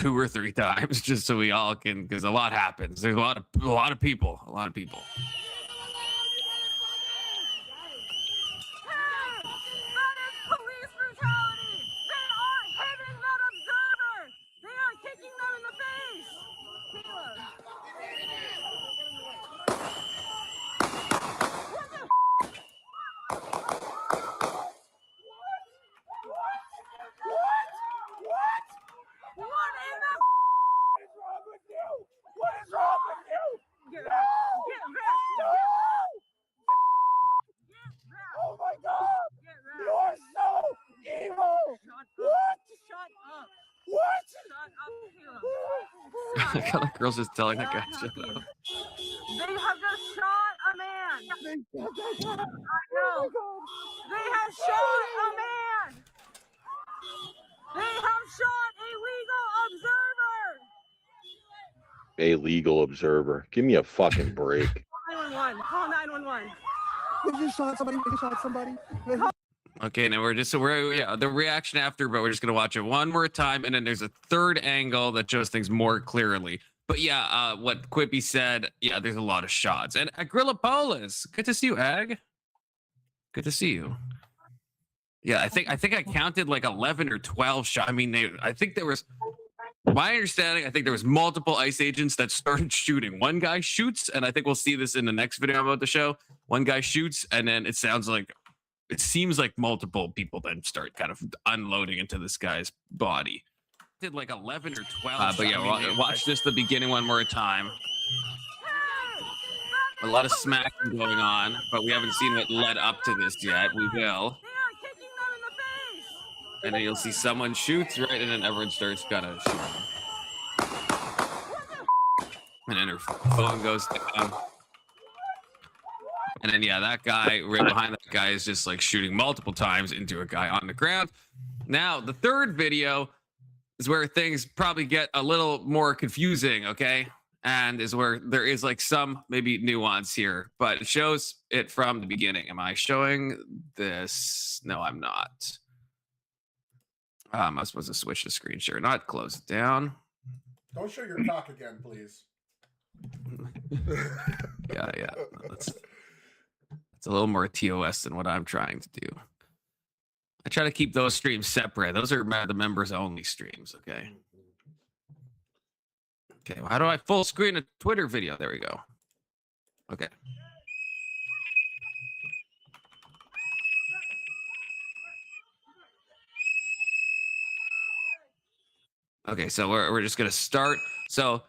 2 or 3 times just so we all can, because a lot happens. There's a lot of people. That is police brutality. They are hitting that observer. They are kicking them in the face. Caleb. What the What in the What is wrong with you? Get back. Get back. No! Get back. Oh my God! Get back. You are so evil! Shut up. What? Shut up, Caleb. I feel like girls just telling that guy shut up. They have just shot a man. I know. They have shot a man. They have shot a legal observer. A legal observer. Give me a fucking break. 911. Call 911. They just shot somebody. Okay, now we're the reaction after, but we're just gonna watch it one more time, and then there's a third angle that shows things more clearly. But yeah, what Quippy said, yeah, there's a lot of shots. And Agrillapolis, good to see you, Ag. Good to see you. Yeah, I think I counted like 11 or 12 shots. I mean, I think there was, my understanding, I think there was multiple ICE agents that started shooting. One guy shoots, and I think we'll see this in the next video about the show. One guy shoots, and then it seems like multiple people then start kind of unloading into this guy's body. Did like 11 or 12. But yeah, watch this the beginning one more time. A lot of smacking going on, but we haven't seen what led up to this yet. We will. And then you'll see someone shoots, right? And then everyone starts kind of shooting. And then her phone goes down. And then, yeah, that guy right behind that guy is just like shooting multiple times into a guy on the ground. Now, the third video is where things probably get a little more confusing, okay? And is where there is like some maybe nuance here, but it shows it from the beginning. Am I showing this? No, I'm not. I'm supposed to switch the screen share, not close it down. Don't show your cock again, please. Yeah. That's a little more TOS than what I'm trying to do. I try to keep those streams separate. Those are the members only streams, okay? Okay, well, how do I full screen a Twitter video? There we go. Okay. Okay, so we're just gonna start. So,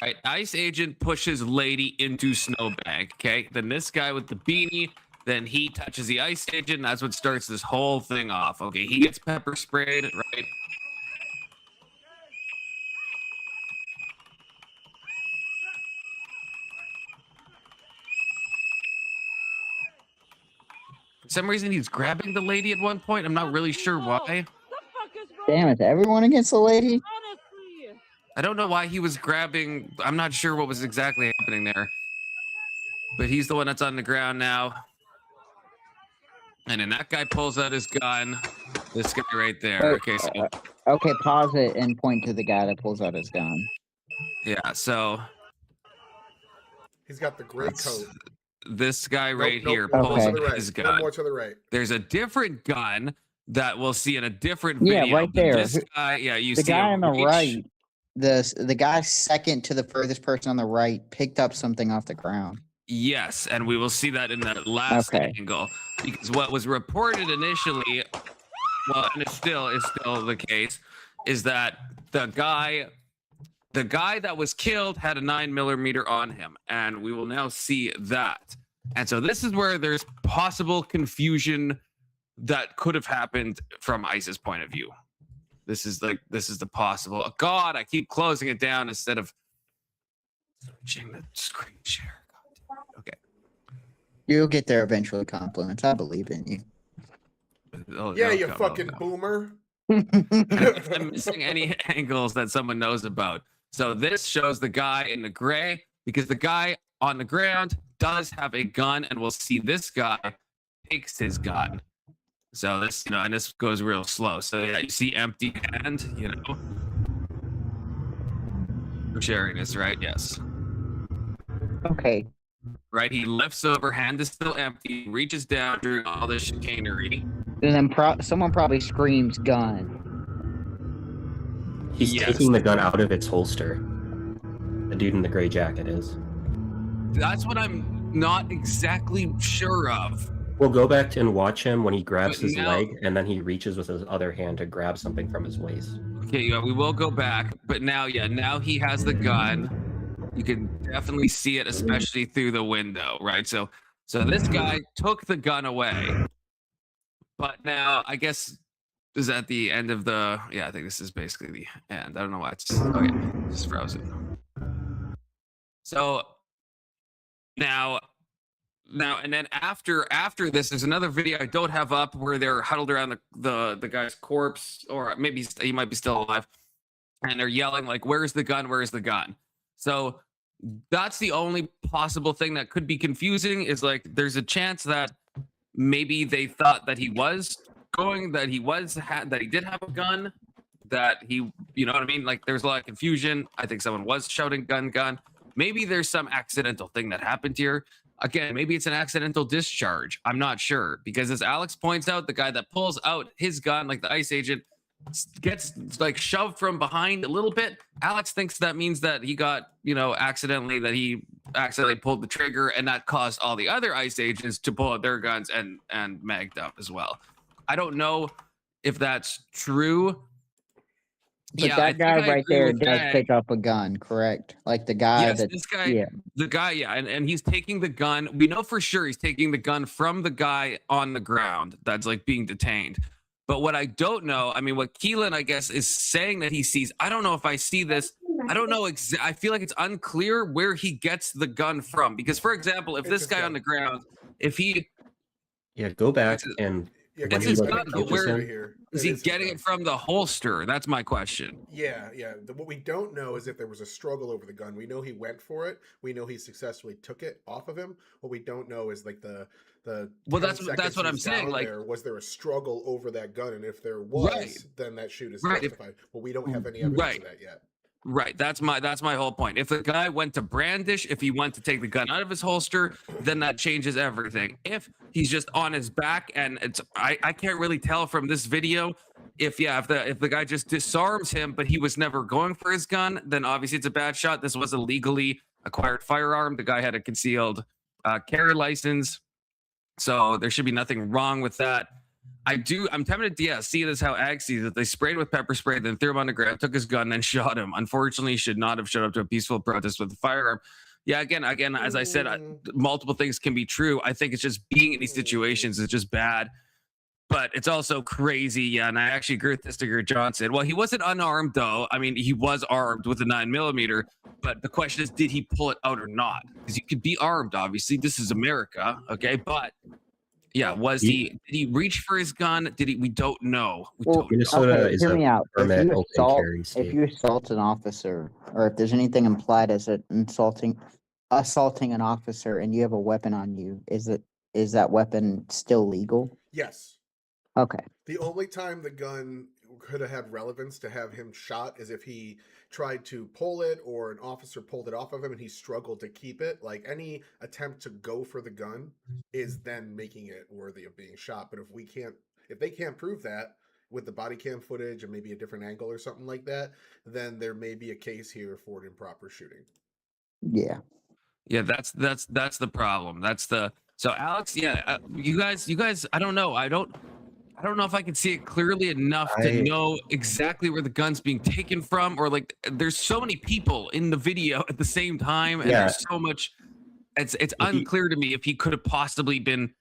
right, ICE agent pushes lady into snowbank. Okay, then this guy with the beanie, then he touches the ICE agent. And that's what starts this whole thing off. Okay, he gets pepper sprayed, right? For some reason, he's grabbing the lady at one point. I'm not really sure why. Damn it, everyone against the lady? I don't know why he was grabbing. I'm not sure what was exactly happening there. But he's the one that's on the ground now. And then that guy pulls out his gun. This guy right there. Okay, so. Okay, pause it and point to the guy that pulls out his gun. Yeah, so. He's got the gray coat. This guy right here pulls out his gun. One more to the right. There's a different gun that we'll see in a different video. Yeah, right there. This guy, yeah, you see the guy on the right. The guy second to the furthest person on the right picked up something off the ground. Yes, and we will see that in that last angle, because what was reported initially, well, and it still is the case, is that the guy that was killed had a 9mm on him, and we will now see that. And so this is where there's possible confusion that could have happened from ICE's point of view. This is the possible. Oh, God, I keep closing it down instead of switching the screen share. God. Okay. You'll get there eventually, compliments. I believe in you. Yeah, you fucking boomer. If I'm missing any angles that someone knows about. So this shows the guy in the gray, because the guy on the ground does have a gun, and we'll see this guy takes his gun. So this, and this goes real slow. So yeah, you see empty hand, for sharing this, right? Yes. Okay. Right, he lifts over, hand is still empty, reaches down during all this chicanery. And then someone probably screams gun. He's taking the gun out of its holster. The dude in the gray jacket is. That's what I'm not exactly sure of. We'll go back and watch him when he grabs his leg, and then he reaches with his other hand to grab something from his waist. Okay, yeah, we will go back, but now he has the gun. You can definitely see it, especially through the window, right? So this guy took the gun away, but now I guess is at the end of the. Yeah, I think this is basically the end. I don't know why it's. Oh yeah, it's just frozen. So now and then after this, there's another video I don't have up where they're huddled around the guy's corpse, or maybe he might be still alive, and they're yelling like, "Where's the gun? Where's the gun?" So that's the only possible thing that could be confusing, is like there's a chance that maybe they thought that he was that he did have a gun, that he, you know what I mean? Like there's a lot of confusion. I think someone was shouting gun. Maybe there's some accidental thing that happened here. Again, maybe it's an accidental discharge. I'm not sure, because as Alex points out, the guy that pulls out his gun, like the ICE agent, gets like shoved from behind a little bit. Alex thinks that means that he got, accidentally pulled the trigger, and that caused all the other ICE agents to pull out their guns and magged up as well. I don't know if that's true. But that guy right there does pick up a gun, correct? Like the guy the guy, and he's taking the gun. We know for sure he's taking the gun from the guy on the ground that's like being detained. But what I don't know, I mean, what Keelan, I guess, is saying that he sees, I don't know if I see this. I don't know. I feel like it's unclear where he gets the gun from. Because, for example, if this guy on the ground, if he... Yeah, go back and... It's his gun, but where is he getting it from? The holster? That's my question. Yeah. What we don't know is if there was a struggle over the gun. We know he went for it. We know he successfully took it off of him. What we don't know is like the well, that's what I'm saying. Like, was there a struggle over that gun? And if there was, then that shoot is justified. But we don't have any evidence of that yet. Right. That's my whole point. If the guy went to brandish, if he went to take the gun out of his holster, then that changes everything. If he's just on his back, and I can't really tell from this video if the guy just disarms him, but he was never going for his gun, then obviously it's a bad shot. This was a legally acquired firearm. The guy had a concealed carry license, so there should be nothing wrong with that. I'm tempted to see this how Ag sees it. They sprayed with pepper spray, then threw him on the ground, took his gun, then shot him. Unfortunately, he should not have showed up to a peaceful protest with a firearm. Yeah, again, as I said, multiple things can be true. I think it's just being in these situations is just bad. But it's also crazy, yeah, and I actually agree with this to Johnson. Well, he wasn't unarmed, though. I mean, he was armed with a 9mm, but the question is, did he pull it out or not? Because you could be armed, obviously. This is America, okay? But... yeah, did he reach for his gun? We don't know. Minnesota is hear me out. If you assault an officer, or if there's anything implied as assaulting an officer, and you have a weapon on you, is that weapon still legal? Yes. Okay. The only time the gun could have had relevance to have him shot is if he tried to pull it, or an officer pulled it off of him and he struggled to keep it. Like, any attempt to go for the gun is then making it worthy of being shot. But if they can't prove that with the body cam footage and maybe a different angle or something like that, then there may be a case here for an improper shooting. Yeah. Yeah, that's the problem. So Alex, yeah, you guys, I don't know. I don't know if I can see it clearly enough to know exactly where the gun's being taken from, or like there's so many people in the video at the same time, and there's so much. It's unclear to me if he could have possibly been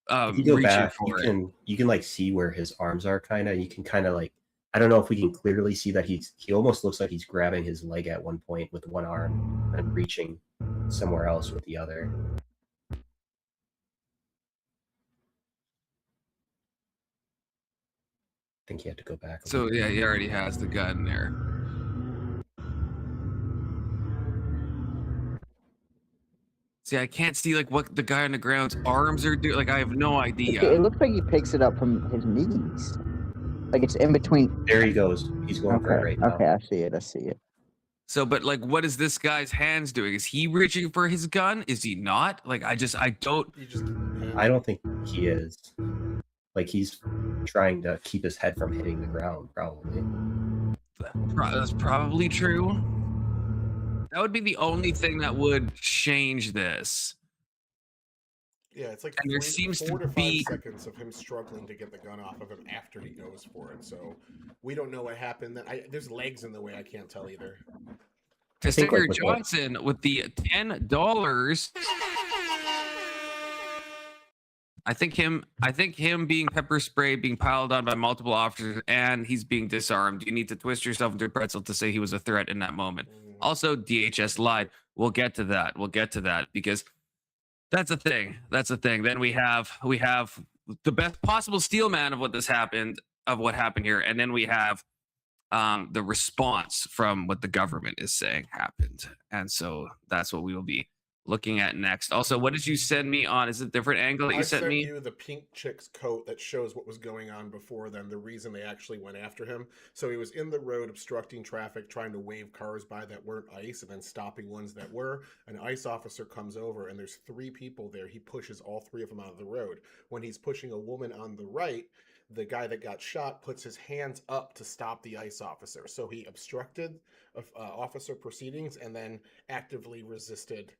if you go back, you can like see where his arms are, kind of. You can kind of like, I don't know if we can clearly see that he almost looks like he's grabbing his leg at one point with one arm and reaching somewhere else with the other. I think you have to go back. So yeah, he already has the gun there. See, I can't see like what the guy on the ground's arms are doing. Like, I have no idea. It looks like he picks it up from his knees. Like it's in between. There he goes. He's going for it right now. Okay, I see it. So, but like, what is this guy's hands doing? Is he reaching for his gun? Is he not? Like, I don't. I don't think he is. Like, he's trying to keep his head from hitting the ground, probably. That's probably true. That would be the only thing that would change this. Yeah, it's like And there seems 4 to to 5 be seconds of him struggling to get the gun off of him after he goes for it. So we don't know what happened. There's legs in the way. I can't tell either. Senator Johnson with the $10. I think him being pepper sprayed, being piled on by multiple officers, and he's being disarmed. You need to twist yourself into a pretzel to say he was a threat in that moment. Also, DHS lied. We'll get to that. Because that's a thing. Then we have the best possible steel man of what happened here, and then we have the response from what the government is saying happened. And so that's what we will be looking at next. Also, what did you send me on? Is it a different angle that you sent me? I sent you the pink chick's coat that shows what was going on before then, the reason they actually went after him. So he was in the road obstructing traffic, trying to wave cars by that weren't ICE and then stopping ones that were. An ICE officer comes over and there's 3 people there. He pushes all 3 of them out of the road. When he's pushing a woman on the right, the guy that got shot puts his hands up to stop the ICE officer. So he obstructed officer proceedings and then actively resisted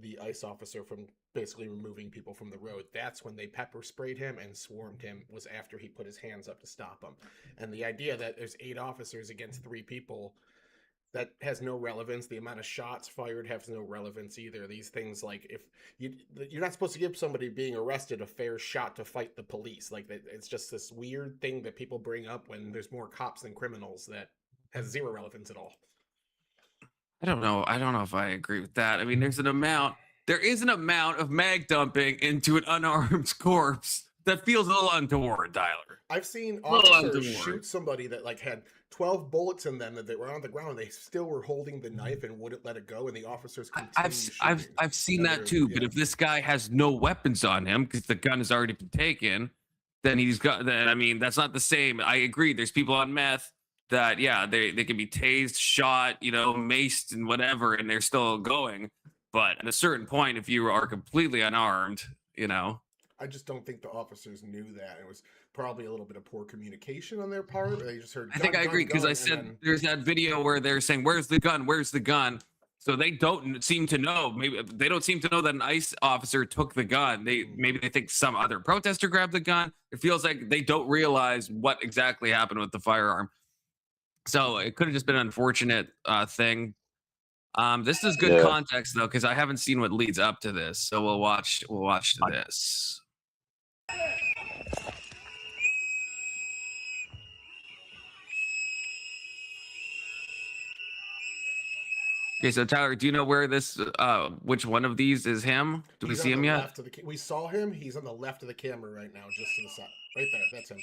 the ICE officer from basically removing people from the road. That's when they pepper sprayed him and swarmed him, was after he put his hands up to stop him. And the idea that there's 8 officers against 3 people, that has no relevance. The amount of shots fired has no relevance either. These things, like, if you're not supposed to give somebody being arrested a fair shot to fight the police. Like, it's just this weird thing that people bring up when there's more cops than criminals that has 0 relevance at all. I don't know if I agree with that. I mean, there is an amount of mag dumping into an unarmed corpse that feels a little untoward, Tyler. I've seen officers shoot somebody that like had 12 bullets in them that they were on the ground and they still were holding the knife and wouldn't let it go, and the officers continued I've seen that too. Yeah. But if this guy has no weapons on him because the gun has already been taken, then I mean, that's not the same. I agree. There's people on meth that, yeah, they can be tased, shot, maced and whatever, and they're still going. But at a certain point, if you are completely unarmed, I just don't think the officers knew that. It was probably a little bit of poor communication on their part. They just heard. I think I agree, because I said there's that video where they're saying, "Where's the gun? Where's the gun?" So they don't seem to know. Maybe they don't seem to know that an ICE officer took the gun. Maybe they think some other protester grabbed the gun. It feels like they don't realize what exactly happened with the firearm. So it could have just been an unfortunate thing. This is good context though, because I haven't seen what leads up to this. So we'll watch this. Okay, so Tyler, do you know where this, which one of these is him? Do we see him yet? We saw him. He's on the left of the camera right now, just to the side. Right there. That's him.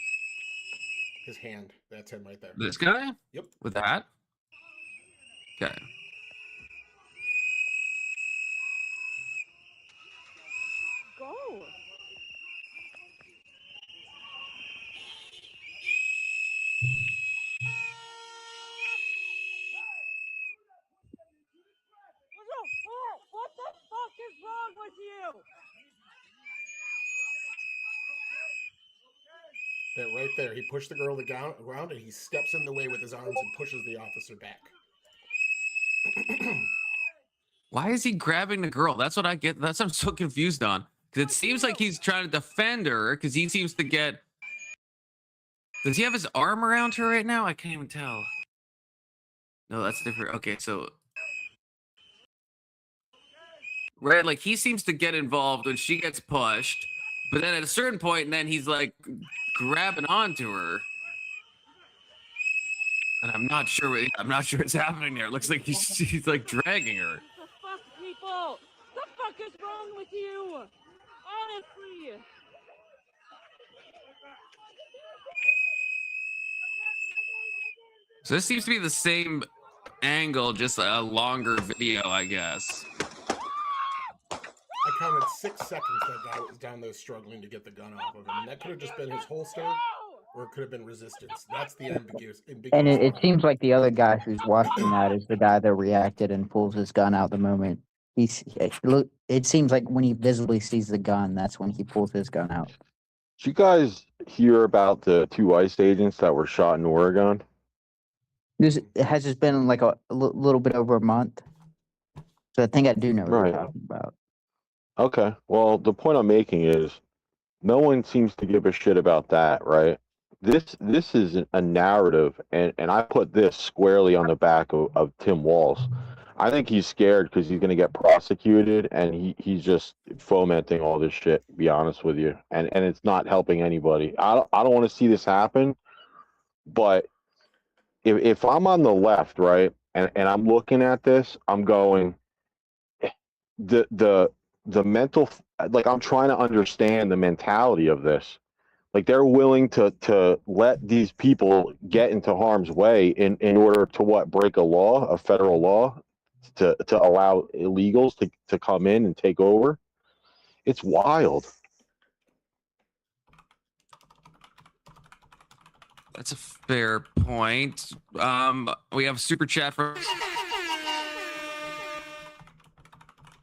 His hand. That's him right there. This guy? Yep. With that? Okay. Go. What the fuck is wrong with you? That right there. He pushed the girl to the ground and he steps in the way with his arms and pushes the officer back. Why is he grabbing the girl? That's what I get. That's what I'm so confused on. Because it seems like he's trying to defend her, because he seems to get... Does he have his arm around her right now? I can't even tell. No, that's different. Okay, so... Right, like he seems to get involved when she gets pushed, but then at a certain point, and then he's like grabbing onto her. And I'm not sure what's happening there. It looks like he's like dragging her. The fuck, people? The fuck is wrong with you? Honestly. So this seems to be the same angle, just a longer video, I guess. I counted 6 seconds that guy was down there struggling to get the gun off of him, and that could have just been his holster. or it could have been resistance. That's the ambiguous. And it part. seems like the other guy who's watching that is the guy that reacted and pulls his gun out the moment it seems like when he visibly sees the gun, that's when he pulls his gun out. Did you guys hear about the 2 ICE agents that were shot in Oregon? Has this been like a little bit over a month? So I think I do know what Right. you're talking about. Okay. Well, the point I'm making is no one seems to give a shit about that, right? This is a narrative, and I put this squarely on the back of Tim Walz. I think he's scared because he's going to get prosecuted, and he's just fomenting all this shit, to be honest with you. And it's not helping anybody. I don't want to see this happen, but if I'm on the left, right, and I'm looking at this, I'm going, the mental, like, I'm trying to understand the mentality of this. Like, they're willing to let these people get into harm's way in order to break a law, a federal law, to allow illegals to come in and take over. It's wild. That's a fair point. We have a super chat from.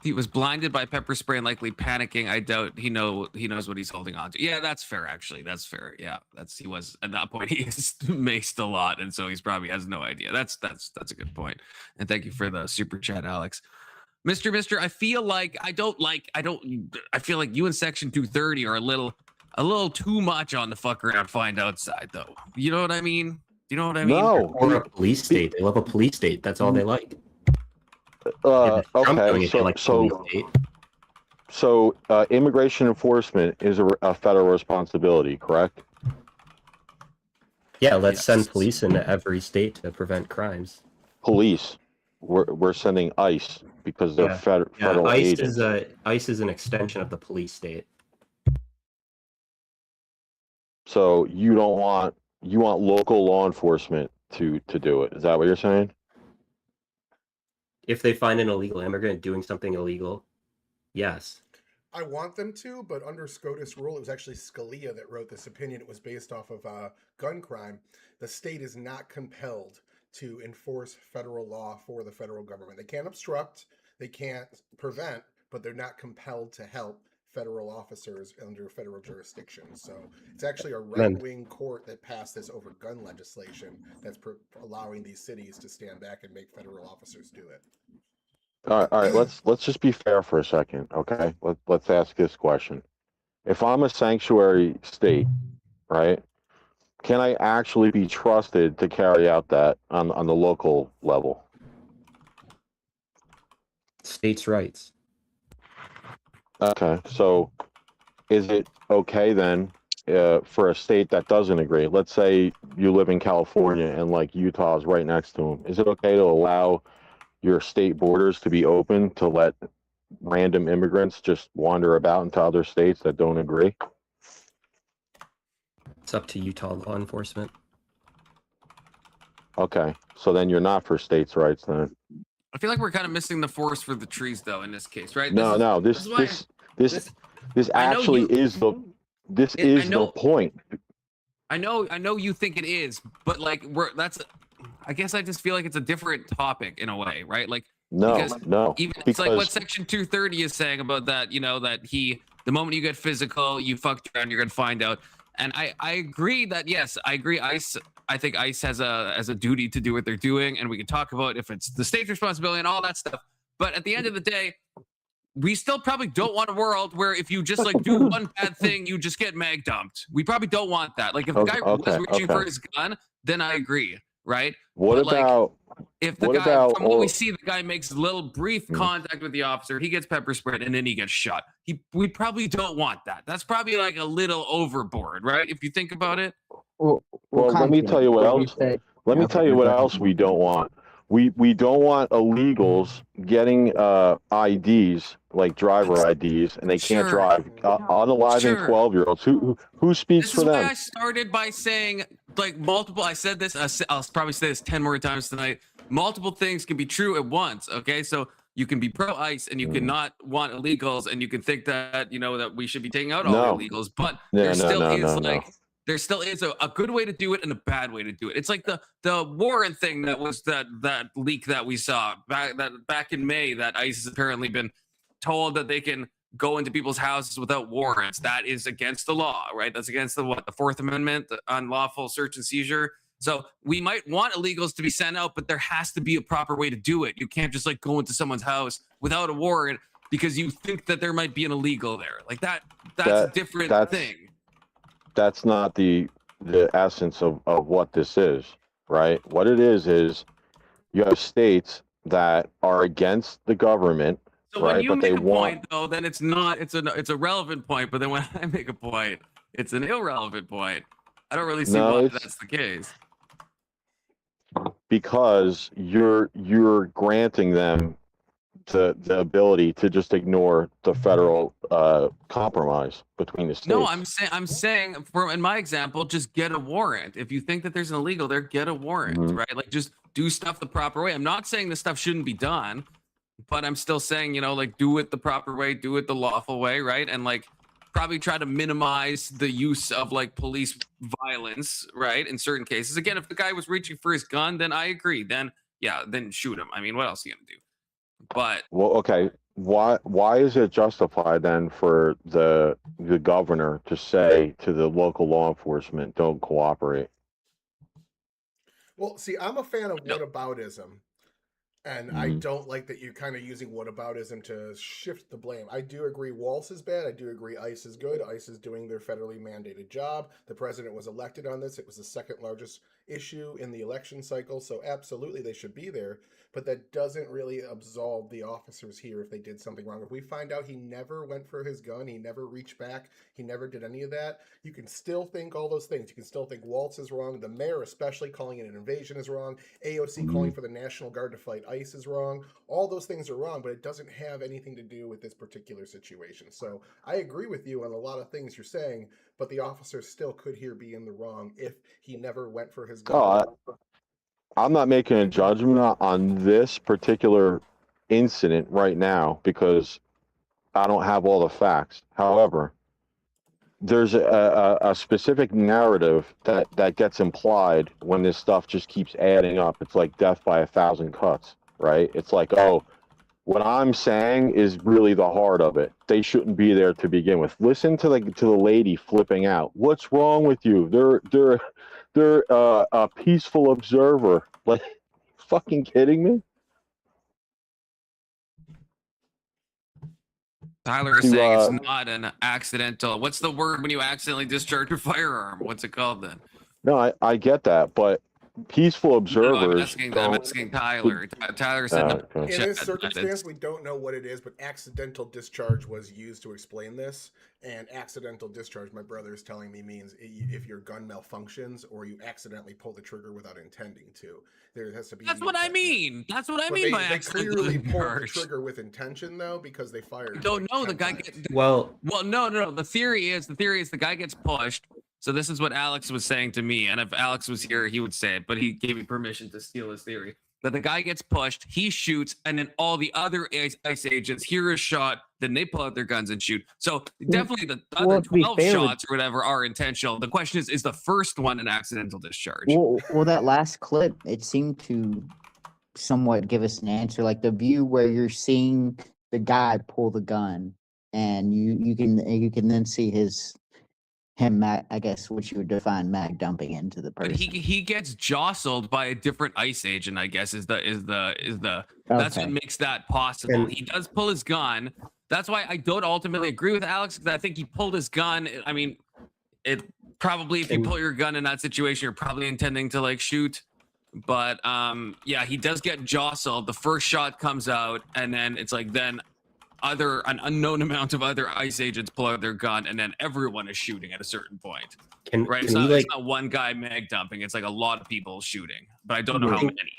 He was blinded by pepper spray and likely panicking. I doubt he knows what he's holding on to. Yeah, that's fair. Actually, that's fair. Yeah, he was at that point. He is maced a lot, and so he's probably has no idea. That's a good point. And thank you for the super chat, Alex. Mister, I feel like I feel like you and Section 230 are a little too much on the fuck around, find out side, though. You know what I mean? Do you know what I mean? No, Or a police state. They love a police state. That's all they like. Okay, so immigration enforcement is a federal responsibility, correct? Yeah, let's send police into every state to prevent crimes. Police, we're sending ICE because they're federal ICE agents. ICE is an extension of the police state. So you want local law enforcement to do it. Is that what you're saying? If they find an illegal immigrant doing something illegal, yes. I want them to, but under SCOTUS rule, it was actually Scalia that wrote this opinion. It was based off of gun crime. The state is not compelled to enforce federal law for the federal government. They can't obstruct, they can't prevent, but they're not compelled to help federal officers under federal jurisdiction. So it's actually a right-wing court that passed this over gun legislation that's allowing these cities to stand back and make federal officers do it. All right. Let's just be fair for a second, okay? Let's ask this question: if I'm a sanctuary state, right, can I actually be trusted to carry out that on the local level? States' rights. Okay, so is it okay then for a state that doesn't agree? Let's say you live in California and like Utah is right next to them. Is it okay to allow your state borders to be open to let random immigrants just wander about into other states that don't agree? It's up to Utah law enforcement. Okay, so then you're not for states' rights then. I feel like we're kind of missing the forest for the trees, though, in this case, right? This actually is the point. I know you think it is, but like I guess I just feel like it's a different topic in a way, right? Like it's like what Section 230 is saying about that, that the moment you get physical, you fucked around, you're gonna find out. And I agree that, yes, I agree. I think ICE has a duty to do what they're doing, and we can talk about if it's the state's responsibility and all that stuff. But at the end of the day, we still probably don't want a world where if you just like do one bad thing, you just get mag dumped. We probably don't want that. Like if the guy was reaching for his gun, then I agree, right? What about if the guy, from what we see, the guy makes little brief contact with the officer, he gets pepper sprayed, and then he gets shot. We probably don't want that. That's probably like a little overboard, right? If you think about it. Well, let me tell you what else. Let me tell you what else we don't want. We don't want illegals getting IDs, like driver IDs, and they can't drive. Unaliving 12-year-olds. Who speaks for them? This is why I started by saying, like, multiple. I said this. I'll probably say this 10 more times tonight. Multiple things can be true at once. Okay, so you can be pro ICE and you can not want illegals, and you can think that that we should be taking out all illegals, but there still is there still is a good way to do it and a bad way to do it. It's like the warrant thing that was that leak that we saw back in May, that ICE has apparently been told that they can go into people's houses without warrants. That is against the law, right? That's against the Fourth Amendment, the unlawful search and seizure. So we might want illegals to be sent out, but there has to be a proper way to do it. You can't just like go into someone's house without a warrant because you think that there might be an illegal there. Like that's a different thing. That's not the essence of what this is, right? What it is you have states that are against the government. So right? when you but make they a point, though, then it's not. It's a relevant point. But then when I make a point, it's an irrelevant point. I don't really see why that's the case. Because you're granting them the ability to just ignore the federal compromise between the states. No, I'm saying in my example, just get a warrant. If you think that there's an illegal there, get a warrant, right? Like just do stuff the proper way. I'm not saying this stuff shouldn't be done, but I'm still saying, like do it the proper way, do it the lawful way, right? And like probably try to minimize the use of like police violence, right? In certain cases. Again, if the guy was reaching for his gun, then I agree. Then shoot him. I mean, what else are you gonna do? But well, okay. Why is it justified then for the governor to say to the local law enforcement, don't cooperate? Well, see, I'm a fan of whataboutism. And I don't like that you're kind of using whataboutism to shift the blame. I do agree Waltz is bad. I do agree ICE is good. ICE is doing their federally mandated job. The president was elected on this. It was the second largest issue in the election cycle. So absolutely they should be there. But that doesn't really absolve the officers here if they did something wrong. If we find out he never went for his gun, he never reached back, he never did any of that, you can still think all those things. You can still think Waltz is wrong. The mayor especially calling it an invasion is wrong. AOC calling for the National Guard to fight ICE is wrong. All those things are wrong, but it doesn't have anything to do with this particular situation. So I agree with you on a lot of things you're saying, but the officer still could here be in the wrong if he never went for his gun. I'm not making a judgment on this particular incident right now because I don't have all the facts. However, there's a specific narrative that gets implied when this stuff just keeps adding up. It's like death by 1,000 cuts, right? It's like, oh, what I'm saying is really the heart of it. They shouldn't be there to begin with. Listen to the lady flipping out. What's wrong with you? They're a peaceful observer. Like, fucking kidding me? Tyler is saying it's not an accidental. What's the word when you accidentally discharge a firearm? What's it called then? No, I get that, but peaceful observers. No, I'm asking Tyler. Tyler said in this circumstance, we don't know what it is, but accidental discharge was used to explain this. And accidental discharge, my brother is telling me, means if your gun malfunctions or you accidentally pull the trigger without intending to. There has to be. That's what I mean. That's what I mean by accidental discharge. They clearly pulled the trigger with intention, though, because they fired. I don't know. The guy. Well, no. The theory is the guy gets pushed. So this is what Alex was saying to me, and if Alex was here, he would say it, but he gave me permission to steal his theory. That the guy gets pushed, he shoots, and then all the other ICE agents hear a shot, then they pull out their guns and shoot. So definitely the other 12 shots or whatever are intentional. The question is the first one an accidental discharge? Well, that last clip, it seemed to somewhat give us an answer. Like the view where you're seeing the guy pull the gun, and you can then see him, I guess, what you would define mag dumping into the person. But he gets jostled by a different ICE agent, I guess, is the that's what makes that possible. He does pull his gun. That's why I don't ultimately agree with Alex, because I think he pulled his gun. I mean, it probably, if you pull your gun in that situation, you're probably intending to like shoot. But yeah, he does get jostled. The first shot comes out, and then it's like an unknown amount of other ICE agents pull out their gun, and then everyone is shooting at a certain point. It's not one guy mag dumping. It's like a lot of people shooting, but I don't know how many.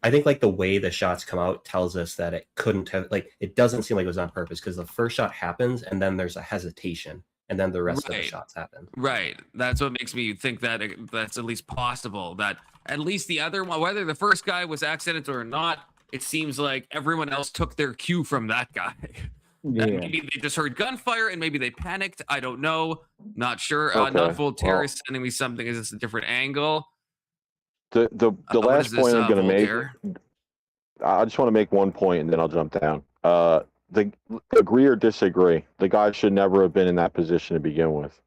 I think like the way the shots come out tells us that it couldn't have, like, it doesn't seem like it was on purpose, because the first shot happens and then there's a hesitation and then the rest of the shots happen. Right. That's what makes me think that that's at least possible, that at least the other one, whether the first guy was accidental or not, it seems like everyone else took their cue from that guy. And Yeah. maybe they just heard gunfire and maybe they panicked. I don't know. Not sure. Okay, Not full well- terrorist sending me something. Is this a different angle? The What last is this, point I'm going to make. Voltaire? I just want to make one point and then I'll jump down. The agree or disagree. The guy should never have been in that position to begin with.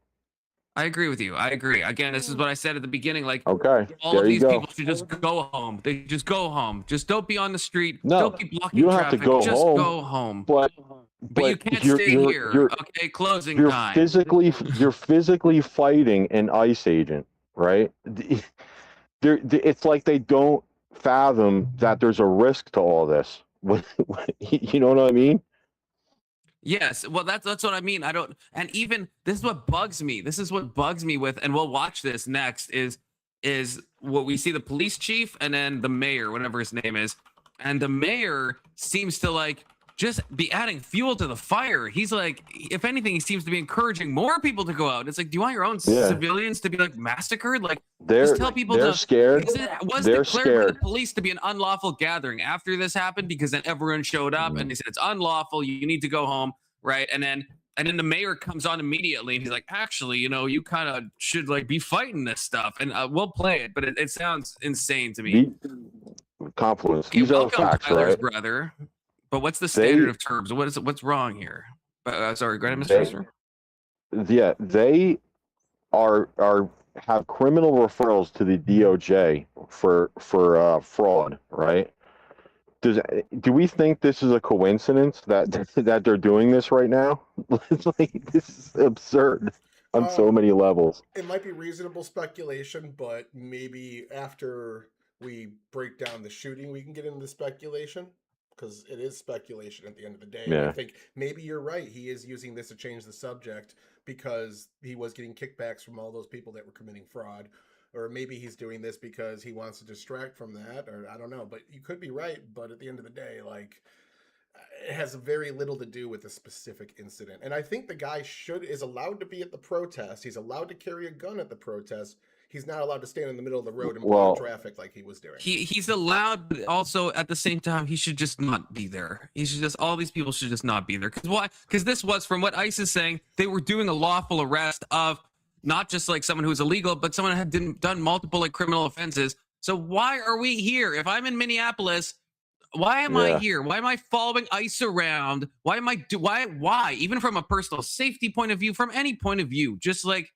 I agree with you. I agree. Again, this is what I said at the beginning. Like, Okay, all there of you these go. people should just go home. They just go home. Just don't be on the street. No, don't keep blocking you don't have to traffic. go just home, go home. But you can't you're, stay you're, here. You're, Okay, closing you're time. you're physically fighting an ICE agent, right? It's like they don't fathom that there's a risk to all this. You know what I mean? Yes, well, that's what I mean. I don't, and even this is what bugs me. This is what bugs me with, and we'll watch this next. Is what we see the police chief and then the mayor, whatever his name is, and the mayor seems to like just be adding fuel to the fire. He's like, if anything, he seems to be encouraging more people to go out. It's like, do you want your own civilians to be like massacred? Like, just tell people they're to. scared. Was They're declared by scared. the police to be an unlawful gathering after this happened, because then everyone showed up and they said it's unlawful. You need to go home, right? And then the mayor comes on immediately and he's like, actually, you kind of should like be fighting this stuff. And we'll play it, but it sounds insane to me. Confluence. You're These are welcome, facts, Tyler's right? brother. But what's the standard of terms? What's wrong here? Sorry, go ahead, Mr. Fisher. Yeah, they have criminal referrals to the DOJ for fraud, right? Do we think this is a coincidence that they're doing this right now? It's like, this is absurd on so many levels. It might be reasonable speculation, but maybe after we break down the shooting, we can get into the speculation. Because it is speculation at the end of the day. Yeah. And I think maybe you're right. He is using this to change the subject because he was getting kickbacks from all those people that were committing fraud. Or maybe he's doing this because he wants to distract from that. Or I don't know. But you could be right. But at the end of the day, like, it has very little to do with a specific incident. And I think the guy is allowed to be at the protest. He's allowed to carry a gun at the protest. He's not allowed to stand in the middle of the road and block traffic like he was doing. He's allowed, but also at the same time, he should just not be there. He should just, all these people should just not be there. Because why? Because this was, from what ICE is saying, they were doing a lawful arrest of not just like someone who was illegal, but someone who had done multiple like criminal offenses. So why are we here? If I'm in Minneapolis, why am I here? Why am I following ICE around? Why? Even from a personal safety point of view, from any point of view, just like,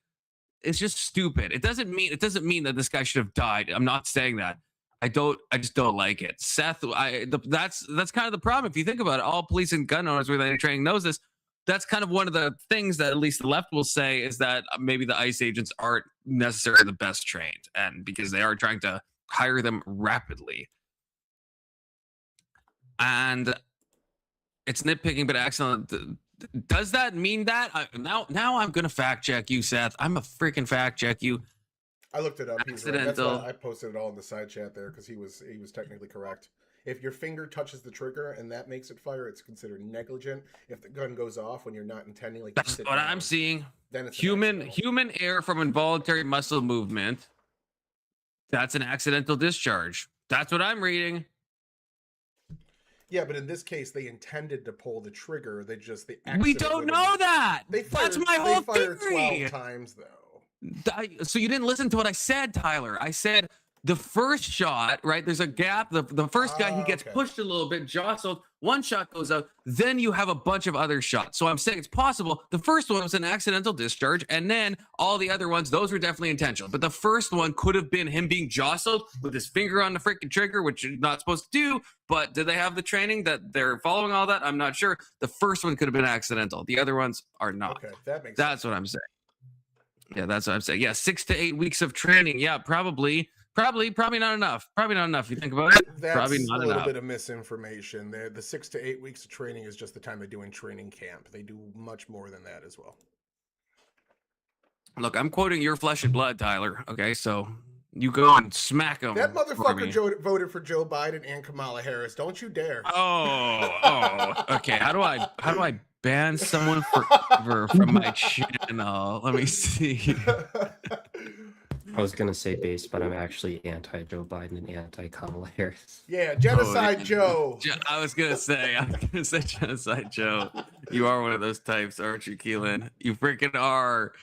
it's just stupid. It doesn't mean that this guy should have died. I'm not saying that. I just don't like it. Seth, that's kind of the problem. If you think about it, all police and gun owners with any training knows this. That's kind of one of the things that at least the left will say, is that maybe the ICE agents aren't necessarily the best trained, and because they are trying to hire them rapidly. And it's nitpicking, but excellent. Does that mean that now I'm gonna fact check you, Seth? I'm a freaking fact check you. I looked it up. He's right. That's why I posted it all in the side chat there, because he was technically correct. If your finger touches the trigger and that makes it fire, it's considered negligent. If the gun goes off when you're not intending, like, that's what I'm seeing. Then it's human error from involuntary muscle movement. That's an accidental discharge. That's what I'm reading. Yeah, but in this case, they intended to pull the trigger. We don't know that. That's my whole theory. theory. 12 times though. So you didn't listen to what I said, Tyler. I said the first shot, right? There's a gap. The first guy, he gets pushed a little bit, jostled. One shot goes out. Then you have a bunch of other shots. So I'm saying it's possible. The first one was an accidental discharge, and then all the other ones, those were definitely intentional. But the first one could have been him being jostled with his finger on the freaking trigger, which you're not supposed to do. But do they have the training that they're following all that? I'm not sure. The first one could have been accidental. The other ones are not. Okay, that makes sense. What I'm saying. Yeah, that's what I'm saying. Yeah, 6 to 8 weeks of training. Yeah, probably not enough. Probably not enough. You think about it? That's probably not a little enough. bit of misinformation. The 6 to 8 weeks of training is just the time they do in training camp. They do much more than that as well. Look, I'm quoting your flesh and blood, Tyler. Okay, so you go and smack him. That motherfucker voted for Joe Biden and Kamala Harris. Don't you dare. Oh. Okay. How do I ban someone from my channel? Let me see. I was gonna say base, but I'm actually anti-Joe Biden and anti-Kamala Harris. Yeah, Genocide Joe. I was gonna say Genocide Joe. You are one of those types, aren't you, Keelan? You freaking are.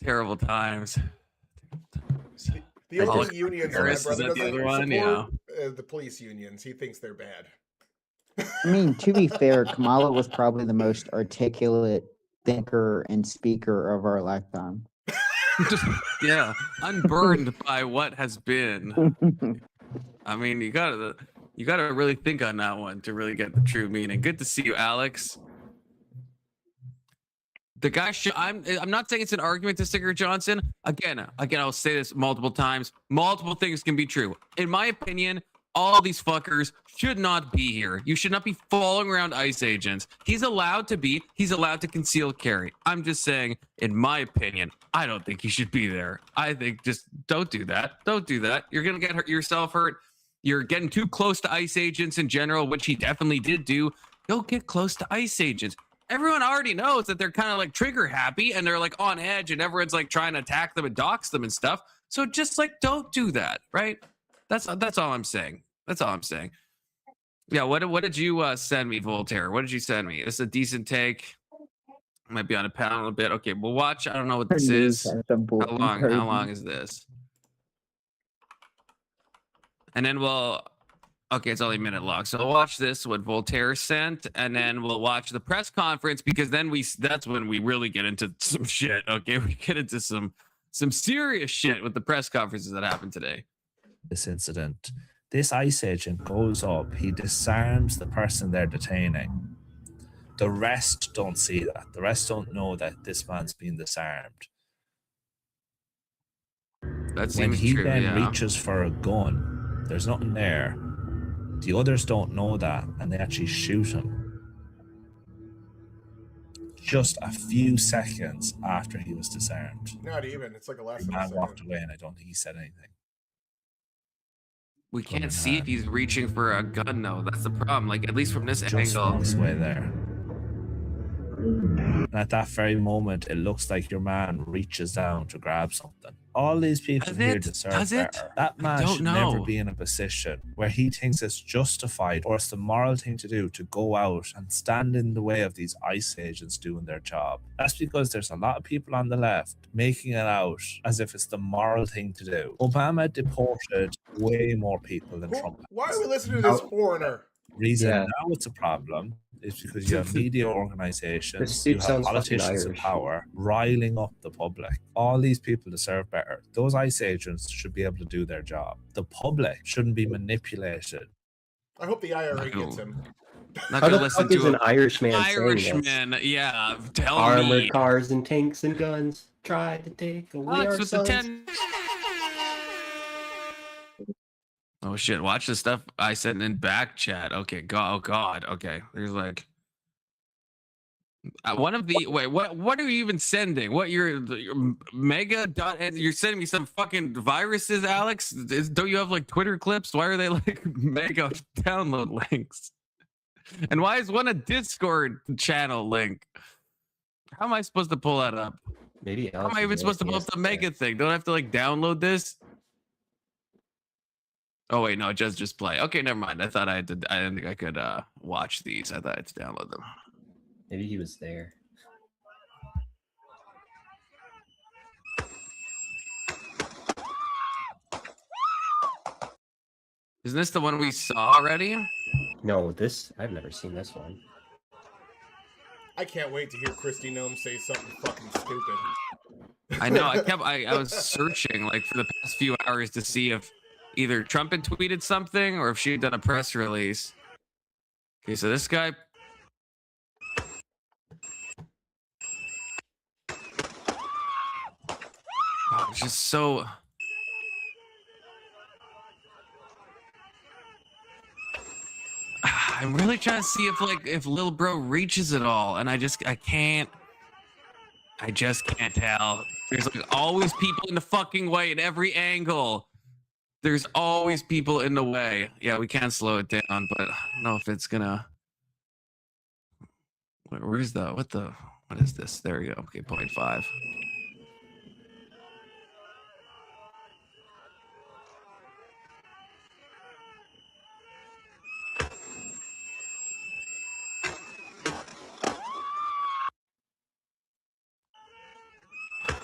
Terrible times. The only unions that my Harris, is brother that the doesn't other one? support Yeah. the police unions. He thinks they're bad. I mean, to be fair, Kamala was probably the most articulate thinker and speaker of our lifetime. Yeah, unburned by what has been. I mean, you gotta really think on that one to really get the true meaning. Good to see you, Alex. The guy, I'm not saying it's an argument to Sticker Johnson. Again, I'll say this multiple times. Multiple things can be true. In my opinion, all these fuckers should not be here. You should not be following around ICE agents. He's allowed to conceal carry. I'm just saying, in my opinion, I don't think he should be there. I think just don't do that. Don't do that. You're going to get yourself hurt. You're getting too close to ICE agents in general, which he definitely did do. Don't get close to ICE agents. Everyone already knows that they're kind of like trigger happy and they're like on edge and everyone's like trying to attack them and dox them and stuff. So just like, don't do that. Right. That's all I'm saying. That's all I'm saying. Yeah. What did you send me, Voltaire? What did you send me? This is a decent take. Might be on a panel a bit. Okay. We'll watch. I don't know what this is. How long is this? And then okay, it's only a minute long. So we'll watch this, what Voltaire sent, and then we'll watch the press conference because then that's when we really get into some shit. Okay, we get into some serious shit with the press conferences that happened today. This incident, this ICE agent goes up, he disarms the person they're detaining. The rest don't see that. The rest don't know that this man's been disarmed. That seems when he true, then yeah. reaches for a gun, there's nothing there. The others don't know that, and they actually shoot him. Just a few seconds after he was disarmed. Not even. It's like a last The man walked second. away, and I don't think he said anything. We can't see if he's reaching for a gun, though. That's the problem. Like, at least from this Just angle. walks away there. And at that very moment, it looks like your man reaches down to grab something. All these people here deserve better. That man should never be in a position where he thinks it's justified or it's the moral thing to do to go out and stand in the way of these ICE agents doing their job. That's because there's a lot of people on the left making it out as if it's the moral thing to do. Obama deported way more people than Trump. Why are we listening to this foreigner? Reason now it's a problem is because you have media organizations, you have politicians in power riling up the public. All these people deserve better. Those ICE agents should be able to do their job. The public shouldn't be manipulated. I hope the IRA gets him. Not How gonna the listen fuck to is an Irishman saying Irishman, yeah. Tell armored me. cars and tanks and guns try to take away our sons. Oh shit! Watch the stuff I sent in back chat. Okay, oh god. Okay, there's like one of the wait. What are you even sending? What your mega dot? You're sending me some fucking viruses, Alex? Don't you have like Twitter clips? Why are they like mega download links? And why is one a Discord channel link? How am I supposed to pull that up? Maybe how am I even supposed to pull up the mega thing? Don't I have to like download this? Oh wait, no, it just play. Okay, never mind. I thought I didn't think I could watch these. I thought I had to download them. Maybe he was there. Isn't this the one we saw already? No, I've never seen this one. I can't wait to hear Christy Gnome say something fucking stupid. I know. I was searching like for the past few hours to see if either Trump had tweeted something or if she had done a press release. Okay, so this guy. Oh, it's just so. I'm really trying to see if Lil Bro reaches it all, and I just can't tell. There's like always people in the fucking way at every angle. There's always people in the way. Yeah, we can't slow it down, but I don't know if it's gonna. Where's the what is this? There we go. Okay, 0.5.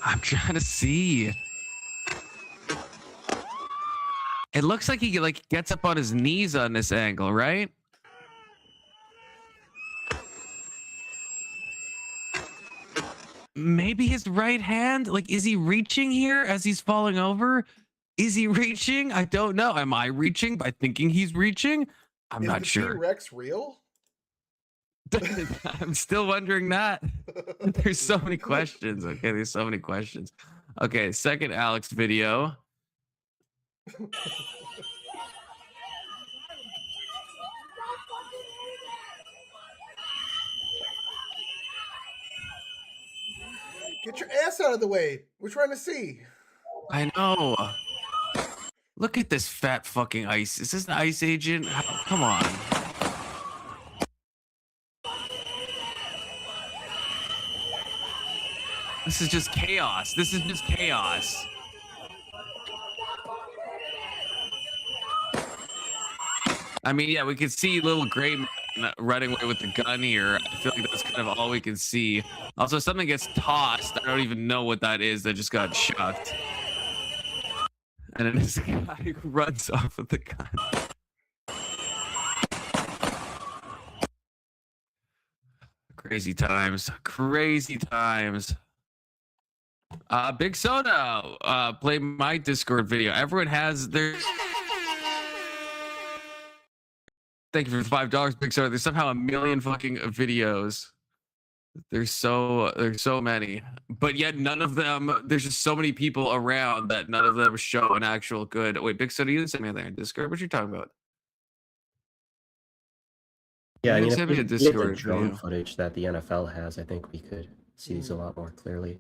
I'm trying to see. It looks like he like gets up on his knees on this angle, right? Maybe his right hand, like, is he reaching here as he's falling over? Is he reaching? I don't know. Am I reaching by thinking he's reaching? I'm not sure. Is the T-Rex real? I'm still wondering that. There's so many questions. Okay, there's so many questions. Okay, second Alex video. Get your ass out of the way. We're trying to see. I know. Look at this fat fucking ice. Is this an ice agent? Come on. This is just chaos. This is just chaos. I mean, yeah, we can see little gray man running away with the gun here. I feel like that's kind of all we can see. Also, something gets tossed. I don't even know what that is. That just got chucked. And then this guy runs off with the gun. Crazy times. Crazy times. Big Soda, play my Discord video. Everyone has their... Thank you for the $5, Big Soda. There's somehow a million fucking videos. There's so many, but yet none of them. There's just so many people around that none of them show an actual good. Wait, Big Soda, you didn't send me anything on Discord. What you talking about? Yeah, I mean, send me a if Discord the drone video. footage that the NFL has, I think we could see these a lot more clearly.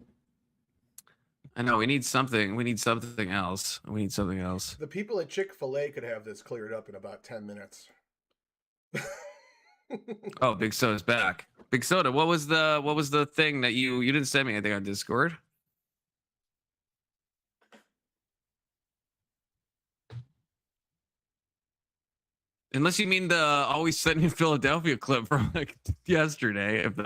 I know we need something. We need something else. We need something else. The people at Chick-fil-A could have this cleared up in about 10 minutes. Oh, Big Soda's back. Big Soda, what was the thing that you didn't send me anything on Discord? Unless you mean the always sunny in Philadelphia clip from like yesterday. If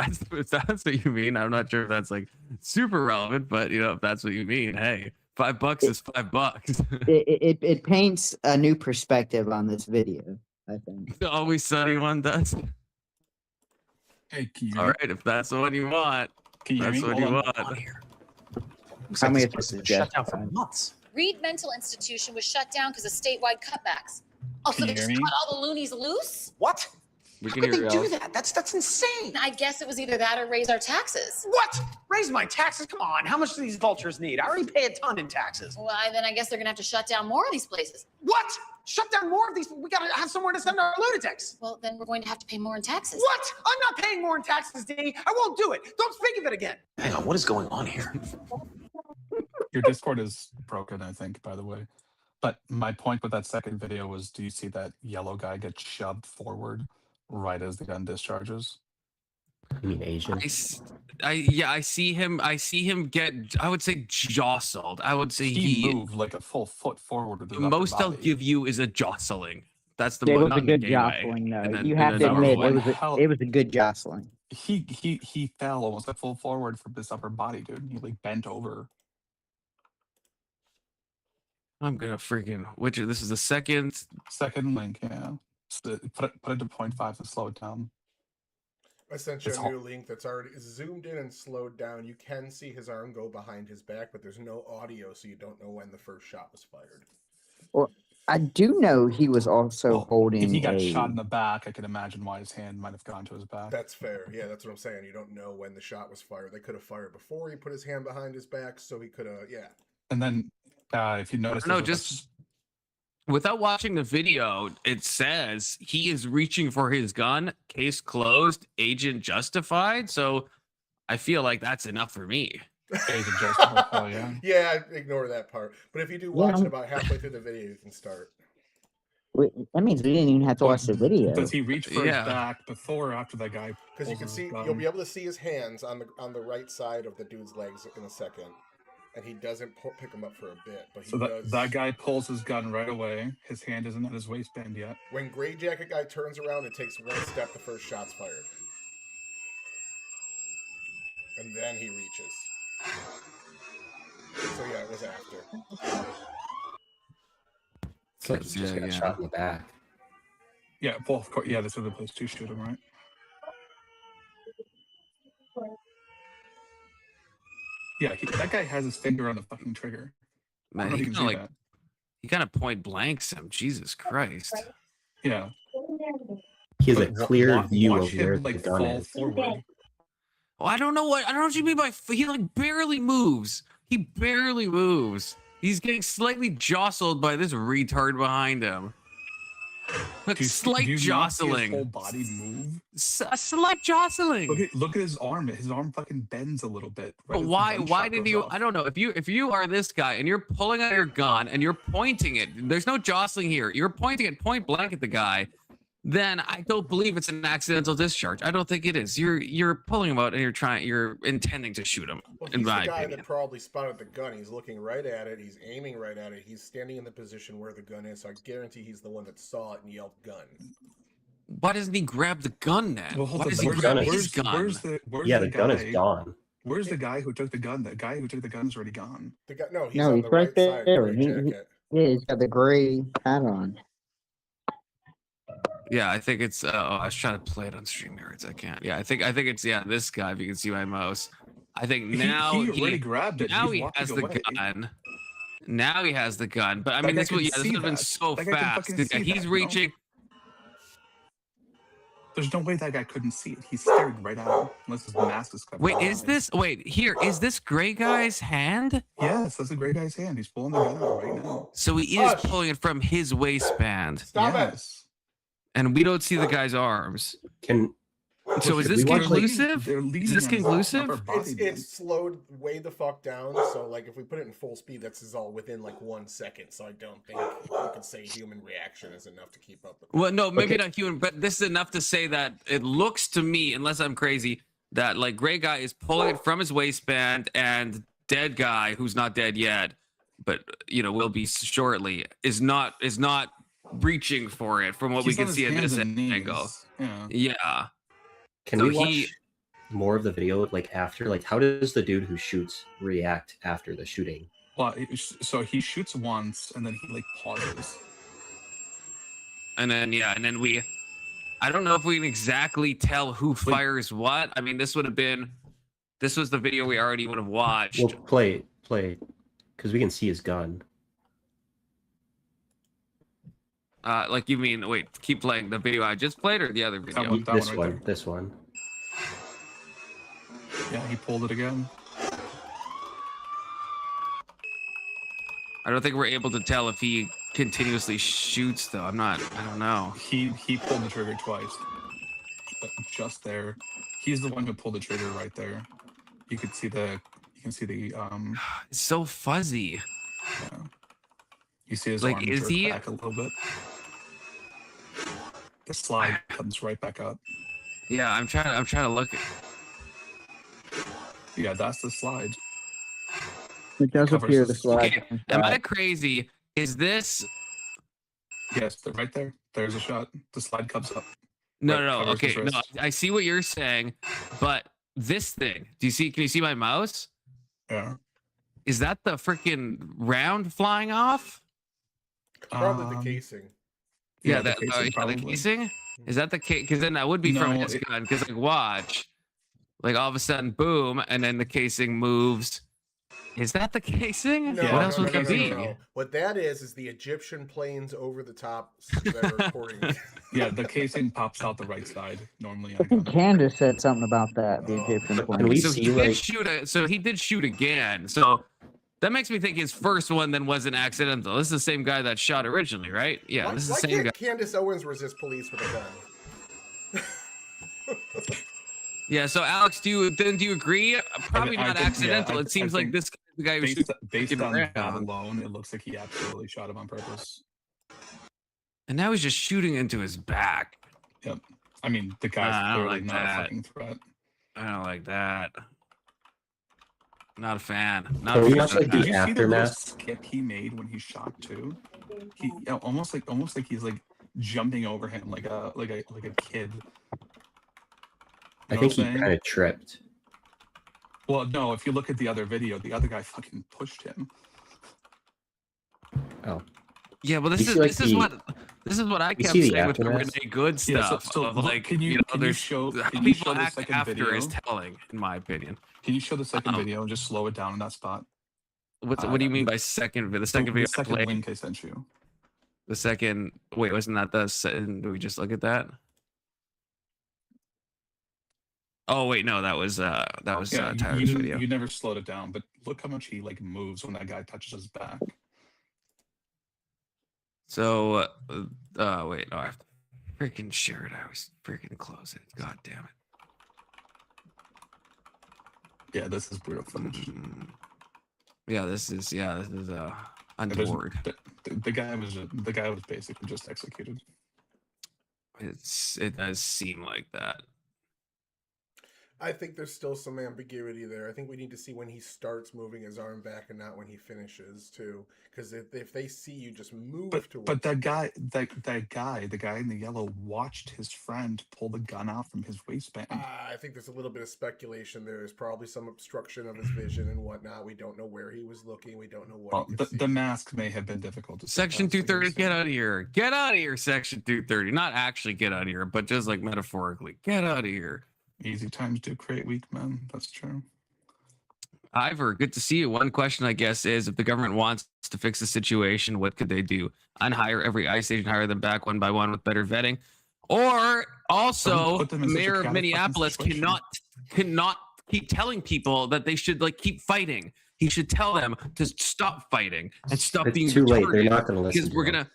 that's what you mean, I'm not sure if that's like super relevant, but you know, if that's what you mean, hey, $5 is $5. It paints a new perspective on this video, I think. The always sunny one does. Hey, all right, if that's the one you want, that's what you want. How many is shut down for months? Reed Mental Institution was shut down because of statewide cutbacks. Oh, so they just cut all the loonies loose? What? We How can could hear they you, do that? That's insane. I guess it was either that or raise our taxes. What? Raise my taxes? Come on. How much do these vultures need? I already pay a ton in taxes. Well, then I guess they're gonna have to shut down more of these places. What? Shut down more of these? We gotta have somewhere to send our lunatics. Well, then we're going to have to pay more in taxes. What? I'm not paying more in taxes, Dee. I won't do it. Don't speak of it again. Hang on, what is going on here? Your Discord is broken, I think, by the way. But my point with that second video was, do you see that yellow guy get shoved forward right as the gun discharges? You mean Asian? I see him. I see him get. I would say jostled. I would say he moved like a full foot forward with his the most upper I'll body. give you is a jostling. That's the It most. was a good jostling, though. You have to admit it was a good jostling. He fell almost at full forward from his upper body, dude. He like bent over. I'm gonna freaking. Which this is the second link, yeah. So put it to 0.5 to slow it down. I sent you a new link that's already zoomed in and slowed down. You can see his arm go behind his back, but there's no audio, so you don't know when the first shot was fired. Well, I do know he was also holding. If he got shot in the back, I could imagine why his hand might have gone to his back. That's fair. Yeah, that's what I'm saying. You don't know when the shot was fired. They could have fired before he put his hand behind his back, so he could have. Yeah. And then, if you notice, no, just without watching the video, it says he is reaching for his gun. Case closed. Agent justified. So I feel like that's enough for me. Agent justified. Oh, yeah. Yeah, ignore that part. But if you do watch it about halfway through the video, you can start. That means we didn't even have to watch the video. Does he reach for his back before or after that guy? Because you can see, you'll be able to see his hands on the right side of the dude's legs in a second. And he doesn't pick him up for a bit, but he does. That guy pulls his gun right away. His hand isn't at his waistband yet. When Gray Jacket guy turns around and takes one step, the first shot's fired. And then he reaches. So yeah, it was after. It's like he just got shot in the back. Yeah, well, of course, yeah, this was supposed to shoot him, right? Yeah, that guy has his finger on the fucking trigger. Man, he kind of point blanks him. Jesus Christ. Yeah. He has a clear view of where the gun is. Forward. Well, I don't know what you mean by he like barely moves. He barely moves. He's getting slightly jostled by this retard behind him. Like slight jostling. His whole body move. A slight jostling. Look at his arm. His arm fucking bends a little bit. Right, but why did you? Off. I don't know. If you are this guy and you're pulling out your gun and you're pointing it, there's no jostling here. You're pointing it point blank at the guy. Then I don't believe it's an accidental discharge. I don't think it is. You're pulling him out and you're intending to shoot him. Well, he's the guy that probably spotted the gun. He's looking right at it. He's aiming right at it. He's standing in the position where the gun is. So I guarantee he's the one that saw it and yelled "gun." Why doesn't he grab the gun then? Well, why does he grab his gun? The gun is gone. Where's the guy who took the gun? The guy who took the gun is already gone. He's on the right side. Yeah, he's got the gray hat on. Yeah, I think it's. I was trying to play it on StreamYards. I can't. Yeah, I think it's this guy. If you can see my mouse, I think now he already grabbed it. Now he has the gun. Now he has the gun. But I mean, this would have been so fast. He's reaching. There's no way that guy couldn't see it. He's staring right at him unless his mask is covered. Wait, is this gray guy's hand? Yes, that's the gray guy's hand. He's pulling the gun out right now. So he is pulling it from his waistband. Stop it. And we don't see the guy's arms. So is this conclusive? Is this conclusive? It's slowed way the fuck down. So like if we put it in full speed, that's all within like 1 second. So I don't think you could say human reaction is enough to keep up with. Well, no, maybe not human, but this is enough to say that it looks to me, unless I'm crazy, that like gray guy is pulling it from his waistband, and dead guy who's not dead yet, but will be shortly, is not reaching for it from what we can see at this angle. Yeah. Can we watch more of the video after? How does the dude who shoots react after the shooting? Well, so he shoots once and then he pauses. And then I don't know if we can exactly tell who fires what. I mean, this was the video we already would have watched. Well, play because we can see his gun. You mean, wait, keep playing the video I just played or the other video? This one. Yeah, he pulled it again. I don't think we're able to tell if he continuously shoots, though. I don't know. He pulled the trigger twice. But just there. He's the one who pulled the trigger right there. You can see the It's so fuzzy. Yeah. You see his arm jerk back a little bit. The slide comes right back up. Yeah, I'm trying to look at. Yeah, that's the slide. It does appear the slide. Okay. Am I crazy? Is this? Yes, they're right there. There's a shot. The slide comes up. No. Okay, no. I see what you're saying, but this thing. Can you see my mouse? Yeah. Is that the freaking round flying off? Probably the casing. Yeah, the casing. Is that the case? Because then that would be from his gun. Because watch, all of a sudden, boom, and then the casing moves. Is that the casing? No, what else would it be? No. What that is the Egyptian planes over the top that are recording. Yeah, the casing pops out the right side normally. I think Candace said something about that. The Egyptian planes. So he did shoot again. So that makes me think his first one then wasn't accidental. This is the same guy that shot originally, right? Yeah, this is the same guy. Candace Owens resist police with a gun? Yeah, so Alex, do you agree? Probably not accidental. It seems like this is the guy who shoots. Based on that alone, it looks like he absolutely shot him on purpose. And now he's just shooting into his back. Yep. I mean, the guy's clearly not a fucking threat. I don't like that. Not a fan. Did you see the little skip he made when he shot too? He almost like he's jumping over him like a kid. I think he kind of tripped. Well, no, if you look at the other video, the other guy fucking pushed him. Oh. Yeah, well, this is what I kept saying with the Renee Good stuff. So of like, can you show how can you people show the act second after video? is telling, in my opinion. Can you show the second video and just slow it down in that spot? What do you mean by second video? The second video. The second link I sent you. The second. Wait, wasn't that the? Do we just look at that? Oh wait, no, that was Tyler's video. You never slowed it down, but look how much he like moves when that guy touches his back. So, wait, no, I have to freaking share it. I was freaking close it. God damn it. Yeah, this is brutal footage. Yeah, this is untoward. The guy was basically just executed. It does seem like that. I think there's still some ambiguity there. I think we need to see when he starts moving his arm back and not when he finishes too. Because if they see you just move but that guy, the guy in the yellow watched his friend pull the gun out from his waistband. I think there's a little bit of speculation. There is probably some obstruction of his vision and whatnot. We don't know where he was looking. We don't know what. The mask may have been difficult to. Section 230, get out of here! Get out of here, Section 230. Not actually get out of here, but just like metaphorically, get out of here. Easy times do create weak men. That's true. Ivor, good to see you. One question, I guess, is if the government wants to fix the situation, what could they do? Unhire every ICE agent, hire them back one by one with better vetting, or also the mayor of Minneapolis cannot keep telling people that they should like keep fighting. He should tell them to stop fighting and stop being too late. They're not going to listen. Because we're gonna.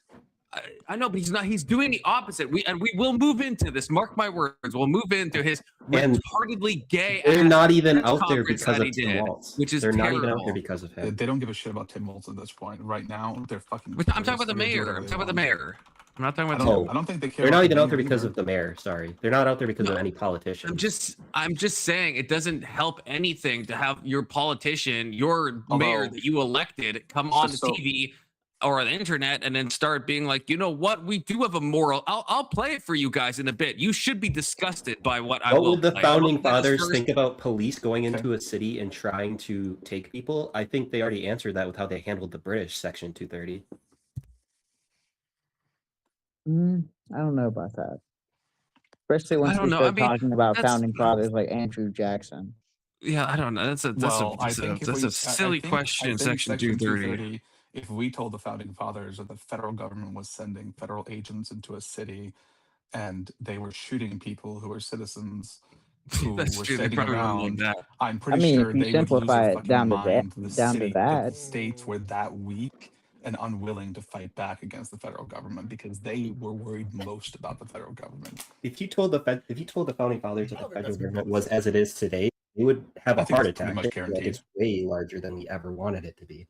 I know, but he's not. He's doing the opposite. We will move into this. Mark my words. We'll move into his retardedly gay. They're not even out there because of Tim Walz. Which is they're terrible. not even out there because of him. They don't give a shit about Tim Walz at this point. Right now, they're fucking. I'm talking about the mayor. I'm talking about the mayor. I'm not talking about. I don't think they care. They're not even out there because of the mayor. Sorry, they're not out there because of any politician. I'm just saying it doesn't help anything to have your politician, your mayor that you elected, come on the TV or on the internet and then start being like, you know what, we do have a moral. I'll play it for you guys in a bit. You should be disgusted by what I will. What would the founding fathers think about police going into a city and trying to take people? I think they already answered that with how they handled the British Section 230. I don't know about that. Especially once we start talking about founding fathers like Andrew Jackson. Yeah, I don't know. That's a silly question. Section 230. If we told the founding fathers that the federal government was sending federal agents into a city and they were shooting people who were citizens who were sitting around, I'm pretty sure if you they simplify would lose it down to mind. that, The states were that weak and unwilling to fight back against the federal government because they were worried most about the federal government. If you told the founding fathers that the federal government was as it is today, they would have a heart attack. It's way larger than we ever wanted it to be.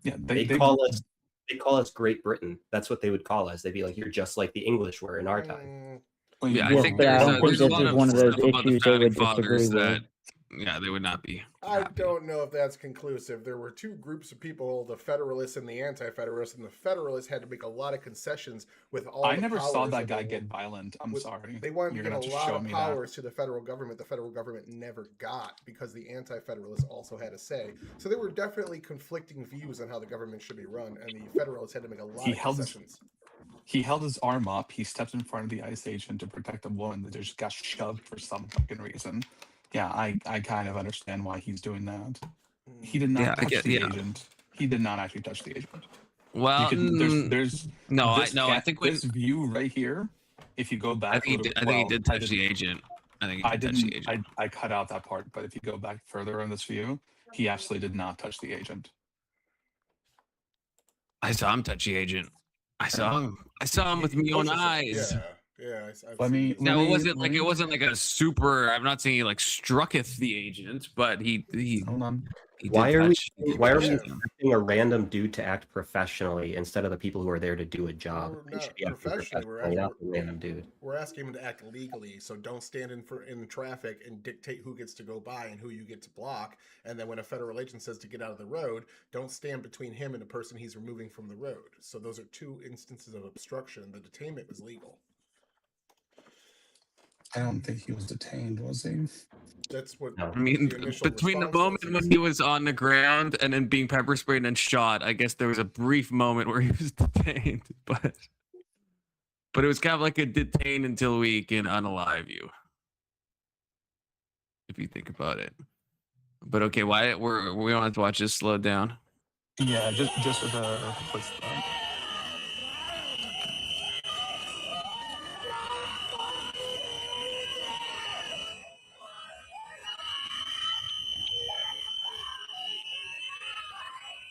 Yeah, they call us Great Britain. That's what they would call us. They'd be like, "You're just like the English were in our time." Yeah, I think there's a lot of one of those stuff about the issues they founding would fathers disagree that, with. yeah, they would not be. I don't know if that's conclusive. There were two groups of people, the Federalists and the Anti-Federalists, and the Federalists had to make a lot of concessions with all I the never saw powers that guy get violent. I'm sorry. They wanted You're to gonna give a have to lot show of me powers to the federal government. The federal government never got because the Anti-Federalists also had a say. So there were definitely conflicting views on how the government should be run, and the Federalists had to make a lot of concessions. He held his arm up. He stepped in front of the ICE agent to protect a woman that just got shoved for some fucking reason. Yeah, I kind of understand why he's doing that. He did not touch the agent. He did not actually touch the agent. Well, I think this view right here. If you go back, I think he did touch the agent. I cut out that part, but if you go back further on this view, he absolutely did not touch the agent. I saw him touch the agent. I saw him with my own eyes. Yeah. It wasn't like a super. I'm not saying he like strucketh the agent, but he. Hold on. Why are we expecting a random dude to act professionally instead of the people who are there to do a job? We're asking him to act legally, so don't stand in traffic and dictate who gets to go by and who you get to block. And then when a federal agent says to get out of the road, don't stand between him and the person he's removing from the road. So those are two instances of obstruction. The detainment was legal. I don't think he was detained, was he? That's what. No. I mean, the initial between the response moment was. when he was on the ground and then being pepper sprayed and shot, I guess there was a brief moment where he was detained, but it was kind of like a detain until we can unalive you, if you think about it. But okay, why we don't have to watch this slow down? Yeah, just for the what's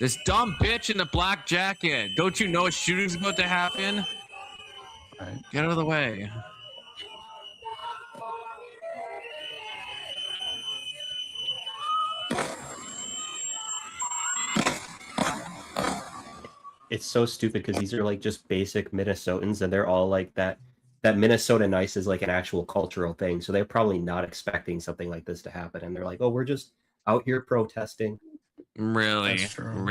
This dumb bitch in the black jacket. Don't you know a shooting's about to happen? right. Get out of the way. It's so stupid because these are like just basic Minnesotans, and they're all like that. That Minnesota nice is like an actual cultural thing, so they're probably not expecting something like this to happen, and they're like, "Oh, we're just out here protesting." Really, That's true.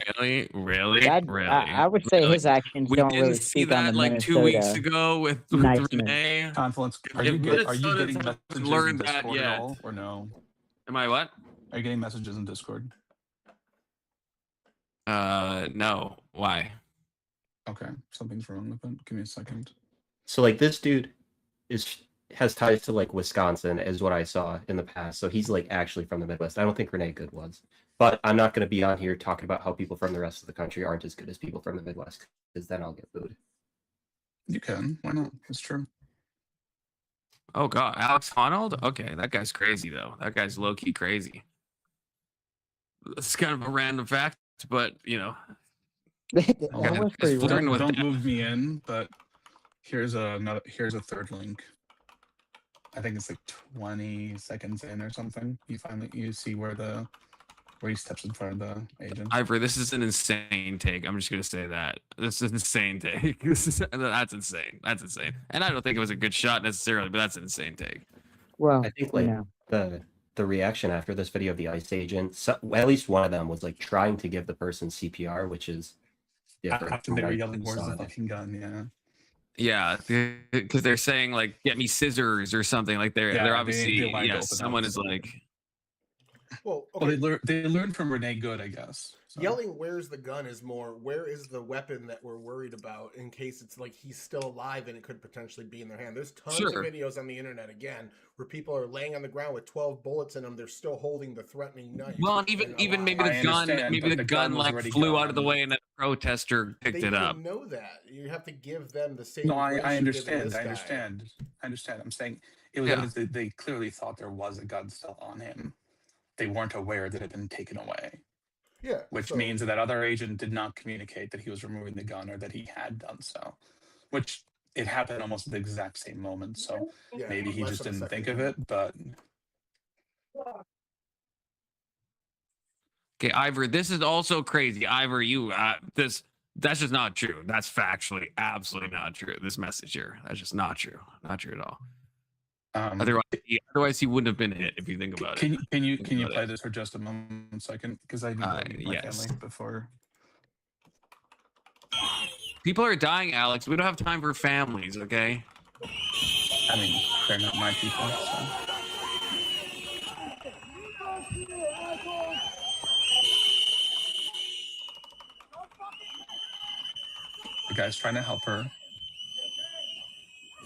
really. I would say his actions We don't didn't really see speak on that the like Minnesota 2 weeks ago with niceness. Renee. Confluence. Are If you Minnesota getting hasn't messages in learned that Discord at yet. all, or no? Am I what? Are you getting messages in Discord? No. Why? Okay, something's wrong with it. Give me a second. So like this dude has ties to like Wisconsin, is what I saw in the past. So he's like actually from the Midwest. I don't think Renee Good was, but I'm not going to be on here talking about how people from the rest of the country aren't as good as people from the Midwest, because then I'll get booed. You can. Why not? It's true. Oh God, Alex Honnold? Okay, that guy's crazy though. That guy's low key crazy. It's kind of a random fact, but you know, That Okay. was Just pretty flirting random. with Don't that. move me in, but here's a third link. I think it's like 20 seconds in or something. You see where he steps in front of the agent. Ivor, this is an insane take. I'm just gonna say that. This is an insane take. That's insane. That's insane. And I don't think it was a good shot necessarily, but that's an insane take. Well, I think like the reaction after this video of the ICE agent, at least one of them was like trying to give the person CPR, which is different. After they were yelling, "Where's the fucking gun?" Yeah. Yeah, because they're saying like, "Get me scissors" or something. Like they're obviously someone is like. Well, okay. Well, they learned from Renee Good, I guess. So. Yelling "Where's the gun" is more where is the weapon that we're worried about in case it's like he's still alive and it could potentially be in their hand. There's tons of videos on the internet again where people are laying on the ground with 12 bullets in them. They're still holding the threatening knife. Well, even maybe the gun like flew out of the way and a protester picked it up. Know that you have to give them the same. No, I understand. I understand. I'm saying it was evidence that they clearly thought there was a gun still on him. They weren't aware that it had been taken away. Yeah. Which means that other agent did not communicate that he was removing the gun or that he had done so. Which it happened almost at the exact same moment. So maybe he just didn't think of it, but. Okay, Ivor, this is also crazy. Ivor, that's just not true. That's factually absolutely not true. This message here, that's just not true. Not true at all. Otherwise, he wouldn't have been hit if you think about it. Can you play this for just a moment so I can, because I need to leave my family before. People are dying, Alex. We don't have time for families, okay? I mean, they're not my people. So. The guy's trying to help her.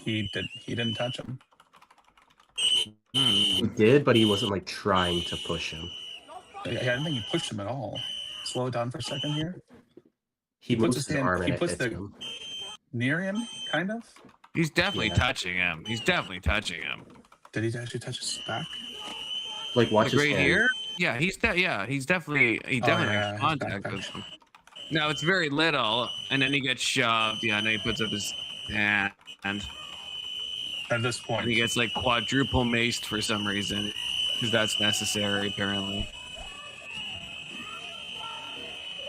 He didn't touch him. He did, but he wasn't like trying to push him. I don't think he pushed him at all. Slow it down for a second here. He puts his arm in. He puts the near him, kind of. He's definitely touching him. He's definitely touching him. Did he actually touch his back? Like watch his right hand. here. Yeah, he's definitely makes contact with him. Now it's very little, and then he gets shoved. Yeah, and then he puts up his hand. At this point, and he gets like quadruple maced for some reason, because that's necessary apparently.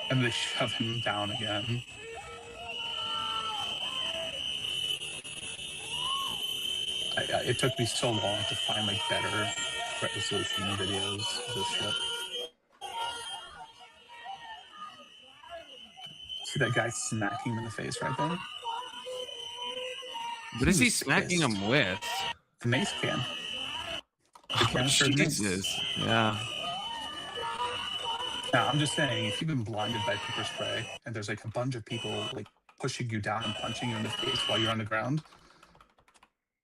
And they shove him down again. It took me so long to find like better resolution videos of this shit. See that guy smacking him in the face right there? What is he smacking him with? The mace can. Jesus. Yeah. Now, I'm just saying, if you've been blinded by pepper spray and there's like a bunch of people like pushing you down and punching you in the face while you're on the ground,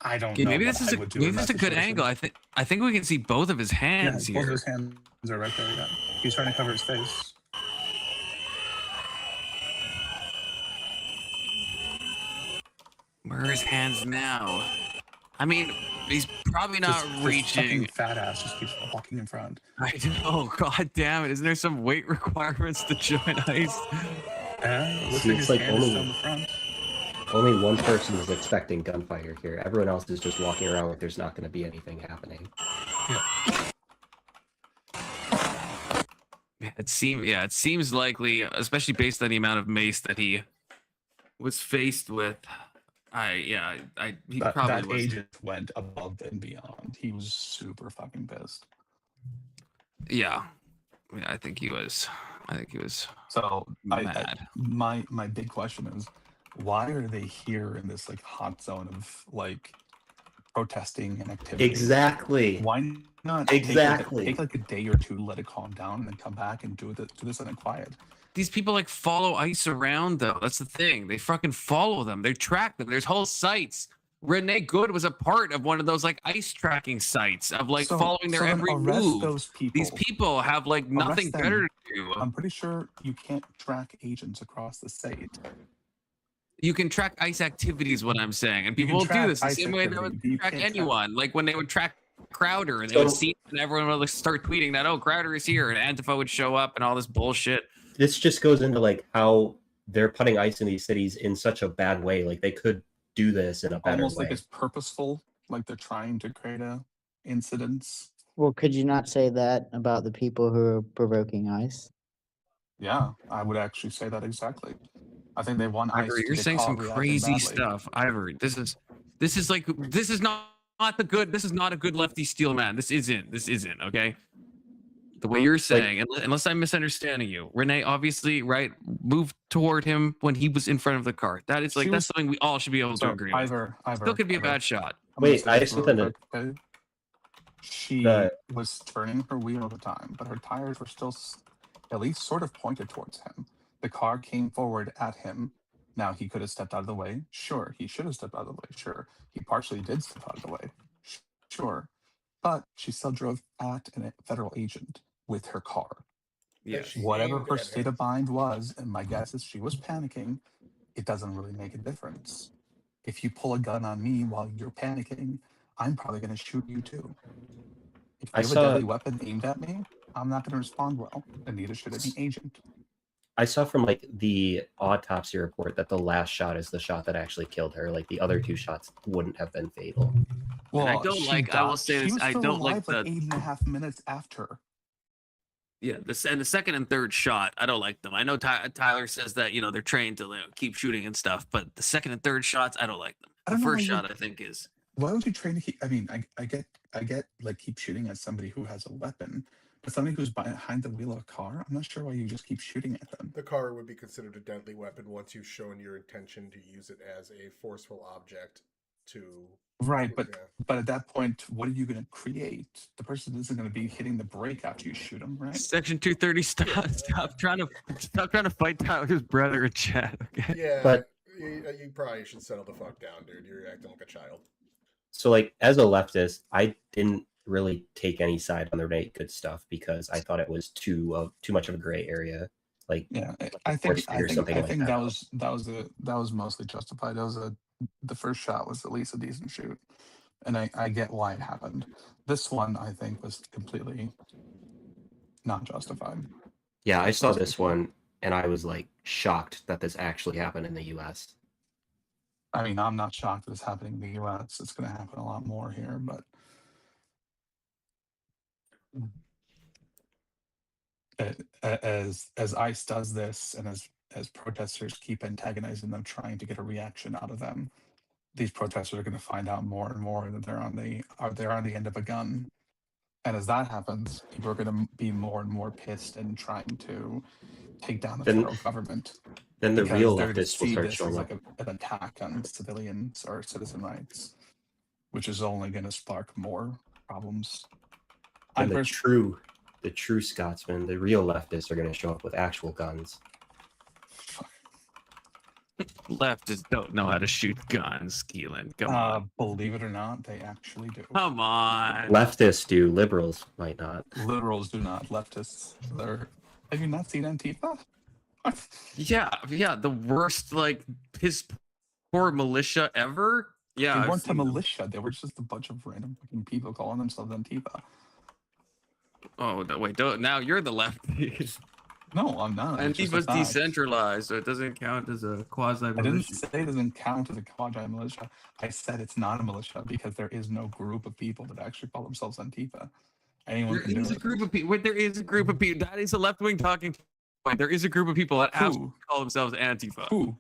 I don't know Maybe what this is I would do maybe in this that is a good situation. angle. I think we can see both of his hands Yeah, here. both of his hands are right there. Yeah. He's trying to cover his face. Where are his hands now? I mean, he's probably not This reaching. fat ass just keeps walking in front. I know. God damn it! Isn't there some weight requirements to join ice? Seems like only one person is expecting gunfire here. Everyone else is just walking around like there's not going to be anything happening. It seems likely, especially based on the amount of mace that he was faced with. He probably that was. agent went above and beyond. He was super fucking pissed. Yeah, I think he was. So mad. My big question is, why are they here in this like hot zone of like protesting and activity? Exactly. Why not take like a day or two, let it calm down, and then come back and do this in a quiet? These people like follow ice around though. That's the thing. They fucking follow them. They track them. There's whole sites. Renee Good was a part of one of those like ice tracking sites of like following their every move. Those people. These people have like nothing better to do. I'm pretty sure you can't track agents across the state. You can track ice activities, what I'm saying, and people will do this the same way they would track anyone. Like when they would track Crowder, and they would see, and everyone would start tweeting that, oh, Crowder is here, and Antifa would show up, and all this bullshit. This just goes into like how they're putting ice in these cities in such a bad way. Like they could do this in a better Almost way. like it's purposeful, like they're trying to create a incidents. Well, could you not say that about the people who are provoking ice? Yeah, I would actually say that exactly. I think they want ice. You're saying some crazy stuff, Ivory. This is not the good. This is not a good lefty steel man. This isn't okay. The way you're saying, unless I'm misunderstanding you, Renee obviously moved toward him when he was in front of the car. That is that's something we all should be able to agree on. Still could be a bad shot. Wait, I have something to. She was turning her wheel at the time, but her tires were still at least sort of pointed towards him. The car came forward at him. Now, he could have stepped out of the way. Sure. He should have stepped out of the way. Sure. He partially did step out of the way. Sure. But she still drove at a federal agent with her car. Yeah. Whatever her state of mind was, and my guess is she was panicking, it doesn't really make a difference. If you pull a gun on me while you're panicking, I'm probably going to shoot you too. If you have a deadly weapon aimed at me, I'm not going to respond well, and neither should any agent. I saw from like the autopsy report that the last shot is the shot that actually killed her. Like the other two shots wouldn't have been fatal. Well, I don't like. I will say this. I don't like the 8.5 minutes after. Yeah, the second and third shot, I don't like them. I know Tyler says that they're trained to keep shooting and stuff, but the second and third shots, I don't like them. The first shot, I think, is. Why would you train to keep? I mean, I get like keep shooting at somebody who has a weapon, but somebody who's behind the wheel of a car, I'm not sure why you just keep shooting at them. The car would be considered a deadly weapon once you've shown your intention to use it as a forceful object to. Right, but at that point, what are you going to create? The person isn't going to be hitting the brake after you shoot them, right? Section 230. Stop trying to fight Tyler's brother in chat. Okay? Yeah, but you probably should settle the fuck down, dude. You're acting like a child. So, like, as a leftist, I didn't really take any side on the Renee Good stuff because I thought it was too much of a gray area. Like, yeah, I think that was mostly justified. The first shot was at least a decent shoot, and I get why it happened. This one, I think, was completely not justified. Yeah, I saw this one, and I was like shocked that this actually happened in the U.S. I mean, I'm not shocked that it's happening in the U.S. It's going to happen a lot more here, but as ICE does this, and as protesters keep antagonizing them, trying to get a reaction out of them, these protesters are going to find out more and more that they're on the end of a gun. And as that happens, people are going to be more and more pissed and trying to take down the federal government. Then the real leftists will start showing up. An attack on civilians or citizen rights, which is only going to spark more problems. And the true Scotsmen, the real leftists, are going to show up with actual guns. Leftists don't know how to shoot guns, Keelan. Come on. Believe it or not, they actually do. Come on. Leftists do. Liberals might not. Liberals do not. Leftists, have you not seen Antifa? Yeah, the worst, like, piss poor militia ever. Yeah, they weren't a militia. They were just a bunch of random fucking people calling themselves Antifa. Oh, no, wait, don't. Now you're the lefties. No, I'm not. Antifa's decentralized, so it doesn't count as a quasi-militia. I didn't say it doesn't count as a quasi-militia. I said it's not a militia because there is no group of people that actually call themselves Antifa. Anyone There can do is a it. group of people. There is a group of people. That is a left-wing talking point. There is a group of people that absolutely call themselves Antifa. Who?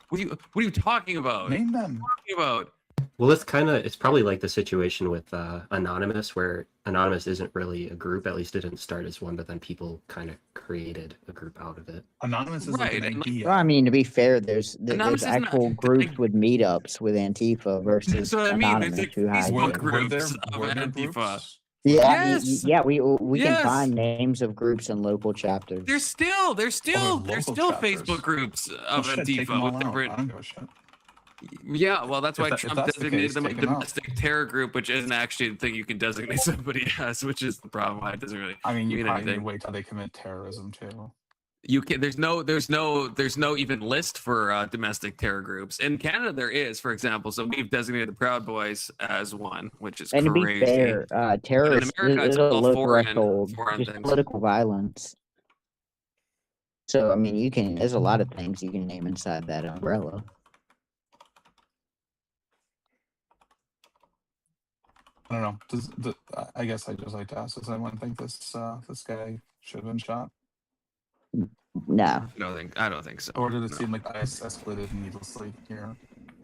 What are you talking about? Name them. What are you talking about? Well, it's probably like the situation with Anonymous, where Anonymous isn't really a group. At least it didn't start as one, but then people kind of created a group out of it. Anonymous is like an idea. Well, I mean, to be fair, there's Anonymous is actual not- groups with meetups with Antifa versus That's what I mean. There's Anonymous like who hide Facebook it. groups of Antifa. groups? Yeah, Yes! we Yes! can find names of groups and local chapters. There's still local chapters. Facebook groups of Well, shit, take them Antifa all with out. I different. don't give a shit. Yeah, well, that's why If Trump that's the designated case, them a take 'em out. domestic terror group, which isn't actually the thing you can designate somebody as, which is the problem. Why it doesn't really I mean, you mean probably need to anything. wait till they commit terrorism too. You can. There's no even list for domestic terror groups in Canada. There is, for example, so we've designated the Proud Boys as one, which is And to crazy. be fair, terrorists America, is it's a all low foreign threshold, just things. political violence. So I mean, there's a lot of things you can name inside that umbrella. I don't know. I guess I just like to ask: does anyone think this guy should have been shot, No. I don't think so. or did it No. seem like ICE escalated needlessly here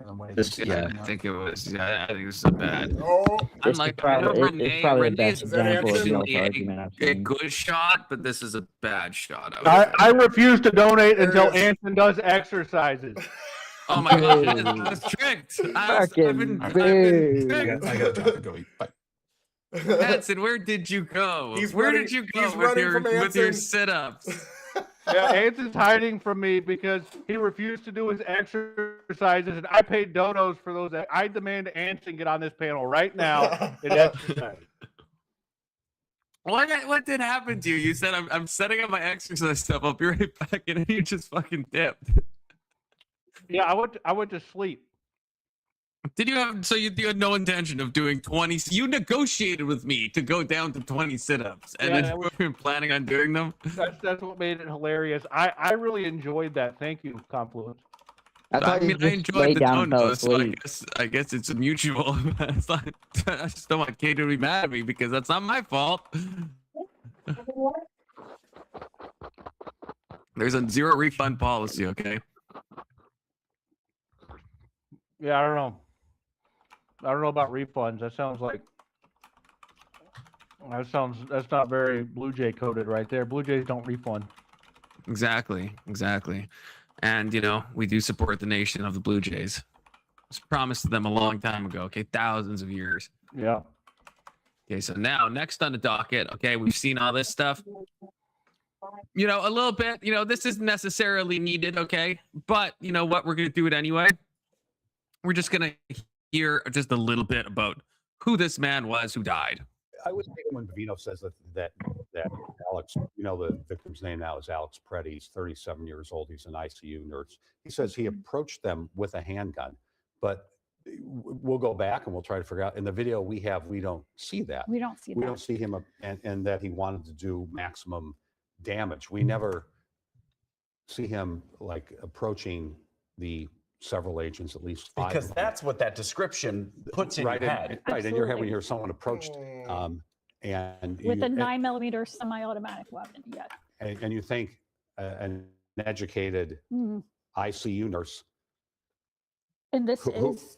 in a way? Yeah, I think it was. Yeah, I think this is a bad. Oh, It's Unlike probably, it's probably the best is that example of Anderson? Yelp argument I've a seen. good shot, but this is a bad shot. I would say. I refuse to donate until There is- Anson does exercises. Oh my god, Boo. I was tricked. I've Fucking been boo. tricked. I got to go eat. Bye. Hanson, where did you go? He's Where running- did you go he's with running your from Hanson. sit-ups? Yeah, Anson's hiding from me because he refused to do his exercises, and I paid donos for those. I demand Anson get on this panel right now and exercise. What did happen to you? You said I'm setting up my exercise stuff. I'll be right back, and then you just fucking dipped. Yeah, I went to sleep. Did you have you had no intention of doing 20? You negotiated with me to go down to 20 sit-ups, and Yeah, then that you was- weren't planning on doing them. That's what made it hilarious. I really enjoyed that. Thank you, Confluence. I I thought you mean, I just laid enjoyed the down and fell donuts, so asleep. I guess it's mutual. It's not, I just don't want Kate to be mad at me because that's not my fault. There's a zero refund policy, okay? Yeah, I don't know. I don't know about refunds. That's not very Blue Jay coded right there. Blue Jays don't refund. Exactly. And we do support the nation of the Blue Jays. It was promised to them a long time ago, okay? Thousands of years. Yeah. Okay, so now next on the docket, okay, we've seen all this stuff. A little bit, this isn't necessarily needed, okay? But you know what? We're going to do it anyway. We're just going to hear just a little bit about who this man was who died. I was thinking when Vivino says that Alex, the victim's name now is Alex Preddy. He's 37 years old. He's an ICU nurse. He says he approached them with a handgun, but we'll go back and we'll try to figure out. In the video we don't see that. We don't see that. We don't see him and that he wanted to do maximum damage. We never see him like approaching the several agents, at least five. Because that's what that description puts in right, your head. Right, and you're having Absolutely. to hear someone approached, and With you, a 9mm semi-automatic weapon, yes. and you think an educated Mhm. ICU nurse, And this who, is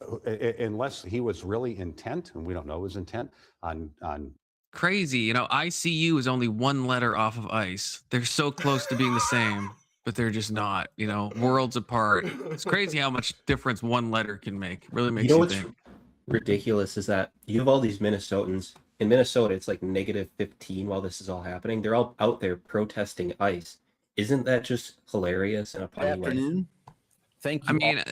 unless he was really intent, and we don't know his intent on Crazy, ICU is only one letter off of ice. They're so close to being the same, but they're just not, worlds apart. It's crazy how much difference one letter can make. Really makes you what's think. ridiculous is that you have all these Minnesotans in Minnesota, it's like -15 while this is all happening. They're all out there protesting ICE. Isn't that just hilarious and a funny way? Thank you. I mean,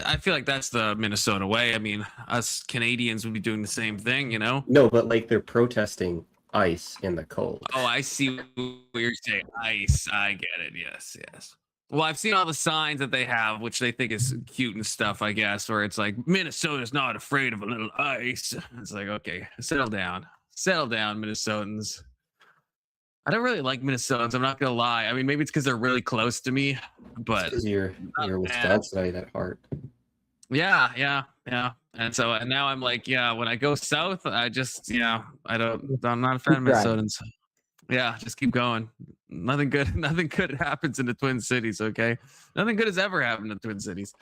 I feel like that's the Minnesota way. I mean, us Canadians would be doing the same thing, you know? No, but like they're protesting ICE in the cold. Oh, I see what you're saying. ICE. I get it. Yes, yes. Well, I've seen all the signs that they have, which they think is cute and stuff, I guess, where it's like, Minnesota's not afraid of a little ice. It's like, okay, settle down. Settle down, Minnesotans. I don't really like Minnesotans. I'm not gonna lie. I mean, maybe it's because they're really close to me, but you're Wisconsinite at heart. Yeah. And so and now I'm like, yeah. When I go south, I'm not a fan of Minnesotans. Yeah, just keep going. Nothing good happens in the Twin Cities. Okay, nothing good has ever happened in the Twin Cities.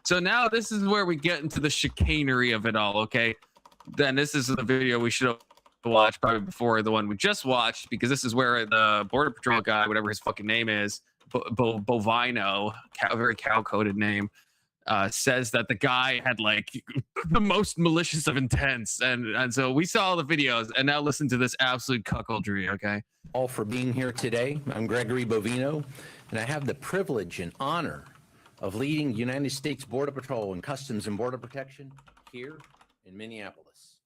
So now this is where we get into the chicanery of it all. Okay, then this is the video we should watch probably before the one we just watched, because this is where the Border Patrol guy, whatever his fucking name is, Bovino, very cow-coded name, says that the guy had like the most malicious of intents, and so we saw all the videos, and now listen to this absolute cuckoldry. Okay, all for being here today. I'm Gregory Bovino, and I have the privilege and honor of leading United States Border Patrol and Customs and Border Protection here in Minneapolis.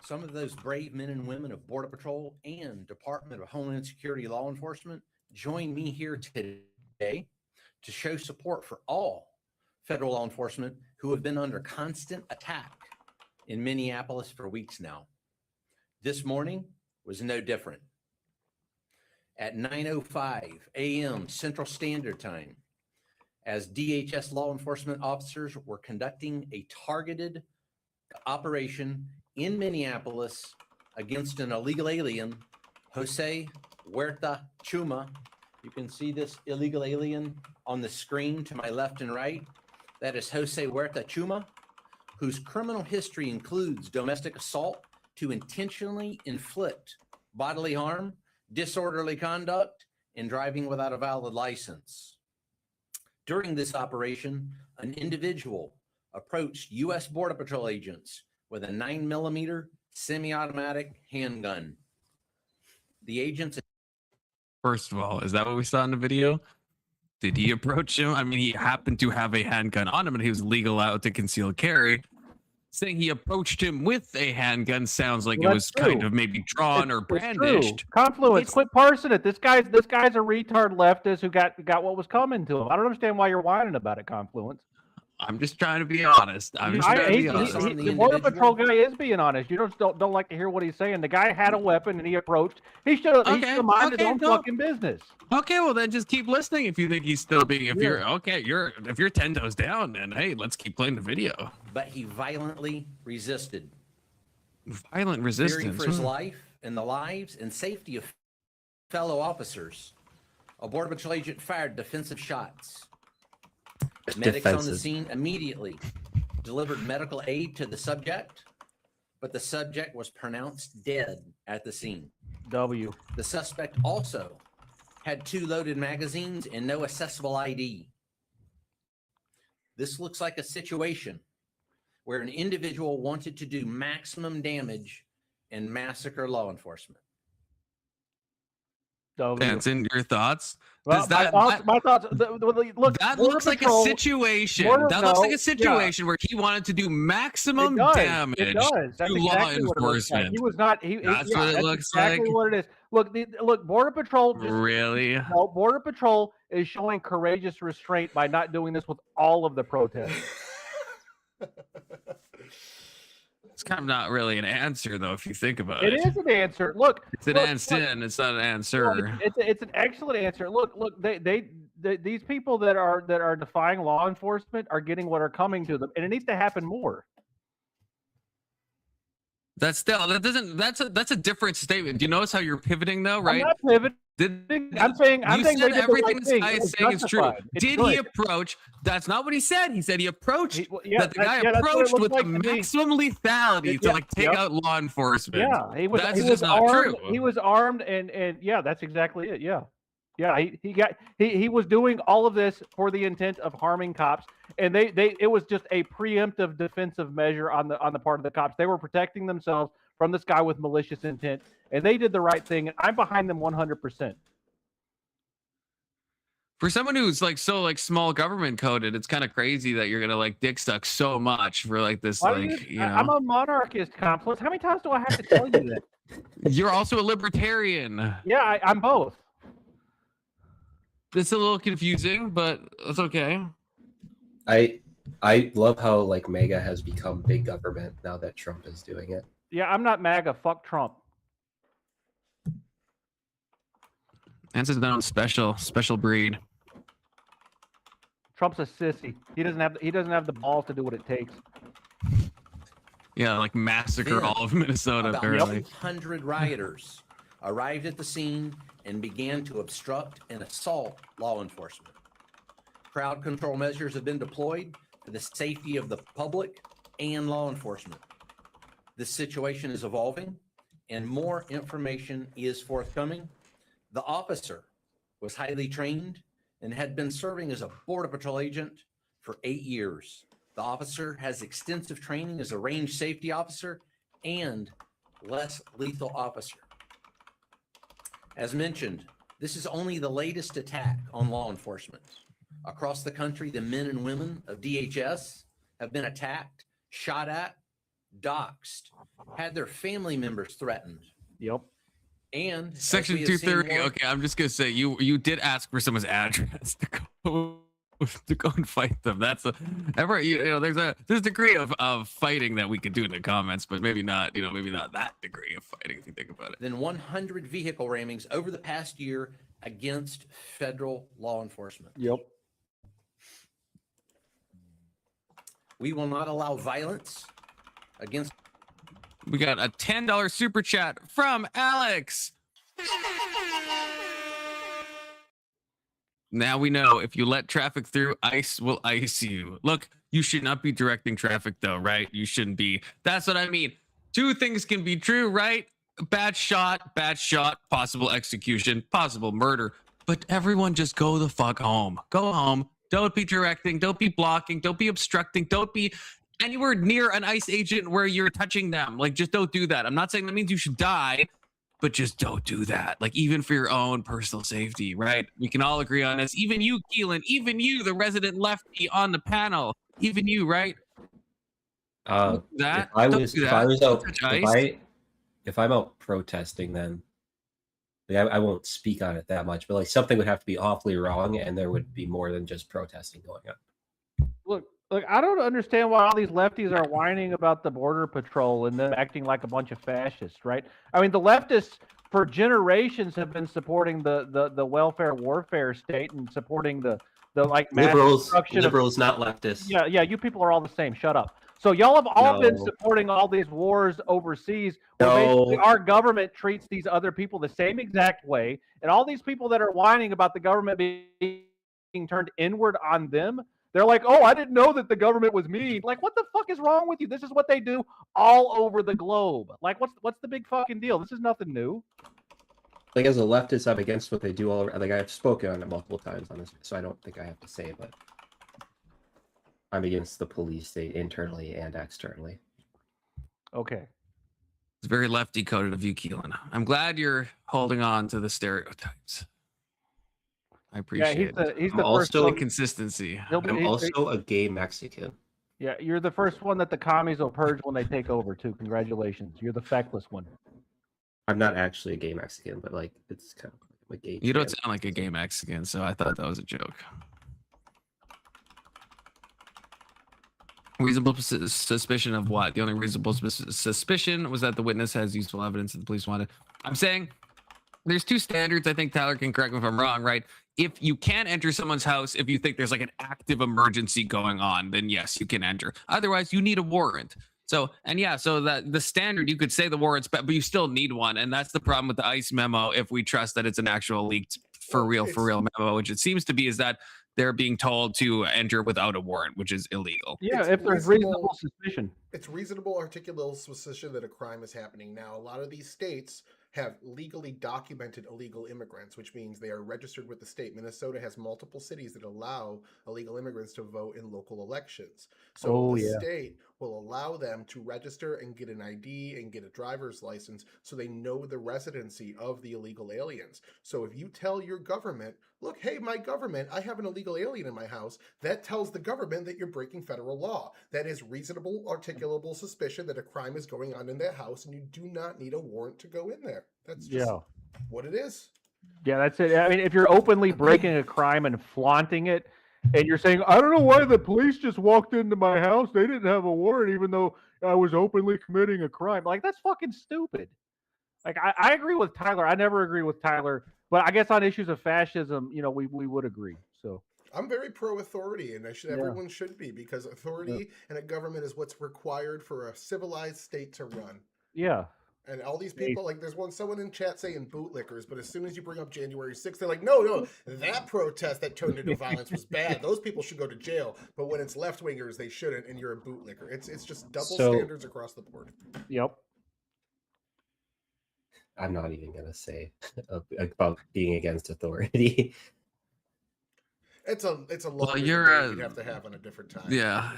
Some of those brave men and women of Border Patrol and Department of Homeland Security law enforcement join me here today to show support for all federal law enforcement who have been under constant attack in Minneapolis for weeks now. This morning was no different. At 9:05 a.m. Central Standard Time, as DHS law enforcement officers were conducting a targeted operation in Minneapolis against an illegal alien, Jose Huerta Chuma. You can see this illegal alien on the screen to my left and right. That is Jose Huerta Chuma, whose criminal history includes domestic assault to intentionally inflict bodily harm, disorderly conduct, and driving without a valid license. During this operation, an individual approached U.S. Border Patrol agents with a 9mm semi-automatic handgun. The agents... First of all, is that what we saw in the video? Did he approach him? I mean, he happened to have a handgun on him, and he was legal out to conceal carry. Saying he approached him with a handgun sounds like it was kind of maybe drawn or brandished. Confluence, quit parsing it. This guy's a retard leftist who got what was coming to him. I don't understand why you're whining about it, Confluence. I'm just trying to be honest. The Border Patrol guy is being honest. You don't like to hear what he's saying. The guy had a weapon and he approached. He should have minded his own fucking business. Okay, well then just keep listening if you think he's still being. If you're 10 toes down, then hey, let's keep playing the video. But he violently resisted. Violent resistance. Fearing for his life and the lives and safety of fellow officers, a Border Patrol agent fired defensive shots. Medics on the scene immediately delivered medical aid to the subject, but the subject was pronounced dead at the scene. The suspect also had 2 loaded magazines and no accessible ID. This looks like a situation where an individual wanted to do maximum damage and massacre law enforcement. That's in your thoughts. Well, my thoughts. Look, that looks like a situation. That looks like a situation where he wanted to do maximum damage to law enforcement. He was not. That's what it looks exactly like. What it is. Look. Border Patrol. Really? No, Border Patrol is showing courageous restraint by not doing this with all of the protests. It's kind of not really an answer, though, if you think about it. It is an answer. Look, it's an answer. It's not an answer. It's an excellent answer. Look. These people that are defying law enforcement are getting what are coming to them, and it needs to happen more. That's a different statement. Do you notice how you're pivoting, though? Right? I'm not pivoting. I'm saying everything this guy is saying is true. Did he approach? That's not what he said. He said he approached. That the guy approached with the maximum lethality to take out law enforcement. Yeah, he was. That's he just was not armed. true. He was armed, and yeah, that's exactly it. Yeah. He was doing all of this for the intent of harming cops, and it was just a preemptive defensive measure on the part of the cops. They were protecting themselves from this guy with malicious intent, and they did the right thing, and I'm behind them 100%. For someone who's like so like small government coded, it's kind of crazy that you're gonna like dick suck so much for like this. I'm a monarchist, Complex. How many times do I have to tell you that? You're also a libertarian. Yeah, I'm both. It's a little confusing, but it's okay. I love how like MAGA has become big government now that Trump is doing it. Yeah, I'm not MAGA. Fuck Trump. Hansen's their own special breed. Trump's a sissy. He doesn't have the balls to do what it takes. Yeah, like massacre Then, all of Minnesota. About Apparently, 100 rioters arrived at the scene and began to obstruct and assault law enforcement. Crowd control measures have been deployed for the safety of the public and law enforcement. This situation is evolving, and more information is forthcoming. The officer was highly trained and had been serving as a Border Patrol agent for 8 years. The officer has extensive training as a range safety officer and less lethal officer. As mentioned, this is only the latest attack on law enforcement. Across the country, the men and women of DHS have been attacked, shot at, doxxed, had their family members threatened. Yep. And Section 230. Okay, I'm just gonna say you did ask for someone's address to go and fight them. That's there's a degree of fighting that we could do in the comments, but maybe not that degree of fighting if you think about it. Then 100 vehicle rammings over the past year against federal law enforcement. Yep. We will not allow violence against. We got a $10 super chat from Alex. Now we know if you let traffic through, ICE will ice you. Look, you should not be directing traffic though, right? You shouldn't be. That's what I mean. Two things can be true, right? Bad shot, possible execution, possible murder. But everyone just go the fuck home. Go home. Don't be directing. Don't be blocking. Don't be obstructing. Don't be anywhere near an ICE agent where you're touching them. Like, just don't do that. I'm not saying that means you should die, but just don't do that. Like, even for your own personal safety, right? We can all agree on this. Even you, Keelan, even you, the resident lefty on the panel, even you, right? If I'm out protesting, then I won't speak on it that much, but like something would have to be awfully wrong, and there would be more than just protesting going on. Look, I don't understand why all these lefties are whining about the Border Patrol and them acting like a bunch of fascists, right? I mean, the leftists for generations have been supporting the welfare warfare state and supporting the like liberals, not leftists. Yeah, you people are all the same. Shut up. So y'all have all been supporting all these wars overseas. Basically our government treats these other people the same exact way, and all these people that are whining about the government being turned inward on them, they're like, oh, I didn't know that the government was mean. Like, what the fuck is wrong with you? This is what they do all over the globe. Like, what's the big fucking deal? This is nothing new. Like, as a leftist, I'm against what they do all. Like, I've spoken on it multiple times on this, so I don't think I have to say it, but I'm against the police state internally and externally. Okay. It's very lefty coded of you, Keelan. I'm glad you're holding on to the stereotypes. I appreciate it. He's the also first one. Consistency. I'm also a gay Mexican. Yeah, you're the first one that the commies will purge when they take over, too. Congratulations. You're the feckless one. I'm not actually a gay Mexican, but like it's kind of like a gay. You don't sound like a gay Mexican, so I thought that was a joke. Reasonable suspicion of what? The only reasonable suspicion was that the witness has useful evidence that the police wanted. I'm saying there's two standards. I think Tyler can correct me if I'm wrong, right? If you can enter someone's house, if you think there's like an active emergency going on, then yes, you can enter. Otherwise, you need a warrant. So that the standard, you could say the warrant's but you still need one. And that's the problem with the ICE memo. If we trust that it's an actual leaked for real memo, which it seems to be, is that they're being told to enter without a warrant, which is illegal. Yeah, if there's reasonable suspicion. It's reasonable, articulable suspicion that a crime is happening. Now, a lot of these states have legally documented illegal immigrants, which means they are registered with the state. Minnesota has multiple cities that allow illegal immigrants to vote in local elections. So the state will allow them to register and get an ID and get a driver's license so they know the residency of the illegal aliens. So if you tell your government, look, hey, my government, I have an illegal alien in my house, that tells the government that you're breaking federal law. That is reasonable, articulable suspicion that a crime is going on in that house, and you do not need a warrant to go in there. That's just what it is. Yeah, that's it. I mean, if you're openly breaking a crime and flaunting it, and you're saying, I don't know why the police just walked into my house. They didn't have a warrant, even though I was openly committing a crime. Like, that's fucking stupid. Like, I agree with Tyler. I never agree with Tyler. But I guess on issues of fascism, you know, we would agree. So I'm very pro-authority, and everyone should be, because authority and a government is what's required for a civilized state to run. Yeah. And all these people, like, there's someone in chat saying bootlickers, but as soon as you bring up January 6th, they're like, no, that protest that turned into violence was bad. Those people should go to jail. But when it's left-wingers, they shouldn't, and you're a bootlicker. It's just double standards across the board. Yep. I'm not even gonna say about being against authority. It's a long you'd have to have on a different time. Yeah.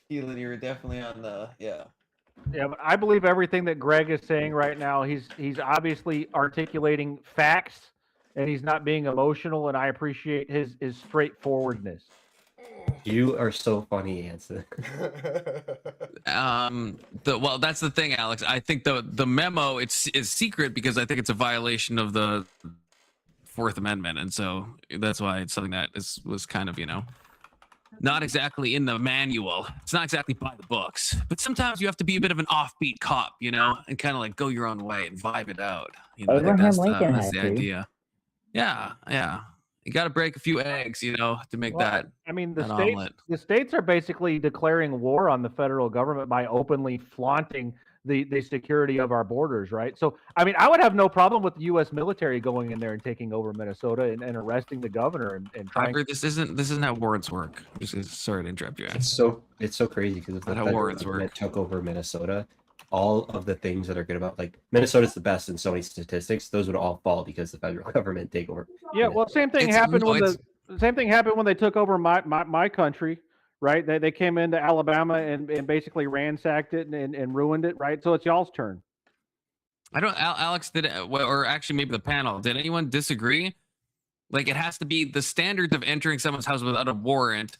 Keelan, you're definitely on the Yeah, but I believe everything that Greg is saying right now. He's obviously articulating facts, and he's not being emotional, and I appreciate his straightforwardness. You are so funny, Anson. Well, that's the thing, Alex. I think the memo is secret because I think it's a violation of the Fourth Amendment, and so that's why it's something that was kind of, not exactly in the manual. It's not exactly by the books, but sometimes you have to be a bit of an offbeat cop, and kind of like go your own way and vibe it out. I think that's the idea. Yeah. You got to break a few eggs, to make that. I mean, omelet. The states are basically declaring war on the federal government by openly flaunting the security of our borders, right? So, I mean, I would have no problem with the U.S. military going in there and taking over Minnesota and arresting the governor and trying. This isn't how warrants work. Sorry to interrupt you. It's so crazy because if the federal government took over Minnesota, all of the things that are good about, like, Minnesota's the best in so many statistics, those would all fall because the federal government take over. Yeah, well, same thing happened when they took over my country, right? They came into Alabama and basically ransacked it and ruined it, right? So it's y'all's turn. I don't, Alex, or actually maybe the panel, did anyone disagree? Like, it has to be the standards of entering someone's house without a warrant.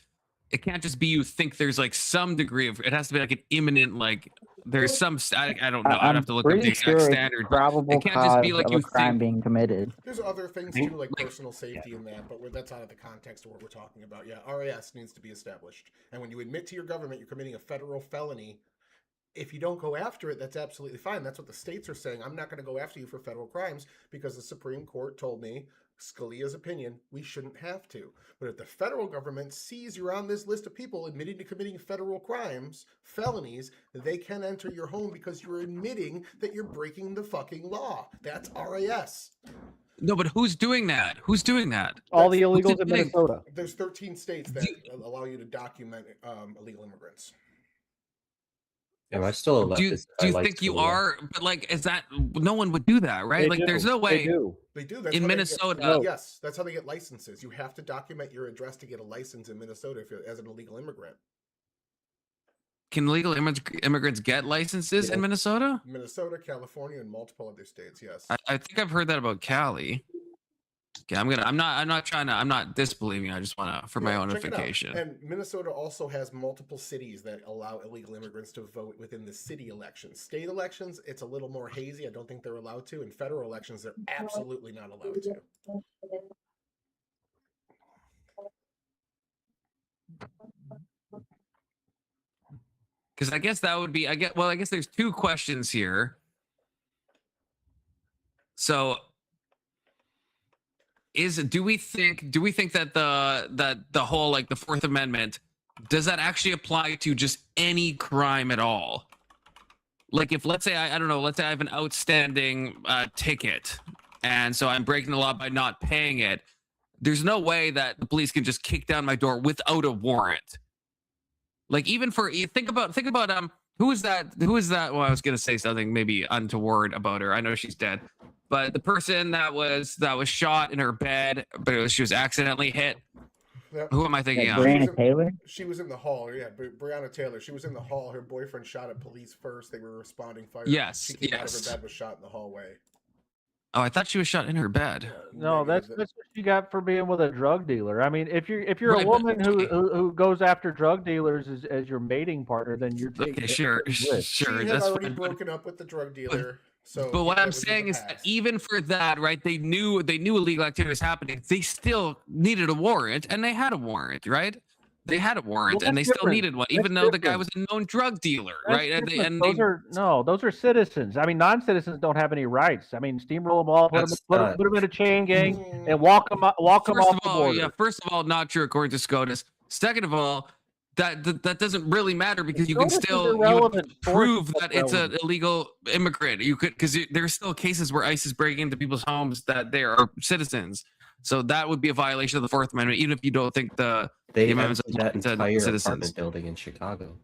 It can't just be you think there's like some degree of, it has to be like an imminent, like, there's some, I don't know, I'd have to look up the exact standard. Probable it can't just be like you crime think being committed. There's other things too, like personal safety in that, but that's out of the context of what we're talking about. Yeah, RAS needs to be established. And when you admit to your government you're committing a federal felony, if you don't go after it, that's absolutely fine. That's what the states are saying. I'm not going to go after you for federal crimes because the Supreme Court told me, Scalia's opinion, we shouldn't have to. But if the federal government sees you're on this list of people admitting to committing federal crimes, felonies, they can enter your home because you're admitting that you're breaking the fucking law. That's RAS. No, but who's doing that? Who's doing that? All the illegals in Minnesota. There's 13 states that allow you to document illegal immigrants. Am I still a leftist? Do you think you are? But like, is that, no one would do that, right? Like, there's no way. They do. That's in Minnesota. Yes, that's how they get licenses. You have to document your address to get a license in Minnesota if you're as an illegal immigrant. Can legal immigrants get licenses in Minnesota? Minnesota, California, and multiple other states. Yes. I think I've heard that about Cali. Okay, I'm not disbelieving. I just want to, for my own edification. And Minnesota also has multiple cities that allow illegal immigrants to vote within the city elections. State elections, it's a little more hazy. I don't think they're allowed to. And federal elections, they're absolutely not allowed to. Because I guess that would be, I guess there's two questions here. So, do we think that the whole, like, the Fourth Amendment, does that actually apply to just any crime at all? Like, if, let's say, I don't know, let's say I have an outstanding ticket, and so I'm breaking the law by not paying it, there's no way that the police can just kick down my door without a warrant. Like even for think about who is that? Well, I was gonna say something maybe untoward about her. I know she's dead, but the person that was shot in her bed, but she was accidentally hit. Yep. Who am I thinking of? Breonna Taylor? She was in the hall. Yeah, Breonna Taylor. She was in the hall. Her boyfriend shot at police first. They were responding fire. Yes, She came out of her bed, was shot in the hallway. Oh, I thought she was shot in her bed. No, that's what you got for being with a drug dealer. I mean, if you're Right, a woman who goes after drug dealers as your mating partner, then you're taking Okay, sure. She had That's already fine. broken up with the drug dealer. So, But what that I'm was in saying the is that past. even for that, right? They knew illegal activity was happening. They still needed a warrant, and they had a warrant, right? They had a warrant, Well, and they that's still different. needed one, That's even though the guy different. was a known drug dealer, That's right? different. Those are citizens. I mean, non-citizens don't have any rights. I mean, steamroll them all, put them in a chain gang, and walk them off First the of all, border. yeah. First of all, not true according to SCOTUS. Second of all, that doesn't really matter because you can SCOTUS is still irrelevant. prove Force that is it's an relevant. illegal immigrant. You could because there's still cases where ICE is breaking into people's homes that they are citizens. So that would be a violation of the Fourth Amendment, even if you don't think the amendments emptied that apply to entire citizens. apartment building in Chicago.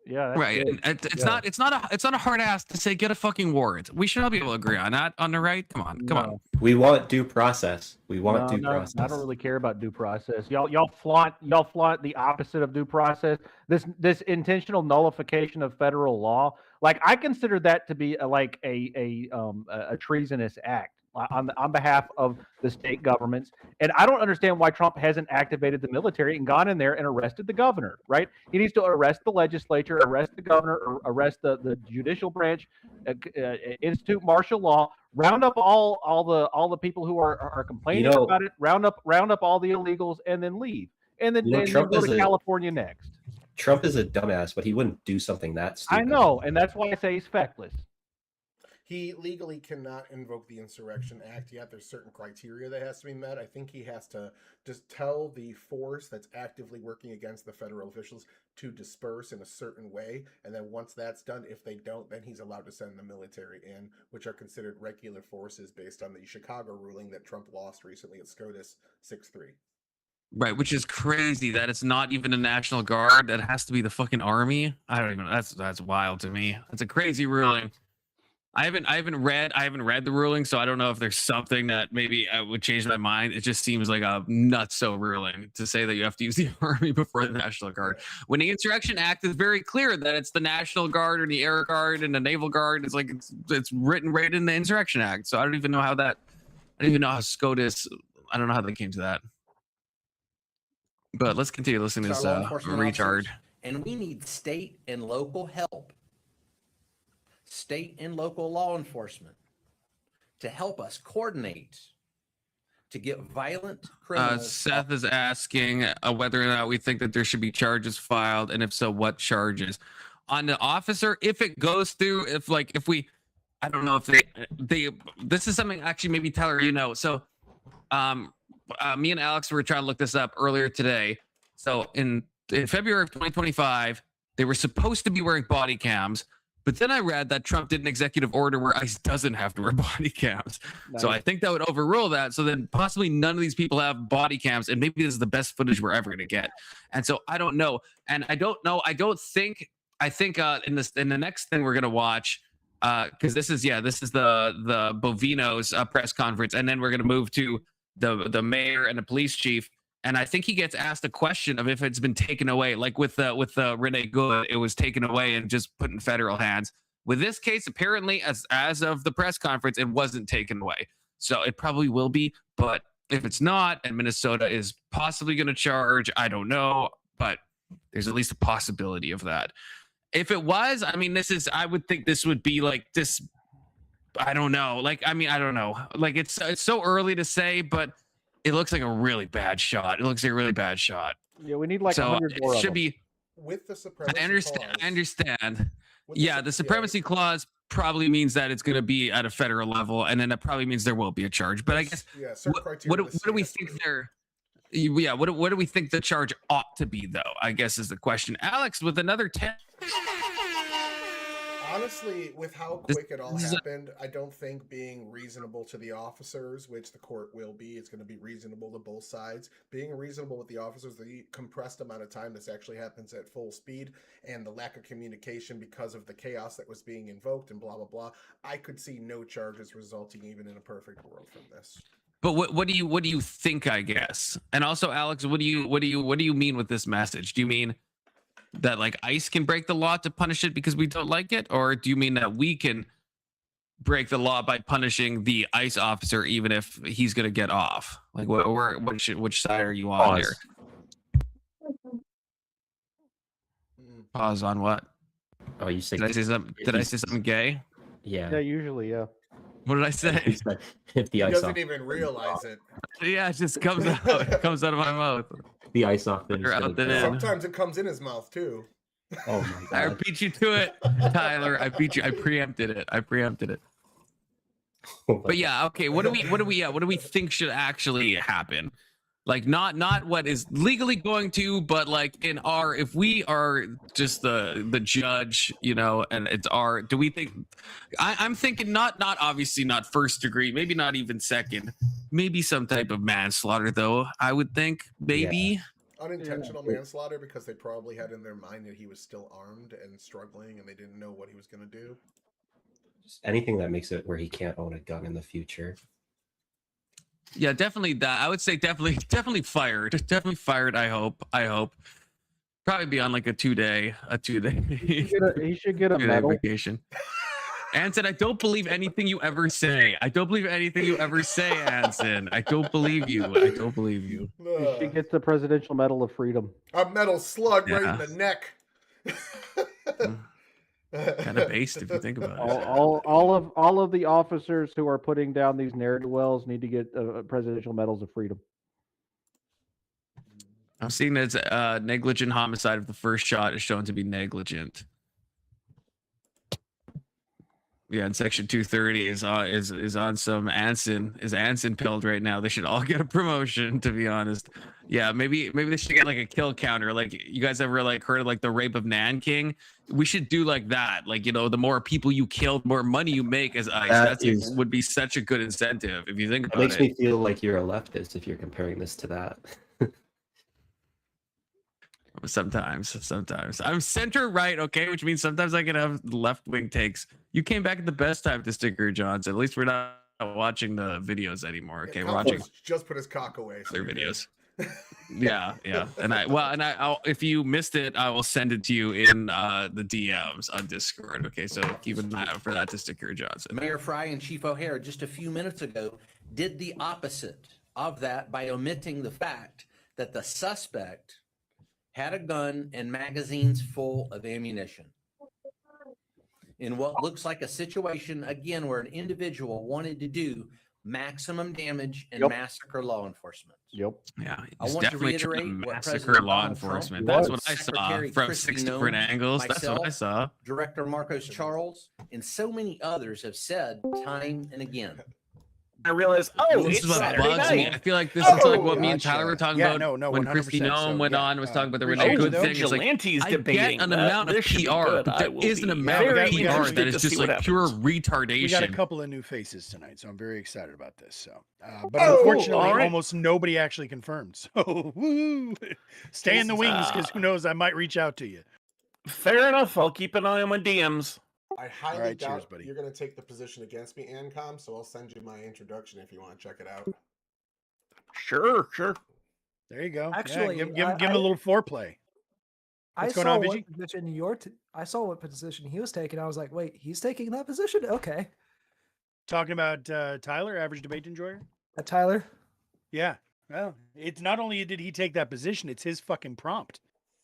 Yeah, that's Right. good. And it's Yeah. not a hard ass to say get a fucking warrant. We should all be able to agree on that on the right. Come on. We want due process. We want due No, process. I don't really care about due process. Y'all flaunt the opposite of due process. This intentional nullification of federal law. Like I consider that to be a treasonous act on behalf of the state governments. And I don't understand why Trump hasn't activated the military and gone in there and arrested the governor, right? He needs to arrest the legislature, arrest the governor, or arrest the judicial branch, institute martial law, round up all the people who are complaining about it, round up all the illegals, and then leave. And then, then Trump go is to California next. Trump is a dumbass, but he wouldn't do something that stupid. I know, and that's why I say he's feckless. He legally cannot invoke the Insurrection Act yet. There's certain criteria that has to be met. I think he has to just tell the force that's actively working against the federal officials to disperse in a certain way. And then once that's done, if they don't, then he's allowed to send the military in, which are considered regular forces based on the Chicago ruling that Trump lost recently at SCOTUS 6-3. Right, which is crazy that it's not even a National Guard. That has to be the fucking army. I don't even know. That's wild to me. That's a crazy ruling. I haven't read the ruling, so I don't know if there's something that maybe I would change my mind. It just seems like a nutso ruling to say that you have to use the army before the National Guard. When the Insurrection Act is very clear that it's the National Guard or the Air Guard and the Naval Guard. It's like it's written right in the Insurrection Act. So I don't even know how how SCOTUS. I don't know how they came to that. But let's continue listening to this retard. And we need state and local help. State and local law enforcement to help us coordinate to get violent criminals. Seth is asking whether or not we think that there should be charges filed, and if so, what charges on the officer if it goes through. If we, I don't know if they. This is something actually maybe Tyler, you know. So, me and Alex were trying to look this up earlier today. So in February of 2025, they were supposed to be wearing body cams. But then I read that Trump did an executive order where ICE doesn't have to wear body cams. Nice. So I think that would overrule that. So then possibly none of these people have body cams, and maybe this is the best footage we're ever going to get. And so I don't know. And I don't know. I think in the next thing we're going to watch, because this is the Bovino's press conference, and then we're going to move to the mayor and the police chief. And I think he gets asked a question of if it's been taken away, like with Renee Good, it was taken away and just put in federal hands. With this case, apparently, as of the press conference, it wasn't taken away. So it probably will be. But if it's not, and Minnesota is possibly going to charge, I don't know. But there's at least a possibility of that. If it was, I mean, I would think this would be like this. I don't know. I don't know. Like it's so early to say, but it looks like a really bad shot. Yeah, we need like 100 more. It should be with the supremacy. I understand. Yeah, the supremacy clause probably means that it's going to be at a federal level, and then that probably means there will be a charge. But I guess what do we think there? Yeah, what do we think the charge ought to be, though? I guess is the question. Alex, with another 10. Honestly, with how quick it all happened, I don't think being reasonable to the officers, which the court will be, it's going to be reasonable to both sides. Being reasonable with the officers, the compressed amount of time this actually happens at full speed, and the lack of communication because of the chaos that was being invoked and blah blah blah. I could see no charges resulting even in a perfect world from this. But what do you think? I guess, and also, Alex, what do you mean with this message? Do you mean that like ICE can break the law to punish it because we don't like it, or do you mean that we can break the law by punishing the ICE officer even if he's going to get off? Like, which side are you on here? Pause on what? Oh, you say? Did I say something? Did I say something gay? Yeah. Yeah, usually, yeah. What did I say? If the He ice doesn't off, even realize it. Yeah, it just comes out. It comes out of my mouth. the ice off. Then Or out the end. Sometimes it comes in his mouth too. Oh my I god! beat you to it, Tyler. I beat you. I preempted it. But yeah, okay. What do we think should actually happen? Like not what is legally going to, but like if we are just the judge, and it's our, do we think? I'm thinking not obviously not first degree, maybe not even second, maybe some type of manslaughter though. I would think maybe. Unintentional manslaughter because they probably had in their mind that he was still armed and struggling and they didn't know what he was going to do. Just anything that makes it where he can't own a gun in the future. Yeah, definitely that. I would say definitely fired. Definitely fired. I hope. Probably be on like a two day. He should get a medal. Vacation. Anson, I don't believe anything you ever say. Anson. I don't believe you. She gets the Presidential Medal of Freedom. A metal slug right in the neck. Kind of based if you think about it. All of the officers who are putting down these ne'er-do-wells need to get Presidential Medals of Freedom. I'm seeing that it's negligent homicide if the first shot is shown to be negligent. Yeah, and Section 230 is on some Anson pilled right now. They should all get a promotion, to be honest. Yeah, maybe they should get like a kill counter. Like, you guys ever like heard of like the rape of Nanking? We should do like that. Like, the more people you kill, the more money you make as ICE. Would be such a good incentive if you think about it. It makes me feel like you're a leftist if you're comparing this to that. Sometimes I'm center right, okay, which means sometimes I can have left wing takes. You came back at the best time to Sticker Johnson. At least we're not watching the videos anymore. Okay, we're watching. Just put his cock away. Other videos. Yeah, and I'll, if you missed it, I will send it to you in the DMs on Discord. Okay, so keep an eye out for that to Sticker Johnson. Mayor Fry and Chief O'Hare just a few minutes ago did the opposite of that by omitting the fact that the suspect had a gun and magazines full of ammunition. In what looks like a situation, again, where an individual wanted to do maximum damage and massacre law enforcement. Yep. Yeah, I want to reiterate what massacre President law Donald enforcement. Trump, That's what I saw from 6 different angles. That's what I saw. Director Marcos Charles, and so many others have said time and again. I realized, this is what bugs me. I feel like this is like what me and Tyler were talking about when Christy Noem went on and was talking about the really good thing. It's like, I get an amount of PR, but there is an amount of PR that is just like pure retardation. We got a couple of new faces tonight, so I'm very excited about this. So, but unfortunately, almost nobody actually confirmed. So, woo! Stay in the wings, because who knows, I might reach out to you. Fair enough. I'll keep an eye on my DMs. I highly doubt you're going to take the position against me, Ancom, so I'll send you my introduction if you want to check it out. Sure. There you go. Actually, give him a little foreplay. What's going on, Vijay? I saw what position he was taking. I was like, wait, he's taking that position? Okay. Talking about Tyler, average debate enjoyer? Tyler? Yeah. Well, it's not only did he take that position, it's his fucking prompt.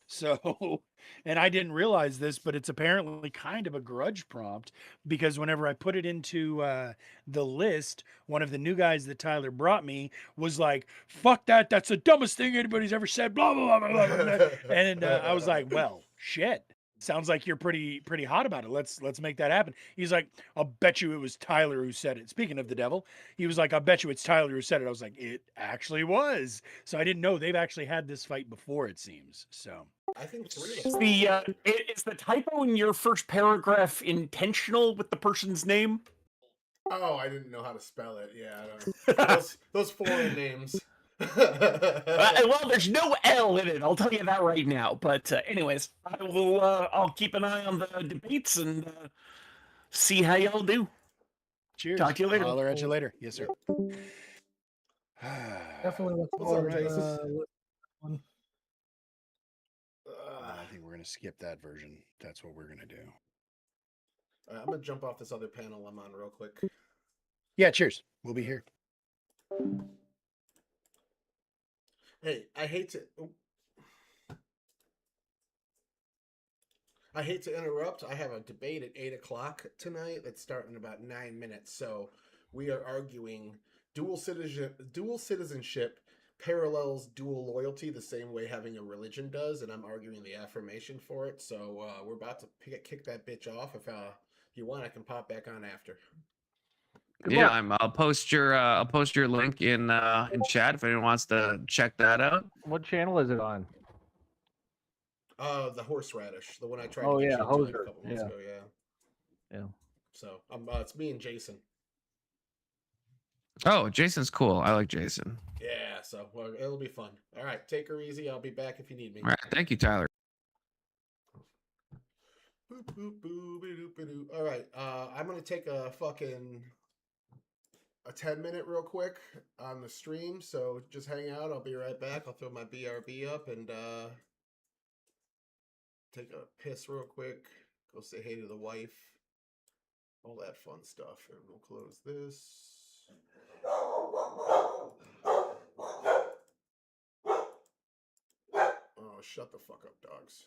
So, and I didn't realize this, but it's apparently kind of a grudge prompt, because whenever I put it into the list, one of the new guys that Tyler brought me was like, fuck that. That's the dumbest thing anybody's ever said. Blah, blah, blah, blah, blah. And I was like, well, shit. Sounds like you're pretty hot about it. Let's make that happen. He's like, I'll bet you it was Tyler who said it. Speaking of the devil, he was like, I'll bet you it's Tyler who said it. I was like, it actually was. So I didn't know they've actually had this fight before, it seems. So I think 3 Is the typo in your first paragraph intentional with the person's name? Oh, I didn't know how to spell it. Yeah, I don't those foreign names. Well, there's no L in it. I'll tell you that right now. But anyways, I will. I'll keep an eye on the debates and see how y'all do. Cheers. Talk to you later. Holler at you later. Yes, sir. Definitely look What's forward up, to Jason? one. I think we're gonna skip that version. That's what we're gonna do. I'm gonna jump off this other panel I'm on real quick. Yeah, cheers. We'll be here. Hey, I hate to interrupt. I have a debate at 8 o'clock tonight that's starting in about 9 minutes. So we are arguing dual citizenship parallels dual loyalty the same way having a religion does, and I'm arguing the affirmation for it. So we're about to kick that bitch off. If you want, I can pop back on after. I'll post your link in chat if anyone wants to check that out. What channel is it on? The Horseradish, the one I tried Oh, to get yeah, you into like a Hoser. couple months Yeah. ago. Yeah. Yeah. So it's me and Jason. Oh, Jason's cool. I like Jason. Yeah, so it'll be fun. All right, take her easy. I'll be back if you need me. All right, thank you, Tyler. Boop, boop, boop, boop, boop. All right, I'm gonna take a 10-minute real quick on the stream. So just hang out. I'll be right back. I'll throw my BRB up and take a piss real quick. Go say hey to the wife. All that fun stuff. And we'll close this. Oh, shut the fuck up, dogs.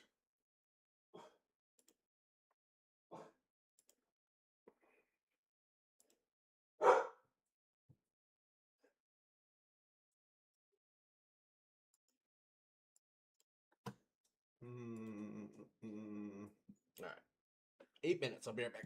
All right. 8 minutes. I'll be right back.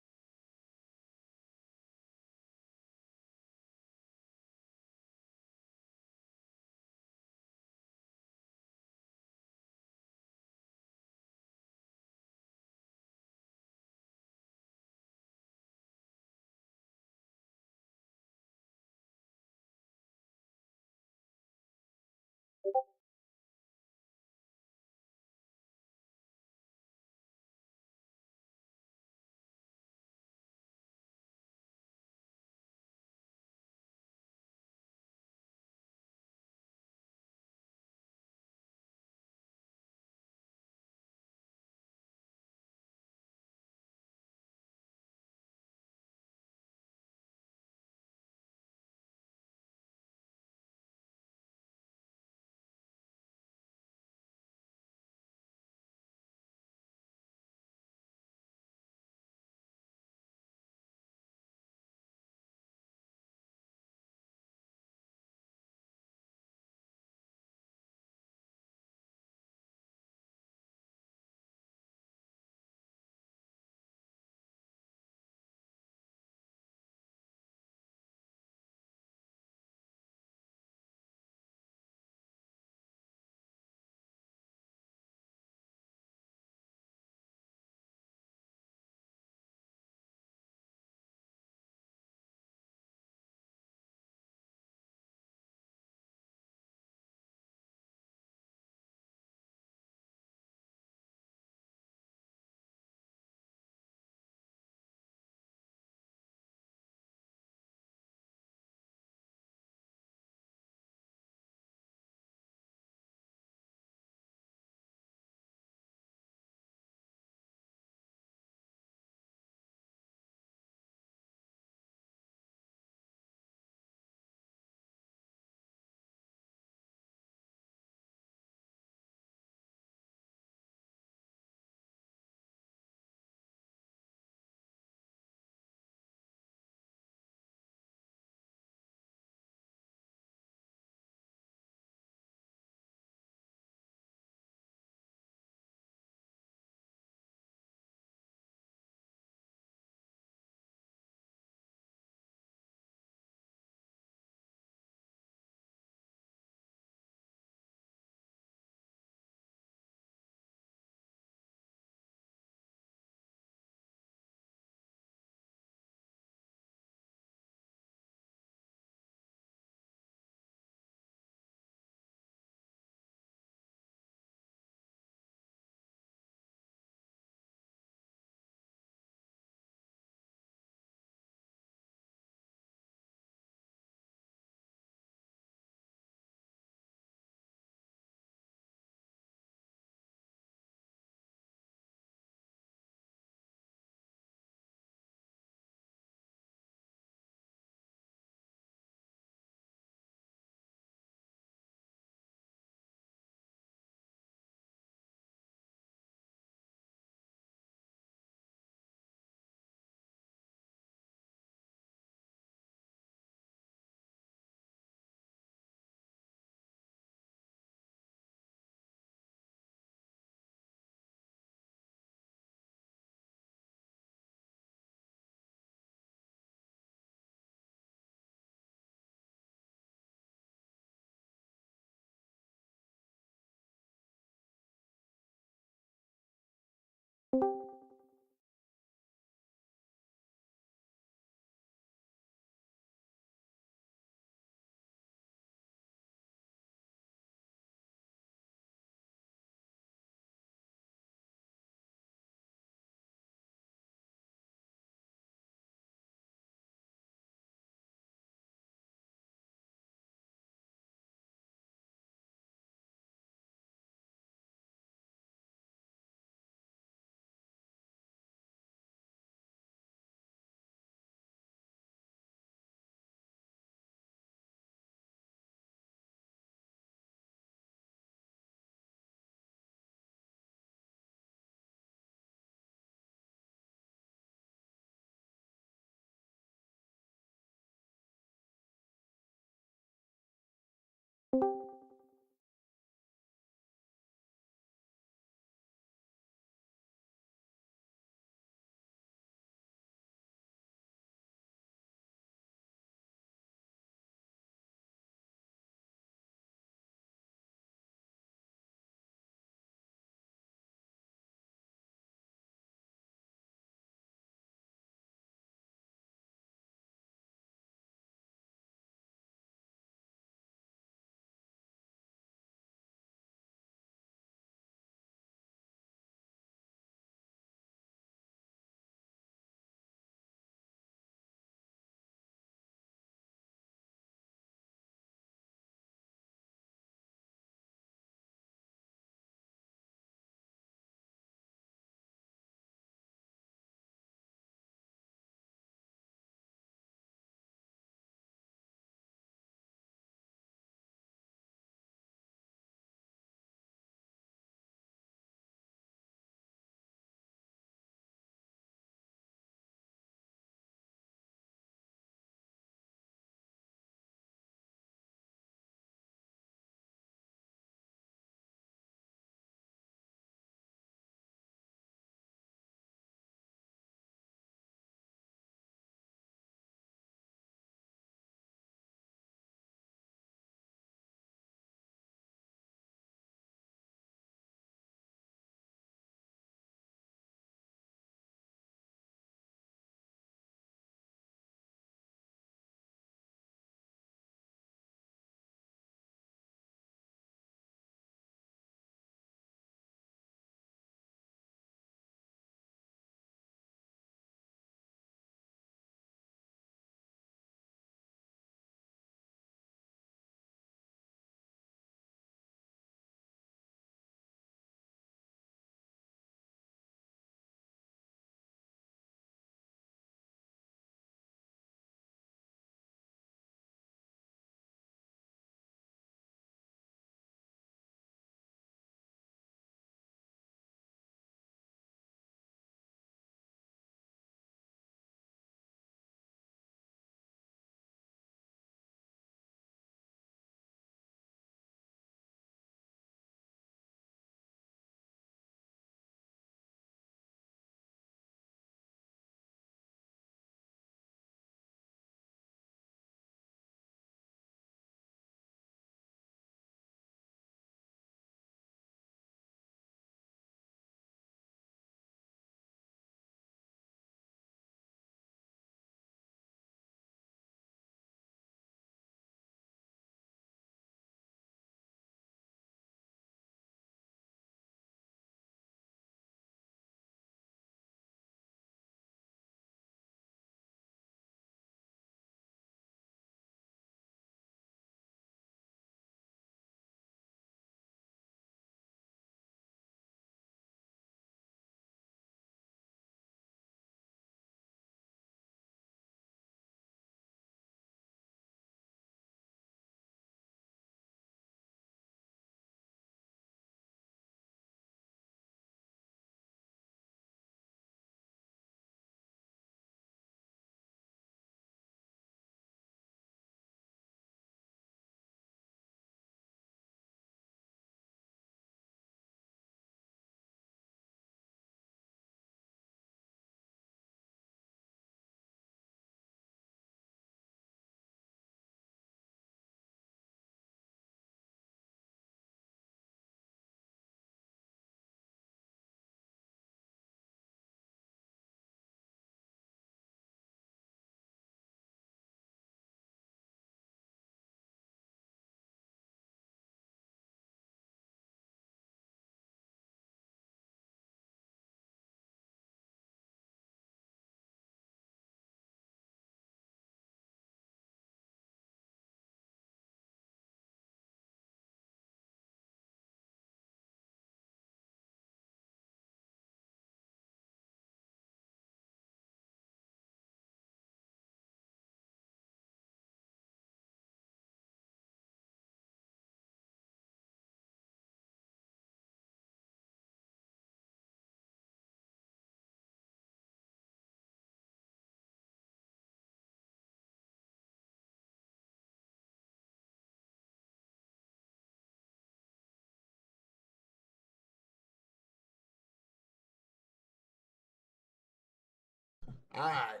All right.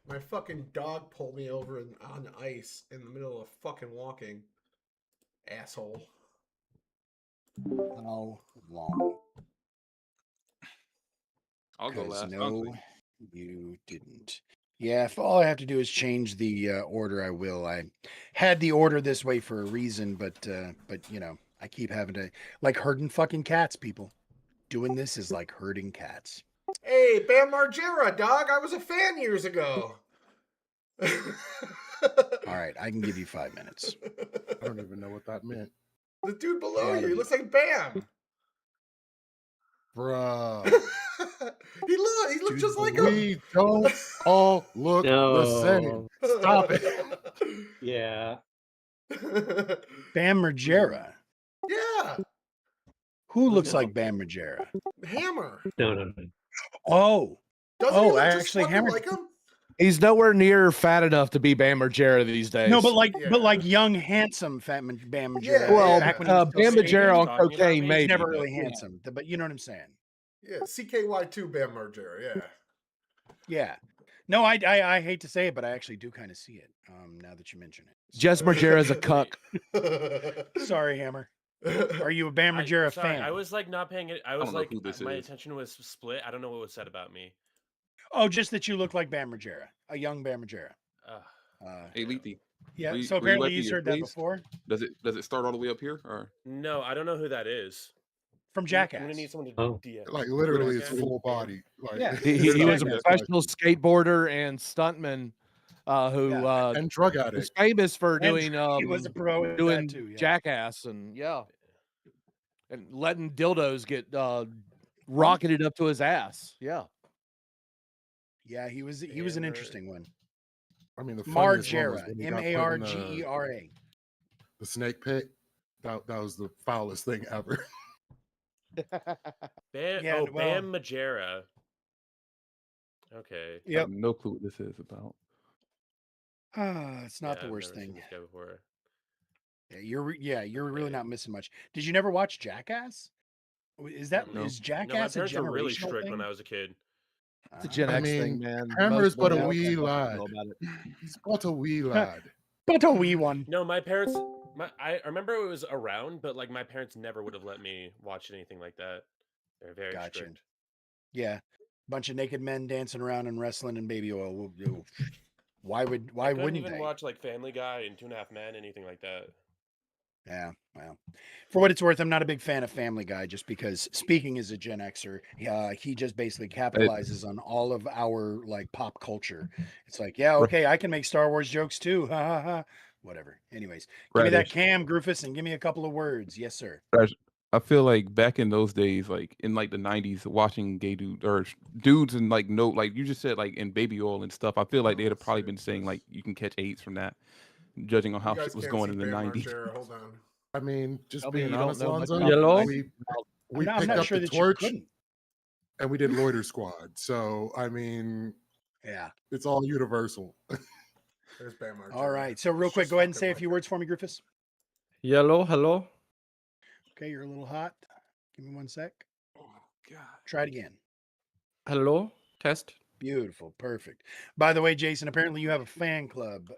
My fucking dog pulled me over on ice in the middle of fucking walking. Asshole. How long? I'll go 'Cause last. no, honestly. you didn't. Yeah, if all I have to do is change the order, I will. I had the order this way for a reason, but you know, I keep having to like herding fucking cats, people. Doing this is like herding cats. Hey, Bam Margera, dog. I was a fan years ago. All right, I can give you 5 minutes. I don't even know what that meant. The dude below Yeah, you, he looks like Bam. Bruh. He looks just like him. We don't all look the same. Stop it. Yeah. Bam Margera. Yeah. Who looks like Bam Margera? Hammer. No. Oh. Doesn't he look just actually, fucking Hammer. like him? He's nowhere near fat enough to be Bam Margera these days. No, but like young, handsome Bam Margera. Yeah, well, back when he was Bam still Margera on skating. cocaine, He's maybe. never but- really handsome, but you know what I'm saying. Yeah, CKY2 Bam Margera, yeah. Yeah. No, I hate to say it, but I actually do kind of see it. Now that you mention it. Jess Margera's a cuck. Sorry, Hammer. Are you a Bam Margera Sorry, fan? I was like not paying it. I was don't know like, who this my is. attention was split. I don't know what was said about me. Oh, just that you look like Bam Margera, a young Bam Margera. Hey, Lethy. Yeah. were you- So were you apparently wiping he's your heard that face? before Does it start all the way up here or? No, I don't know who that is. from I'm Jackass. gonna need someone to Oh. DM. me. me. Like, literally, Jackass? it's full body. Like, Yeah. He was a Jackass. professional skateboarder and stuntman who and drug was addict. famous for And doing he was a pro at doing that too, yeah. Jackass and and letting dildos get rocketed up to his ass. Yeah. Yeah, he was an interesting one. I mean, the funniest one was Margera, when he got put in the- Margera. The snake pit. That was the foulest thing ever. Bam, Yeah, well- Bam Margera. Okay. I have no clue what this is about. It's not Yeah, the I've worst never seen thing. this guy before. Yeah, you're really not missing much. Did you never watch Jackass? Is that No. is No, my Jackass a parents were really generational strict thing? when I was a kid. It's a Gen I X thing, mean, man. Hammer's Most but a millennials wee don't lad. know about it. He's but a wee lad. But a wee one. No, my parents. I remember it was around, but like my parents never would have let me watch anything like that. They're very Gotcha. strict. Yeah, bunch of naked men dancing around and wrestling in baby oil. Why I wouldn't even they? watch like Family Guy and Two and a Half Men, anything like that. Yeah, well, for what it's worth, I'm not a big fan of Family Guy just because speaking as a Gen Xer, he just basically capitalizes on all of our like pop culture. It's like, yeah, okay, I can make Star Wars jokes too. Ha ha ha. Whatever. Anyways, give me that Radish. cam, Groofus, and give me a couple of words. Yes, sir. I feel like back in those days, like in like the 90s, watching gay dudes and like like you just said, like in baby oil and stuff. I feel like they'd have probably been saying like you can catch AIDS from that, judging on how You guys shit was can't going see in the Bam 90s. Margera. Hold on. I mean, just Tell me being you don't honest, know much Lonzo, about Yellow? we I'm picked not up sure the that you torch couldn't. and we did Loiter Squad. So I mean, Yeah. it's all universal. There's Bam Margera. All right. So real quick, go ahead and say a few words for me, Griffiths. Yellow, hello. Okay, you're a little hot. Give me 1 sec. Oh God. Try it again. Hello. Test. Beautiful. Perfect. By the way, Jason, apparently you have a fan club.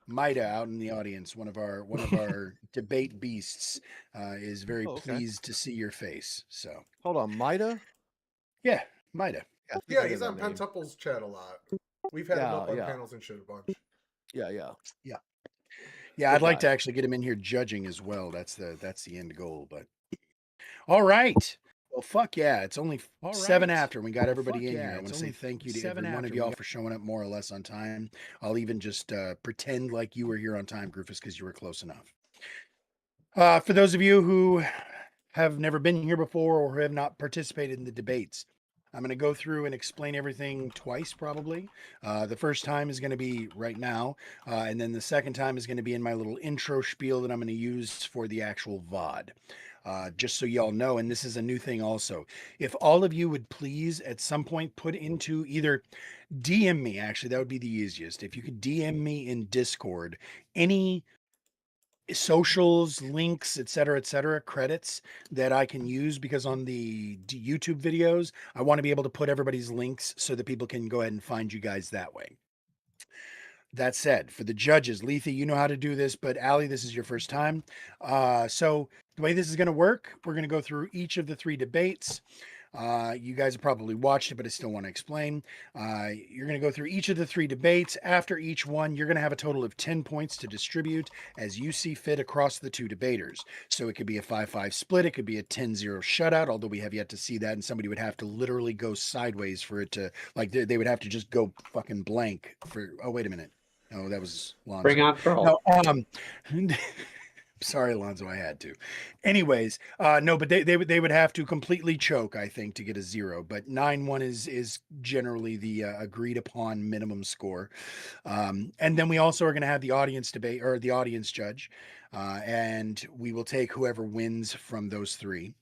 Maida out in the audience, one of our debate beasts, is very Oh, okay. pleased to see your face. So Hold on, Maida? yeah, Maida. I think Yeah, I he's know on that name. Pentuple's chat a lot. We've had him Yeah, up on yeah. panels and shit a bunch. Yeah. Yeah, Good I'd like guy. to actually get him in here judging as well. That's the end goal. But all right. Well, fuck yeah. It's only 7 after. We got everybody in here. I want to say thank you to every one of y'all for showing up more or less on time. I'll even just pretend like you were here on time, Groofus, because you were close enough. For those of you who have never been here before or have not participated in the debates, I'm going to go through and explain everything twice, probably. The first time is going to be right now, and then the second time is going to be in my little intro spiel that I'm going to use for the actual VOD. Just so y'all know, and this is a new thing also. If all of you would please at some point put into either DM me, actually, that would be the easiest. If you could DM me in Discord any socials, links, et cetera, credits that I can use, because on the YouTube videos, I want to be able to put everybody's links so that people can go ahead and find you guys that way. That said, for the judges, Letha, you know how to do this, but Allie, this is your first time. So the way this is going to work, we're going to go through each of the 3 debates. You guys have probably watched it, but I still want to explain. You're going to go through each of the 3 debates. After each one, you're going to have a total of 10 points to distribute as you see fit across the 2 debaters. So it could be a 5-5 split. It could be a 10-0 shutout, although we have yet to see that. And somebody would have to literally go sideways for it to, like, they would have to just go fucking blank for, oh, wait a minute. No, that was Lonzo. Bring out Troll. No, sorry, Alonzo, I had to. Anyways, no, but they would have to completely choke, I think, to get a 0. But 9-1 is generally the agreed upon minimum score. And then we also are going to have the audience debate, or the audience judge, and we will take whoever wins from those 3.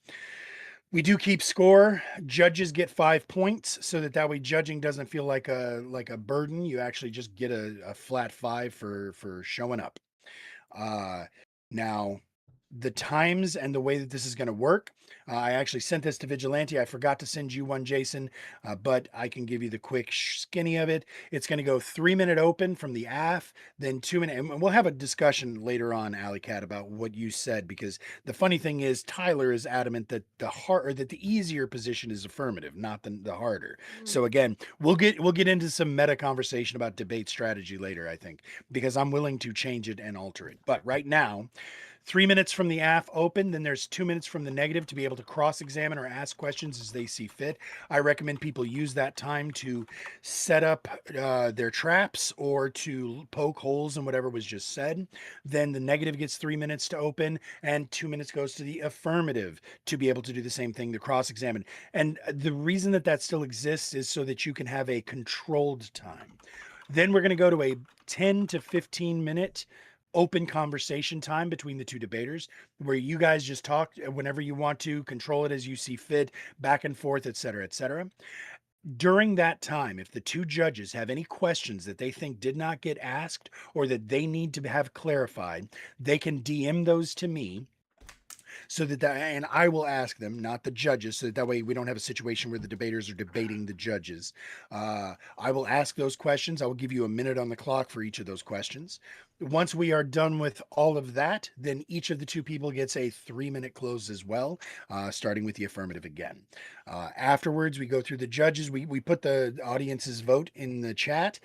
We do keep score. Judges get 5 points, so that way judging doesn't feel like a burden. You actually just get a flat 5 for showing up. Now, the times and the way that this is going to work, I actually sent this to Vigilante. I forgot to send you one, Jason, but I can give you the quick skinny of it. It's going to go 3-minute open from the AF, then 2-minute, and we'll have a discussion later on, Alley Cat, about what you said, because the funny thing is Tyler is adamant that the easier position is affirmative, not the harder. So again, we'll get into some meta conversation about debate strategy later, I think, because I'm willing to change it and alter it. But right now, 3 minutes from the AF open, then there's 2 minutes from the negative to be able to cross-examine or ask questions as they see fit. I recommend people use that time to set up their traps or to poke holes in whatever was just said. Then the negative gets 3 minutes to open, and 2 minutes goes to the affirmative to be able to do the same thing, to cross-examine. And the reason that still exists is so that you can have a controlled time. Then we're going to go to a 10 to 15 minute open conversation time between the 2 debaters, where you guys just talk whenever you want to, control it as you see fit, back and forth, et cetera, et cetera. During that time, if the 2 judges have any questions that they think did not get asked or that they need to have clarified, they can DM those to me, so that and I will ask them, not the judges, so that way we don't have a situation where the debaters are debating the judges. I will ask those questions. I will give you a minute on the clock for each of those questions. Once we are done with all of that, then each of the 2 people gets a 3-minute close as well, starting with the affirmative again. Afterwards, we go through the judges. We put the audience's vote in the chat.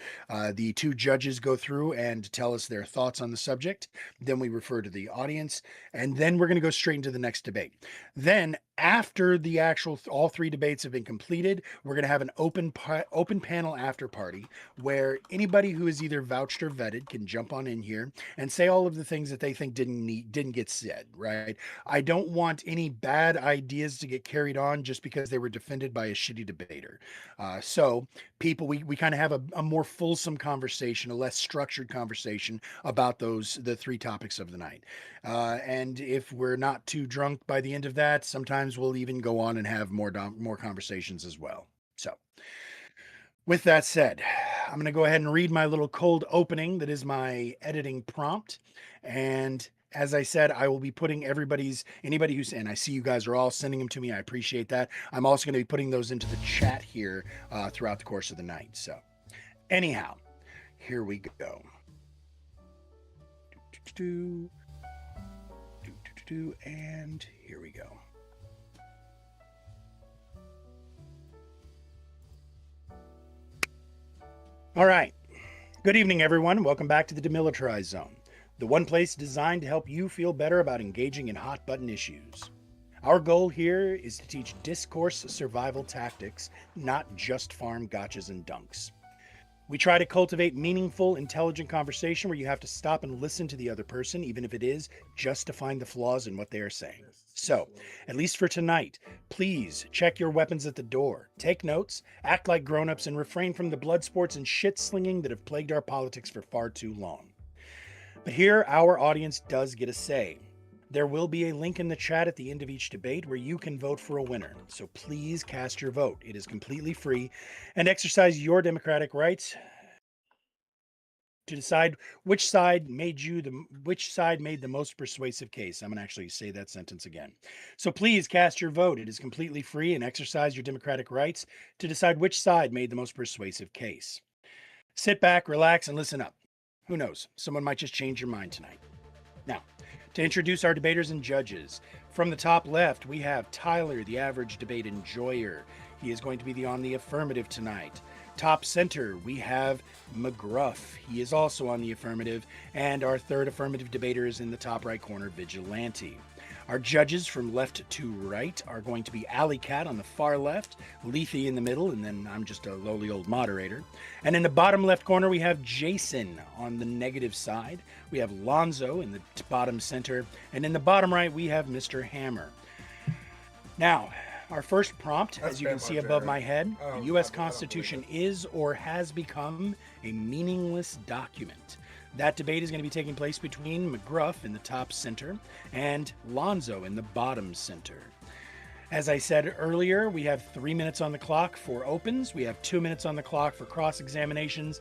The 2 judges go through and tell us their thoughts on the subject. Then we refer to the audience, and then we're going to go straight into the next debate. Then, after the actual all 3 debates have been completed, we're going to have an open panel after party where anybody who is either vouched or vetted can jump on in here and say all of the things that they think didn't get said, right? I don't want any bad ideas to get carried on just because they were defended by a shitty debater. So people, we kind of have a more fulsome conversation, a less structured conversation about the 3 topics of the night. And if we're not too drunk by the end of that, sometimes we'll even go on and have more conversations as well. So with that said, I'm going to go ahead and read my little cold opening that is my editing prompt. And as I said, I will be putting anybody who's, and I see you guys are all sending them to me. I appreciate that. I'm also going to be putting those into the chat here throughout the course of the night. So anyhow, here we go. And here we go. All right. Good evening, everyone. Welcome back to the Demilitarized Zone, the one place designed to help you feel better about engaging in hot button issues. Our goal here is to teach discourse survival tactics, not just farm gotchas and dunks. We try to cultivate meaningful, intelligent conversation where you have to stop and listen to the other person, even if it is just to find the flaws in what they are saying. So, at least for tonight, please check your weapons at the door, take notes, act like grown-ups, and refrain from the blood sports and shit-slinging that have plagued our politics for far too long. But here, our audience does get a say. There will be a link in the chat at the end of each debate where you can vote for a winner. So please cast your vote. It is completely free, and exercise your democratic rights to decide which side made the most persuasive case. I'm going to actually say that sentence again. So please cast your vote. It is completely free and exercise your democratic rights to decide which side made the most persuasive case. Sit back, relax, and listen up. Who knows? Someone might just change your mind tonight. Now, to introduce our debaters and judges, from the top left, we have Tyler, the average debate enjoyer. He is going to be on the affirmative tonight. Top center, we have McGruff. He is also on the affirmative. And our third affirmative debater is in the top right corner, Vigilante. Our judges from left to right are going to be Alley Cat on the far left, Lethe in the middle, and then I'm just a lowly old moderator. And in the bottom left corner, we have Jason on the negative side. We have Lonzo in the bottom center. And in the bottom right, we have Mr. Hammer. Now, our first prompt, as you can see above my head, the U.S. Constitution is or has become a meaningless document. That debate is going to be taking place between McGruff in the top center and Lonzo in the bottom center. As I said earlier, we have 3 minutes on the clock for opens. We have 2 minutes on the clock for cross-examinations.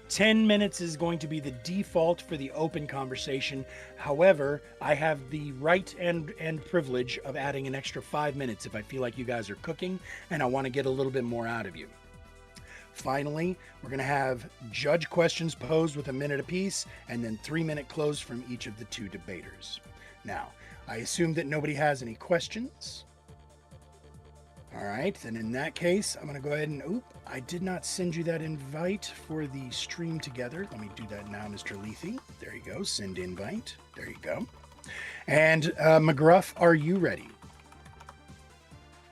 10 minutes is going to be the default for the open conversation. However, I have the right and privilege of adding an extra 5 minutes if I feel like you guys are cooking and I want to get a little bit more out of you. Finally, we're going to have judge questions posed with a minute apiece and then 3-minute close from each of the two debaters. Now, I assume that nobody has any questions. All right, then in that case, I'm going to go ahead and, I did not send you that invite for the stream together. Let me do that now, Mr. Lethe. There you go, send invite. There you go. And McGruff, are you ready?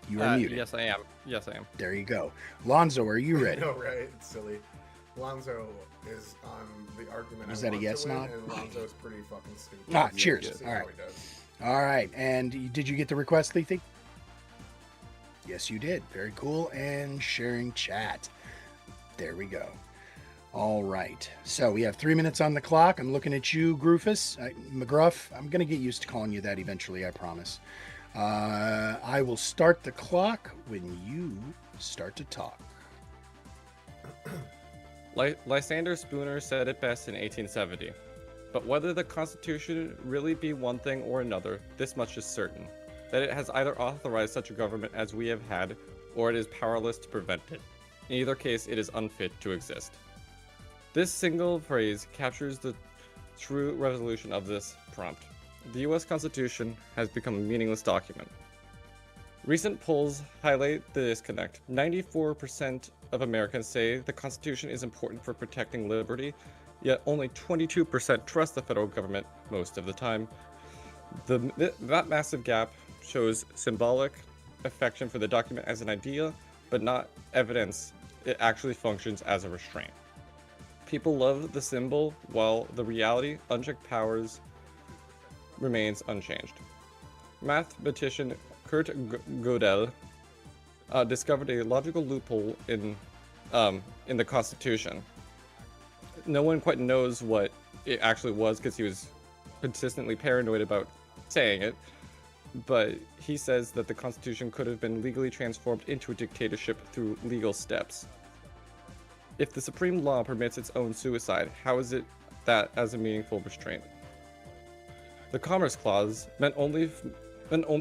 You are muted. Yes, I am. Yes, I am. There you go. Lonzo, are you ready? I know, right? It's silly. Lonzo is on the argument. Is that a yes nod? And Lonzo's pretty fucking stupid. Cheers. All right. All right. And did you get the request, Lethe? Yes, you did. Very cool. And sharing chat. There we go. All right. So we have 3 minutes on the clock. I'm looking at you, Groofus. McGruff, I'm going to get used to calling you that eventually, I promise. I will start the clock when you start to talk. Lysander Spooner said it best in 1870. But whether the Constitution really be one thing or another, this much is certain, that it has either authorized such a government as we have had, or it is powerless to prevent it. In either case, it is unfit to exist. This single phrase captures the true resolution of this prompt. The U.S. Constitution has become a meaningless document. Recent polls highlight the disconnect. 94% of Americans say the Constitution is important for protecting liberty, yet only 22% trust the federal government most of the time. That massive gap shows symbolic affection for the document as an idea, but not evidence it actually functions as a restraint. People love the symbol, while the reality, unchecked powers, remains unchanged. Mathematician Kurt Gödel discovered a logical loophole in the Constitution. No one quite knows what it actually was because he was consistently paranoid about saying it, but he says that the Constitution could have been legally transformed into a dictatorship through legal steps. If the supreme law permits its own suicide, how is it that as a meaningful restraint? The Commerce Clause, meant only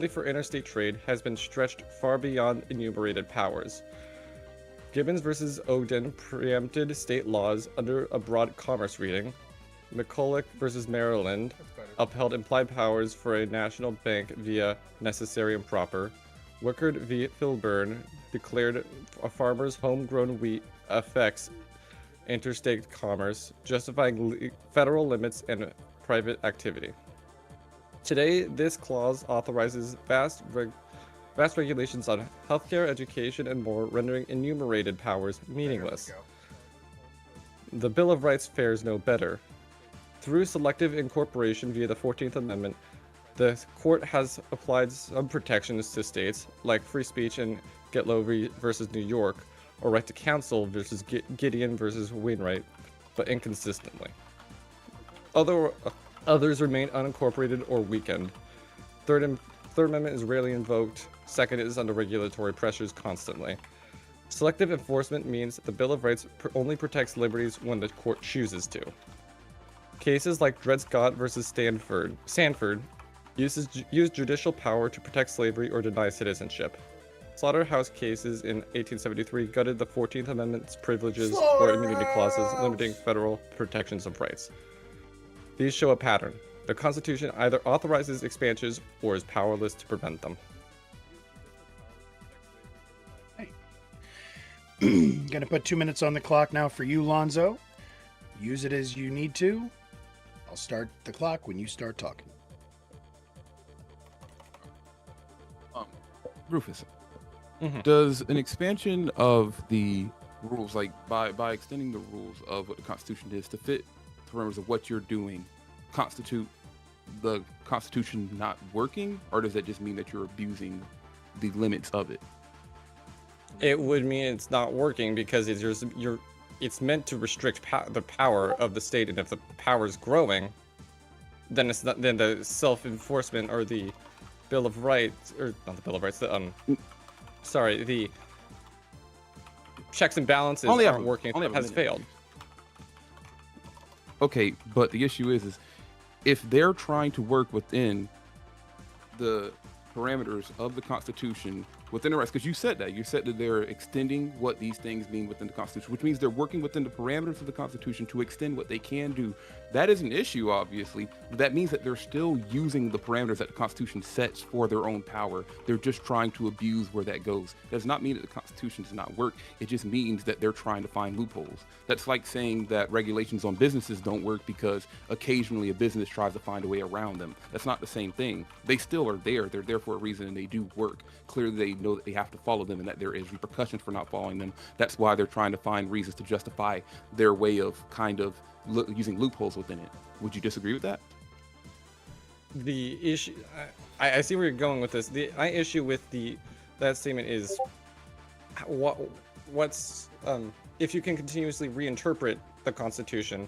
for interstate trade, has been stretched far beyond enumerated powers. Gibbons versus Ogden preempted state laws under a broad commerce reading. McCulloch versus Maryland upheld implied powers for a national bank via necessary and proper. Wickard v. Filburn declared a farmer's homegrown wheat affects interstate commerce, justifying federal limits and private activity. Today, this clause authorizes vast regulations on healthcare, education, and more, rendering enumerated powers meaningless. The Bill of Rights fares no better. Through selective incorporation via the 14th Amendment, the court has applied some protections to states, like free speech in Getlow versus New York, or right to counsel versus Gideon versus Wainwright, but inconsistently. Others remain unincorporated or weakened. Third Amendment is rarely invoked. Second is under regulatory pressures constantly. Selective enforcement means that the Bill of Rights only protects liberties when the court chooses to. Cases like Dred Scott versus Sanford use judicial power to protect slavery or deny citizenship. Slaughterhouse cases in 1873 gutted the 14th Amendment's privileges or immunity clauses limiting federal protections of rights. These show a pattern. The Constitution either authorizes expansions or is powerless to prevent them. Gonna put 2 minutes on the clock now for you, Lonzo. Use it as you need to. I'll start the clock when you start talking. Rufus, does an expansion of the rules, like by extending the rules of what the Constitution is to fit the parameters of what you're doing, constitute the Constitution not working, or does that just mean that you're abusing the limits of it? It would mean it's not working because it's meant to restrict the power of the state, and if the power is growing, then it's not. Then the self-enforcement or the Bill of Rights, or not the Bill of Rights, the checks and balances aren't working. It has failed. Okay, but the issue is if they're trying to work within the parameters of the Constitution, within the rights, because you said that they're extending what these things mean within the Constitution, which means they're working within the parameters of the Constitution to extend what they can do. That is an issue, obviously, but that means that they're still using the parameters that the Constitution sets for their own power. They're just trying to abuse where that goes. Does not mean that the Constitution does not work. It just means that they're trying to find loopholes. That's like saying that regulations on businesses don't work because occasionally a business tries to find a way around them. That's not the same thing. They still are there. They're there for a reason, and they do work. Clearly, they know that they have to follow them and that there is repercussions for not following them. That's why they're trying to find reasons to justify their way of kind of using loopholes within it. Would you disagree with that? The issue, I see where you're going with this. My issue with that statement is what's if you can continuously reinterpret the Constitution,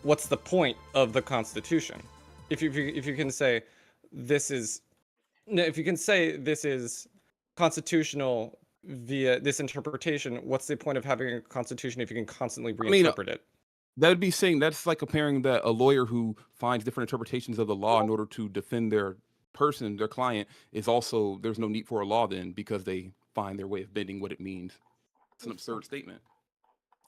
what's the point of the Constitution? If you can say this is constitutional via this interpretation, what's the point of having a constitution if you can constantly reinterpret it? That would be saying that's like comparing that a lawyer who finds different interpretations of the law in order to defend their client, is also, there's no need for a law then because they find their way of bending what it means. It's an absurd statement.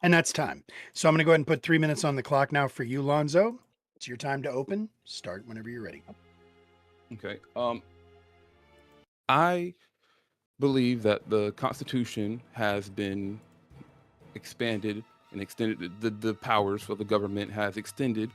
And that's time. So I'm going to go ahead and put 3 minutes on the clock now for you, Lonzo. It's your time to open. Start whenever you're ready. Okay. I believe that the Constitution has been expanded and extended. The powers of the government has extended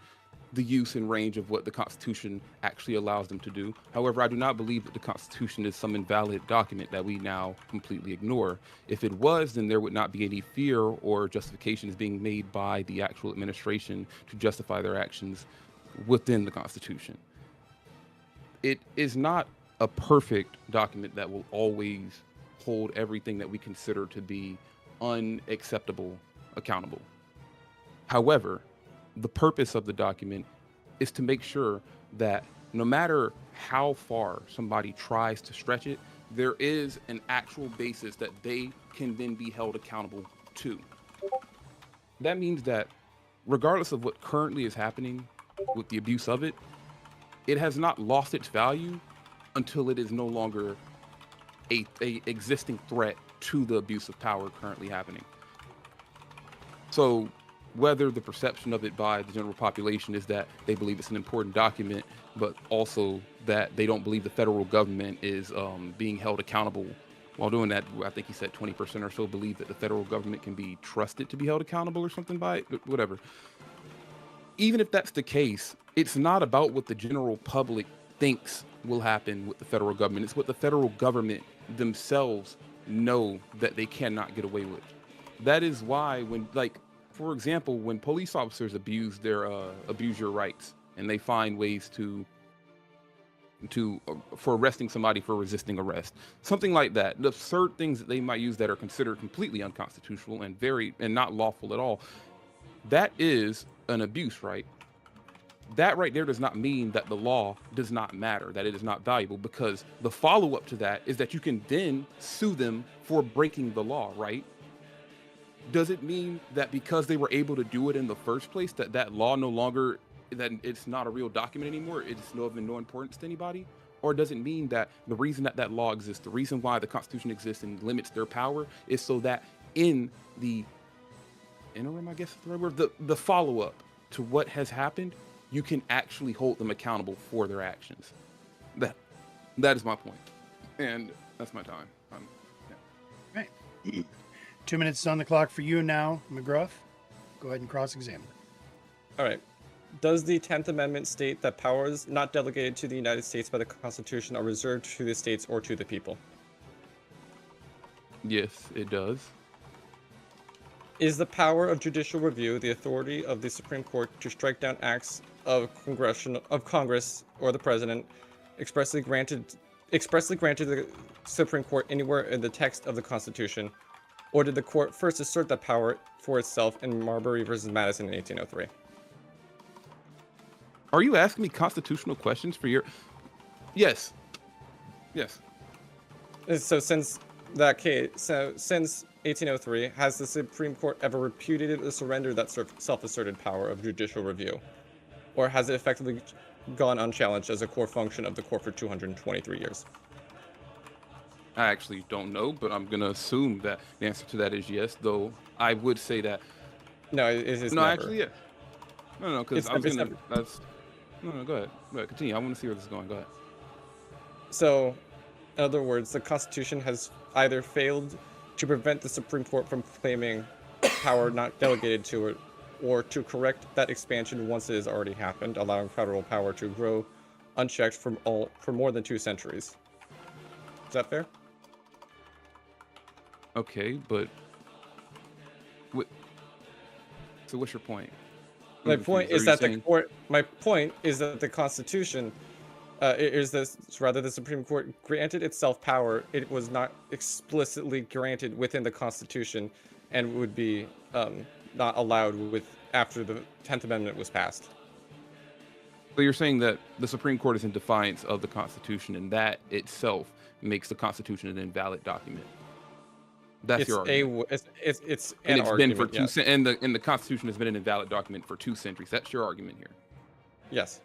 the use and range of what the Constitution actually allows them to do. However, I do not believe that the Constitution is some invalid document that we now completely ignore. If it was, then there would not be any fear or justifications being made by the actual administration to justify their actions within the Constitution. It is not a perfect document that will always hold everything that we consider to be unacceptable accountable. However, the purpose of the document is to make sure that no matter how far somebody tries to stretch it, there is an actual basis that they can then be held accountable to. That means that regardless of what currently is happening with the abuse of it, it has not lost its value until it is no longer a existing threat to the abuse of power currently happening. So whether the perception of it by the general population is that they believe it's an important document, but also that they don't believe the federal government is being held accountable while doing that, I think he said 20% or so believe that the federal government can be trusted to be held accountable or something by it, whatever. Even if that's the case, it's not about what the general public thinks will happen with the federal government. It's what the federal government themselves know that they cannot get away with. That is why when, like, for example, when police officers abuse your rights and they find ways for arresting somebody for resisting arrest, something like that, the absurd things that they might use that are considered completely unconstitutional and not lawful at all, that is an abuse, right? that right there does not mean that the law does not matter, that it is not valuable, because the follow-up to that is that you can then sue them for breaking the law, right? Does it mean that because they were able to do it in the first place, that that law no longer, that it's not a real document anymore, it's of no importance to anybody? Or does it mean that the reason that that law exists, the reason why the Constitution exists and limits their power, is so that in the interim, I guess is the right word, the follow-up to what has happened, you can actually hold them accountable for their actions? That is my point, and that's my time. Right. 2 minutes is on the clock for you now, McGruff. Go ahead and cross-examine. All right. Does the 10th Amendment state that powers not delegated to the United States by the Constitution are reserved to the states or to the people? Yes, it does. Is the power of judicial review the authority of the Supreme Court to strike down acts of Congress or the President expressly granted the Supreme Court anywhere in the text of the Constitution, or did the court first assert that power for itself in Marbury versus Madison in 1803? Are you asking me constitutional questions for your... Yes. Yes. So since that case, since 1803, has the Supreme Court ever repudiated or surrendered that self-asserted power of judicial review? Or has it effectively gone unchallenged as a core function of the court for 223 years? I actually don't know, but I'm going to assume that the answer to that is yes, though I would say that... No, it's no, never. actually, yeah. No, because I was going to... No, go ahead. Go ahead, continue. I want to see where this is going. Go ahead. So, in other words, the Constitution has either failed to prevent the Supreme Court from claiming power not delegated to it, or to correct that expansion once it has already happened, allowing federal power to grow unchecked for more than 2 centuries. Is that fair? Okay, but... So what's your point? My point is that the court. My point is that the Constitution the Supreme Court granted itself power. It was not explicitly granted within the Constitution, and would be not allowed after the 10th Amendment was passed. So you're saying that the Supreme Court is in defiance of the Constitution, and that itself makes the Constitution an invalid document. That's your argument. It's and an it's argument, been for yes. and the Constitution has been an invalid document for 2 centuries. That's your argument here. Yes.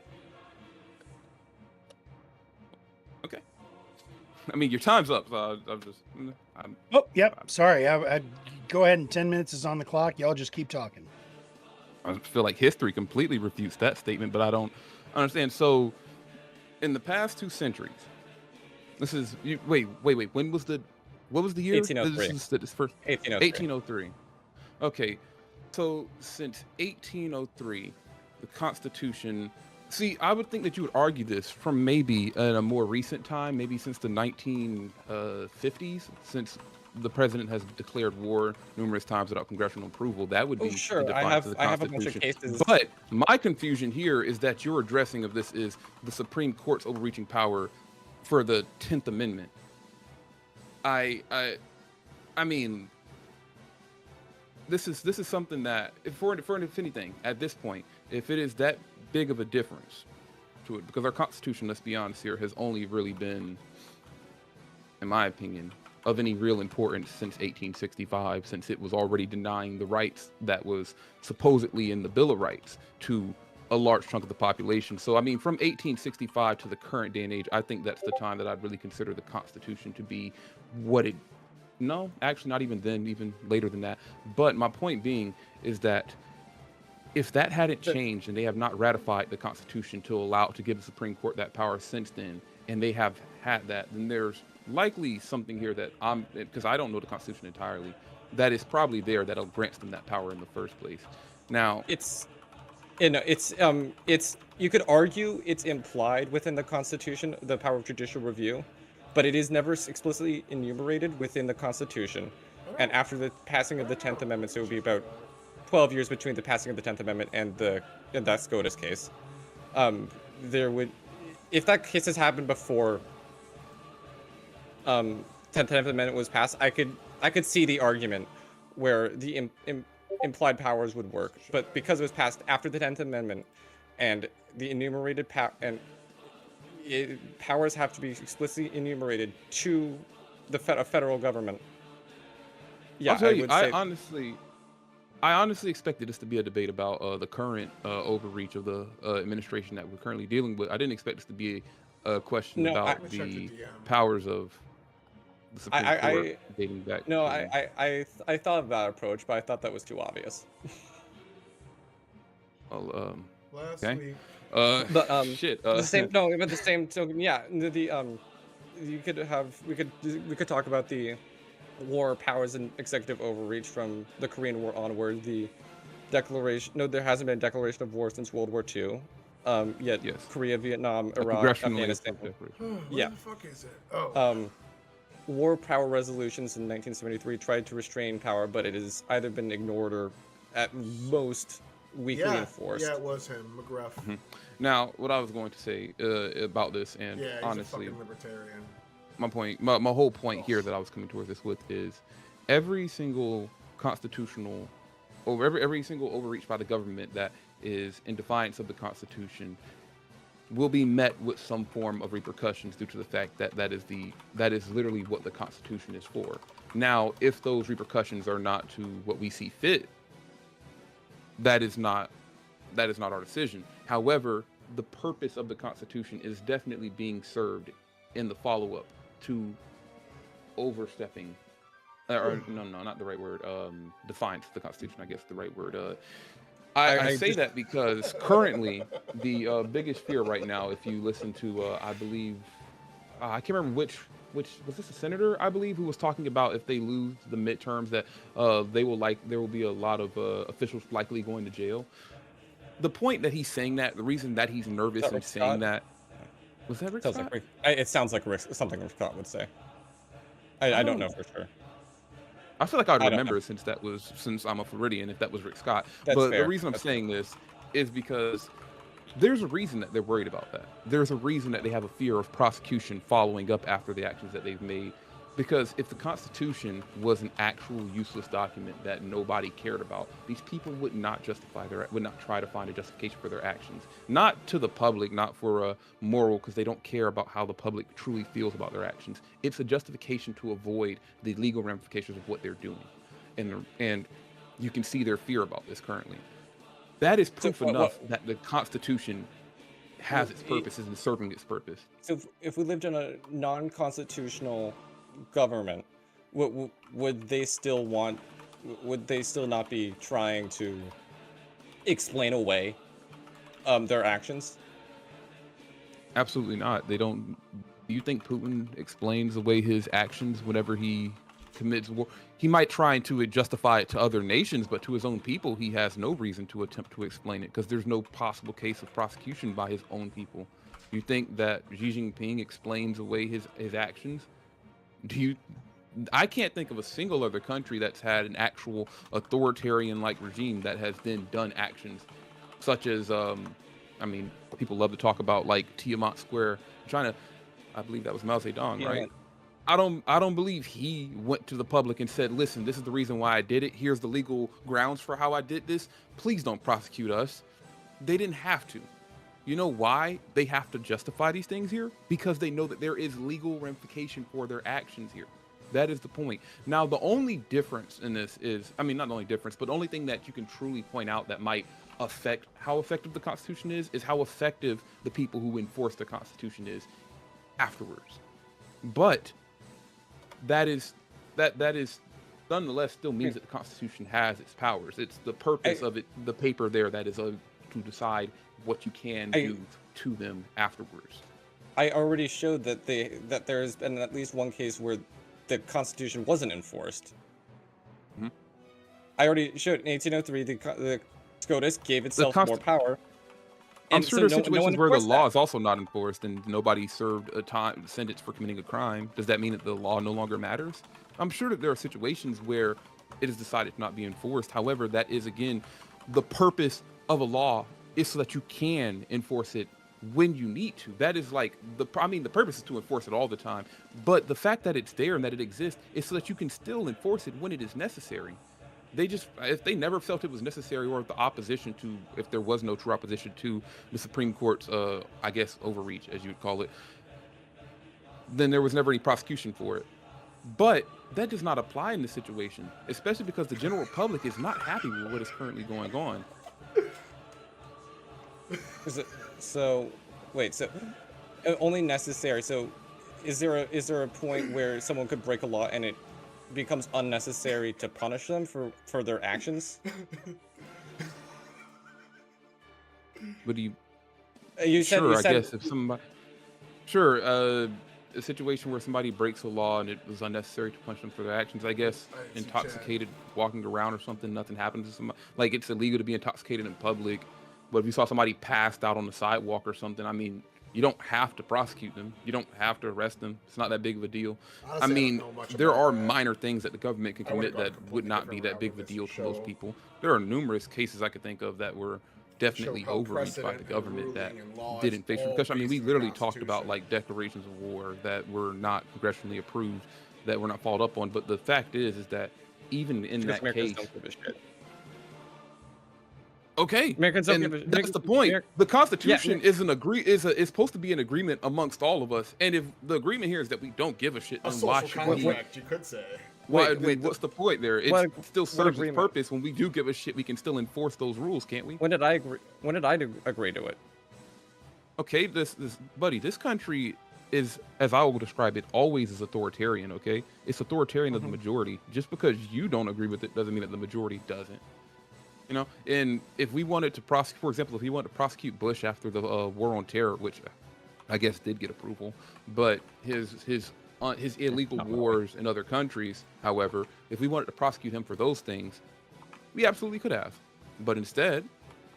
Okay. I mean, your time's up. So Oh, yep. Sorry. I go ahead, and 10 minutes is on the clock. Y'all just keep talking. I feel like history completely refutes that statement, but I don't understand. So, in the past 2 centuries, this is wait. When was the what was the year? 1803. This first 1803. Okay, so since 1803, the Constitution. See, I would think that you would argue this from maybe in a more recent time, maybe since the 1950s, since the president has declared war numerous times without congressional approval. That would be sure. the I defiance of the have a bunch of Constitution. cases. But my confusion here is that your addressing of this is the Supreme Court's overreaching power for the 10th Amendment. I mean, this is something that, if anything, at this point, if it is that big of a difference to it, because our Constitution, let's be honest here, has only really been, in my opinion, of any real importance since 1865, since it was already denying the rights that was supposedly in the Bill of Rights to a large chunk of the population. So, I mean, from 1865 to the current day and age, I think that's the time that I'd really consider the Constitution to be what it... No, actually not even then, even later than that. But my point being is that if that hadn't changed and they have not ratified the Constitution to give the Supreme Court that power since then, and they have had that, then there's likely something here that because I don't know the Constitution entirely, that is probably there that grants them that power in the first place. Now, you could argue it's implied within the Constitution, the power of judicial review, but it is never explicitly enumerated within the Constitution. And after the passing of the 10th Amendment, so it would be about 12 years between the passing of the 10th Amendment and that SCOTUS case. There would, if that case has happened before 10th Amendment was passed, I could see the argument where the implied powers would work. But because it was passed after the 10th Amendment and the enumerated powers have to be explicitly enumerated to the federal government. Yeah, I'll tell you, would say, I honestly expected this to be a debate about the current overreach of the administration that we're currently dealing with. I didn't expect this to be a question about the powers of the Supreme Court dating back. No, I thought of that approach, but I thought that was too obvious. Well, Last okay. week. But shit. The same. No, but the same token. Yeah, we could talk about the war powers and executive overreach from the Korean War onward. The declaration. No, there hasn't been a declaration of war since World War II. Yet yes. Korea, Vietnam, Iraq, congressionally Afghanistan. Where Yeah. the fuck is it? Oh. War power resolutions in 1973 tried to restrain power, but it has either been ignored or, at most, weakly enforced. Yeah, it was him, McGruff. Mm-hmm. Now, what I was going to say about this, and Yeah, he's honestly, a fucking libertarian. my whole point here that I was coming towards this with is every single constitutional, every single overreach by the government that is in defiance of the Constitution will be met with some form of repercussions due to the fact that that is literally what the Constitution is for. Now, if those repercussions are not to what we see fit, that is not our decision. However, the purpose of the Constitution is definitely being served in the follow-up to overstepping, or no, not the right word, defiance of the Constitution, I guess the right word. I say that because currently the biggest fear right now, if you listen to, I believe, I can't remember which was this a senator, I believe, who was talking about if they lose the midterms that there will be a lot of officials likely going to jail. The point that he's saying that, the reason that he's nervous and saying that, was that Rick Scott? It sounds like something Rick Scott would say. I don't know for sure. I feel like I'd remember since I'm a Floridian, if that was Rick Scott. But the reason I'm saying this is because there's a reason that they're worried about that. There's a reason that they have a fear of prosecution following up after the actions that they've made. Because if the Constitution was an actual useless document that nobody cared about, these people would not try to find a justification for their actions. Not to the public, not for a moral, because they don't care about how the public truly feels about their actions. It's a justification to avoid the legal ramifications of what they're doing. And you can see their fear about this currently. That is proof enough that the Constitution has its purposes and serving its purpose. So if we lived in a non-constitutional government, would they still not be trying to explain away their actions? Absolutely not. They don't. Do you think Putin explains away his actions whenever he commits war? He might try to justify it to other nations, but to his own people, he has no reason to attempt to explain it because there's no possible case of prosecution by his own people. You think that Xi Jinping explains away his actions? I can't think of a single other country that's had an actual authoritarian-like regime that has then done actions such as, people love to talk about like Tiamat Square, China. I believe that was Mao Zedong, right? I don't believe he went to the public and said, listen, this is the reason why I did it. Here's the legal grounds for how I did this. Please don't prosecute us. They didn't have to. You know why they have to justify these things here? Because they know that there is legal ramification for their actions here. That is the point. Now, the only difference in this is, not the only difference, but the only thing that you can truly point out that might affect how effective the Constitution is how effective the people who enforce the Constitution is afterwards. But that is nonetheless still means that the Constitution has its powers. It's the purpose of it, the paper there, that is to decide what you can do to them afterwards. I already showed that there's been at least one case where the Constitution wasn't enforced. Mm-hmm. I already showed in 1803 the SCOTUS gave itself more power. I'm sure there's situations where the law is also not enforced and nobody served a sentence for committing a crime. Does that mean that the law no longer matters? I'm sure that there are situations where it is decided to not be enforced. However, that is, again, the purpose of a law is so that you can enforce it when you need to. That is like the purpose is to enforce it all the time, but the fact that it's there and that it exists is so that you can still enforce it when it is necessary. if they never felt it was necessary, or if there was no true opposition to the Supreme Court's, I guess, overreach, as you would call it, then there was never any prosecution for it. But that does not apply in this situation, especially because the general public is not happy with what is currently going on. Only necessary. So is there a point where someone could break a law and it becomes unnecessary to punish them for their actions? But do you? You said, I guess if somebody, a situation where somebody breaks a law and it was unnecessary to punish them for their actions, I guess, intoxicated, walking around or something, nothing happens to somebody. Like, it's illegal to be intoxicated in public, but if you saw somebody passed out on the sidewalk or something, I mean, you don't have to prosecute them. You don't have to arrest them. It's not that big of a deal. Honestly, I mean, there are that. minor things that the government can commit that would not be that big of a deal to most people. There are numerous cases I could think of that were definitely overreached by the government that didn't face repercussions. I mean, we literally talked about like declarations of war that were not congressionally approved, that were not followed up on. But the fact is that even in that case, okay, Americans don't give a, that's the point. The Constitution is supposed to be an agreement amongst all of us, and if the agreement here is that we don't give a shit, then why should we? You could say. What's the point there? It still serves its purpose. When we do give a shit, we can still enforce those rules, can't we? When did I agree to it? Okay, this country is, as I will describe it, always is authoritarian. Okay, it's authoritarian of the majority. Just because you don't agree with it doesn't mean that the majority doesn't. You know, and if we wanted to prosecute, for example, if we wanted to prosecute Bush after the war on terror, which I guess did get approval, but his illegal wars in other countries, however, if we wanted to prosecute him for those things, we absolutely could have. But instead,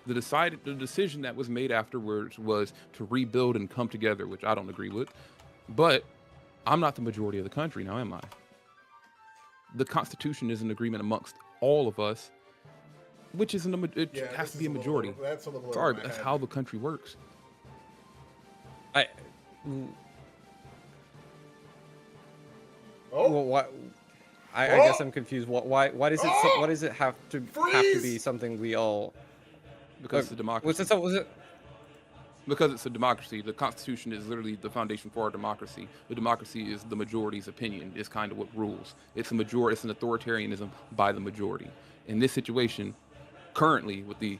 the decision that was made afterwards was to rebuild and come together, which I don't agree with. But I'm not the majority of the country now, am I? The Constitution is an agreement amongst all of us, which is it has to be a majority. Sorry, but that's how the country works. Well, I guess I'm confused. Why does it have to be something we all? Because it's a democracy. Because it's a democracy. The Constitution is literally the foundation for our democracy. The democracy is the majority's opinion. Is kind of what rules. It's an authoritarianism by the majority. In this situation, currently with the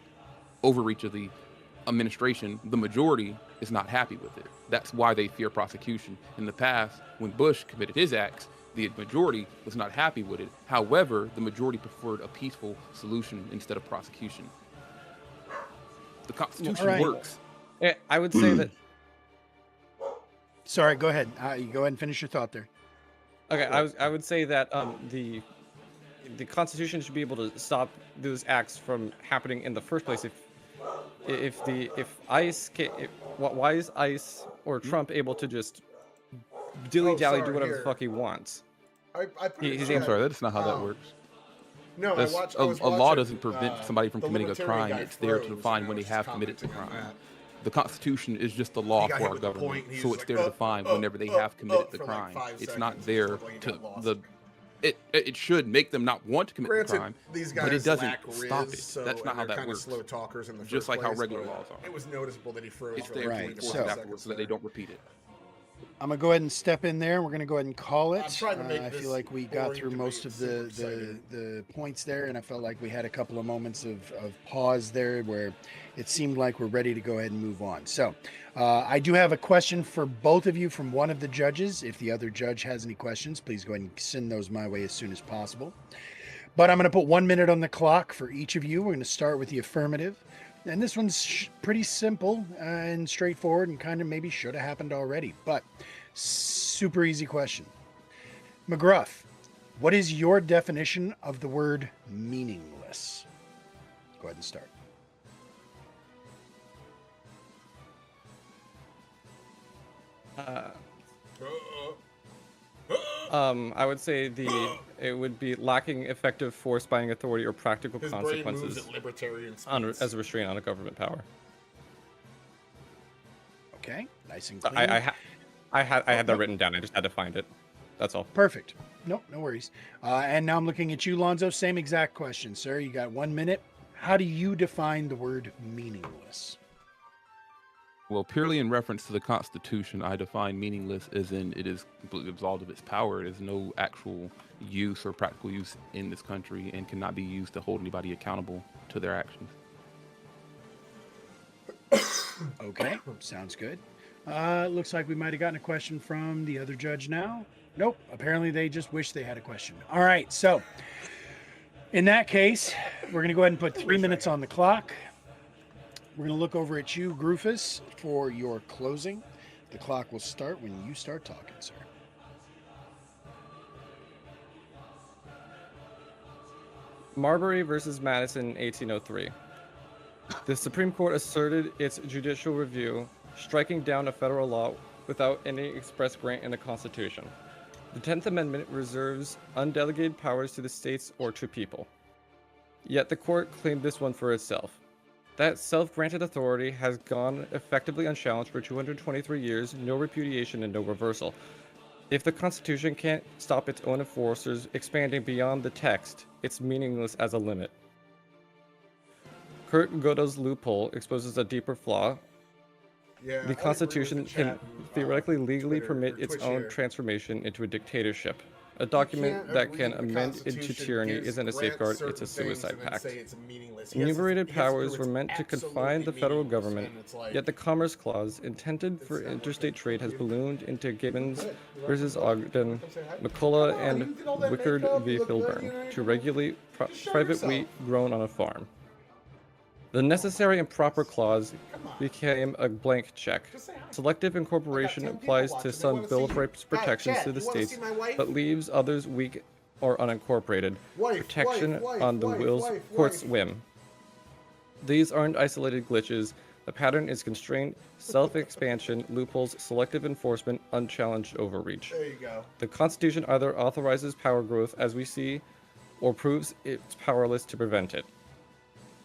overreach of the administration, the majority is not happy with it. That's why they fear prosecution. In the past, when Bush committed his acts, the majority was not happy with it. However, the majority preferred a peaceful solution instead of prosecution. The Constitution works. Yeah, I would say that. Sorry, go ahead. You go ahead and finish your thought there. Okay, I would say that the Constitution should be able to stop those acts from happening in the first place. Why is ICE or Trump able to just dilly-dally do whatever the fuck he wants? I'm sorry, that's not how that works. No, a law doesn't prevent somebody from committing a crime. It's there to define when they have committed the crime. The Constitution is just the law for our government, so it's there to define whenever they have committed the crime. It's not there to It should make them not want to commit the crime, but it doesn't stop it. That's not how that works. Slow talkers in the just like how regular laws are. It was noticeable that he froze. It's there to enforce it afterwards so that they don't repeat it. I'm gonna go ahead and step in there. We're gonna go ahead and call it. I feel like we got through most of the points there, and I felt like we had a couple of moments of pause there where it seemed like we're ready to go ahead and move on. So I do have a question for both of you from one of the judges. If the other judge has any questions, please go ahead and send those my way as soon as possible. But I'm going to put 1 minute on the clock for each of you. We're going to start with the affirmative. And this one's pretty simple and straightforward and kind of maybe should have happened already, but super easy question. McGruff, what is your definition of the word meaningless? Go ahead and start. I would say it would be lacking effective force, binding authority, or practical consequences as a restraint on a government power. Okay, nice and clean. I had that written down. I just had to find it. That's all. Perfect. Nope, no worries. And now I'm looking at you, Lonzo. Same exact question, sir. You got 1 minute. How do you define the word meaningless? Well, purely in reference to the Constitution, I define meaningless as in it is completely absolved of its power. It has no actual use or practical use in this country and cannot be used to hold anybody accountable to their actions. Okay, sounds good. Looks like we might have gotten a question from the other judge now. Nope, apparently they just wish they had a question. All right, so in that case, we're going to go ahead and put 3 minutes on the clock. We're going to look over at you, Groofus, for your closing. The clock will start when you start talking, sir. Marbury versus Madison, 1803. The Supreme Court asserted its judicial review, striking down a federal law without any express grant in the Constitution. The 10th Amendment reserves undelegated powers to the states or to people. Yet the court claimed this one for itself. That self-granted authority has gone effectively unchallenged for 223 years, no repudiation and no reversal. If the Constitution can't stop its own enforcers expanding beyond the text, it's meaningless as a limit. Kurt Gödel's loophole exposes a deeper flaw. The Constitution can theoretically legally permit its own transformation into a dictatorship. A document that can amend into tyranny isn't a safeguard, it's a suicide pact. Enumerated powers were meant to confine the federal government, yet the Commerce Clause, intended for interstate trade, has ballooned into Gibbons versus Ogden, McCullough, and Wickard v. Filburn to regulate private wheat grown on a farm. The necessary and proper clause became a blank check. Selective incorporation applies to some Bill of Rights protections to the states, but leaves others weak or unincorporated. Protection on the court's whim. These aren't isolated glitches. The pattern is constraint, self-expansion, loopholes, selective enforcement, unchallenged overreach. There you go. The Constitution either authorizes power growth, as we see, or proves it's powerless to prevent it.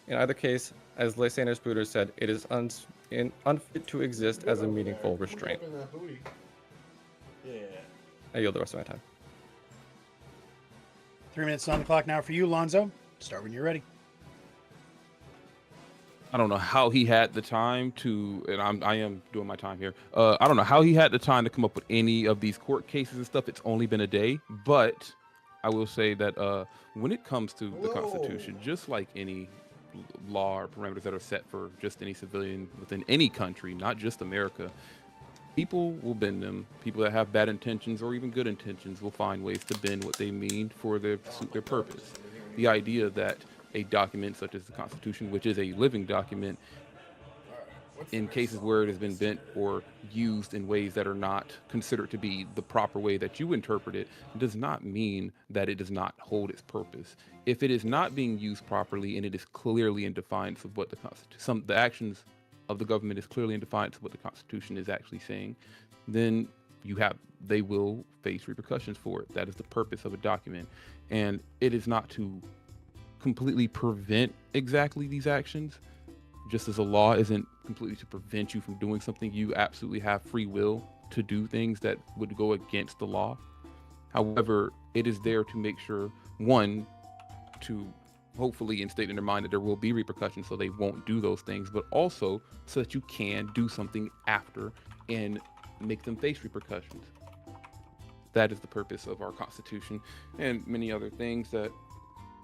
In either case, as Lysander Spooner said, it is unfit to exist as a meaningful restraint. I yield the rest of my time. 3 minutes on the clock now for you, Lonzo. Start when you're ready. I don't know how he had the time to, and I am doing my time here. I don't know how he had the time to come up with any of these court cases and stuff. It's only been a day, but I will say that when it comes to the Constitution, just like any law or parameters that are set for just any civilian within any country, not just America, people will bend them. People that have bad intentions or even good intentions will find ways to bend what they mean for their purpose. The idea that a document such as the Constitution, which is a living document, in cases where it has been bent or used in ways that are not considered to be the proper way that you interpret it, does not mean that it does not hold its purpose. If it is not being used properly and it is clearly in defiance of what the Constitution, the actions of the government is clearly in defiance of what the Constitution is actually saying, then they will face repercussions for it. That is the purpose of a document. And it is not to completely prevent exactly these actions. Just as a law isn't completely to prevent you from doing something, you absolutely have free will to do things that would go against the law. However, it is there to make sure, one, to hopefully instate in their mind that there will be repercussions so they won't do those things, but also so that you can do something after and make them face repercussions. That is the purpose of our Constitution and many other things that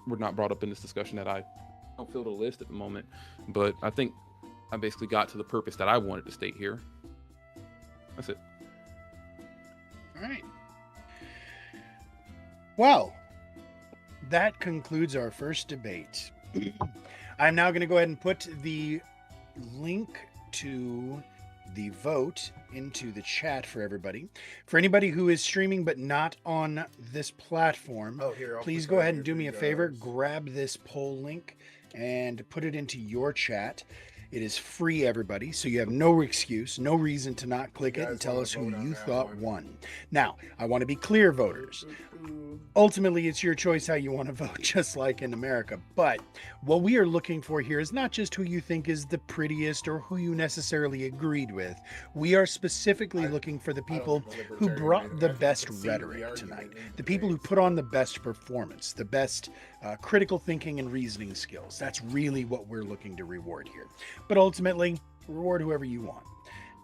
were not brought up in this discussion that I don't feel the list at the moment, but I think I basically got to the purpose that I wanted to state here. That's it. All right. Well, that concludes our first debate. I'm now going to go ahead and put the link to the vote into the chat for everybody. For anybody who is streaming but not on this platform, please go ahead and do me a favor. Grab this poll link and put it into your chat. It is free, everybody, so you have no excuse, no reason to not click it and tell us who you thought won. Now, I want to be clear, voters. Ultimately, it's your choice how you want to vote, just like in America. But what we are looking for here is not just who you think is the prettiest or who you necessarily agreed with. We are specifically looking for the people who brought the best rhetoric tonight, the people who put on the best performance, the best critical thinking and reasoning skills. That's really what we're looking to reward here. But ultimately, reward whoever you want.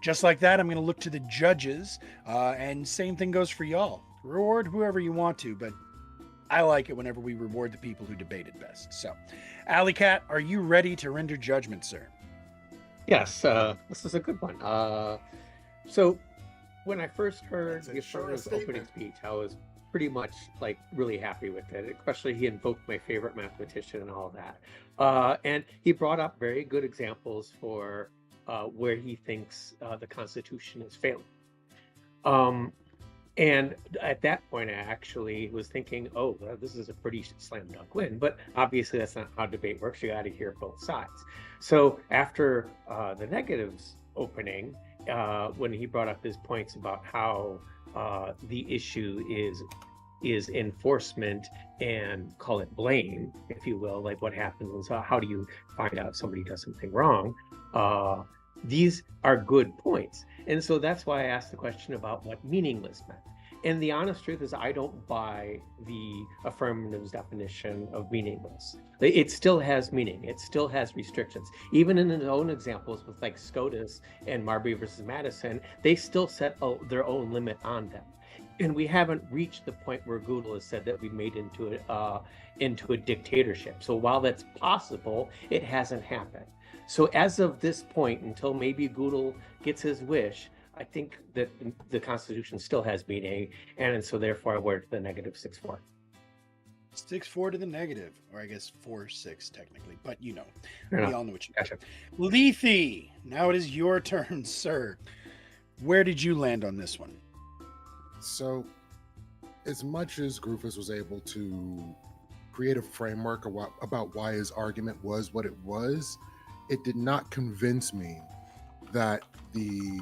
Just like that, I'm going to look to the judges, and same thing goes for y'all. Reward whoever you want to, but I like it whenever we reward the people who debated best. So, Alley Cat, are you ready to render judgment, sir? Yes, this is a good one. So, when I first heard the affirmative opening speech, I was pretty much like really happy with it. Especially he invoked my favorite mathematician and all that, and he brought up very good examples for where he thinks the Constitution is failing. And at that point, I actually was thinking, oh, well, this is a pretty slam dunk win. But obviously, that's not how debate works. You got to hear both sides. So after the negatives opening, when he brought up his points about how the issue is enforcement and call it blame, if you will, like what happens and so how do you find out somebody does something wrong? These are good points. And so that's why I asked the question about what meaningless meant. And the honest truth is I don't buy the affirmative's definition of meaningless. It still has meaning. It still has restrictions. Even in his own examples with like SCOTUS and Marbury versus Madison, they still set their own limit on them. And we haven't reached the point where Google has said that we made into a dictatorship. So while that's possible, it hasn't happened. So as of this point, until maybe Google gets his wish, I think that the Constitution still has meaning, and so therefore we're at the negative 6-4. 6-4 to the negative, or I guess 4-6 technically, but you know, No. we all know what you Gotcha. Lethe, now it is your turn, sir. Where did you land on this one? So, as much as Groofus was able to create a framework about why his argument was what it was, it did not convince me that the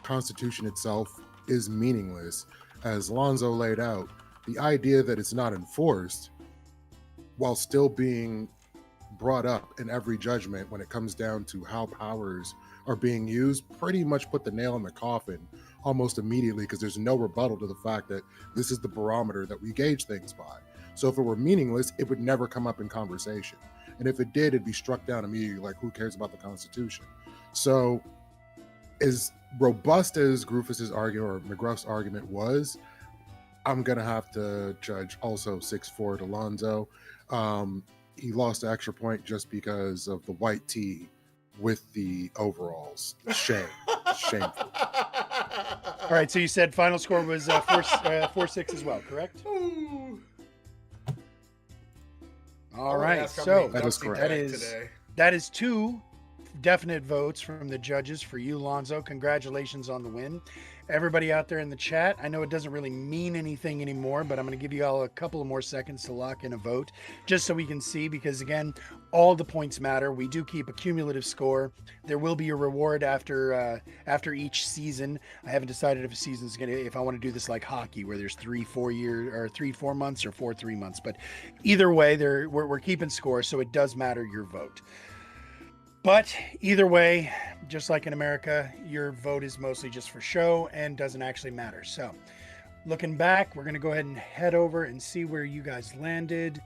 Constitution itself is meaningless. As Lonzo laid out, the idea that it's not enforced while still being brought up in every judgment when it comes down to how powers are being used pretty much put the nail in the coffin almost immediately, because there's no rebuttal to the fact that this is the barometer that we gauge things by. So if it were meaningless, it would never come up in conversation. And if it did, it'd be struck down immediately, like, who cares about the Constitution? So as robust as Groofus's argument or McGruff's argument was, I'm going to have to judge also 6-4 to Lonzo. He lost the extra point just because of the white tee with the overalls. Shame. Shameful. All right, so you said final score was 4-6 as well, correct? All right, so that is correct. That is 2 definite votes from the judges for you, Lonzo. Congratulations on the win. Everybody out there in the chat, I know it doesn't really mean anything anymore, but I'm going to give you all a couple of more seconds to lock in a vote just so we can see, because again, all the points matter. We do keep a cumulative score. There will be a reward after each season. I haven't decided if a season's if I want to do this like hockey where there's 3-4 months or 4-3 months, but either way, we're keeping score, so it does matter your vote. But either way, just like in America, your vote is mostly just for show and doesn't actually matter. So looking back, we're going to go ahead and head over and see where you guys landed.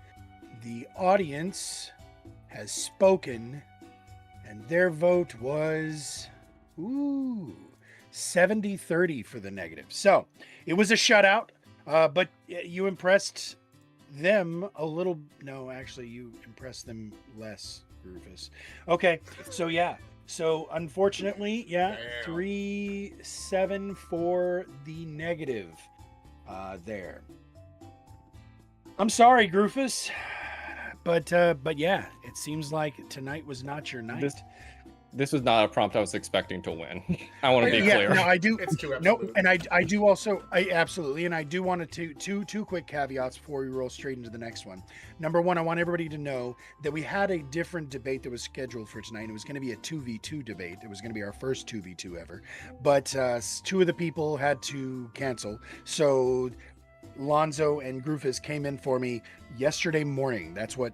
The audience has spoken, and their vote was 70-30 for the negative. So it was a shutout, but you impressed them a little. No, actually, you impressed them less, Rufus. Okay, so yeah. So unfortunately, 3-7 for the negative there. I'm sorry, Groofus, but yeah, it seems like tonight was not your night. this was not a prompt I was expecting to win. I want to be clear. No, I do. It's too Nope, absolute. and I do also, I absolutely, and I do want to two quick caveats before we roll straight into the next one. Number one, I want everybody to know that we had a different debate that was scheduled for tonight. It was going to be a 2v2 debate. It was going to be our first 2v2 ever, but two of the people had to cancel. So Lonzo and Groofus came in for me yesterday morning. That's what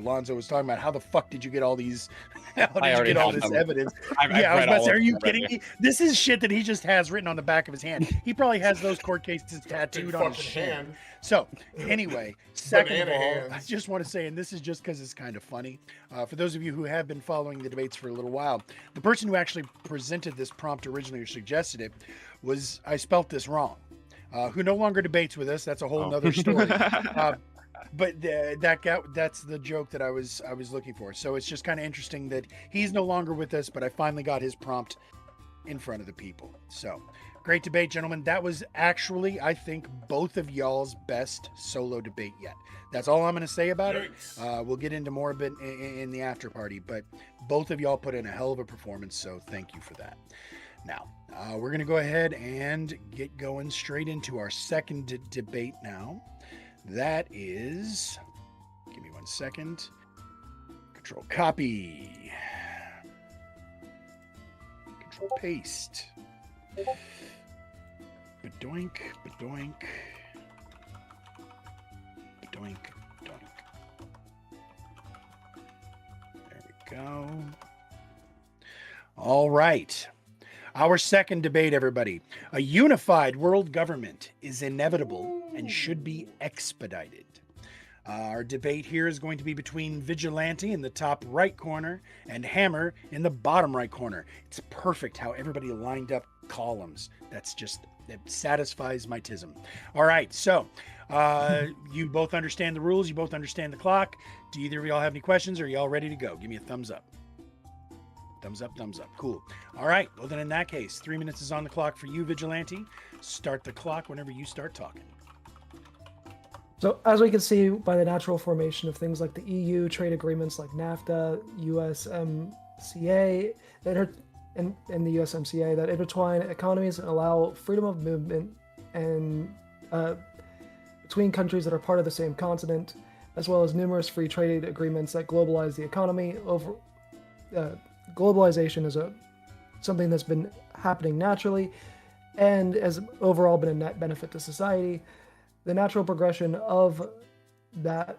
Lonzo was talking about. How the fuck did you get all these? How did you get all this evidence? I've I was read about to all say, of are you them kidding already. me? This is shit that he just has written on the back of his hand. He probably has those court cases tattooed on his fucking shin. hand. So anyway, second of Banana all, I hands. just want to say, and this is just because it's kind of funny, for those of you who have been following the debates for a little while, the person who actually presented this prompt originally or suggested it was, I spelt this wrong. Who no longer debates with us. That's a whole nother story. But that's the joke that I was looking for. So it's just kind of interesting that he's no longer with us, but I finally got his prompt in front of the people. So great debate, gentlemen. That was actually, I think, both of y'all's best solo debate yet. That's all I'm going to say about it. We'll get into more of it in the after party, but both of y'all put in a hell of a performance. So thank you for that. Now, we're going to go ahead and get going straight into our second debate now. That is, give me 1 second. Control copy. Control paste. Badoink, badoink. Badoink, badoink. There we go. All right. Our second debate, everybody. A unified world government is inevitable and should be expedited. Our debate here is going to be between Vigilante in the top right corner and Hammer in the bottom right corner. It's perfect how everybody lined up columns. That satisfies my tism. All right, so you both understand the rules. You both understand the clock. Do either of y'all have any questions? Or are y'all ready to go? Give me a thumbs up. Thumbs up, thumbs up. Cool. All right. Well, then in that case, 3 minutes is on the clock for you, Vigilante. Start the clock whenever you start talking. So as we can see by the natural formation of things like the EU trade agreements like NAFTA, USMCA, and the USMCA that intertwine economies and allow freedom of movement and between countries that are part of the same continent, as well as numerous free trade agreements that globalize the economy. Globalization is something that's been happening naturally and has overall been a net benefit to society. The natural progression of that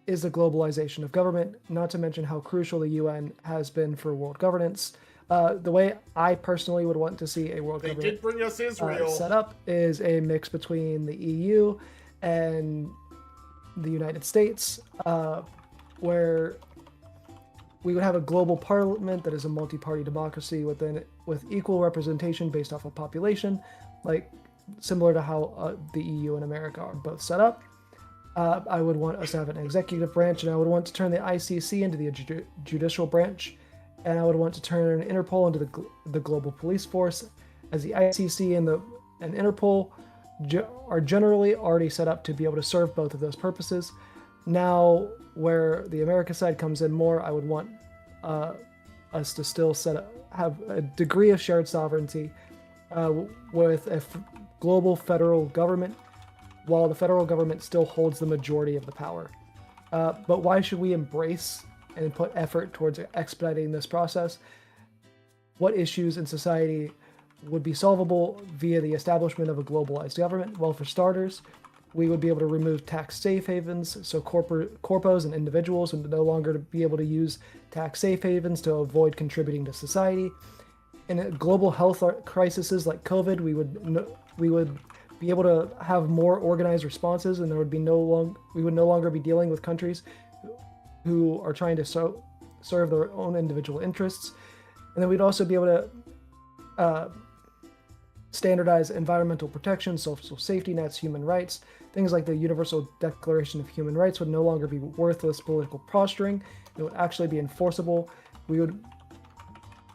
is the globalization of government, not to mention how crucial the UN has been for world governance. The way I personally would want to see a world government did bring us Israel. set up is a mix between the EU and the United States, where we would have a global parliament that is a multi-party democracy with equal representation based off of population, like similar to how the EU and America are both set up. I would want us to have an executive branch, and I would want to turn the ICC into the judicial branch, and I would want to turn Interpol into the global police force, as the ICC and Interpol are generally already set up to be able to serve both of those purposes. Now, where the America side comes in more, I would want us to still have a degree of shared sovereignty with a global federal government, while the federal government still holds the majority of the power. But why should we embrace and put effort towards expediting this process? What issues in society would be solvable via the establishment of a globalized government? Well, for starters, we would be able to remove tax safe havens, so corpos and individuals would no longer be able to use tax safe havens to avoid contributing to society. In global health crises like COVID, we would be able to have more organized responses, and we would no longer be dealing with countries who are trying to serve their own individual interests. And then we'd also be able to standardize environmental protection, social safety nets, human rights. Things like the Universal Declaration of Human Rights would no longer be worthless political posturing. It would actually be enforceable. We would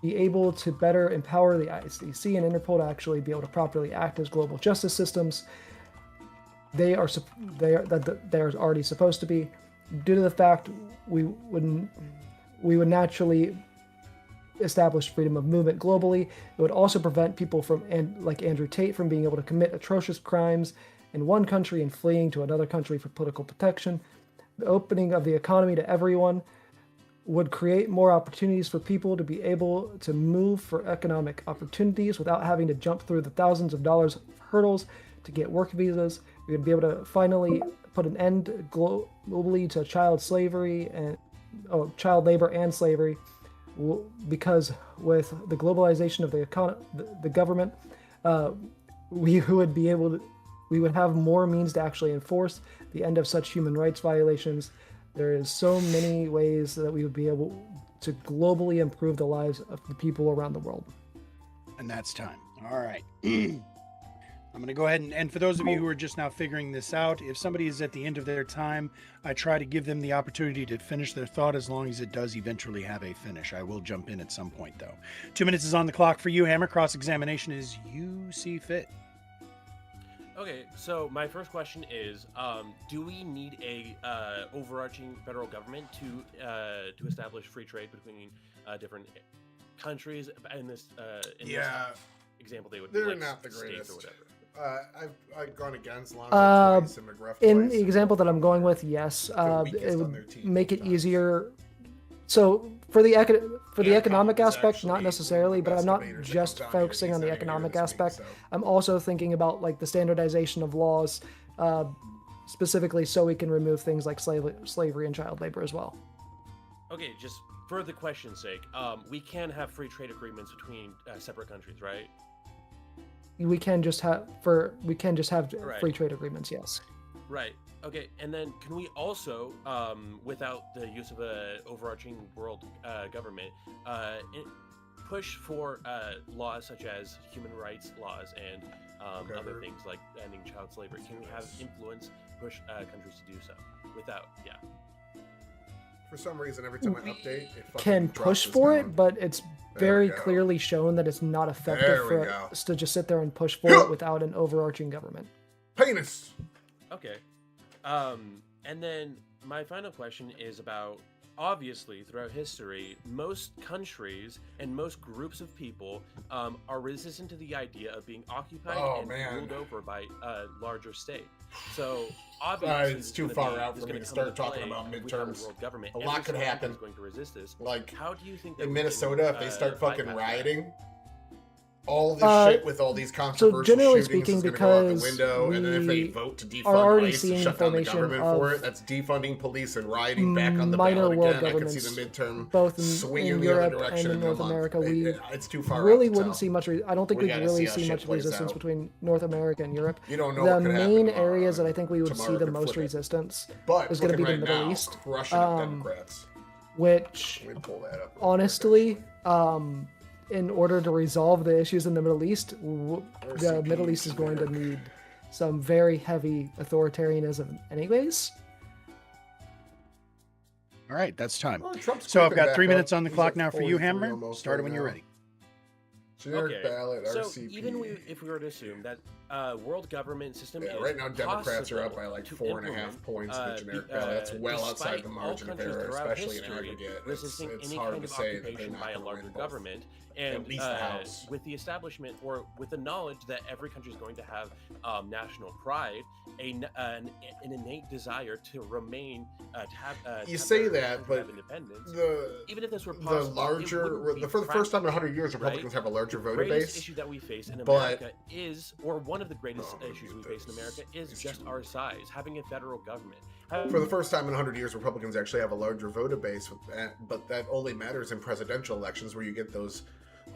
be able to better empower the ICC and Interpol to actually be able to properly act as global justice systems. They are already supposed to be, due to the fact we would naturally establish freedom of movement globally. It would also prevent people from, like Andrew Tate, from being able to commit atrocious crimes in one country and fleeing to another country for political protection. The opening of the economy to everyone would create more opportunities for people to be able to move for economic opportunities without having to jump through the thousands of dollars of hurdles to get work visas. We would be able to finally put an end globally to child slavery and child labor and slavery, because with the globalization of the government, we would have more means to actually enforce the end of such human rights violations. There is so many ways that we would be able to globally improve the lives of the people around the world. And that's time. All right. I'm going to go ahead and for those of you who are just now figuring this out, if somebody is at the end of their time, I try to give them the opportunity to finish their thought as long as it does eventually have a finish. I will jump in at some point, though. 2 minutes is on the clock for you, Hammer. Cross-examination is you see fit. Okay, so my first question is, do we need a overarching federal government to establish free trade between different countries? In this example, they would be They're like not the states greatest. or whatever. I've gone against Lonzo twice and McGruff In twice. the example that I'm going with, yes, it would make it easier. So for the economic aspect, not necessarily, but I'm not just focusing on the economic aspect. I'm also thinking about like the standardization of laws, specifically so we can remove things like slavery and child labor as well. Okay, just for the question's sake, we can have free trade agreements between separate countries, right? We can just have Right. free trade agreements, yes. Right. Okay, and then can we also, without the use of an overarching world government, push for laws such as human rights laws and other things like ending child slavery? Can we have influence push countries to do so without, For some reason, every time I update, it fucking Can drops push this for down. it, but it's very clearly shown that it's not effective There we for go. us to just sit there and push for it without an overarching government. Penis. Okay. And then my final question is about, obviously, throughout history, most countries and most groups of people are resistant to the idea of being occupied and ruled over by a larger state. So obviously, it's too far out for me to start talking about midterms. A lot could happen. Is going to resist this. Like, how do you think that in we can, Minnesota, if they start fucking bypass rioting, all this shit with all these controversial generally shootings speaking, is going to go out the because window, and then if they we vote to are already defund ICE seeing and shut down the formation government for of it, that's defunding police and rioting back on the minor ballot world again. I could see governments, the midterm both swinging in the other Europe and direction in in a North month. America. We It's too far really out to wouldn't tell. see much. I don't think We we gotta really see how see shit much plays resistance out. between North America and Europe. You don't know the what could happen main tomorrow. areas that I think we would see Tomorrow the could most flip it. resistance But is going to be looking the right Middle now, East, crushing the Democrats. which Let me pull that up. honestly, in order to resolve the issues in the Middle East, the Middle East is going to need some very heavy authoritarianism anyways. All right, that's time. Well, Trump's So I've creeping got back 3 up. minutes on the He's clock at now for you, 43 Hammer. almost Start it right when you're now. ready. Generic ballot, So RCP. even if we were to assume that world government system is right now Democrats are up possible by like to 4.5 implement, points in the generic ballot. That's well outside the margin of error, especially in aggregate. Resisting It's any hard kind to of say that they're occupation not by a gonna larger win both. government, and At least the House. with the establishment or with the knowledge that every country is going to have national pride, an innate desire to remain to have. You to say have their that, country but have independence. the even if this were the possible, it larger wouldn't be for the first time in 100 practical, years, Republicans right? have a larger The voter greatest base. issue that we face in but- America is, or one of the greatest issues we face in America is just our size, having a federal government. For the first time in 100 years, Republicans actually have a larger voter base, but that only matters in presidential elections where you get those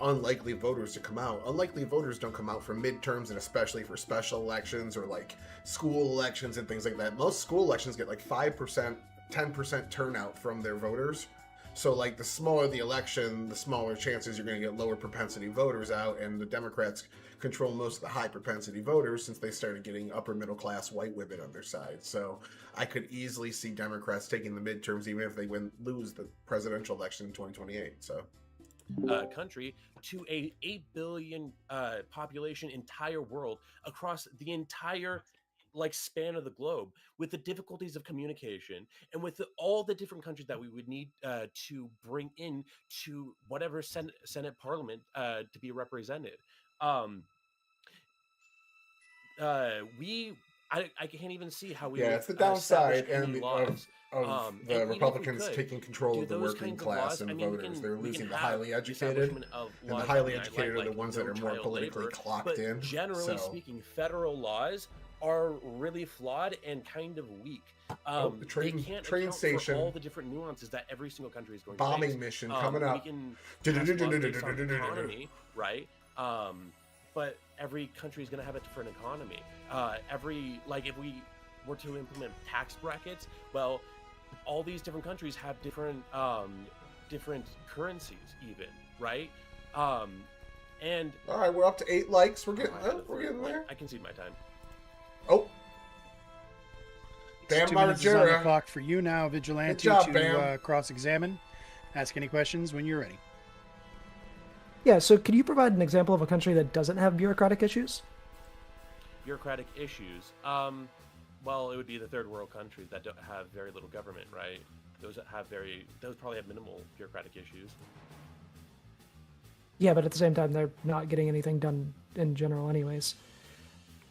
unlikely voters to come out. Unlikely voters don't come out for midterms and especially for special elections or like school elections and things like that. Most school elections get like 5%, 10% turnout from their voters. So like the smaller the election, the smaller chances you're going to get lower propensity voters out, and the Democrats control most of the high propensity voters since they started getting upper middle class white women on their side. So I could easily see Democrats taking the midterms even if they lose the presidential election in 2028. So country to a 8 billion population entire world across the entire like span of the globe, with the difficulties of communication and with all the different countries that we would need to bring in to whatever Senate Parliament to be represented. I can't even see how we Yeah, would it's the establish downside any and laws. of And the even if we Republicans could taking control do of the those working kinds of class laws, and I mean, voters. They're we losing can the have highly the educated, establishment of and the laws highly that educated are the like ones no that are more child politically labor, clocked but in. generally So, speaking, federal laws are really flawed and kind of weak. the They train can't train account station for all the different nuances that every single country is going to bombing face. mission coming up. We can pass laws based on economy, right? But every country is going to have a different economy. If we were to implement tax brackets, well, all these different countries have different different currencies, even, right? And all right, we're up to 8 likes. We're getting there. I concede my time. Oh, It's Bam 2 minutes is on the Margera. clock for you now, Vigilante, Good job, to Bam. cross-examine. Ask any questions when you're ready. Yeah, so could you provide an example of a country that doesn't have bureaucratic issues? Bureaucratic issues. Well, it would be the third world countries that don't have very little government, right? Those probably have minimal bureaucratic issues. Yeah, but at the same time, they're not getting anything done in general anyways.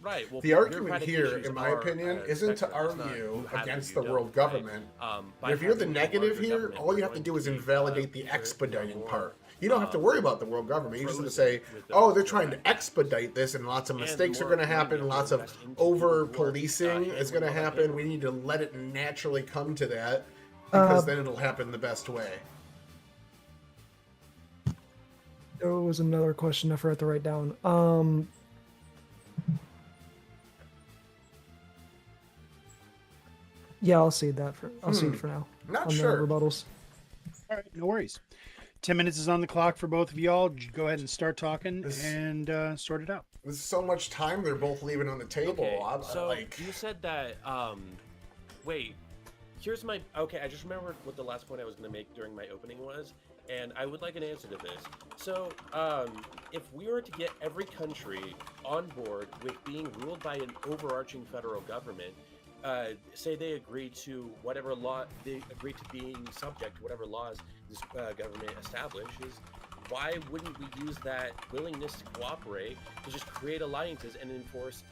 Right. Well, The argument bureaucratic here, issues in my are, opinion, isn't to spectrum. It's not argue you have to, against you the don't, world right? government. By But if you're the having a negative larger here, government, all we're you have to going do is be, invalidate the further expediting more, part. You don't have to worry about the world government. You just have to say, with oh, those they're trying to expedite this, and lots of And mistakes are more going to happen, money lots to of invest into over people who are, policing is going to handling all that happen. We need to let it naturally come to that, because then it'll happen the best way. There was another question I forgot to write down. Yeah, I'll cede that for now. Not on sure. The rebuttals. All right, no worries. 10 minutes is on the clock for both of y'all. Go ahead and start talking and sort it out. There's so much time they're both leaving on the table. Okay, so you said that. Wait, here's my. Okay, I just remembered what the last point I was going to make during my opening was, and I would like an answer to this. So, if we were to get every country on board with being ruled by an overarching federal government, say they agree to whatever law they agree to being subject to whatever laws this government establishes, why wouldn't we use that willingness to cooperate to just create alliances and enforce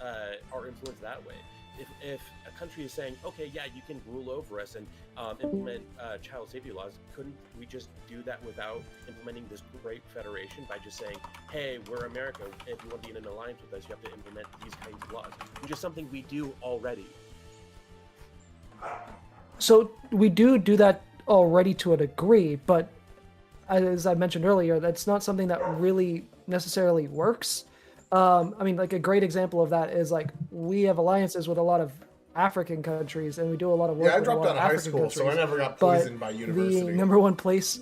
our influence that way? If a country is saying, okay, yeah, you can rule over us and implement child safety laws, couldn't we just do that without implementing this great federation by just saying, hey, we're America, if you want to be in an alliance with us, you have to implement these kinds of laws, which is something we do already. So we do that already to a degree, but as I mentioned earlier, that's not something that really necessarily works. I mean, like a great example of that is like we have alliances with a lot of African countries, and we do a lot of work. Yeah, I with dropped a lot out of of high African school, countries, so I never got but poisoned by university. The number one place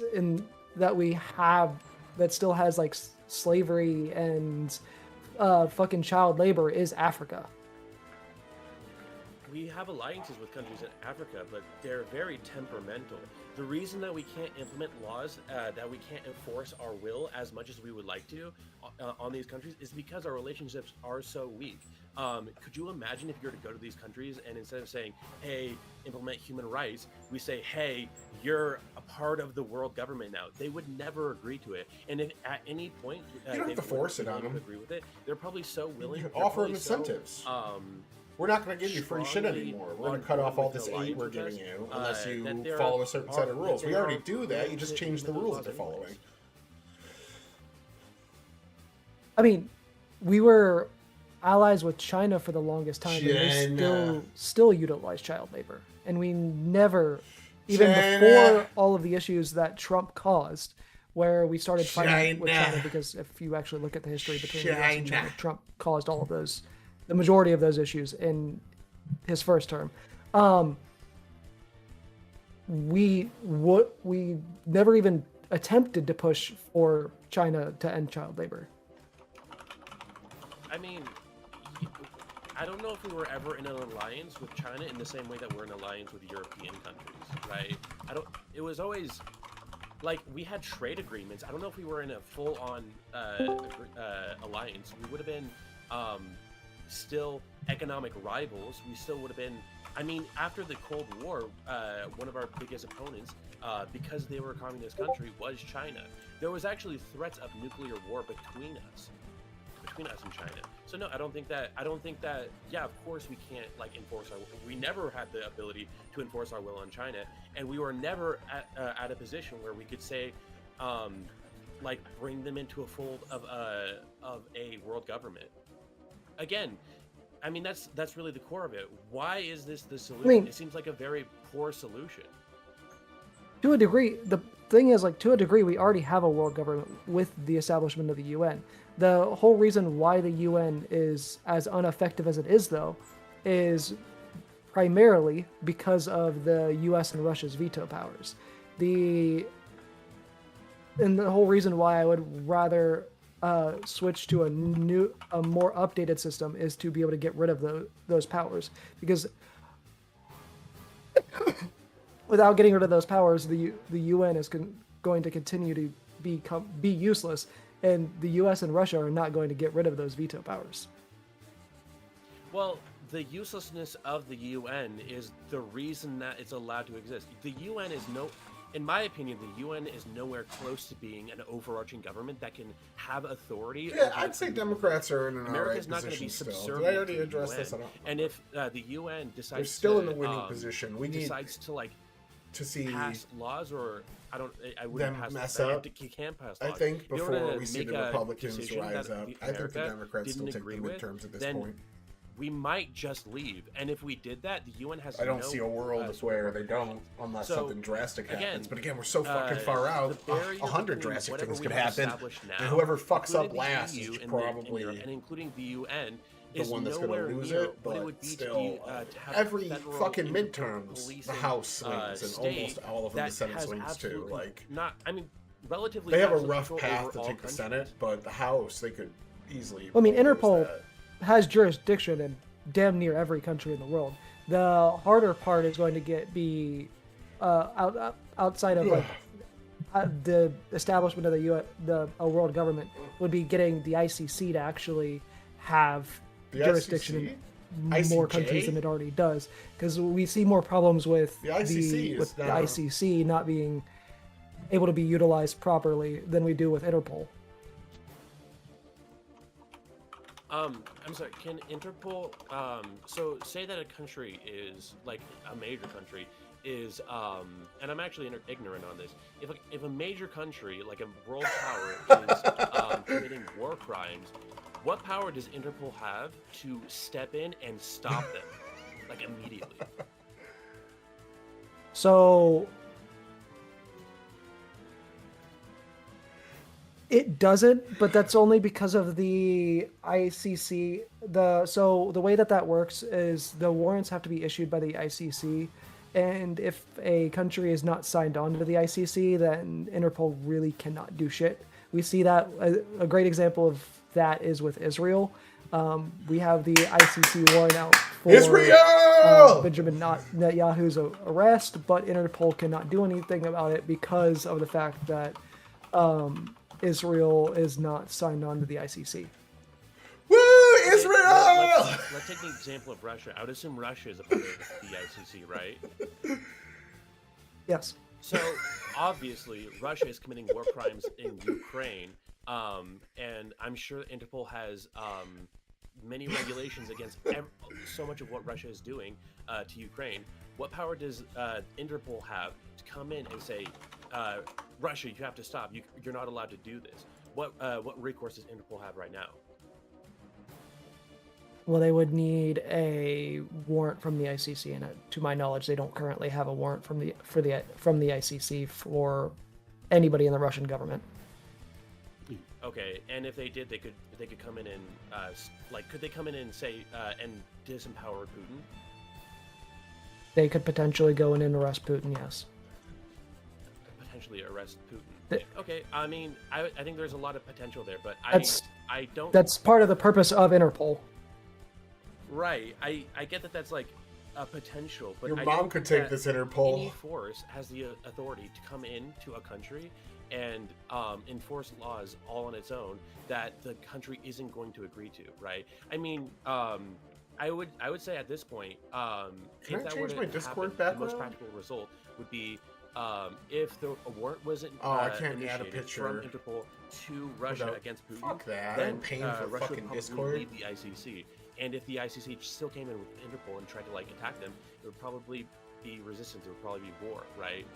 that we have that still has like slavery and fucking child labor is Africa. We have alliances with countries in Africa, but they're very temperamental. The reason that we can't implement laws, that we can't enforce our will as much as we would like to on these countries is because our relationships are so weak. Could you imagine if you were to go to these countries and instead of saying, hey, implement human rights, we say, hey, you're a part of the world government now? They would never agree to it. And if at any point You don't have they to force it on wouldn't them. agree with it, they're probably so willing. You they're offer probably incentives. So, we're not going to give you free shit strongly anymore. We're going on to cut off board all with this the aid we're alliance giving with you us, unless that you there follow a certain set of that rules. they We already are do that. You just willing to change the implement rules those that they're anyways. following. I mean, we were allies with China for the longest time, and they China. still utilize child labor, and we never, even China. before all of the issues that Trump caused, where we started fighting with China. China, because if you actually look at the history between the US and China, China. Trump caused all of those, the majority of those issues in his first term. We never even attempted to push for China to end child labor. I mean, I don't know if we were ever in an alliance with China in the same way that we're in an alliance with European countries, right? It was always, like, we had trade agreements. I don't know if we were in a full-on alliance. We would have been still economic rivals. We still would have been. I mean, after the Cold War, one of our biggest opponents, because they were a communist country, was China. There was actually threats of nuclear war between us and China. So no, I don't think that. Yeah, of course we can't like enforce our. We never had the ability to enforce our will on China, and we were never at a position where we could say, like, bring them into a fold of a world government. Again, I mean that's really the core of it. Why is this the solution? It seems like a very poor solution. To a degree, the thing is, like, to a degree, we already have a world government with the establishment of the UN. The whole reason why the UN is as ineffective as it is, though, is primarily because of the US and Russia's veto powers. And the whole reason why I would rather switch to a more updated system is to be able to get rid of those powers, because without getting rid of those powers, the UN is going to continue to be useless, and the US and Russia are not going to get rid of those veto powers. Well, the uselessness of the UN is the reason that it's allowed to exist. The UN is in my opinion, the UN is nowhere close to being an overarching government that can have authority. Yeah, I'd say Democrats are in an America's alright not going to be position still. subservient. Did I already to address the this? I UN. don't And if the UN decides They're still in to, the winning position. We decides to see pass laws, or I wouldn't them pass mess laws. up. You can't pass I laws. think In order before to we see make the a Republicans decision rise that up, I think the America Democrats didn't will take the agree with, midterms at this then point. we might just leave. And if we did that, the UN has I don't no, see a world where they don't, unless So, something drastic happens. again, But again, we're so fucking far out. the barrier 100 between drastic whatever things we could have happen, established and now, whoever fucks up including the last EU is and probably Europe, and including the UN, the is one that's going nowhere to lose near it. what it But would be still, to have every federal fucking independent midterms, the policing, House swings, and state almost all of them the that Senate has swings too. absolutely Like, not. I mean, relatively. they have a absolute rough control path over to all take the countries. Senate, but the House, they could easily. I mean, lose Interpol that. has jurisdiction in damn near every country in the world. The harder part is going to be outside of like the establishment of a world government would be getting the ICC to actually have The jurisdiction ICC? in more ICJ? countries than it already does, because we see more problems with The ICC is the now- ICC not being able to be utilized properly than we do with Interpol. I'm sorry, can Interpol, so say that a country is, like, a major country is, and I'm actually ignorant on this, if a major country, like a world power, is committing war crimes, what power does Interpol have to step in and stop them, like, immediately? So it doesn't, but that's only because of the ICC. So the way that works is the warrants have to be issued by the ICC, and if a country is not signed on to the ICC, then Interpol really cannot do shit. We see that a great example of that is with Israel. We have the ICC warrant out for Israel! Benjamin Netanyahu's arrest, but Interpol cannot do anything about it because of the fact that Israel is not signed on to the ICC. Woo, Israel! Let's take the example of Russia. I would assume Russia is a part of the ICC, right? Yes. So obviously, Russia is committing war crimes in Ukraine, and I'm sure Interpol has many regulations against so much of what Russia is doing to Ukraine. What power does Interpol have to come in and say, Russia, you have to stop. You're not allowed to do this. What recourse does Interpol have right now? Well, they would need a warrant from the ICC, and to my knowledge, they don't currently have a warrant from the ICC for anybody in the Russian government. Okay, and if they did, they could come in and could they come in and say and disempower Putin? They could potentially go in and arrest Putin. Yes. Potentially arrest Putin. Okay, I mean, I think there's a lot of potential there, but I don't. That's part of the purpose of Interpol. Right, I get that that's like a potential, but Your I mom don't could think take that this Interpol. Any force has the authority to come into a country and enforce laws all on its own that the country isn't going to agree to, right? I mean, I would say at this point, Can I if that change were my to Discord happen, the most background? practical result would be if the warrant wasn't Oh, I can't add a initiated picture from Interpol to Russia without- against Putin, Fuck that. then I'm paying for Russia fucking would Discord. probably leave the ICC. And if the ICC still came in with Interpol and tried to like attack them, it would probably be resistance. It would probably be war, right?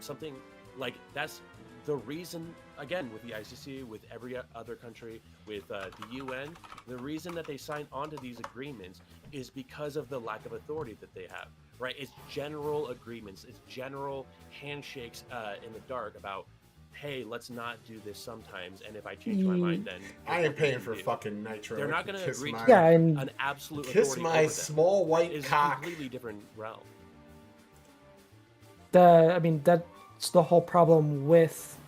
Something like that's the reason. Again, with the ICC, with every other country, with the UN, the reason that they sign onto these agreements is because of the lack of authority that they have, right? It's general agreements, it's general handshakes in the dark about, hey, let's not do this sometimes, and if I change my mind, then I there's ain't paying nothing for to do. fucking nitro. They're I not can going to kiss agree my- to Yeah, and- an absolute Kiss authority my over them. small white It's cock. a completely different realm. I mean, that's the whole problem with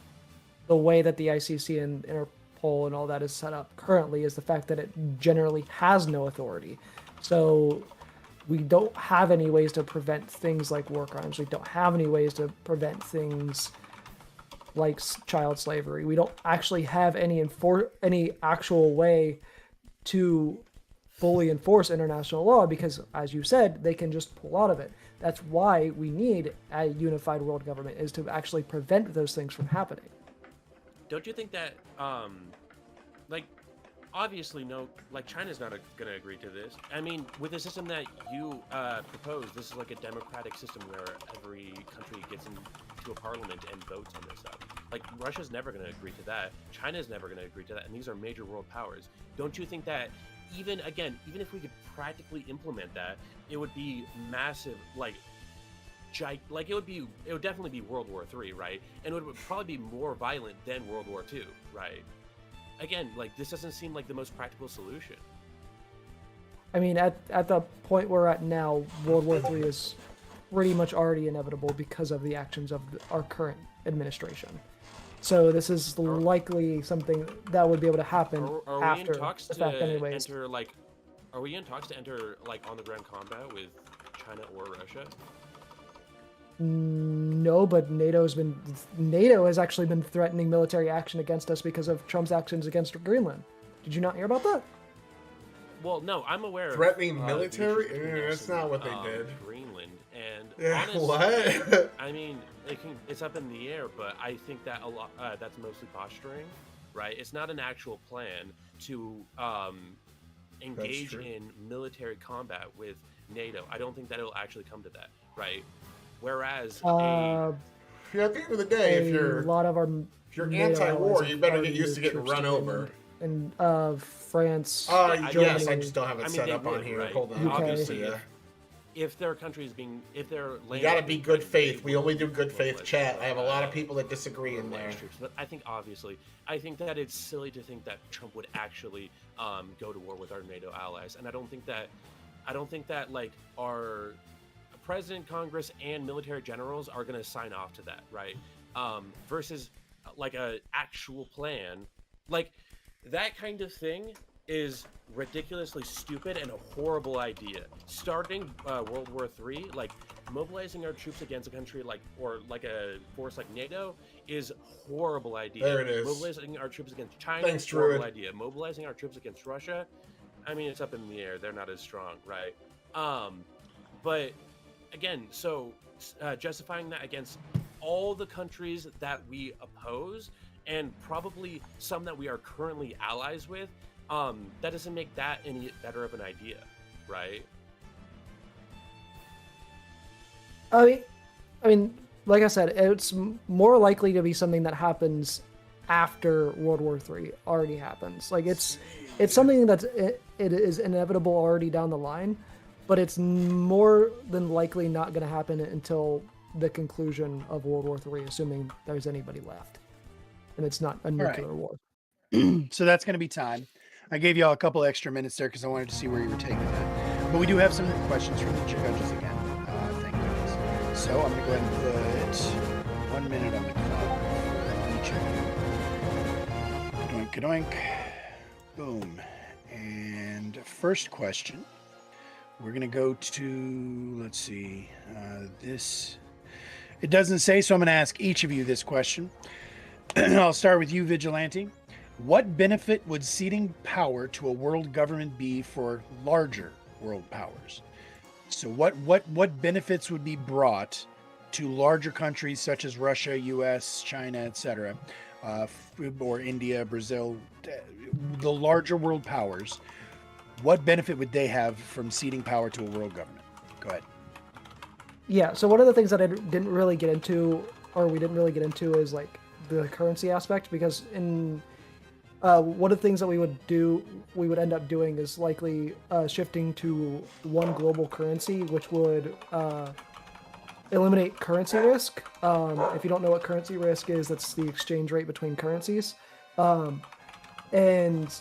the way that the ICC and Interpol and all that is set up currently, is the fact that it generally has no authority. So we don't have any ways to prevent things like war crimes. We don't have any ways to prevent things like child slavery. We don't actually have any actual way to fully enforce international law because, as you said, they can just pull out of it. That's why we need a unified world government, is to actually prevent those things from happening. Don't you think that, like, obviously, no, like, China's not going to agree to this. I mean, with the system that you propose, this is like a democratic system where every country gets into a parliament and votes on this stuff. Like, Russia's never going to agree to that. China's never going to agree to that. And these are major world powers. Don't you think that even if we could practically implement that, it would be massive, like it would definitely be World War III, right? And it would probably be more violent than World War II, right? Again, like, this doesn't seem like the most practical solution. I mean, at the point we're at now, World War III is pretty much already inevitable because of the actions of our current administration. So this is likely something that would be able to happen Are we after in talks the to fact anyways. enter, like, are we in talks to enter, like, on-the-ground combat with China or Russia? No, but NATO has actually been threatening military action against us because of Trump's actions against Greenland. Did you not hear about that? Well, no, I'm aware. Threatening of, military? the issues between us That's not what they and, did. Greenland, and Yeah, honestly, what? I mean, it's up in the air, but I think that a lot that's mostly posturing, right? It's not an actual plan to engage true. in military combat with NATO. I don't think that it'll actually come to that, right? Whereas Yeah, at the end of the day, if you're NATO anti-war, allies you have better already get used to moved getting troops run to over. Greenland. And France, Yes, Germany, I just don't have it set they up on would, here. right? Hold on, Obviously, yeah. if their country is if they're You gotta be good faith. We only do good faith chat. I have a lot of people that disagree in there. But I think that it's silly to think that Trump would actually go to war with our NATO allies, and I don't think that like our president, Congress, and military generals are going to sign off to that, right? Versus like a actual plan, like that kind of thing is ridiculously stupid and a horrible idea. Starting World War III, like mobilizing our troops against a country like a force like NATO is a horrible idea. There it is. Mobilizing our troops against China, Thanks, horrible Druid. idea. Mobilizing our troops against Russia, I mean, it's up in the air. They're not as strong, right? But again, so justifying that against all the countries that we oppose and probably some that we are currently allies with, that doesn't make that any better of an idea, right? I mean, like I said, it's more likely to be something that happens after World War III already happens. Like it's something that's it is inevitable already down the line, but it's more than likely not going to happen until the conclusion of World War III, assuming there's anybody left, and it's not a nuclear war. So that's going to be time. I gave y'all a couple extra minutes there because I wanted to see where you were taking that. But we do have some questions from the judges again. Thank goodness. So I'm going to go ahead and put 1 minute on the clock for each of you. Doink, doink. Boom. And first question. We're going to go to, let's see, this. It doesn't say, so I'm going to ask each of you this question. I'll start with you, Vigilante. What benefit would ceding power to a world government be for larger world powers? So what benefits would be brought to larger countries such as Russia, U.S., China, etc., or India, Brazil, the larger world powers? What benefit would they have from ceding power to a world government? Go ahead. Yeah, so one of the things that I didn't really get into, or we didn't really get into, is like the currency aspect, because in one of the things that we would end up doing is likely shifting to one global currency, which would eliminate currency risk. If you don't know what currency risk is, that's the exchange rate between currencies. And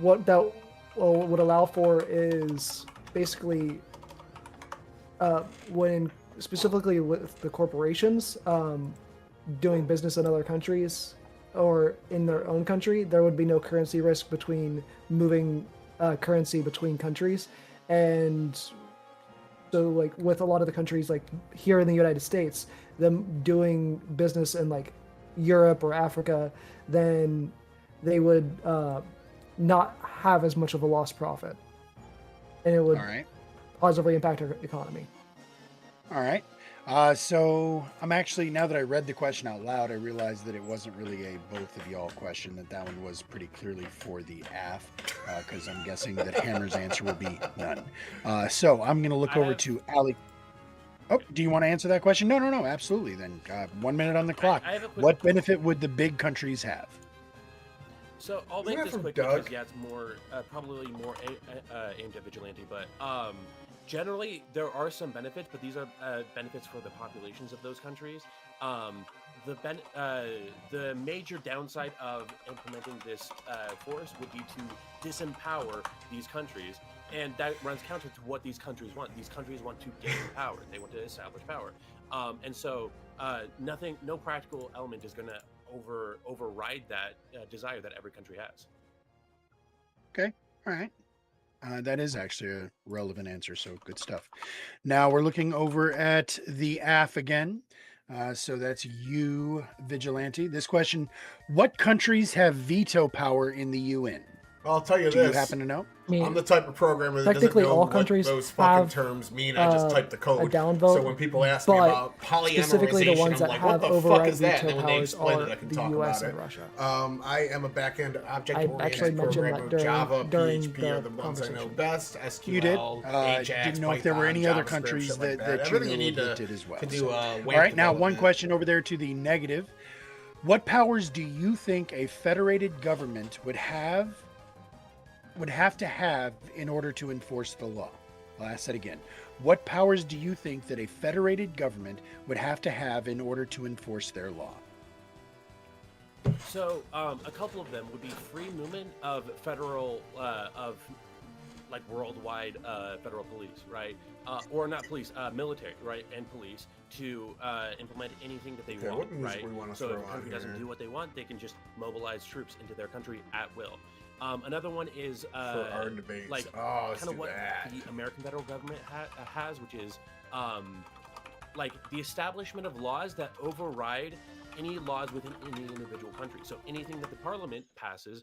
what that would allow for is basically when specifically with the corporations doing business in other countries or in their own country, there would be no currency risk between moving currency between countries. And so like with a lot of the countries like here in the United States, them doing business in like Europe or Africa, then they would not have as much of a lost profit, and it would positively impact our economy. All right. So I'm actually, now that I read the question out loud, I realized that it wasn't really a both of y'all question, that one was pretty clearly for the AF, because I'm guessing that Hammer's answer will be none. So I'm going to look over to Ali. Oh, do you want to answer that question? No, absolutely. Then 1 minute on the clock. What benefit would the big countries have? So I'll make this quick because it's more probably more aimed at Vigilante, but generally there are some benefits, but these are benefits for the populations of those countries. The major downside of implementing this force would be to disempower these countries, and that runs counter to what these countries want. These countries want to gain power; they want to establish power, and so no practical element is going to override that desire that every country has. Okay, all right. That is actually a relevant answer, so good stuff. Now we're looking over at the AF again. So that's you, Vigilante. This question, what countries have veto power in the UN? I'll tell you Do this. you happen to know? I'm the type of programmer that doesn't Technically, know all what countries those fucking have, terms mean. I just type the code. a downvote, So when people ask me but about specifically the polyamorization, ones I'm that like, have what the fuck override is that? And veto then when they powers explain are it, I can the talk US about and it. Russia. I am a back-end I object-oriented actually mentioned programmer. that during, Java, during PHP the are the ones I know conversation. best. SQL, You did. Ajax, Didn't know if there were Python, any other JavaScript, countries shit like that you Everything know you need that did as well. to do So, web all right, now one development. question over there to the negative. What powers do you think a federated government would have to have in order to enforce the law? I'll ask that again. What powers do you think that a federated government would have to have in order to enforce their law? So a couple of them would be free movement of federal of like worldwide federal police, right? Or not police, military, right? And police to implement anything that they Okay, want, what music right? we wanna So throw if a on country doesn't here? do what they want, they can just mobilize troops into their country at will. Another one is For our debates. like Oh, let's kind of do what that. the American federal government has, which is like the establishment of laws that override any laws within any individual country. So anything that the parliament passes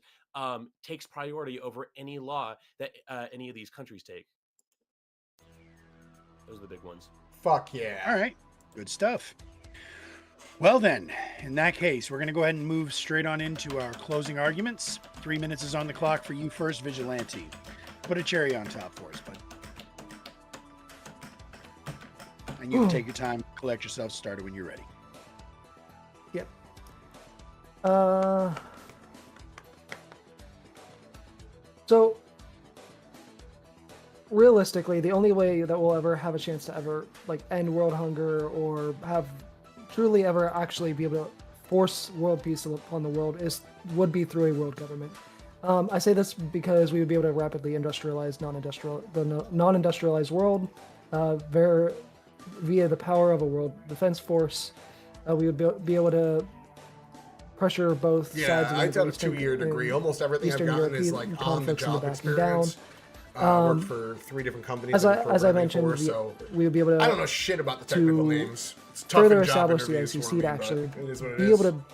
takes priority over any law that any of these countries take. Those are the big ones. Fuck yeah. All right, good stuff. Well then, in that case, we're going to go ahead and move straight on into our closing arguments. 3 minutes is on the clock for you first, Vigilante. Put a cherry on top for us, bud. And you can take your time, collect yourself started when you're ready. Yep. So realistically, the only way that we'll ever have a chance to ever like end world hunger or have truly ever actually be able to force world peace upon the world would be through a world government. I say this because we would be able to rapidly industrialize the non-industrialized world via the power of a world defense force. We would be able to pressure both sides. Yeah, of the I got a Eastern- 2-year degree. Almost everything Eastern I've gotten is European like on the conflicts in the job back and down. experience. Worked for 3 different companies. As I've been I programming mentioned, for, so we would be able to. I don't know shit about the technical to names. It's tough further in job establish the interviews for ICC me, to but actually it is what it be is. able to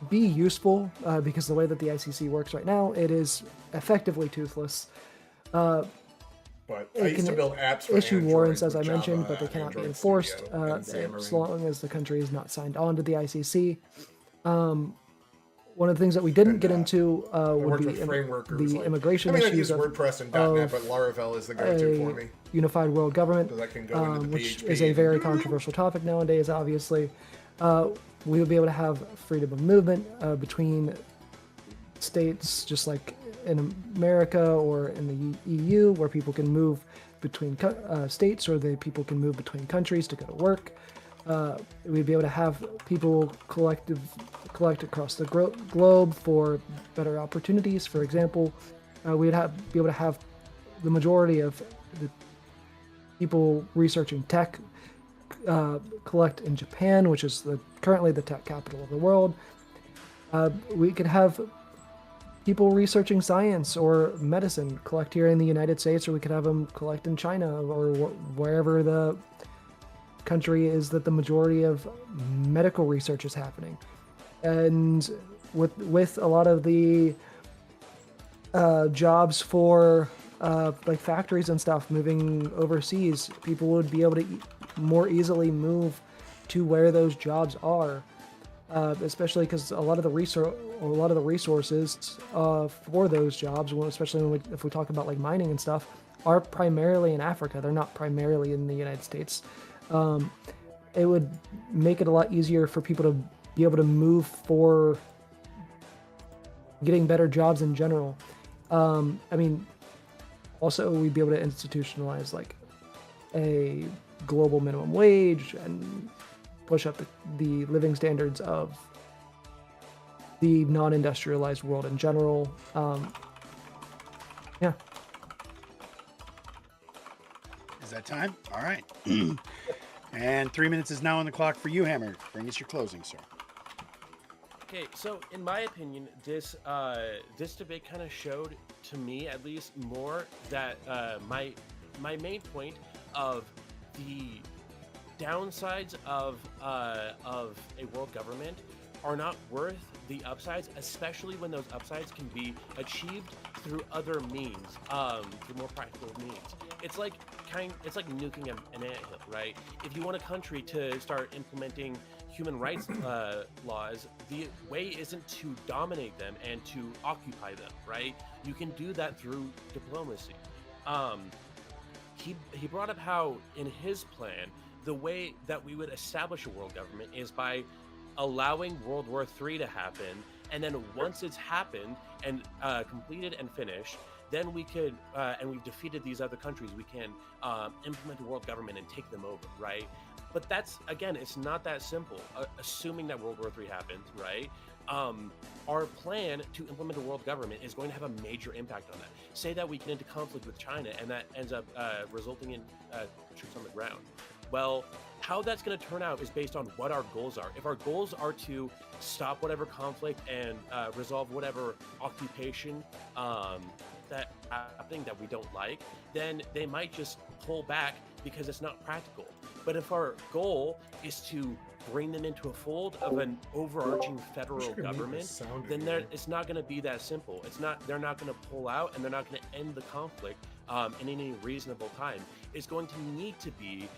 be useful because the way that the ICC works right now, it is effectively toothless. But I It used to can build apps for issue warrants, Android as I with mentioned, Java but they and cannot be Android enforced Studio and as Xamarin. long as the country is not signed on to the ICC. One of the things that we didn't get into would worked be with frameworkers the like, immigration I mean, I issues use of, WordPress and of .NET, but Laravel is the go-to for a me. unified world government, So that can go into the which PHP is a and- very controversial topic nowadays, obviously. We would be able to have freedom of movement between states, just like in America or in the EU, where people can move between states, or people can move between countries to go to work. We'd be able to have people collect across the globe for better opportunities. For example, we'd be able to have the majority of the people researching tech collect in Japan, which is currently the tech capital of the world. We could have people researching science or medicine collect here in the United States, or we could have them collect in China or wherever the country is that the majority of medical research is happening. And with a lot of the jobs for like factories and stuff moving overseas, people would be able to more easily move to where those jobs are, especially because a lot of the resources for those jobs, especially if we talk about like mining and stuff, are primarily in Africa. They're not primarily in the United States. It would make it a lot easier for people to be able to move for getting better jobs in general. I mean, also we'd be able to institutionalize like a global minimum wage and push up the living standards of the non-industrialized world in general. Yeah. Is that time? All right. And 3 minutes is now on the clock for you, Hammer. Bring us your closing, sir. Okay, so in my opinion, this debate kind of showed to me, at least, more that my main point of the downsides of a world government are not worth the upsides, especially when those upsides can be achieved through other means, through more practical means. It's like nuking an anthill, right? If you want a country to start implementing human rights laws, the way isn't to dominate them and to occupy them, right? You can do that through diplomacy. He brought up how in his plan, the way that we would establish a world government is by allowing World War III to happen, and then once it's happened and completed and finished, then we could, and we've defeated these other countries, we can implement a world government and take them over, right? But that's, again, it's not that simple, assuming that World War III happens, right? Our plan to implement a world government is going to have a major impact on that. Say that we get into conflict with China and that ends up resulting in troops on the ground. Well, how that's going to turn out is based on what our goals are. If our goals are to stop whatever conflict and resolve whatever occupation that happening that we don't like, then they might just pull back because it's not practical. But if our goal is to bring them into a fold of an overarching federal government, then it's not going to be that simple. They're not going to pull out, and they're not going to end the conflict in any reasonable time. It's going to need to be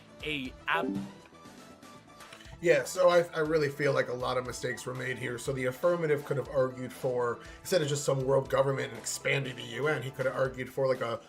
Yeah, so I really feel like a lot of mistakes were made here. So the affirmative could have argued for, instead of just some world government and expanding the UN, he could have argued for like a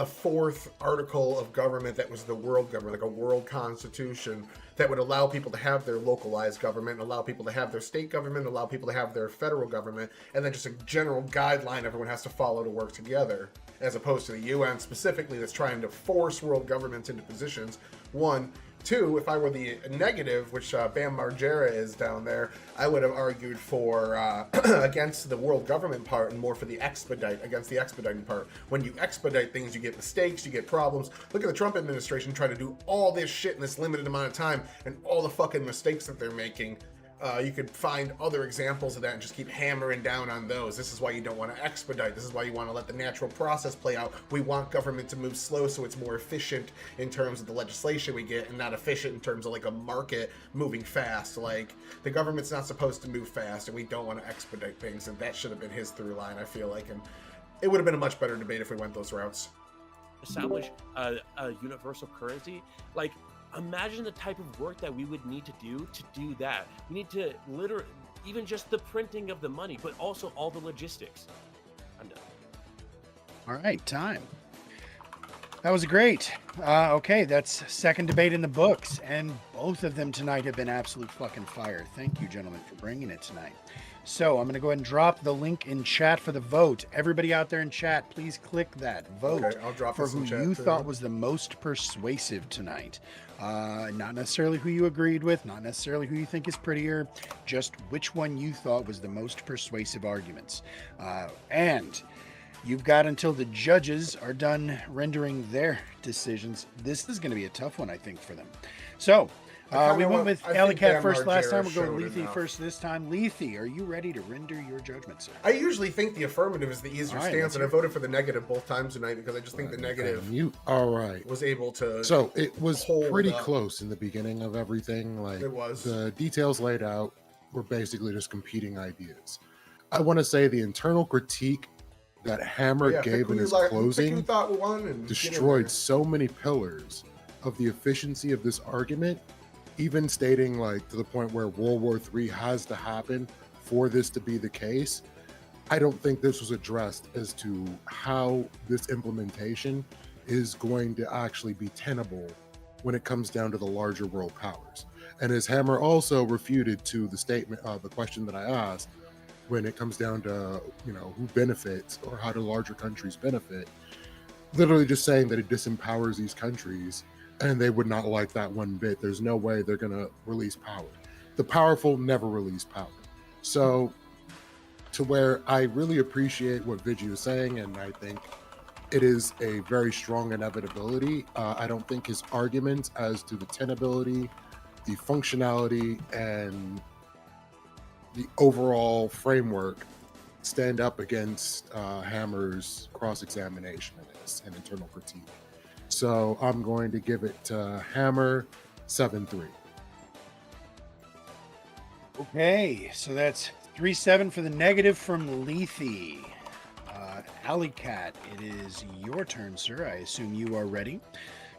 fourth article of government that was the world government, like a world constitution that would allow people to have their localized government, allow people to have their state government, allow people to have their federal government, and then just a general guideline everyone has to follow to work together, as opposed to the UN specifically that's trying to force world governments into positions. One. Two, if I were the negative, which Bam Margera is down there, I would have argued for against the world government part and more for the against the expediting part. When you expedite things, you get mistakes, you get problems. Look at the Trump administration trying to do all this shit in this limited amount of time and all the fucking mistakes that they're making. You could find other examples of that and just keep hammering down on those. This is why you don't want to expedite. This is why you want to let the natural process play out. We want government to move slow so it's more efficient in terms of the legislation we get and not efficient in terms of like a market moving fast. Like, the government's not supposed to move fast and we don't want to expedite things, and that should have been his through line, I feel like. And it would have been a much better debate if we went those routes. Establish a universal currency. Like, imagine the type of work that we would need to do that. We need to literally, even just the printing of the money, but also all the logistics. I'm done. All right, time. That was great. Okay, that's second debate in the books, and both of them tonight have been absolute fucking fire. Thank you, gentlemen, for bringing it tonight. So I'm going to go ahead and drop the link in chat for the vote. Everybody out there in chat, please click that vote Okay, I'll drop for this in who chat you too. thought was the most persuasive tonight. Not necessarily who you agreed with, not necessarily who you think is prettier, just which one you thought was the most persuasive arguments. And you've got until the judges are done rendering their decisions. This is going to be a tough one, I think, for them. So we went with Alley Cat first last time. We'll go with Lethe first this time. Lethe, are you ready to render your judgment, sir? I usually think the affirmative is the easier All right, stance, let's and I hear it. voted for the negative both times tonight because I just think the negative All right. was able to. So it was hold pretty up. close in the beginning of everything. Like, It was. the details laid out were basically just competing ideas. I want to say the internal critique that Hammer Yeah, pick gave who in you his like- pick who closing you thought won and get in destroyed there. so many pillars of the efficiency of this argument, even stating, like, to the point where World War III has to happen for this to be the case. I don't think this was addressed as to how this implementation is going to actually be tenable when it comes down to the larger world powers. And as Hammer also refuted to the statement, the question that I asked, when it comes down to, you know, who benefits or how do larger countries benefit, literally just saying that it disempowers these countries and they would not like that one bit. There's no way they're going to release power. The powerful never release power. So, to where I really appreciate what Vigi was saying, and I think it is a very strong inevitability. I don't think his arguments as to the tenability, the functionality, and the overall framework stand up against Hammer's cross-examination of this and internal critique. So I'm going to give it to Hammer 7-3. Okay, so that's 3-7 for the negative from Lethe. Alley Cat, it is your turn, sir. I assume you are ready.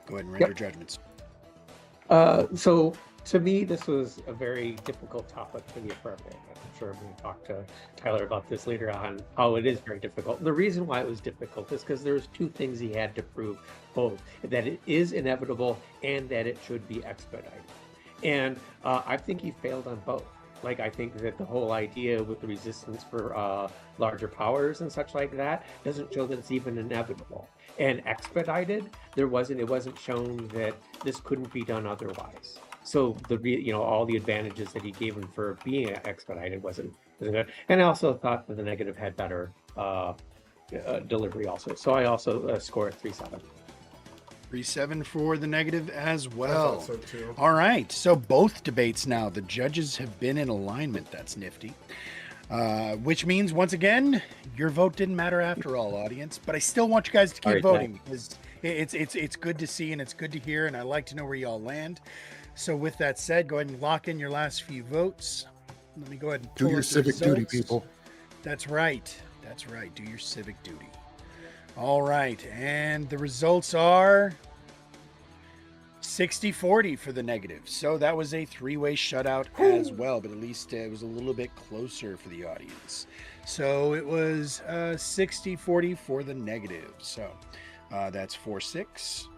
Go ahead and render judgments. So to me, this was a very difficult topic for the affirmative. I'm sure we talk to Tyler about this later on, how it is very difficult. The reason why it was difficult is because there's two things he had to prove, both that it is inevitable and that it should be expedited. And I think he failed on both. Like, I think that the whole idea with the resistance for larger powers and such like that doesn't show that it's even inevitable. And expedited, it wasn't shown that this couldn't be done otherwise. So all the advantages that he gave him for being expedited wasn't good. And I also thought that the negative had better delivery also. So I also score it 3-7. 3-7 for the negative as I well. thought so too. All right, so both debates now. The judges have been in alignment. That's nifty. Which means, once again, your vote didn't matter after all, audience. But I still want you guys to keep All right, voting because it's good to see and it's good to hear, and I like to know where y'all land. So with that said, go ahead and lock in your last few votes. Let me go ahead and Do pull your up the civic duty, results. people. That's right. That's right. Do your civic duty. All right, and the results are 60-40 for the negative. So that was a three-way shutout as well, but at least it was a little bit closer for the audience. So it was 60-40 for the negative. So that's 4-6.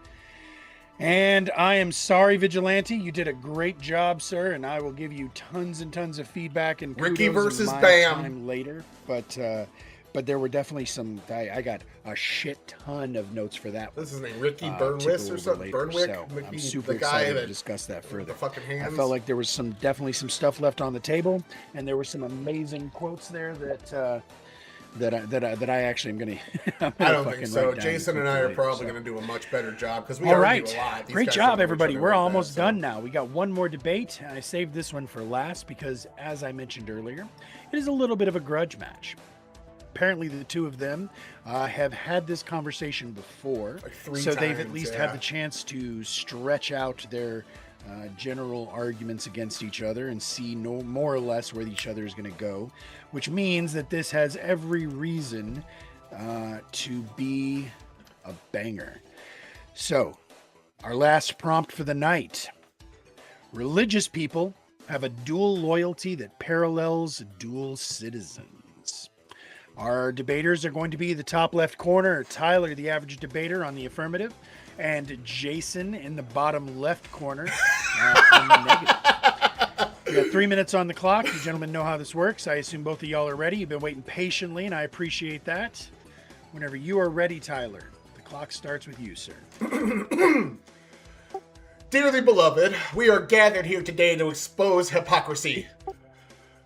And I am sorry, Vigilante. You did a great job, sir, and I will give you tons and tons of feedback and Ricky kudos versus in my Bam. time later. But there were definitely some. I got a shit ton of notes for that. This is his name, Ricky to go Burnwis or over something. later. Burnwick. So Mickey, I'm super the guy excited to that discuss that further. the fucking hands. I felt like there was definitely some stuff left on the table, and there were some amazing quotes there that that I actually am going to. I don't think so. Jason and I are probably going to do a much better job because we all argue right. a lot. These Great guys job, don't know each everybody. other We're like almost that, done now. We got one more debate. I saved this one for last because, as I mentioned earlier, it is a little bit of a grudge match. Apparently, the two of them have had this conversation before, like 3 so they've at times, least had the chance to stretch out their general arguments against each other and see more or less where each other is going to go, which means that this has every reason to be a banger. So, our last prompt for the night. Religious people have a dual loyalty that parallels dual citizens. Our debaters are going to be the top left corner, Tyler, the average debater, on the affirmative, and Jason in the bottom left corner on the negative. We got 3 minutes on the clock. You gentlemen know how this works. I assume both of y'all are ready. You've been waiting patiently, and I appreciate that. Whenever you are ready, Tyler, the clock starts with you, sir. Dearly beloved, we are gathered here today to expose hypocrisy.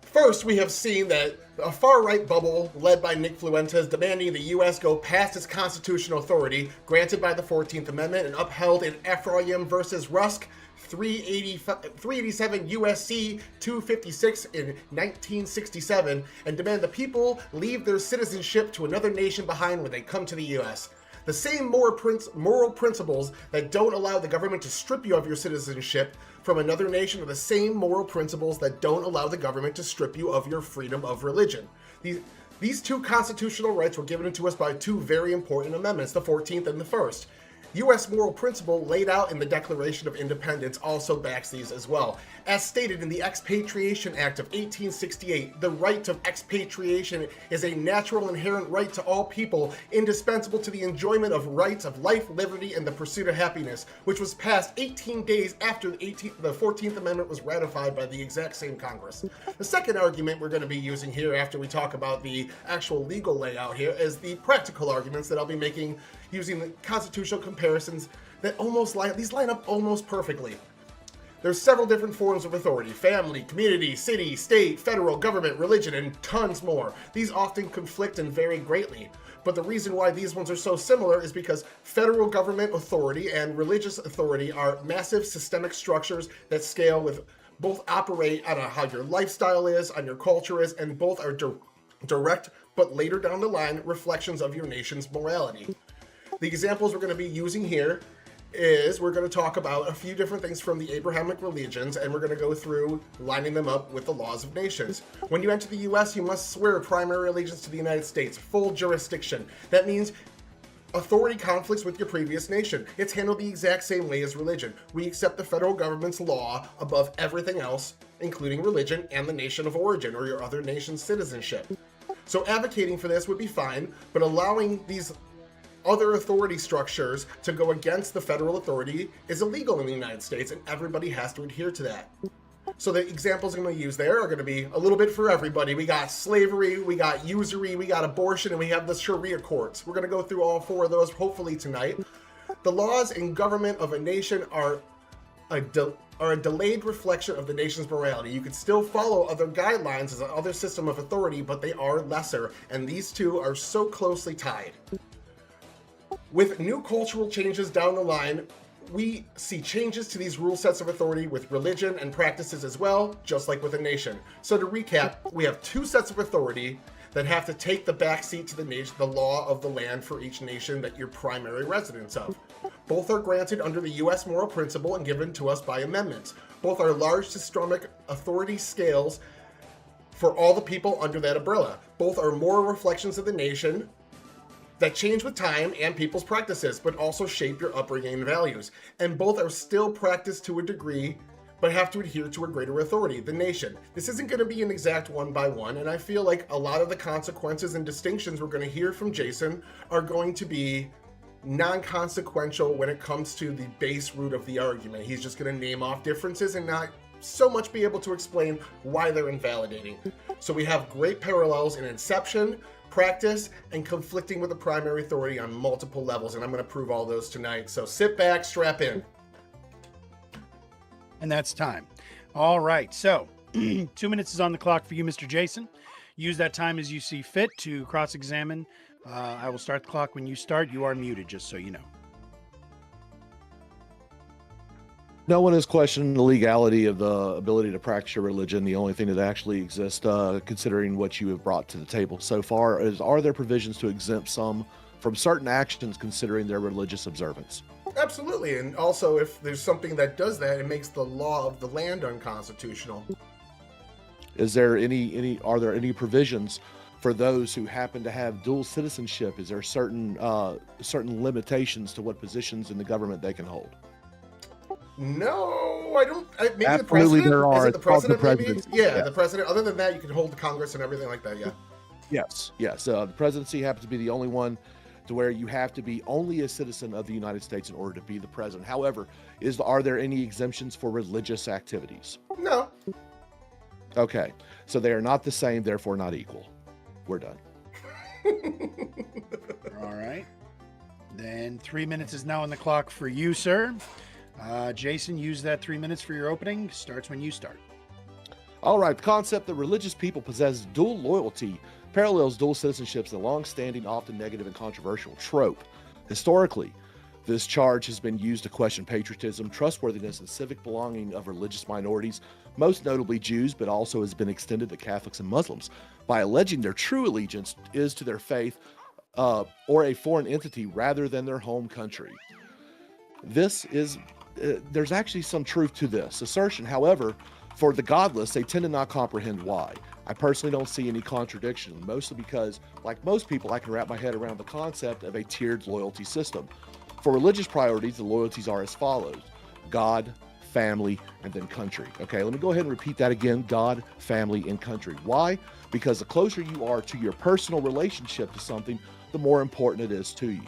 First, we have seen that a far-right bubble led by Nick Fluentes demanding the U.S. go past its constitutional authority granted by the 14th Amendment and upheld in Ephraim versus Rusk 387 USC 256 in 1967 and demand the people leave their citizenship to another nation behind when they come to the U.S. The same moral principles that don't allow the government to strip you of your citizenship from another nation are the same moral principles that don't allow the government to strip you of your freedom of religion. These two constitutional rights were given to us by two very important amendments, the 14th and the 1st. U.S. moral principle laid out in the Declaration of Independence also backs these as well. As stated in the Expatriation Act of 1868, the right of expatriation is a natural inherent right to all people, indispensable to the enjoyment of rights of life, liberty, and the pursuit of happiness, which was passed 18 days after the 14th Amendment was ratified by the exact same Congress. The second argument we're going to be using here after we talk about the actual legal layout here is the practical arguments that I'll be making using the constitutional comparisons that line up almost perfectly. There's several different forms of authority: family, community, city, state, federal, government, religion, and tons more. These often conflict and vary greatly. But the reason why these ones are so similar is because federal government authority and religious authority are massive systemic structures that scale with both operate on how your lifestyle is, on your culture is, and both are direct, but later down the line, reflections of your nation's morality. The examples we're going to be using here is we're going to talk about a few different things from the Abrahamic religions, and we're going to go through lining them up with the laws of nations. When you enter the U.S., you must swear primary allegiance to the United States, full jurisdiction. That means authority conflicts with your previous nation. It's handled the exact same way as religion. We accept the federal government's law above everything else, including religion and the nation of origin or your other nation's citizenship. So advocating for this would be fine, but allowing these other authority structures to go against the federal authority is illegal in the United States, and everybody has to adhere to that. So the examples I'm going to use there are going to be a little bit for everybody. We got slavery, we got usury, we got abortion, and we have the Sharia courts. We're going to go through all four of those hopefully tonight. The laws and government of a nation are a delayed reflection of the nation's morality. You could still follow other guidelines as another system of authority, but they are lesser, and these two are so closely tied. With new cultural changes down the line, we see changes to these rule sets of authority with religion and practices as well, just like with a nation. So to recap, we have two sets of authority that have to take the backseat to the nation, the law of the land for each nation that you're primary residents of. Both are granted under the U.S. moral principle and given to us by amendments. Both are large systemic authority scales for all the people under that umbrella. Both are moral reflections of the nation that change with time and people's practices, but also shape your upbringing and values. And both are still practiced to a degree, but have to adhere to a greater authority, the nation. This isn't going to be an exact one by one, and I feel like a lot of the consequences and distinctions we're going to hear from Jason are going to be non-consequential when it comes to the base root of the argument. He's just going to name off differences and not so much be able to explain why they're invalidating. So we have great parallels in inception, practice, and conflicting with the primary authority on multiple levels, and I'm going to prove all those tonight. So sit back, strap in. And that's time. All right, so 2 minutes is on the clock for you, Mr. Jason. use that time as you see fit to cross-examine. I will start the clock when you start. You are muted, just so you know. No one is questioning the legality of the ability to practice your religion. The only thing that actually exists, considering what you have brought to the table so far, is are there provisions to exempt some from certain actions considering their religious observance? Absolutely, and also if there's something that does that, it makes the law of the land unconstitutional. Is there are there any provisions for those who happen to have dual citizenship? Is there certain limitations to what positions in the government they can hold? No, I don't. Maybe Absolutely the president. there are. Is it It's the called the president? Maybe. presidency. Yeah, Yeah. the president. Other than that, you can hold the Congress and everything like that. Yeah. Yes. The presidency happens to be the only one to where you have to be only a citizen of the United States in order to be the president. However, are there any exemptions for religious activities? No. Okay, so they are not the same, therefore not equal. We're done. All right. Then 3 minutes is now on the clock for you, sir. Jason, use that 3 minutes for your opening. Starts when you start. All right, the concept that religious people possess dual loyalty parallels dual citizenships, a long-standing, often negative and controversial trope. Historically, this charge has been used to question patriotism, trustworthiness, and civic belonging of religious minorities, most notably Jews, but also has been extended to Catholics and Muslims, by alleging their true allegiance is to their faith or a foreign entity rather than their home country. This is, there's actually some truth to this assertion. However, for the godless, they tend to not comprehend why. I personally don't see any contradiction, mostly because, like most people, I can wrap my head around the concept of a tiered loyalty system. For religious priorities, the loyalties are as follows: God, family, and then country. Okay, let me go ahead and repeat that again: God, family, and country. Why? Because the closer you are to your personal relationship to something, the more important it is to you.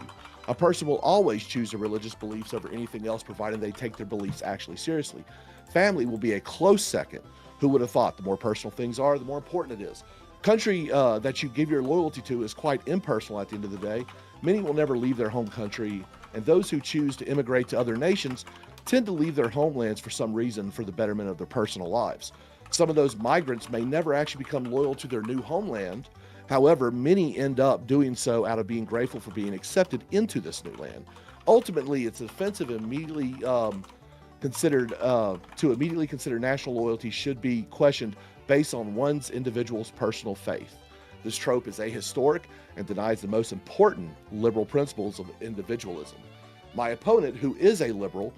A person will always choose their religious beliefs over anything else, provided they take their beliefs actually seriously. Family will be a close second. Who would have thought? The more personal things are, the more important it is. Country that you give your loyalty to is quite impersonal at the end of the day. Many will never leave their home country, and those who choose to immigrate to other nations tend to leave their homelands for some reason for the betterment of their personal lives. Some of those migrants may never actually become loyal to their new homeland. However, many end up doing so out of being grateful for being accepted into this new land. Ultimately, it's offensive and immediately consider national loyalty should be questioned based on one's individual's personal faith. This trope is ahistoric and denies the most important liberal principles of individualism. My opponent, who is a liberal,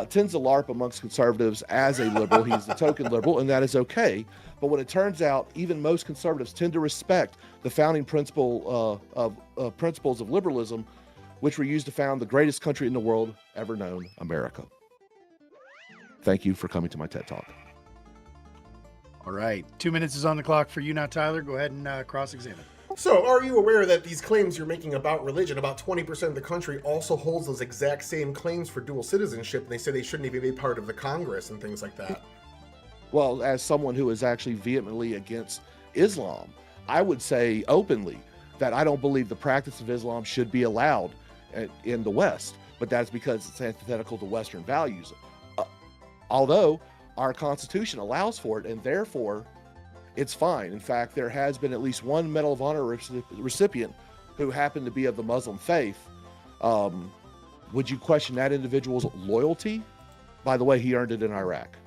tends to LARP amongst conservatives as a liberal. He's the token liberal, and that is okay. But when it turns out, even most conservatives tend to respect the founding principles of liberalism, which were used to found the greatest country in the world ever known, America. Thank you for coming to my TED Talk. All right. 2 minutes is on the clock for you now, Tyler. Go ahead and cross-examine. So, are you aware that these claims you're making about religion, about 20% of the country also holds those exact same claims for dual citizenship, and they say they shouldn't even be part of the Congress and things like that? Well, as someone who is actually vehemently against Islam, I would say openly that I don't believe the practice of Islam should be allowed in the West, but that's because it's antithetical to Western values. Although our Constitution allows for it, and therefore it's fine. In fact, there has been at least one Medal of Honor recipient who happened to be of the Muslim faith. Would you question that individual's loyalty? By the way, he earned it in Iraq.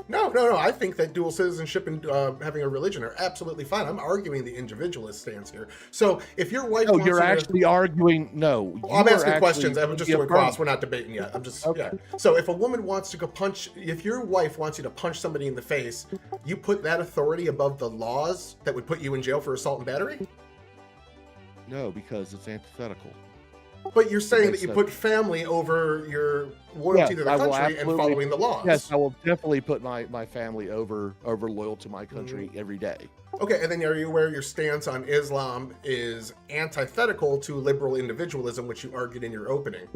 No. I think that dual citizenship and having a religion are absolutely fine. I'm arguing the individualist stance here. So if your wife No, wants you're you to- actually arguing, no. Well, I'm you are asking actually questions. I'm just doing affirming. cross. We're not debating yet. I'm just, Okay. yeah. So if a woman wants to go punch, if your wife wants you to punch somebody in the face, you put that authority above the laws that would put you in jail for assault and battery? No, because it's antithetical. But you're saying that Makes you sense. put family over your loyalty to the I will country and absolutely- following the laws. Yes, I will definitely put my family over loyal to my country every day. Okay, and then are you aware your stance on Islam is antithetical to liberal individualism, which you argued in your opening?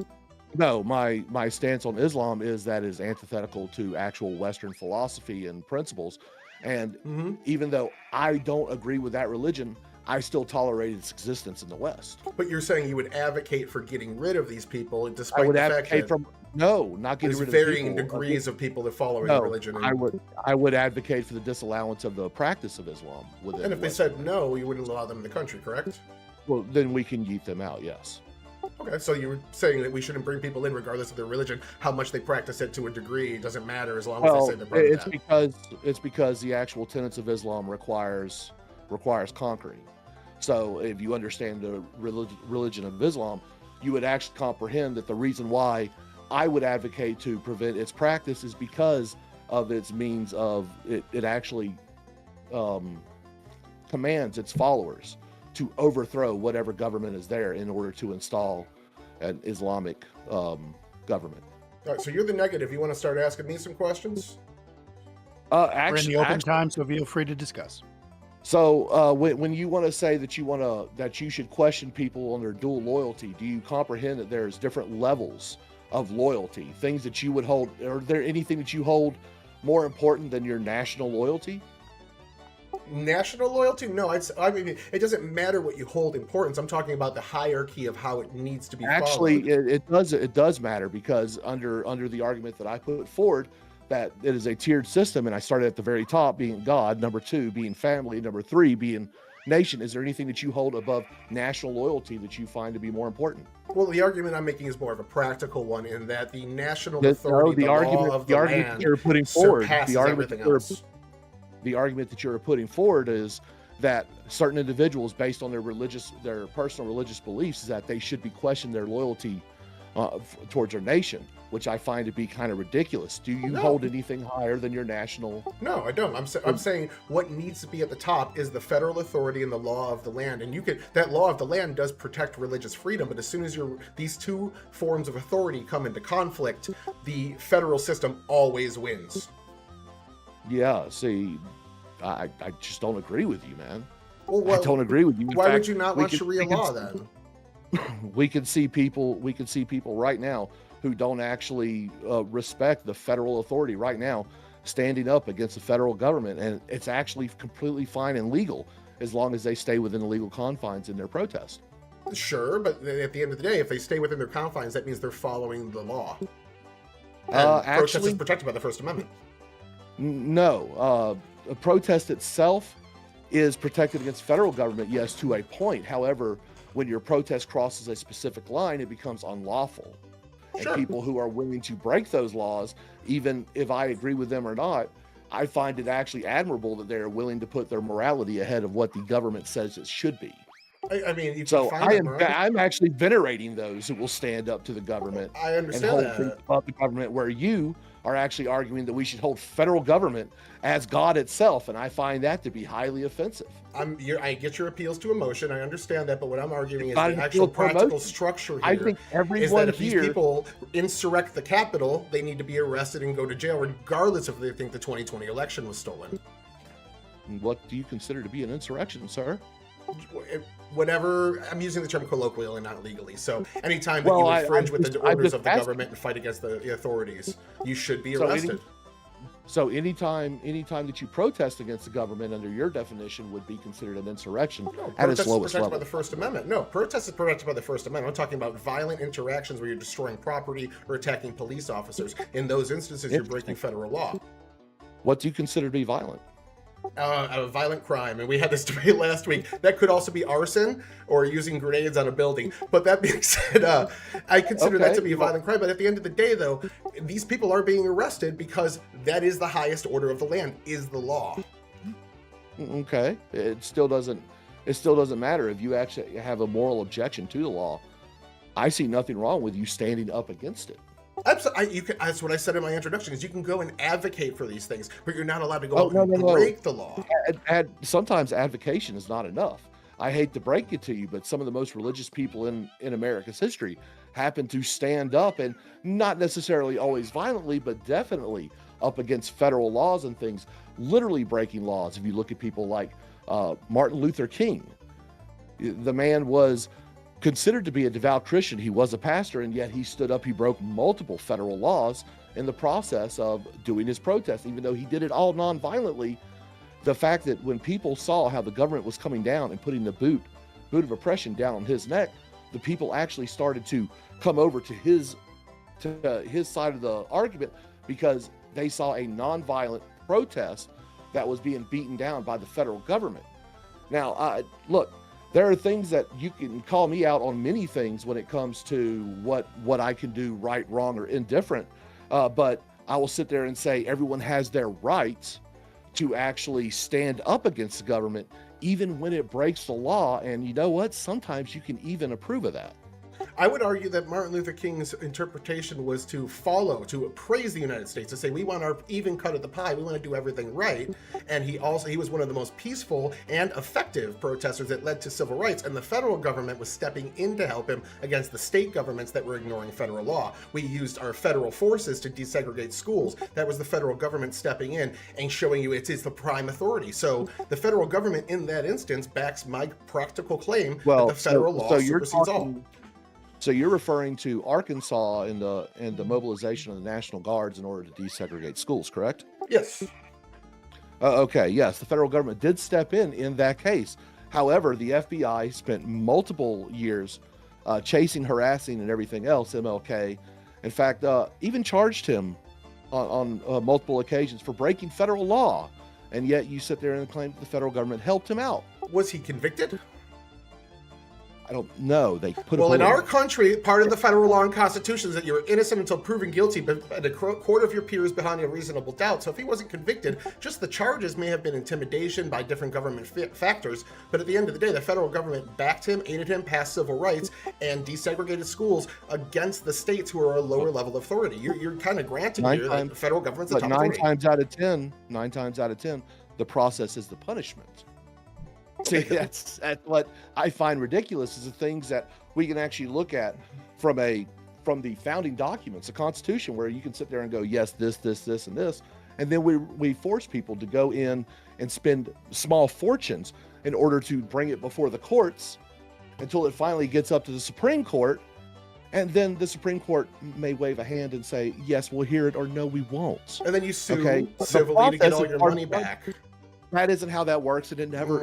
No, my stance on Islam is that is antithetical to actual Western philosophy and principles. And even though I don't agree with that religion, I still tolerate its existence in the West. But you're saying you would advocate for getting rid of these people, I despite would the fact advocate that... No, not getting There's rid of varying people. degrees of people that follow No, a religion. I would advocate for the disallowance of the practice of Islam within. And if they said no, you wouldn't allow them in the country, correct? Well, then we can yeet them out. Yes. Okay, so you were saying that we shouldn't bring people in regardless of their religion. How much they practice it to a degree, it doesn't matter as long as they say they're part of that. It's because the actual tenets of Islam requires conquering. So if you understand the religion of Islam, you would actually comprehend that the reason why I would advocate to prevent its practice is because of its means of it actually commands its followers to overthrow whatever government is there in order to install an Islamic government. All right, so you're the negative. You want to start asking me some questions? We're in the open time, so feel free to discuss. So when you want to say that you should question people on their dual loyalty, do you comprehend that there's different levels of loyalty, things that you would hold? Are there anything that you hold more important than your national loyalty? National loyalty? No, I mean, it doesn't matter what you hold importance. I'm talking about the hierarchy of how it needs to be Actually, followed. it does matter, because under the argument that I put forward, that it is a tiered system, and I started at the very top being God, number 2 being family, number 3 being nation. Is there anything that you hold above national loyalty that you find to be more important? Well, the argument I'm making is more of a practical one, in that the national authority, the law of the land, you're putting forward, surpasses everything else. The argument that you're putting forward is that certain individuals, based on their personal religious beliefs, is that they should be questioned their loyalty towards their nation, which I find to be kind of ridiculous. Do you hold anything higher than your national? No, I don't. I'm saying what needs to be at the top is the federal authority and the law of the land. And that law of the land does protect religious freedom, but as soon as these two forms of authority come into conflict, the federal system always wins. Yeah, see, I just don't agree with you, man. Well, I don't agree with you. Why would you not want Sharia law then? We can see people right now who don't actually respect the federal authority right now standing up against the federal government, and it's actually completely fine and legal as long as they stay within the legal confines in their protest. Sure, but at the end of the day, if they stay within their confines, that means they're following the law. And protest is protected by the First Amendment. No, a protest itself is protected against federal government, yes, to a point. However, when your protest crosses a specific line, it becomes unlawful. Sure. And people who are willing to break those laws, even if I agree with them or not, I find it actually admirable that they're willing to put their morality ahead of what the government says it should be. I mean, you so can find I'm actually venerating those who will stand up to the government. I understand and hold that. things above the government, where you are actually arguing that we should hold federal government as God itself, and I find that to be highly offensive. I get your appeals to emotion. I understand that, but what I'm arguing is Not the an actual appeal to practical emotion. structure here I think everyone is that if here- these people insurrect the Capitol, they need to be arrested and go to jail, regardless if they think the 2020 election was stolen. What do you consider to be an insurrection, sir? Whatever, I'm using the term colloquially and not legally. So anytime that Well, you I- infringe I'm with just- the I'm orders just of the asking. government and fight against the authorities, you should be So arrested. So anytime that you protest against the government, under your definition, would be considered an insurrection at Protest its is lowest protected level. by the First Amendment. No, protest is protected by the First Amendment. I'm talking about violent interactions where you're destroying property or attacking police officers. In those instances, you're breaking federal law. What do you consider to be violent? A violent crime, and we had this debate last week. That could also be arson or using grenades on a building. But that being said, I consider that to be a violent crime. But at the end of the day, though, these people are being arrested because that is the highest order of the land, is the law. Okay, it still doesn't matter if you actually have a moral objection to the law. I see nothing wrong with you standing up against it. Absolutely, that's what I said in my introduction. Is you can go and advocate for these things, but you're not allowed to go out and break the law. Sometimes advocation is not enough. I hate to break it to you, but some of the most religious people in America's history happen to stand up, and not necessarily always violently, but definitely up against federal laws and things, literally breaking laws. If you look at people like Martin Luther King, the man was considered to be a devout Christian. He was a pastor, and yet he stood up. He broke multiple federal laws in the process of doing his protest, even though he did it all non-violently. The fact that when people saw how the government was coming down and putting the boot of oppression down on his neck, the people actually started to come over to his to his side of the argument because they saw a nonviolent protest that was being beaten down by the federal government. Now, look, there are things that you can call me out on many things when it comes to what I can do right, wrong, or indifferent. But I will sit there and say everyone has their rights to actually stand up against the government, even when it breaks the law. And you know what? Sometimes you can even approve of that. I would argue that Martin Luther King's interpretation was to praise the United States, to say we want our even cut of the pie, we want to do everything right. And he was one of the most peaceful and effective protesters that led to civil rights, and the federal government was stepping in to help him against the state governments that were ignoring federal law. We used our federal forces to desegregate schools. That was the federal government stepping in and showing you it is the prime authority. So the federal government in that instance backs my practical claim that the federal law supersedes all. So you're referring to Arkansas and the mobilization of the National Guards in order to desegregate schools, correct? Yes. Okay, yes, the federal government did step in that case. However, the FBI spent multiple years chasing, harassing, and everything else MLK. In fact, even charged him on multiple occasions for breaking federal law. And yet you sit there and claim that the federal government helped him out. Was he convicted? I don't know. They put in our country, part of the federal law and constitution is that you're innocent until proven guilty, but the court of your peers behind a reasonable doubt. So if he wasn't convicted, just the charges may have been intimidation by different government factors. But at the end of the day, the federal government backed him, aided him, passed civil rights, and desegregated schools against the states who are a lower level of authority. You're kind of granted here that the federal government's a top authority. 9 times out of 10, the process is the punishment. See, that's what I find ridiculous is the things that we can actually look at from the founding documents, the Constitution, where you can sit there and go, yes, this, and this. And then we force people to go in and spend small fortunes in order to bring it before the courts until it finally gets up to the Supreme Court. And then the Supreme Court may wave a hand and say, yes, we'll hear it, or no, we won't. And then you sue civilly to get all your money back. That isn't how that works, and you never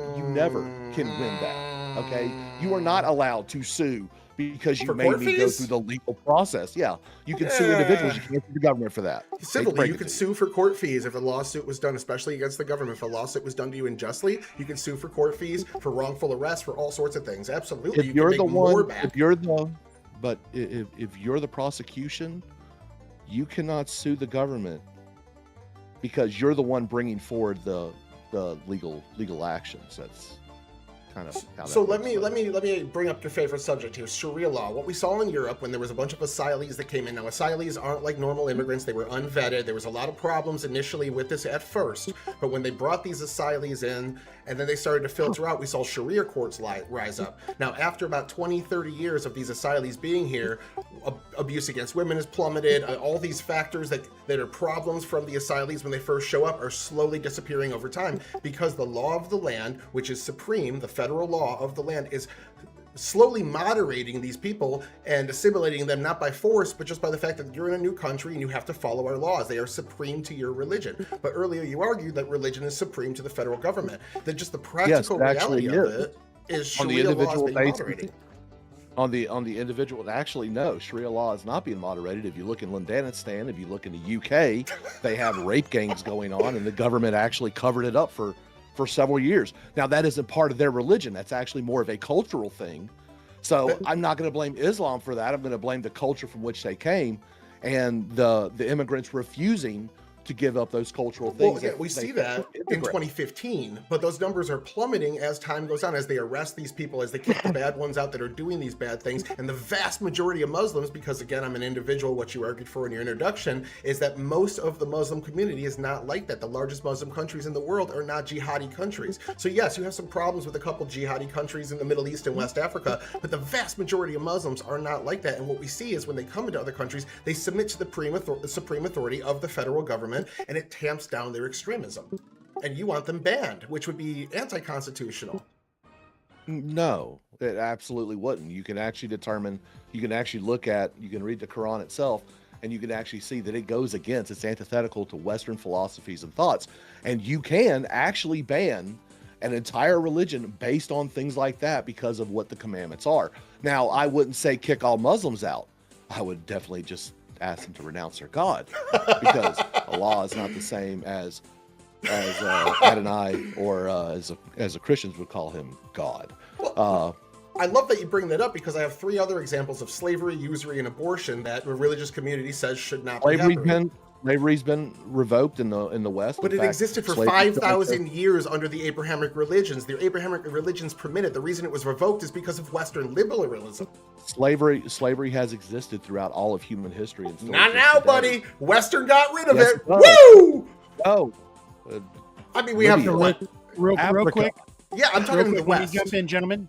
can win that. Okay, you are not allowed to sue because you made me go through the legal process. Yeah, you can sue individuals. You can't sue the government for that. Civilly, you can sue for court fees if a lawsuit was done, especially against the government. If a lawsuit was done to you unjustly, you can sue for court fees, for wrongful arrest, for all sorts of things. Absolutely, if you're the one, if you're the prosecution, you cannot sue the government because you're the one bringing forward the legal actions. That's kind of how so let me bring up your favorite subject here, Sharia law. What we saw in Europe when there was a bunch of asylees that came in. Now, asylees aren't like normal immigrants. They were unvetted. There was a lot of problems initially with this at first, but when they brought these asylees in and then they started to filter out, we saw Sharia courts rise up. Now, after about 20-30 years of these asylees being here, abuse against women has plummeted. All these factors that are problems from the asylees when they first show up are slowly disappearing over time because the law of the land, which is supreme, the federal law of the land, is slowly moderating these people and assimilating them not by force, but just by the fact that you're in a new country and you have to follow our laws. They are supreme to your religion. But earlier you argued that religion is supreme to the federal government. That just the practical reality of it is Sharia law is being moderated. On the individual, actually, no, Sharia law is not being moderated. If you look in Afghanistan, if you look in the UK, they have rape gangs going on, and the government actually covered it up for several years. Now, that isn't part of their religion. That's actually more of a cultural thing. So I'm not going to blame Islam for that. I'm going to blame the culture from which they came and the immigrants refusing to give up those cultural things. Well, yeah, we see that in 2015, but those numbers are plummeting as time goes on, as they arrest these people, as they kick the bad ones out that are doing these bad things. And the vast majority of Muslims, because again, I'm an individual, what you argued for in your introduction, is that most of the Muslim community is not like that. The largest Muslim countries in the world are not jihadi countries. So yes, you have some problems with a couple jihadi countries in the Middle East and West Africa, but the vast majority of Muslims are not like that. And what we see is when they come into other countries, they submit to the supreme authority of the federal government, and it tamps down their extremism. And you want them banned, which would be anti-constitutional. No, it absolutely wouldn't. You can actually determine, you can read the Quran itself, and you can actually see that it goes against, it's antithetical to Western philosophies and thoughts. And you can actually ban an entire religion based on things like that because of what the commandments are. Now, I wouldn't say kick all Muslims out. I would definitely just asked them to renounce their God, because Allah is not the same as Adonai, or as the Christians would call him, God. I love that you bring that up, because I have 3 other examples of slavery, usury, and abortion that the religious community says should not be happening. Slavery's been revoked in the West. But it existed for 5,000 years under the Abrahamic religions. The Abrahamic religions permitted. The reason it was revoked is because of Western liberalism. Slavery has existed throughout all of human history. And Not now, buddy. Western got rid of it. Woo! Oh. I mean, we have real quick. Yeah, I'm talking in the Let me West. jump in, gentlemen.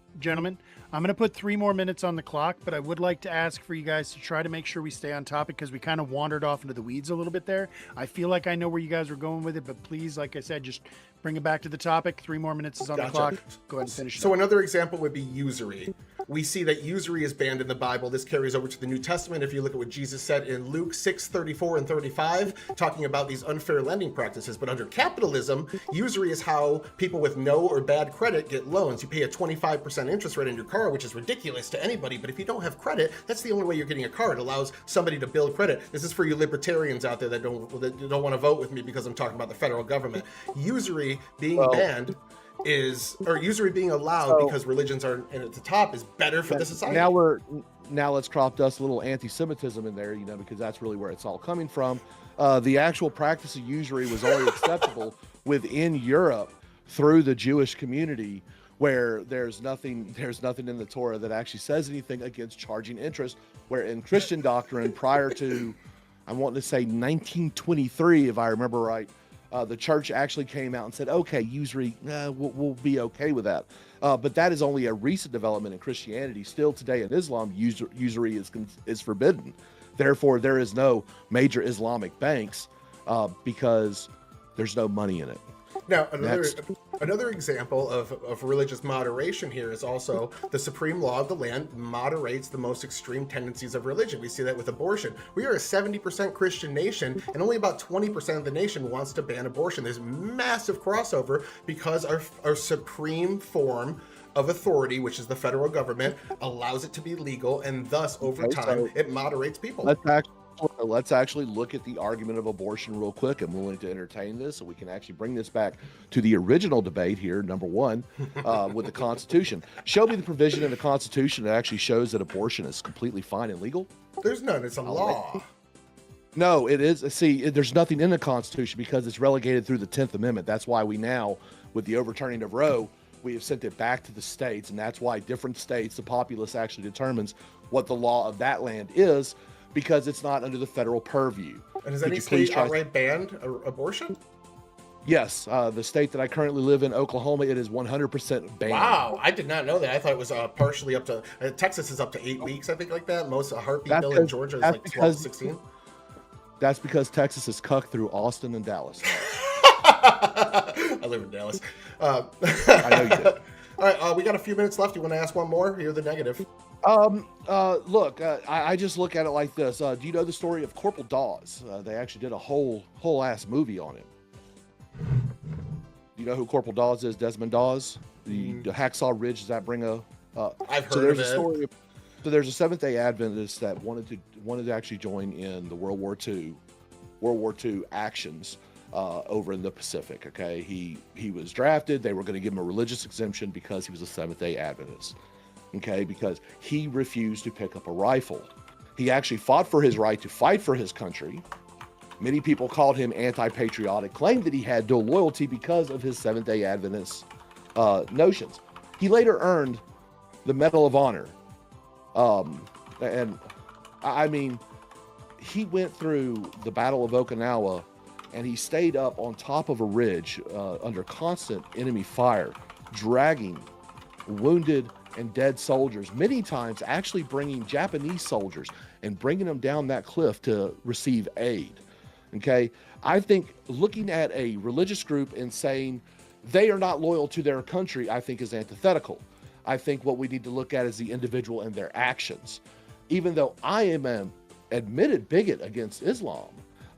I'm going to put 3 more minutes on the clock, but I would like to ask for you guys to try to make sure we stay on topic, because we kind of wandered off into the weeds a little bit there. I feel like I know where you guys were going with it, but please, like I said, just bring it back to the topic. 3 more minutes is on the clock. Go ahead and finish it So up. another example would be usury. We see that usury is banned in the Bible. This carries over to the New Testament. If you look at what Jesus said in Luke 6:34 and 35, talking about these unfair lending practices. But under capitalism, usury is how people with no or bad credit get loans. You pay a 25% interest rate on your car, which is ridiculous to anybody. But if you don't have credit, that's the only way you're getting a car. It allows somebody to build credit. This is for you libertarians out there that don't want to vote with me because I'm talking about the federal government. Usury being banned or usury being allowed because religions are at the top is better for the society. Now let's crop dust a little anti-Semitism in there, because that's really where it's all coming from. The actual practice of usury was only acceptable within Europe through the Jewish community, where there's nothing in the Torah that actually says anything against charging interest, where in Christian doctrine prior to, I want to say 1923, if I remember right, the church actually came out and said, okay, usury, we'll be okay with that. But that is only a recent development in Christianity. Still today in Islam, usury is forbidden. Therefore, there is no major Islamic banks because there's no money in it. Now, another example of religious moderation here is also the supreme law of the land moderates the most extreme tendencies of religion. We see that with abortion. We are a 70% Christian nation, and only about 20% of the nation wants to ban abortion. There's massive crossover because our supreme form of authority, which is the federal government, allows it to be legal, and thus, over time, it moderates people. Let's actually look at the argument of abortion real quick. I'm willing to entertain this, so we can actually bring this back to the original debate here, number 1, with the Constitution. Show me the provision in the Constitution that actually shows that abortion is completely fine and legal. There's none. It's a law. No, it is. See, there's nothing in the Constitution because it's relegated through the 10th Amendment. That's why we now, with the overturning of Roe, we have sent it back to the states, and that's why different states, the populace actually determines what the law of that land is, because it's not under the federal purview. And has any state outright banned abortion? Yes, the state that I currently live in, Oklahoma, it is 100% banned. Wow, I did not know that. I thought it was partially up to, Texas is up to 8 weeks, I think, like that. Most heartbeat bill in Georgia is like 12 to 16. That's because Texas is cucked through Austin and Dallas. I live in Dallas. I know you do. All right, we got a few minutes left. You want to ask one more? You're the negative. Look, I just look at it like this. Do you know the story of Corporal Dawes? They actually did a whole ass movie on him. Do you know who Corporal Dawes is? Desmond Dawes? The Hacksaw Ridge, does that bring a... I've heard of it. So there's a Seventh-day Adventist that wanted to actually join in the World War II actions over in the Pacific. Okay, he was drafted. They were going to give him a religious exemption because he was a Seventh-day Adventist. Okay, because he refused to pick up a rifle. He actually fought for his right to fight for his country. Many people called him anti-patriotic, claimed that he had dual loyalty because of his Seventh-day Adventist notions. He later earned the Medal of Honor. And I mean, he went through the Battle of Okinawa, and he stayed up on top of a ridge under constant enemy fire, dragging wounded and dead soldiers, many times actually bringing Japanese soldiers and bringing them down that cliff to receive aid. Okay, I think looking at a religious group and saying they are not loyal to their country, I think is antithetical. I think what we need to look at is the individual and their actions. Even though I am an admitted bigot against Islam,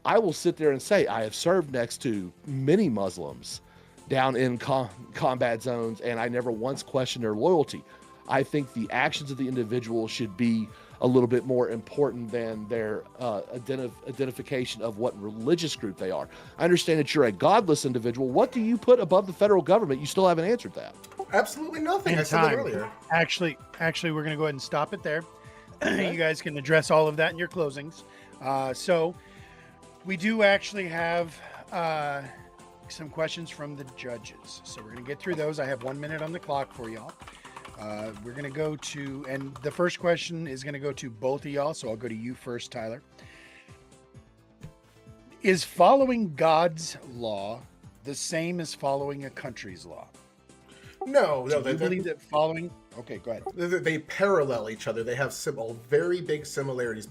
I will sit there and say I have served next to many Muslims down in combat zones, and I never once questioned their loyalty. I think the actions of the individual should be a little bit more important than their identification of what religious group they are. I understand that you're a godless individual. What do you put above the federal government? You still haven't answered that. Absolutely nothing. In I said that time. earlier. Actually, we're going to go ahead and stop it there. You guys can address all of that in your closings. So we do actually have some questions from the judges. So we're going to get through those. I have 1 minute on the clock for y'all. We're going to go to, and the first question is going to go to both of y'all. So I'll go to you first, Tyler. Is following God's law the same as following a country's law? No, Do you believe that following? Okay, go ahead. They parallel each other. They have very big similarities.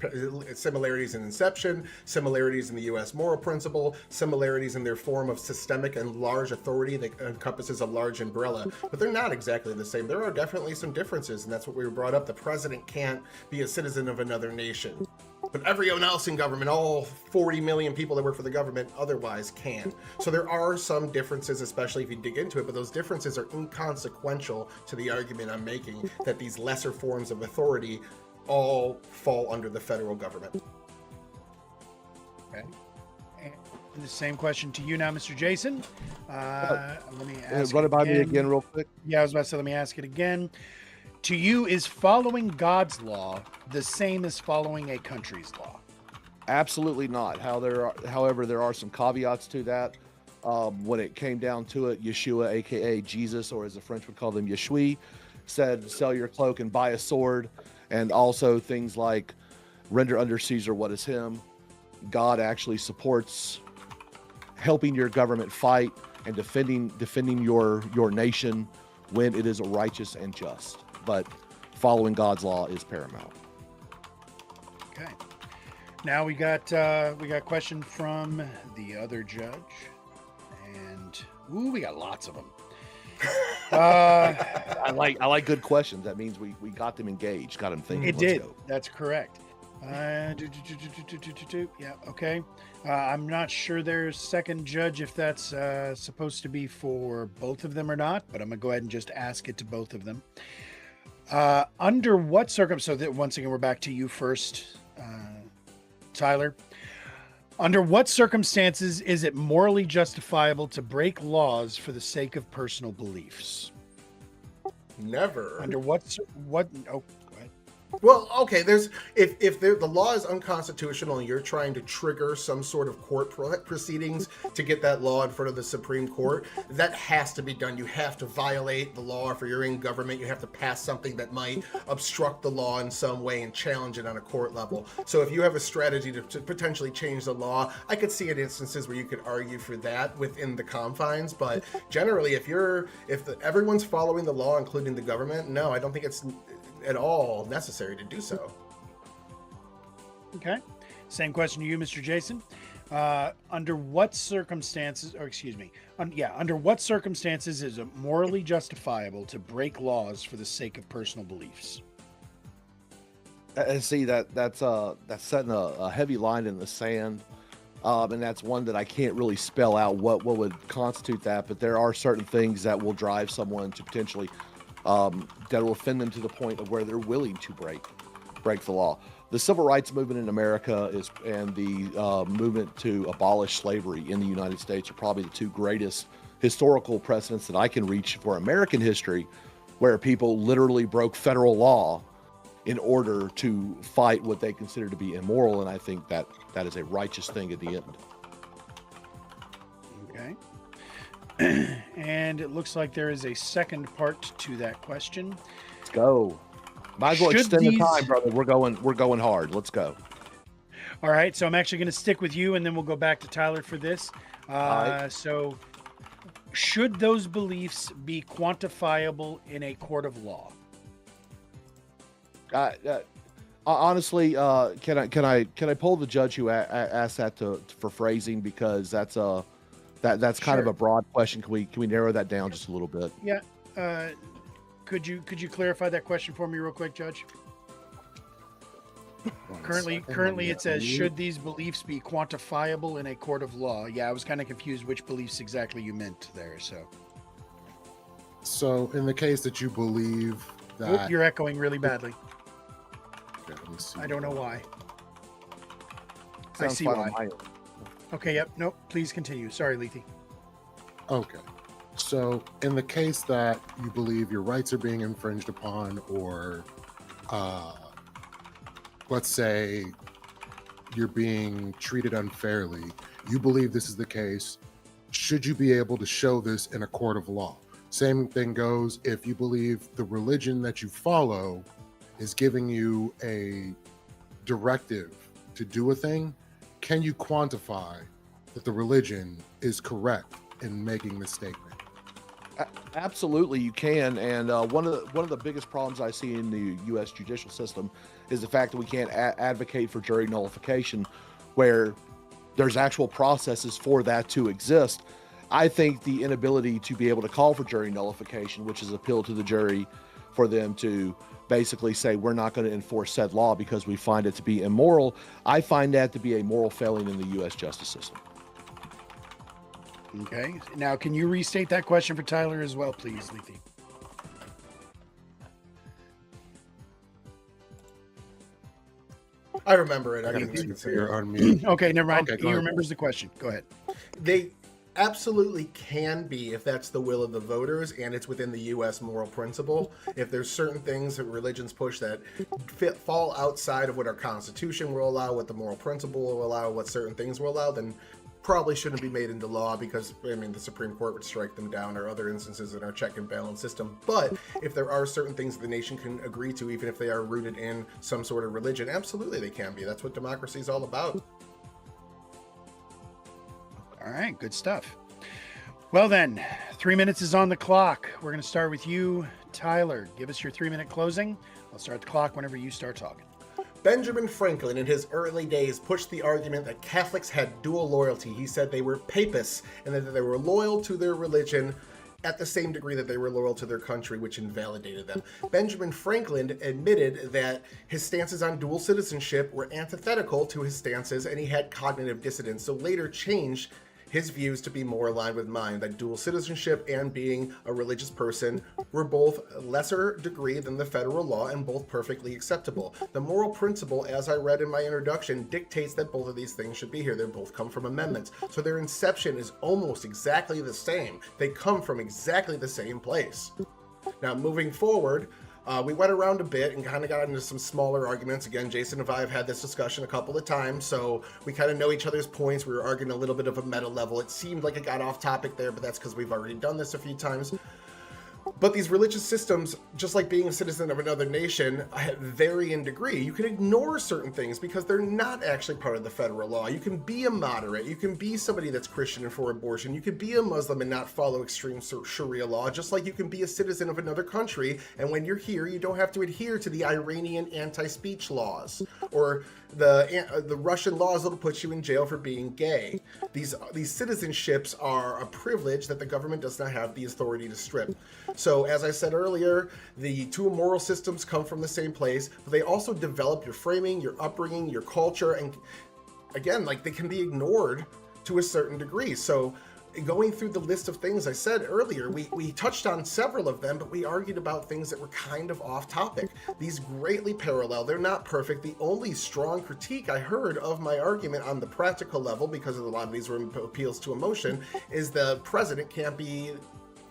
Similarities in inception, similarities in the U.S. moral principle, similarities in their form of systemic and large authority that encompasses a large umbrella. But they're not exactly the same. There are definitely some differences, and that's what we were brought up. The president can't be a citizen of another nation. But everyone else in government, all 40 million people that work for the government, otherwise can. So there are some differences, especially if you dig into it, but those differences are inconsequential to the argument I'm making that these lesser forms of authority all fall under the federal government. Okay. And the same question to you now, Mr. Jason. Let me ask Run it by me again real quick. Yeah, I was about to say, let me ask it again. To you, is following God's law the same as following a country's law? Absolutely not. However, there are some caveats to that. When it came down to it, Yeshua, aka Jesus, or as the French would call them, Yeshui, said, "Sell your cloak and buy a sword," and also things like "Render under Caesar what is him." God actually supports helping your government fight and defending your nation when it is righteous and just. But following God's law is paramount. Okay. Now we got a question from the other judge, and we got lots of them. I like good questions. That means we got them engaged, got them thinking. It did. That's correct. Yeah. Okay. I'm not sure there's second judge if that's supposed to be for both of them or not, but I'm gonna go ahead and just ask it to both of them. Under what circumstances? So once again, we're back to you first, Tyler. Under what circumstances is it morally justifiable to break laws for the sake of personal beliefs? Never. Under what? Oh, go ahead. Well, okay. If the law is unconstitutional and you're trying to trigger some sort of court proceedings to get that law in front of the Supreme Court, that has to be done. You have to violate the law. If you're in government, you have to pass something that might obstruct the law in some way and challenge it on a court level. So if you have a strategy to potentially change the law, I could see in instances where you could argue for that within the confines. But generally, if everyone's following the law, including the government, no, I don't think it's at all necessary to do so. Okay. Same question to you, Mr. Jason. Under what circumstances, under what circumstances is it morally justifiable to break laws for the sake of personal beliefs? And see that's setting a heavy line in the sand, and that's one that I can't really spell out what would constitute that. But there are certain things that will drive someone to potentially that will offend them to the point of where they're willing to break the law. The civil rights movement in America and the movement to abolish slavery in the United States are probably the two greatest historical precedents that I can reach for American history, where people literally broke federal law in order to fight what they consider to be immoral. And I think that is a righteous thing at the end. Okay. And it looks like there is a second part to that question. Let's go. Might as well extend the time, brother. We're going hard. Let's go. All right. So I'm actually going to stick with you, and then we'll go back to Tyler for this. Right. So should those beliefs be quantifiable in a court of law? Honestly, can I pull the judge who asked that for phrasing, because that's kind of a broad question. Can we narrow that down just a little bit? Yeah. Could you clarify that question for me real quick, Judge? Currently it says, should these beliefs be quantifiable in a court of law? Yeah, I was kind of confused which beliefs exactly you meant there. So in the case that you believe that... You're echoing really badly. Okay, let see. I don't know why. I Sounds see fine why. on my end. Okay, yep. Nope. Please continue. Sorry, Lethe. Okay. So, in the case that you believe your rights are being infringed upon, or let's say you're being treated unfairly, you believe this is the case, should you be able to show this in a court of law? Same thing goes if you believe the religion that you follow is giving you a directive to do a thing, can you quantify that the religion is correct in making this statement? Absolutely, you can. And one of the biggest problems I see in the U.S. judicial system is the fact that we can't advocate for jury nullification, where there's actual processes for that to exist. I think the inability to be able to call for jury nullification, which is appeal to the jury for them to basically say we're not going to enforce said law because we find it to be immoral, I find that to be a moral failing in the U.S. justice system. Okay. Now, can you restate that question for Tyler as well, please, Lethe? I remember it. I Okay, can consider you're it. unmuted. Okay, never mind. Okay, go He ahead. remembers the question. Go ahead. They absolutely can be if that's the will of the voters and it's within the U.S. moral principle. If there's certain things that religions push that fall outside of what our Constitution will allow, what the moral principle will allow, what certain things will allow, then probably shouldn't be made into law because, I mean, the Supreme Court would strike them down or other instances in our check and balance system. But if there are certain things the nation can agree to, even if they are rooted in some sort of religion, absolutely they can be. That's what democracy is all about. All right, good stuff. Well then, 3 minutes is on the clock. We're going to start with you, Tyler. Give us your 3-minute closing. I'll start the clock whenever you start talking. Benjamin Franklin, in his early days, pushed the argument that Catholics had dual loyalty. He said they were papists and that they were loyal to their religion at the same degree that they were loyal to their country, which invalidated them. Benjamin Franklin admitted that his stances on dual citizenship were antithetical to his stances, and he had cognitive dissonance, so later changed his views to be more aligned with mine, that dual citizenship and being a religious person were both lesser degree than the federal law and both perfectly acceptable. The moral principle, as I read in my introduction, dictates that both of these things should be here. They both come from amendments. So their inception is almost exactly the same. They come from exactly the same place. Now, moving forward, we went around a bit and kind of got into some smaller arguments. Again, Jason and I have had this discussion a couple of times, so we kind of know each other's points. We were arguing a little bit of a meta level. It seemed like it got off topic there, but that's because we've already done this a few times. But these religious systems, just like being a citizen of another nation, vary in degree. You can ignore certain things because they're not actually part of the federal law. You can be a moderate. You can be somebody that's Christian and for abortion. You can be a Muslim and not follow extreme Sharia law, just like you can be a citizen of another country. And when you're here, you don't have to adhere to the Iranian anti-speech laws or the Russian laws that'll put you in jail for being gay. These citizenships are a privilege that the government does not have the authority to strip. So as I said earlier, the two moral systems come from the same place, but they also develop your framing, your upbringing, your culture, and again, like they can be ignored to a certain degree. So going through the list of things I said earlier, we touched on several of them, but we argued about things that were kind of off topic. These greatly parallel. They're not perfect. The only strong critique I heard of my argument on the practical level, because a lot of these were appeals to emotion, is the president can't be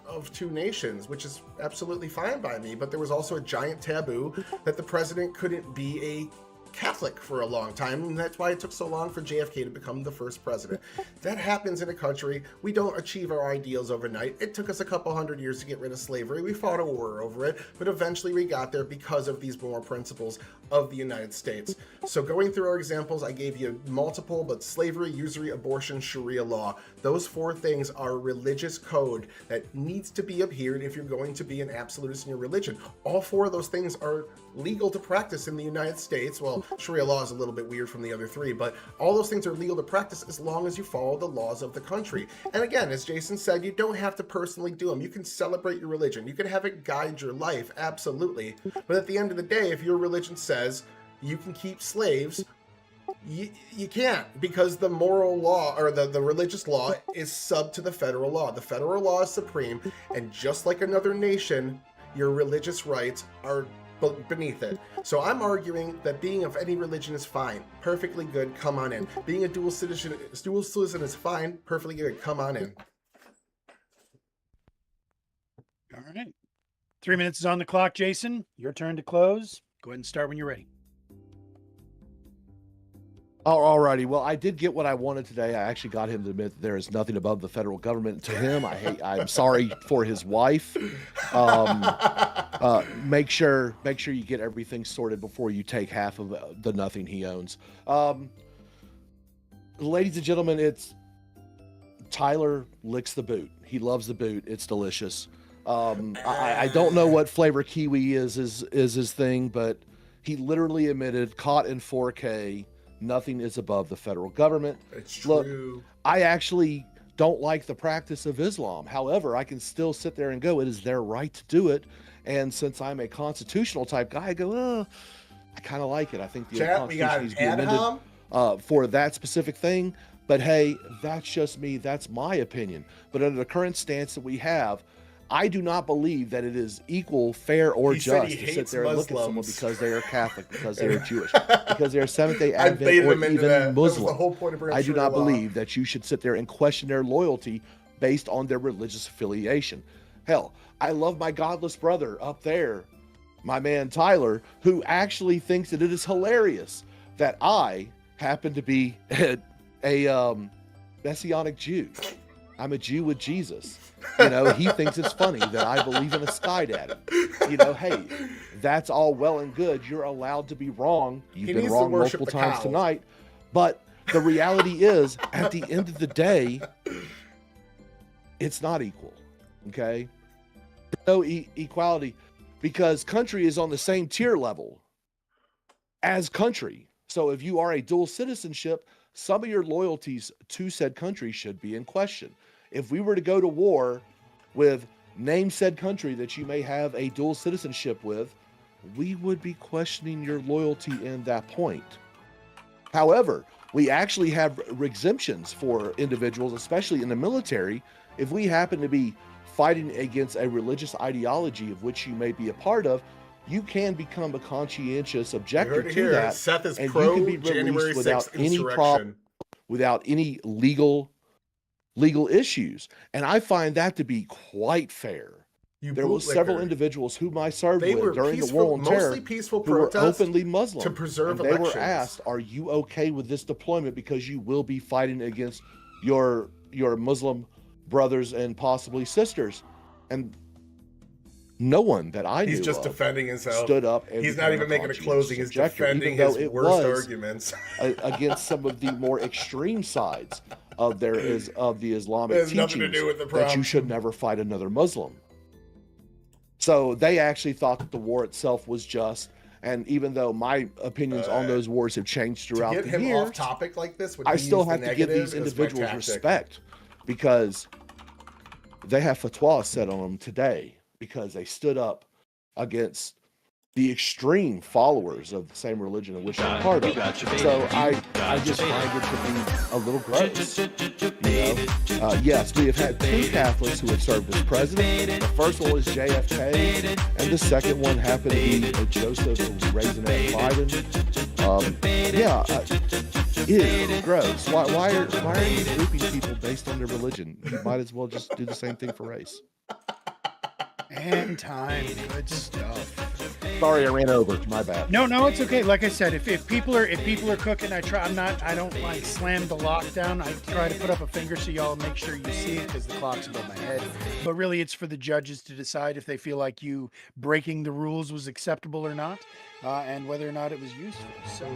of two nations, which is absolutely fine by me. But there was also a giant taboo that the president couldn't be a Catholic for a long time, and that's why it took so long for JFK to become the first president. That happens in a country. We don't achieve our ideals overnight. It took us a couple hundred years to get rid of slavery. We fought a war over it, but eventually we got there because of these moral principles of the United States. So going through our examples, I gave you multiple, but slavery, usury, abortion, Sharia law. Those four things are religious code that needs to be adhered if you're going to be an absolutist in your religion. All four of those things are legal to practice in the United States. Well, Sharia law is a little bit weird from the other three, but all those things are legal to practice as long as you follow the laws of the country. And again, as Jason said, you don't have to personally do them. You can celebrate your religion. You can have it guide your life, absolutely. But at the end of the day, if your religion says you can keep slaves, you can't, because the moral law or the religious law is sub to the federal law. The federal law is supreme, and just like another nation, your religious rights are beneath it. So I'm arguing that being of any religion is fine, perfectly good. Come on in. Being a dual citizen is fine, perfectly good. Come on in. All right. 3 minutes is on the clock, Jason. Your turn to close. Go ahead and start when you're ready. Alrighty. Well, I did get what I wanted today. I actually got him to admit that there is nothing above the federal government. To him, I'm sorry for his wife. Make sure you get everything sorted before you take half of the nothing he owns. Ladies and gentlemen, it's Tyler licks the boot. He loves the boot. It's delicious. I don't know what flavor kiwi is his thing, but he literally admitted, caught in 4K, nothing is above the federal government. It's true. Look, I actually don't like the practice of Islam. However, I can still sit there and go, it is their right to do it. And since I'm a constitutional type guy, I go, I kind of like it. I think the Constitution needs to be amended for that specific thing. But hey, that's just me. That's my opinion. But under the current stance that we have, I do not believe that it is equal, fair, or just to sit there and look at someone because they are Catholic, because they are Jewish, because they are Seventh-day Advent, or even Muslim. I do not believe that you should sit there and question their loyalty based on their religious affiliation. Hell, I love my godless brother up there, my man Tyler, who actually thinks that it is hilarious that I happen to be a Messianic Jew. I'm a Jew with Jesus. You know, he thinks it's funny that I believe in a sky daddy. You know, hey, that's all well and good. You're allowed to be wrong. You've been wrong multiple times tonight. But the reality is, at the end of the day, it's not equal. Okay? No equality, because country is on the same tier level as country. So if you are a dual citizenship, some of your loyalties to said country should be in question. If we were to go to war with name said country that you may have a dual citizenship with, we would be questioning your loyalty in that point. However, we actually have exemptions for individuals, especially in the military. If we happen to be fighting against a religious ideology of which you may be a part of, you can become a conscientious objector to that, Seth is and pro you can be January released without 6th any problem, without any legal issues. And I find that to be quite fair. There were several individuals whom I served with during the war on terror who were openly Muslim. To preserve and they elections. were asked, are you okay with this deployment because you will be fighting against your Muslim brothers and possibly sisters? And no one that I knew He's just defending himself. Stood up and he's not even making a closing. He's defending his worst arguments against some of the more extreme sides of the Islamic teachings nothing to do with the that problem. you should never fight another Muslim. So they actually thought that the war itself was just. And even though my opinions on those wars have changed throughout to get the him years, off topic like this, I still have to give these individuals respect, because they have fatwa set on them today because they stood up against the extreme followers of the same religion of which they're part of. So I just find it to be a little gross. You know? Yes, we have had 2 Catholics who have served as president. The first one was JFK, and the second one happened to be Joseph, who was raising Biden. Ew, gross. Why are you grouping people based on their religion? You might as well just do the same thing for race. And time. Good stuff. Sorry, I ran over. My bad. No, it's okay. Like I said, if people are cooking, I don't like slam the lockdown. I try to put up a finger so y'all make sure you see it because the clock's above my head. But really, it's for the judges to decide if they feel like you breaking the rules was acceptable or not, and whether or not it was useful. So,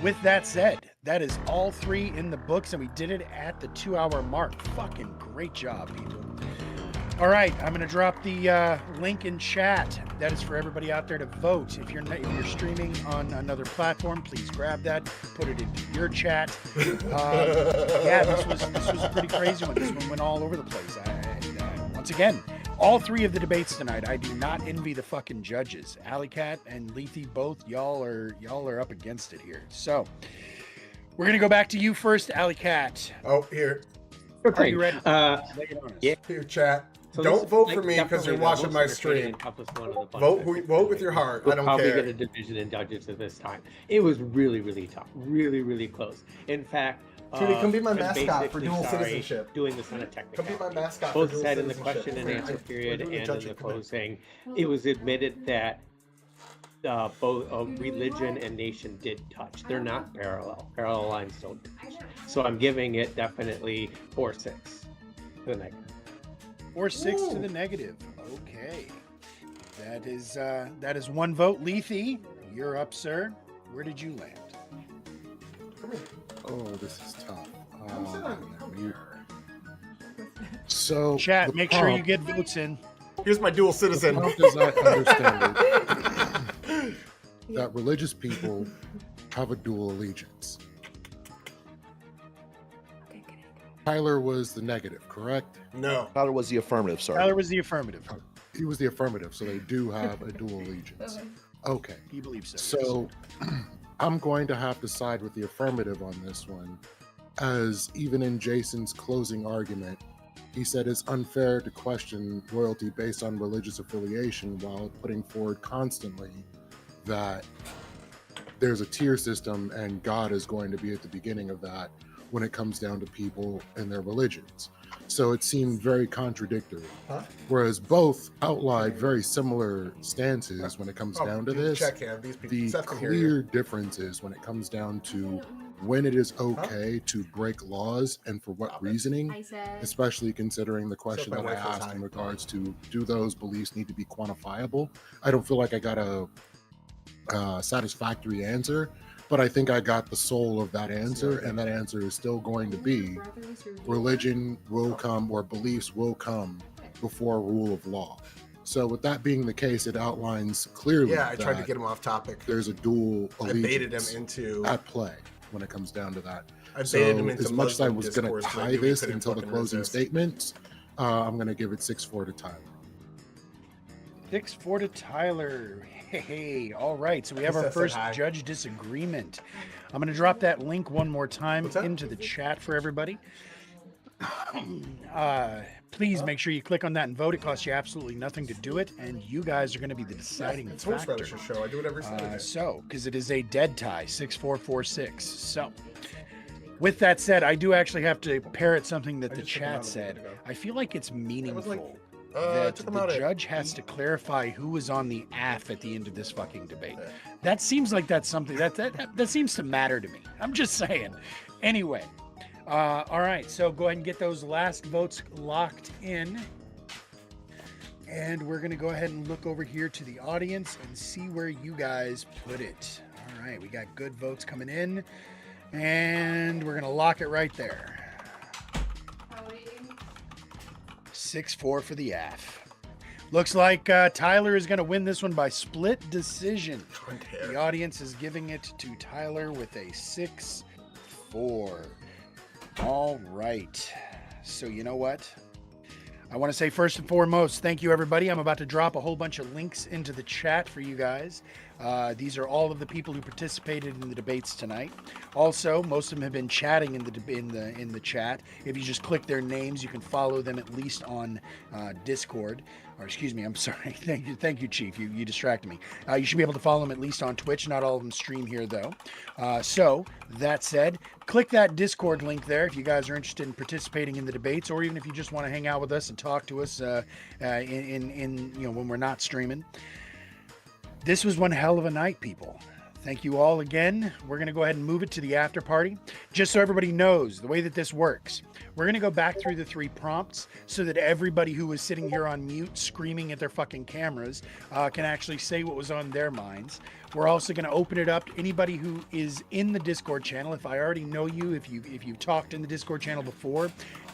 with that said, that is all 3 in the books, and we did it at the 2-hour mark. Fucking great job, people. All right, I'm going to drop the link in chat. That is for everybody out there to vote. If you're streaming on another platform, please grab that, put it into your chat. Yeah, this was a pretty crazy one. This one went all over the place. Once again, all 3 of the debates tonight, I do not envy the fucking judges. Alley Cat and Lethe, both y'all are up against it here. So we're going to go back to you first, Alley Cat. Oh, here. Are you ready? Yeah. Here, chat. So Don't vote for me because you're watching my stream. Vote with your heart. I don't probably care. get a division in judges at this time. It was really, really tough. Really, really close. In fact, Tootie, come be my I'm mascot for basically dual sorry citizenship. Doing this on a technical. Come be my mascot for Both dual said in the citizenship. question and answer period We're doing and the in the judging. Come here. closing, it was admitted that both religion and nation did touch. They're not parallel. Parallel lines don't touch. So I'm giving it definitely 4-6 to the negative. 4-6 to the negative. Okay. That is one vote. Lethe, you're up, sir. Where did you land? Oh, this is tough. So Chat, the make sure you prompt- get votes in. Here's my dual citizen. The prompt, as I understand it, that religious people have a dual allegiance. Tyler was the negative, correct? No. Tyler was the affirmative, sir. Tyler was the affirmative. He was the affirmative, so they do have a dual allegiance. Okay. He believes so. So I'm going to have to side with the affirmative on this one, as even in Jason's closing argument, he said it's unfair to question loyalty based on religious affiliation while putting forward constantly that there's a tier system and God is going to be at the beginning of that when it comes down to people and their religions. So it seemed very contradictory. Whereas both outlined very similar stances when it comes down to this. Check in. These people, The Seth can hear you. clear difference is when it comes down to when it is okay to break laws and for what reasoning, especially considering the question my that I wife was asked high. in regards to do those beliefs need to be quantifiable. I don't feel like I got a satisfactory answer, but I think I got the soul of that answer, and that answer is still going to be religion will come, or beliefs will come before rule of law. So with that being the case, it outlines clearly Yeah, I tried to that get him off topic. there's a dual I baited him allegiance into. at play when it comes down to that. I So baited him into as much as I Muslim was going to discourse, and I tie knew he this couldn't until the fucking closing resist. statements, I'm going to give it 6-4 to Tyler. 6-4 to Tyler. Hey, all right. So we have our Said first hi. judge disagreement. I'm going to drop that link one more time into the chat for everybody. Please make sure you click on that and vote. It costs you absolutely nothing to do it, and you guys are going to be the deciding It's factor. Horseradish's show. I do it every Saturday. So, because it is a dead tie, 6-4-4-6. So, with that said, I do actually have to parrot something that the chat said. I feel like it's meaningful that the judge has to clarify who was on the AF at the end of this fucking debate. That seems like that's something that seems to matter to me. I'm just saying. Anyway, all right. So go ahead and get those last votes locked in. And we're going to go ahead and look over here to the audience and see where you guys put it. All right. We got good votes coming in. And we're going to lock it right there. 6-4 for the AF. Looks like Tyler is going to win this one by split decision. The audience is giving it to Tyler with a 6-4. All right. So you know what? I want to say first and foremost, thank you, everybody. I'm about to drop a whole bunch of links into the chat for you guys. These are all of the people who participated in the debates tonight. Also, most of them have been chatting in the chat. If you just click their names, you can follow them at least on Discord. Or excuse me, I'm sorry. Thank you, Chief. You distracted me. You should be able to follow them at least on Twitch. Not all of them stream here, though. So that said, click that Discord link there if you guys are interested in participating in the debates, or even if you just want to hang out with us and talk to us when we're not streaming. This was one hell of a night, people. Thank you all again. We're going to go ahead and move it to the after party. Just so everybody knows the way that this works, we're going to go back through the 3 prompts so that everybody who was sitting here on mute screaming at their fucking cameras can actually say what was on their minds. We're also going to open it up to anybody who is in the Discord channel. If I already know you, if you've talked in the Discord channel before,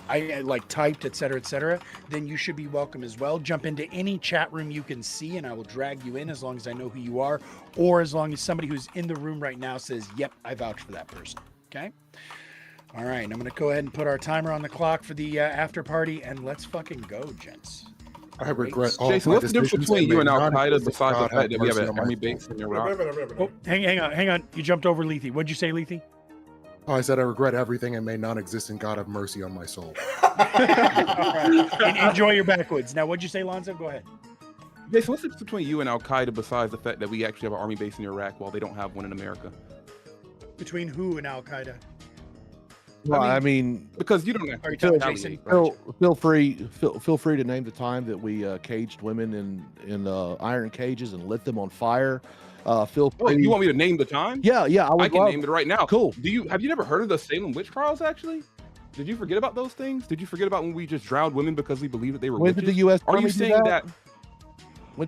I like typed, etc., then you should be welcome as well. Jump into any chat room you can see, and I will drag you in as long as I know who you are, or as long as somebody who's in the room right now says, "Yep, I vouch for that person." Okay. All right, and I'm going to go ahead and put our timer on the clock for the after party, and let's fucking go, gents. I regret all Jason, my what's the difference decisions between you and may Al not Qaeda exist. besides the God fact have that we have mercy an on my army base in Iraq? Oh, hang on. You jumped over Lethe. What'd you say, Lethe? Oh, I said I regret everything, and may non-existent God have mercy on my soul. All right. Enjoy your backwoods. Now, what'd you say, Lonzo? Go ahead. Yes, what's the difference between you and Al Qaeda besides the fact that we actually have an army base in Iraq while they don't have one in America? Between who and Al Qaeda? Well, I mean, because you don't have Are you to talking retaliate, Jason? right? feel free to name the time that we caged women in iron cages and lit them on fire. Feel Oh, free. you want me to name the time? Yeah, I can love- name it right now. Cool. Have you never heard of the Salem witch trials? Actually, did you forget about those things? Did you forget about when we just drowned women because we believed that they were When witches? did the U.S. Are Army you do saying that? that?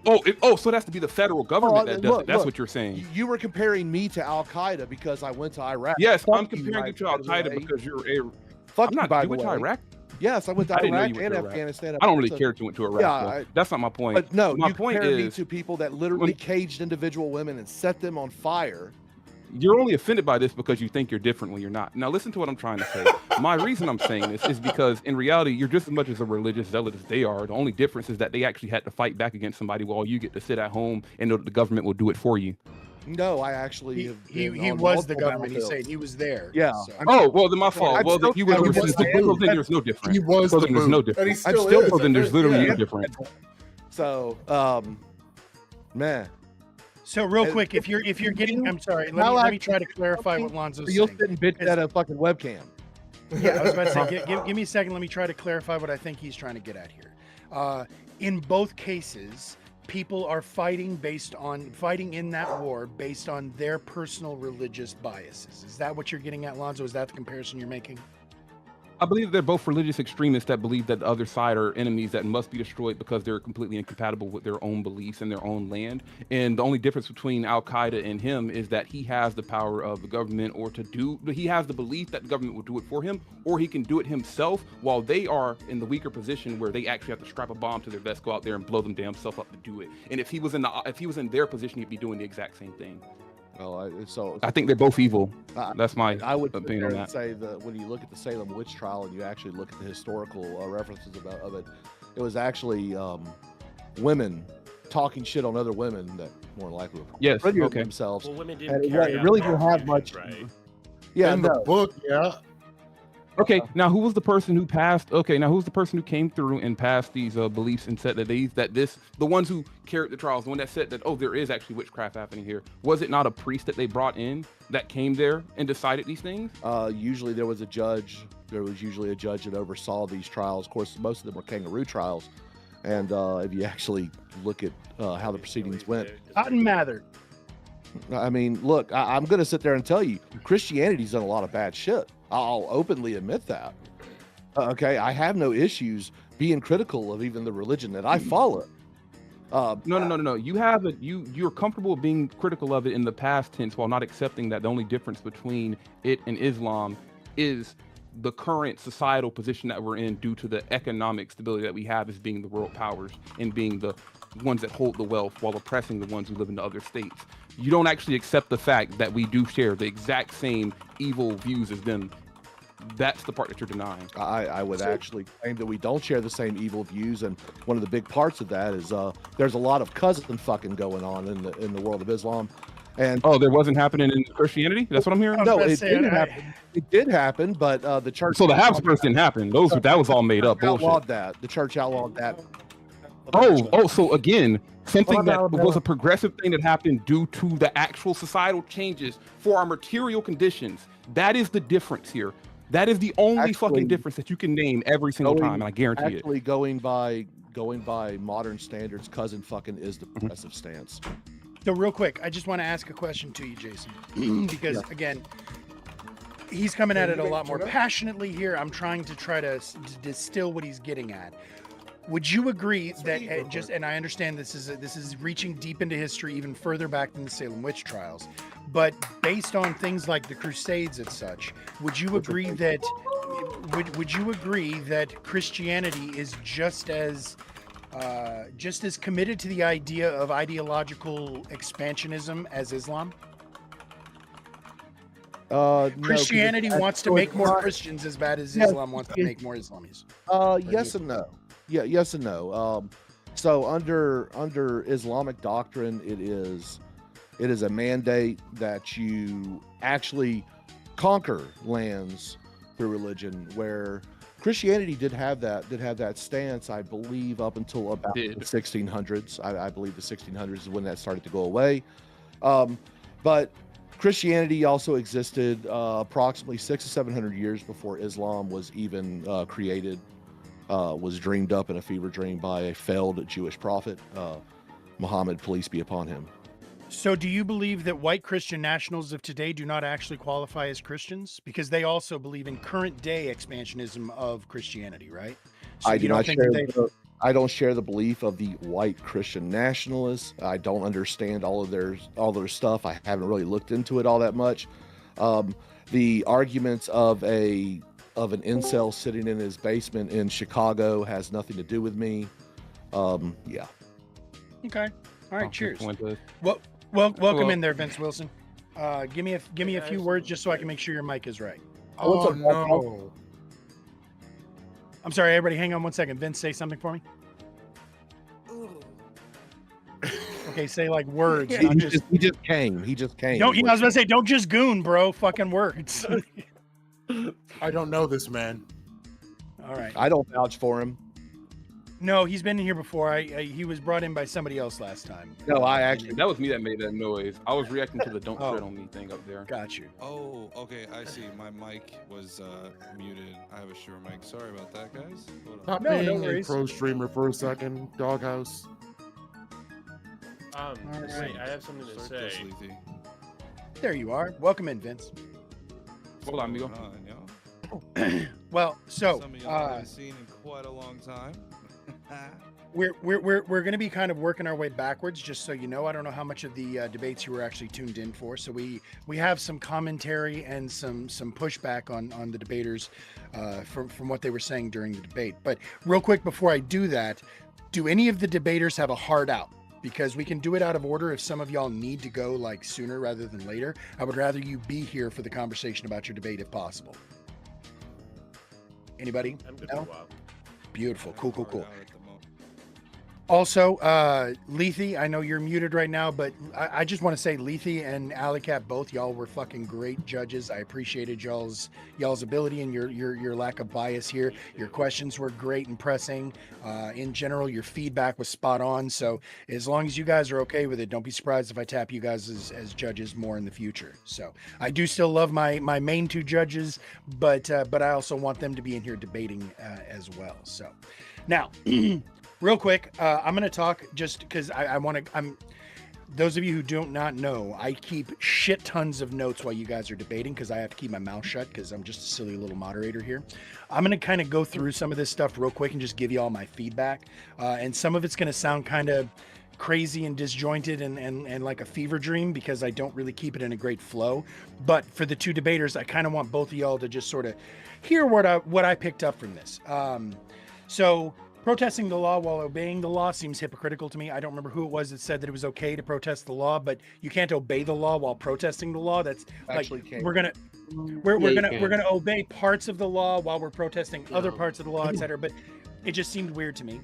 So it has to be the federal government that does it. That's look, what you're saying. You were comparing me to Al Qaeda because I went to Iraq. Yes, Fuck I'm comparing you to by Al the Qaeda way. because you're a. Fuck I'm not. by You the went to way. Iraq? Yes, I went to I didn't know Iraq you went and to Iraq. Afghanistan. I don't really care to went to Iraq. Yeah, though. That's not my point. But no, my you point compare me is to people that literally caged individual women and set them on fire. you're only offended by this because you think you're different when you're not. Now listen to what I'm trying to say. My reason I'm saying this is because in reality, you're just as much as a religious zealot as they are. The only difference is that they actually had to fight back against somebody while you get to sit at home and know that the government will do it for you. No, I actually have He been on was the multiple government. He's battlefields. saying he was there. Yeah. So. Oh, well, then my fault. I'm Well, then still- you would he have was then the there's no difference. He was Well, the then there's no boot. difference. And he still is, Well, then I there's think, literally yeah. no difference. So, man. So real quick, if you're getting, I'm sorry, let me try to clarify what Lonzo's You'll saying. sit and bitch at a fucking webcam. Yeah, I was about to say, give me a second. Let me try to clarify what I think he's trying to get at here. In both cases, people are fighting in that war based on their personal religious biases. Is that what you're getting at, Lonzo? Is that the comparison you're making? I believe they're both religious extremists that believe that the other side are enemies that must be destroyed because they're completely incompatible with their own beliefs and their own land. And the only difference between Al Qaeda and him is that he has the power of the government, or he has the belief that the government will do it for him, or he can do it himself, while they are in the weaker position where they actually have to strap a bomb to their vest, go out there and blow them damn self up to do it. And if he was in their position, he'd be doing the exact same thing. Well, I think they're both evil. That's my I would opinion on that. say that when you look at the Salem witch trial and you actually look at the historical references of it, it was actually women talking shit on other women that more than likely were prettier than themselves. Well, women And didn't carry it out really the didn't have much. right? Yeah, in the no. book, yeah. Okay, now who was the person who passed? Okay, now who's the person who came through and passed these beliefs and said that the ones who carried the trials, the one that said that, oh, there is actually witchcraft happening here. Was it not a priest that they brought in that came there and decided these things? Usually there was a judge. There was usually a judge that oversaw these trials. Of course, most of them were kangaroo trials. And if you actually look at how the proceedings went, Cotton Mather. I mean, look, I'm going to sit there and tell you, Christianity's done a lot of bad shit. I'll openly admit that. Okay, I have no issues being critical of even the religion that I follow. No. You're comfortable being critical of it in the past tense while not accepting that the only difference between it and Islam is the current societal position that we're in due to the economic stability that we have as being the world powers and being the ones that hold the wealth while oppressing the ones who live in the other states. You don't actually accept the fact that we do share the exact same evil views as them. That's the part that you're denying. I would actually claim that we don't share the same evil views, and one of the big parts of that is there's a lot of cousin fucking going on in the world of Islam. And there wasn't happening in Christianity. That's what I'm hearing. No, it didn't happen. It did happen, but the church. So the Habsburgs didn't happen. That was all made up bullshit. Outlawed that. The church outlawed that. So again, something that was a progressive thing that happened due to the actual societal changes for our material conditions. That is the difference here. That is the only fucking difference that you can name every single time, and I guarantee it. Actually, going by modern standards, cousin fucking is the progressive stance. So real quick, I just want to ask a question to you, Jason, because again, he's coming at it a lot more passionately here. I'm trying to distill what he's getting at. Would you agree that and I understand this is reaching deep into history, even further back than the Salem witch trials, but based on things like the Crusades and such, would you agree that Christianity is just as committed to the idea of ideological expansionism as Islam? No, Christianity wants to make more Christians as bad as Islam wants to make more Islamis. Yes and no. Yeah, yes and no. So under Islamic doctrine, it is a mandate that you actually conquer lands through religion, where Christianity did have that stance, I believe, up until about the 1600s. I believe the 1600s is when that started to go away. But Christianity also existed approximately 600 to 700 years before Islam was even created, was dreamed up in a fever dream by a failed Jewish prophet, Muhammad, peace be upon him. So do you believe that white Christian nationals of today do not actually qualify as Christians? Because they also believe in current day expansionism of Christianity, right? So I you do don't not think share that I don't share the belief of the white Christian nationalists. I don't understand all of their stuff. I haven't really looked into it all that much. The arguments of an incel sitting in his basement in Chicago has nothing to do with me. Yeah. Okay. All right. Cheers. Fuentes. Welcome Hello. in there, Vince Wilson. Give me a few words just so I can make sure your mic is right. Oh no. I'm sorry, everybody. Hang on one second. Vince, say something for me. Okay, say like words. Not just... He just came. Don't. I was gonna say, don't just goon, bro. Fucking words. I don't know this man. All right. I don't vouch for him. No, he's been in here before. He was brought in by somebody else last time. No, that was me that made that noise. I was reacting to the "Don't tread on me" thing up there. Got you. Oh, okay, I see. My mic was muted. I have a Shure mic. Sorry about that, guys. Hold on. Not being a pro streamer for a second, Doghouse. Wait, I have something to say. There you are. Welcome in, Vince. Hold on, amigo. Well, so some of y'all I haven't seen in quite a long time. we're going to be kind of working our way backwards, just so you know. I don't know how much of the debates you were actually tuned in for. So we have some commentary and some pushback on the debaters from what they were saying during the debate. But real quick before I do that, do any of the debaters have a hard out? Because we can do it out of order if some of y'all need to go like sooner rather than later. I would rather you be here for the conversation about your debate if possible. Anybody? I'm good for a while. Beautiful. Cool. Also, Lethe, I know you're muted right now, but I just want to say Lethe and Alicat, both y'all were fucking great judges. I appreciated y'all's ability and your lack of bias here. Your questions were great and pressing. In general, your feedback was spot on. So as long as you guys are okay with it, don't be surprised if I tap you guys as judges more in the future. So I do still love my main two judges, but I also want them to be in here debating as well. So now. Real quick, I'm going to talk just because I want to, those of you who do not know, I keep shit tons of notes while you guys are debating because I have to keep my mouth shut because I'm just a silly little moderator here. I'm going to kind of go through some of this stuff real quick and just give you all my feedback. And some of it's going to sound kind of crazy and disjointed and like a fever dream because I don't really keep it in a great flow. But for the two debaters, I kind of want both of y'all to just sort of hear what I picked up from this. So protesting the law while obeying the law seems hypocritical to me. I don't remember who it was that said that it was okay to protest the law, but you can't obey the law while protesting the law. That's Actually like can't. we're gonna obey parts of the law while we're protesting other parts of the law, etc. But it just seemed weird to me.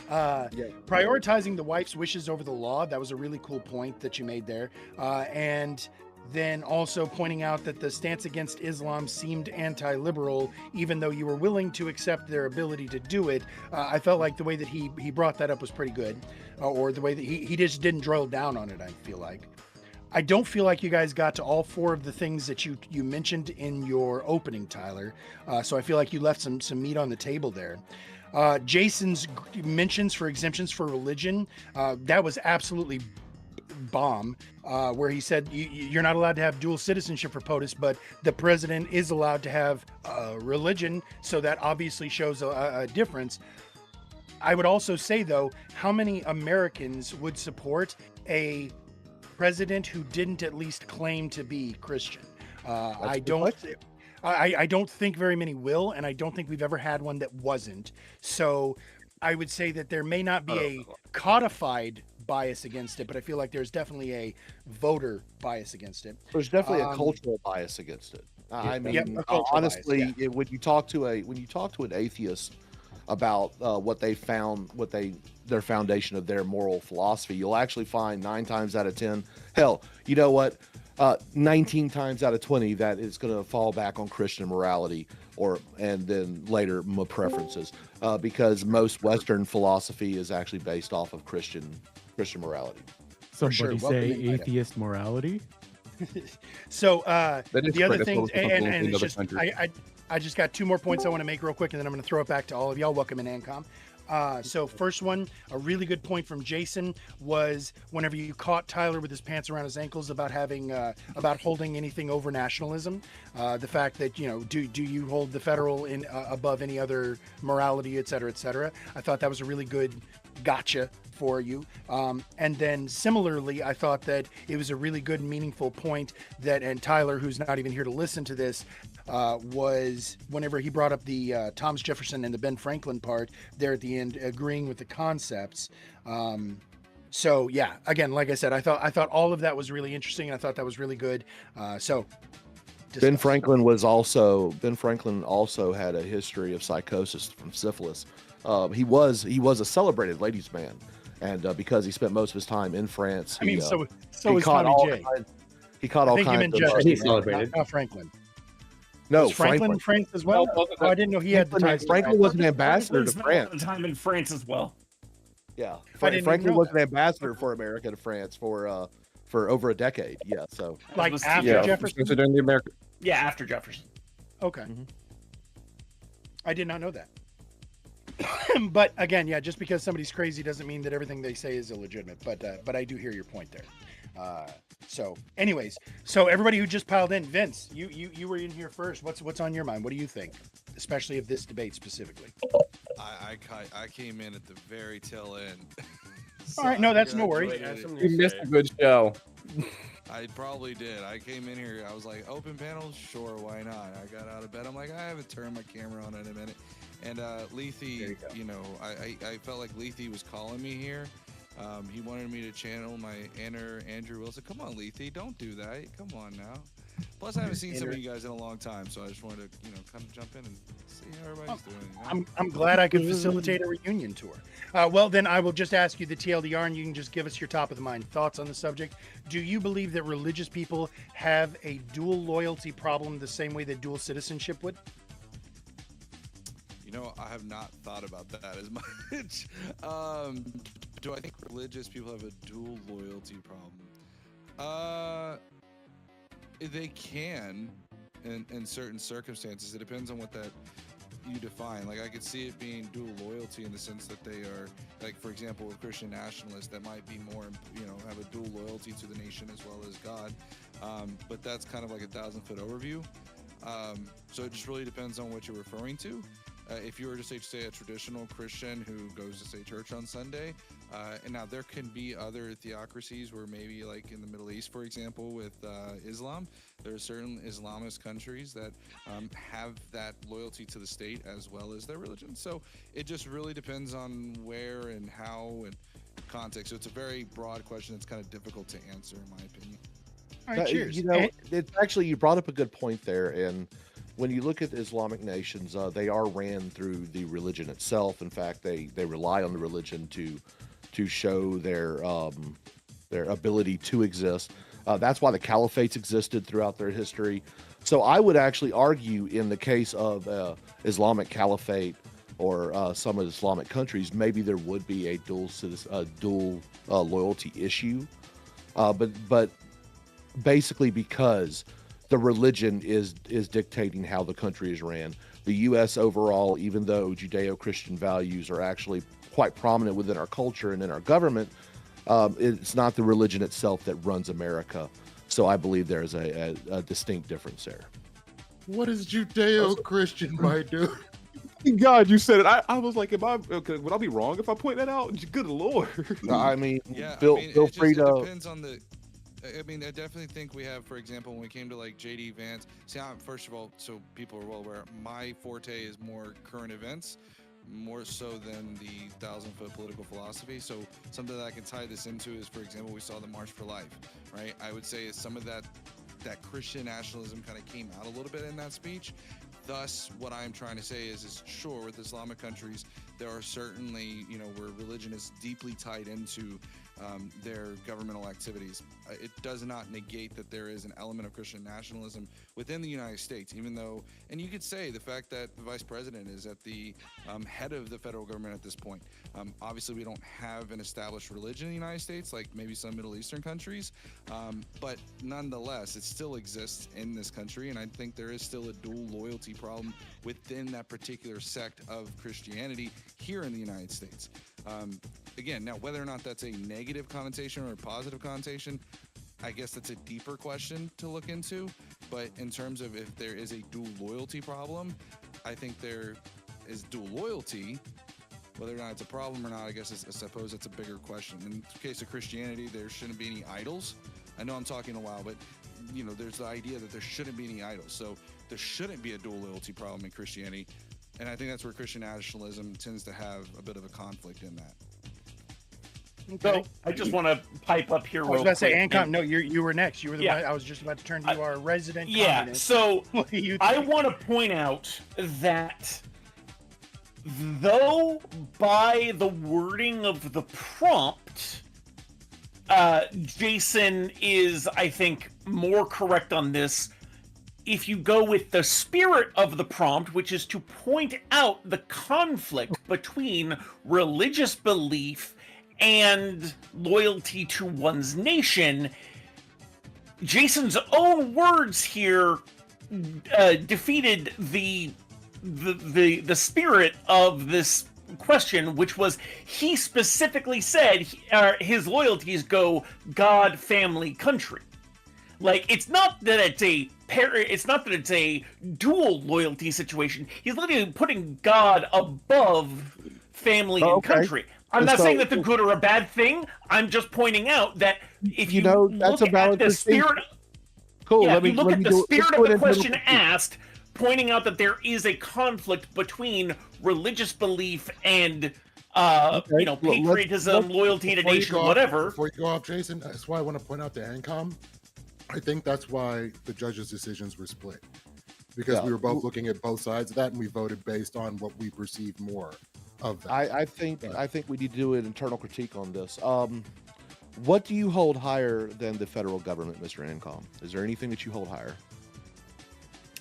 Prioritizing the wife's wishes over the law, that was a really cool point that you made there. And then also pointing out that the stance against Islam seemed anti-liberal, even though you were willing to accept their ability to do it. I felt like the way that he brought that up was pretty good, or the way that he just didn't drill down on it, I feel like. I don't feel like you guys got to all four of the things that you mentioned in your opening, Tyler. So I feel like you left some meat on the table there. Jason's mentions for exemptions for religion, that was absolutely bomb, where he said you're not allowed to have dual citizenship for POTUS, but the president is allowed to have religion, so that obviously shows a difference. I would also say, though, how many Americans would support a president who didn't at least claim to be Christian? I don't think very many will, and I don't think we've ever had one that wasn't. So I would say that there may not be a codified bias against it, but I feel like there's definitely a voter bias against it. There's definitely a cultural bias against it. I mean, honestly, bias, when you talk to an atheist about what they found, their foundation of their moral philosophy, you'll actually find 9 times out of 10, hell, you know what? 19 times out of 20 that is going to fall back on Christian morality and then later preferences, because most Western philosophy is actually based off of Christian morality. Somebody say atheist morality. So That is the other correct. That's thing, what was and in it's other just countries. I just got 2 more points I want to make real quick, and then I'm going to throw it back to all of y'all. Welcome in, Ancom. So first one, a really good point from Jason was whenever you caught Tyler with his pants around his ankles about having about holding anything over nationalism, the fact that do you hold the federal in above any other morality, et cetera, et cetera. I thought that was a really good gotcha for you. And then similarly, I thought that it was a really good, meaningful point that, and Tyler, who's not even here to listen to this, was whenever he brought up the Thomas Jefferson and the Ben Franklin part there at the end, agreeing with the concepts. So yeah, again, like I said, I thought all of that was really interesting, and I thought that was really good. Ben Franklin also had a history of psychosis from syphilis. He was a celebrated ladies' man, and because he spent most of his time in France, I mean, so he is caught Tommy all J. kinds. He caught all kinds of. He's celebrated. Not Franklin. No, Was Franklin in France as well? Oh, I didn't know he had the ties. Franklin was an ambassador to Franklin's been a lot France. of time in France as well. Yeah, I didn't Franklin know was an ambassador for America to France for over a decade. Yeah, so Like after Jefferson? Considering the American. Yeah, after Jefferson. Okay. I did not know that. But again, yeah, just because somebody's crazy doesn't mean that everything they say is illegitimate. But I do hear your point there. So anyways, so everybody who just piled in, Vince, you were in here first. What's on your mind? What do you think, especially of this debate specifically? I came in at the very tail end. All right, no, that's no worries. You missed a good show. I probably did. I came in here. I was like, open panel? Sure, why not? I got out of bed. I'm like, I haven't turned my camera on in a minute. And Lethe, I felt like Lethe was calling me here. He wanted me to channel my inner Andrew Wilson. Come on, Lethe, don't do that. Come on now. Plus, I haven't seen some of you guys in a long time, so I just wanted to, kind of jump in and see how everybody's doing. I'm glad I could facilitate a reunion tour. Well, then I will just ask you the TLDR, and you can just give us your top of the mind thoughts on the subject. Do you believe that religious people have a dual loyalty problem the same way that dual citizenship would? I have not thought about that as much. Do I think religious people have a dual loyalty problem? They can, in certain circumstances. It depends on what that you define. Like, I could see it being dual loyalty in the sense that they are, like, for example, with Christian nationalists, that might be more, have a dual loyalty to the nation as well as God. But that's kind of like a 1,000-foot overview. So it just really depends on what you're referring to. If you were to say a traditional Christian who goes to say church on Sunday, and now there can be other theocracies where maybe like in the Middle East, for example, with Islam, there are certain Islamist countries that have that loyalty to the state as well as their religion. So it just really depends on where and how and context. So it's a very broad question. It's kind of difficult to answer, in my opinion. All right, cheers. It's actually, you brought up a good point there, and when you look at the Islamic nations, they are ran through the religion itself. In fact, they rely on the religion to show their ability to exist. That's why the caliphates existed throughout their history. So I would actually argue, in the case of Islamic caliphate or some of the Islamic countries, maybe there would be a dual loyalty issue, but basically because the religion is dictating how the country is ran. The U.S. overall, even though Judeo-Christian values are actually quite prominent within our culture and in our government, it's not the religion itself that runs America. So I believe there is a distinct difference there. What is Judeo-Christian, my dude? God, you said it. I was like, would I be wrong if I point that out? Good Lord. I mean, Yeah, feel it free to. depends on the. I mean, I definitely think we have, for example, when we came to like JD Vance. See, first of all, so people are well aware, my forte is more current events, more so than the 1,000-foot political philosophy. So something that I can tie this into is, for example, we saw the March for Life, right? I would say some of that Christian nationalism kind of came out a little bit in that speech. Thus, what I'm trying to say is sure, with Islamic countries, there are certainly, where religion is deeply tied into their governmental activities. It does not negate that there is an element of Christian nationalism within the United States, even though, and you could say the fact that the vice president is at the head of the federal government at this point. Obviously, we don't have an established religion in the United States like maybe some Middle Eastern countries, but nonetheless, it still exists in this country, and I think there is still a dual loyalty problem within that particular sect of Christianity here in the United States. Again, now whether or not that's a negative connotation or a positive connotation, I guess that's a deeper question to look into. But in terms of if there is a dual loyalty problem, I think there is dual loyalty. Whether or not it's a problem or not, I suppose that's a bigger question. In the case of Christianity, there shouldn't be any idols. I know I'm talking a while, but there's the idea that there shouldn't be any idols. So there shouldn't be a dual loyalty problem in Christianity. And I think that's where Christian nationalism tends to have a bit of a conflict in that. So I just want to pipe up here. I was about to say, Ancom. No, you were next. You were the one. I was just about to turn to our resident. Yeah. Communist. So What do you I think? want to point out that though by the wording of the prompt, Jason is, I think, more correct on this. If you go with the spirit of the prompt, which is to point out the conflict between religious belief and loyalty to one's nation, Jason's own words here defeated the spirit of this question, which was he specifically said his loyalties go God, family, country. Like, it's not that it's a dual loyalty situation. He's literally putting God above family and country. I'm not saying that's a good or a bad thing. I'm just pointing out that if you that's a look valid at the spirit, cool. yeah, Let me if you look at the let's spirit go of the into question asked, pointing out that there is a conflict between religious belief and patriotism, loyalty to before you nation, go off- whatever. Before you go off, Jason, that's why I want to point out to ANCOM. I think that's why the judges' decisions were split. Because we were both looking at both sides of that, and we voted based on what we perceived more of that. I think we need to do an internal critique on this. What do you hold higher than the federal government, Mr. Ancom? Is there anything that you hold higher?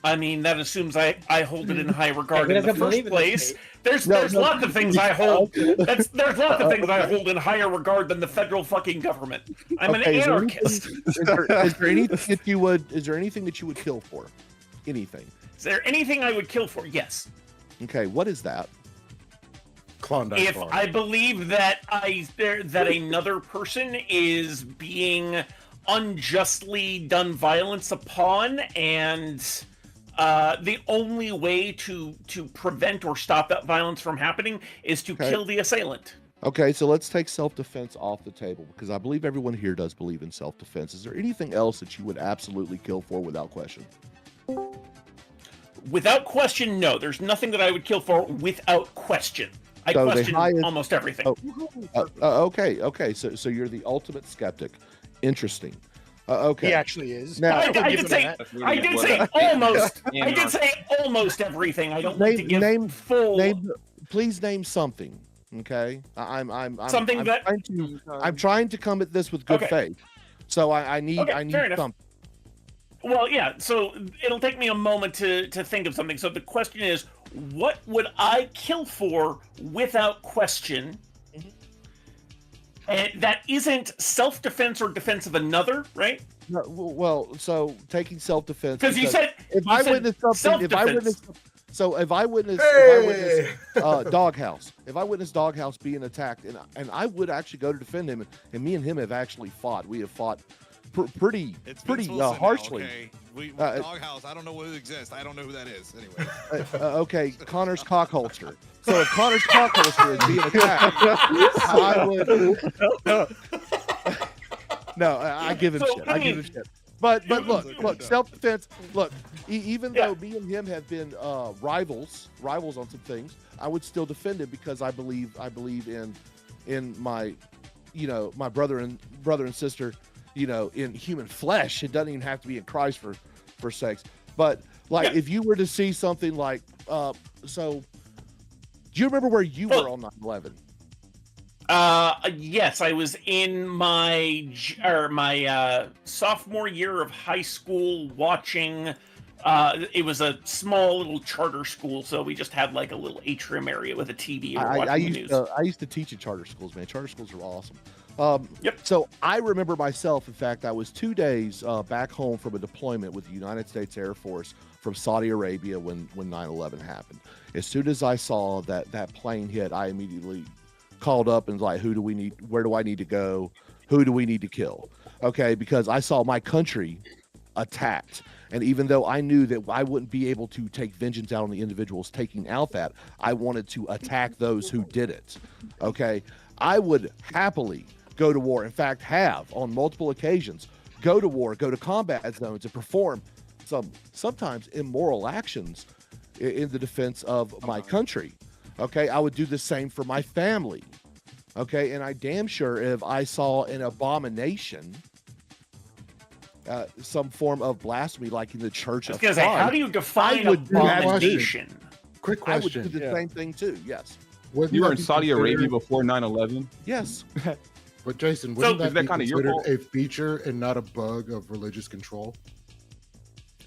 I mean, that assumes I hold it in high regard He in the doesn't first believe in the place. state. There's lots of things I hold. There's lots of things I hold in higher regard than the federal fucking government. I'm an anarchist. Is there anything that you would? Is there anything that you would kill for? Anything? Is there anything I would kill for? Yes. Okay, what is that? Klondike If Bar. I believe that that another person is being unjustly done violence upon, and the only way to prevent or stop that violence from happening is to kill the assailant. Okay, so let's take self-defense off the table because I believe everyone here does believe in self-defense. Is there anything else that you would absolutely kill for without question? Without question, no. There's nothing that I would kill for without question. I So the question highest- almost everything. Okay. So you're the ultimate skeptic. Interesting. Okay. He actually is. Now, I did say almost. I did say almost everything. I don't need to give full. Please name something. Okay. Something I'm trying to come at this with good Okay. faith. So I need fair enough. something. Well, yeah. So it'll take me a moment to think of something. So the question is, what would I kill for without question? And that isn't self-defense or defense of another, right? No, well, so taking self-defense. Because you said if you I said witness something, if I self-defense. witness Doghouse, if I witness Doghouse being attacked, and I would actually go to defend him, and me and him have actually fought. We have fought pretty harshly. Okay. Doghouse. I don't know who exists. I don't know who that is. Anyway. Okay, Connor's cockholster. So if Connor's cockholster is being attacked, I would. No, I give him shit. I give him shit. But look, self-defense. Look, even though me and him have been rivals on some things, I would still defend him because I believe in my, my brother and sister, in human flesh. It doesn't even have to be in Christ for sakes. But if you were to see something like, so, do you remember where you were on 9/11? Yes, I was in my sophomore year of high school watching. It was a small little charter school, so we just had like a little atrium area with a TV. And we're watching the news. I used to teach at charter schools, man. Charter schools are awesome. Yep. So I remember myself. In fact, I was 2 days back home from a deployment with the United States Air Force from Saudi Arabia when 9/11 happened. As soon as I saw that plane hit, I immediately called up and was like, who do we need? Where do I need to go? Who do we need to kill? Okay, because I saw my country attacked. And even though I knew that I wouldn't be able to take vengeance out on the individuals taking out that, I wanted to attack those who did it. Okay, I would happily go to war. In fact, have on multiple occasions go to war, go to combat zones, and perform sometimes immoral actions in the defense of my country. Okay, I would do the same for my family. Okay, and I damn sure if I saw an abomination, some form of blasphemy, like in the Church of Christ, how do you define abomination? Quick question. I would do the same thing too. Yes. You were in Saudi Arabia before 9/11. Yes. But Jason, wouldn't that be kind of your considered fault? a feature and not a bug of religious control?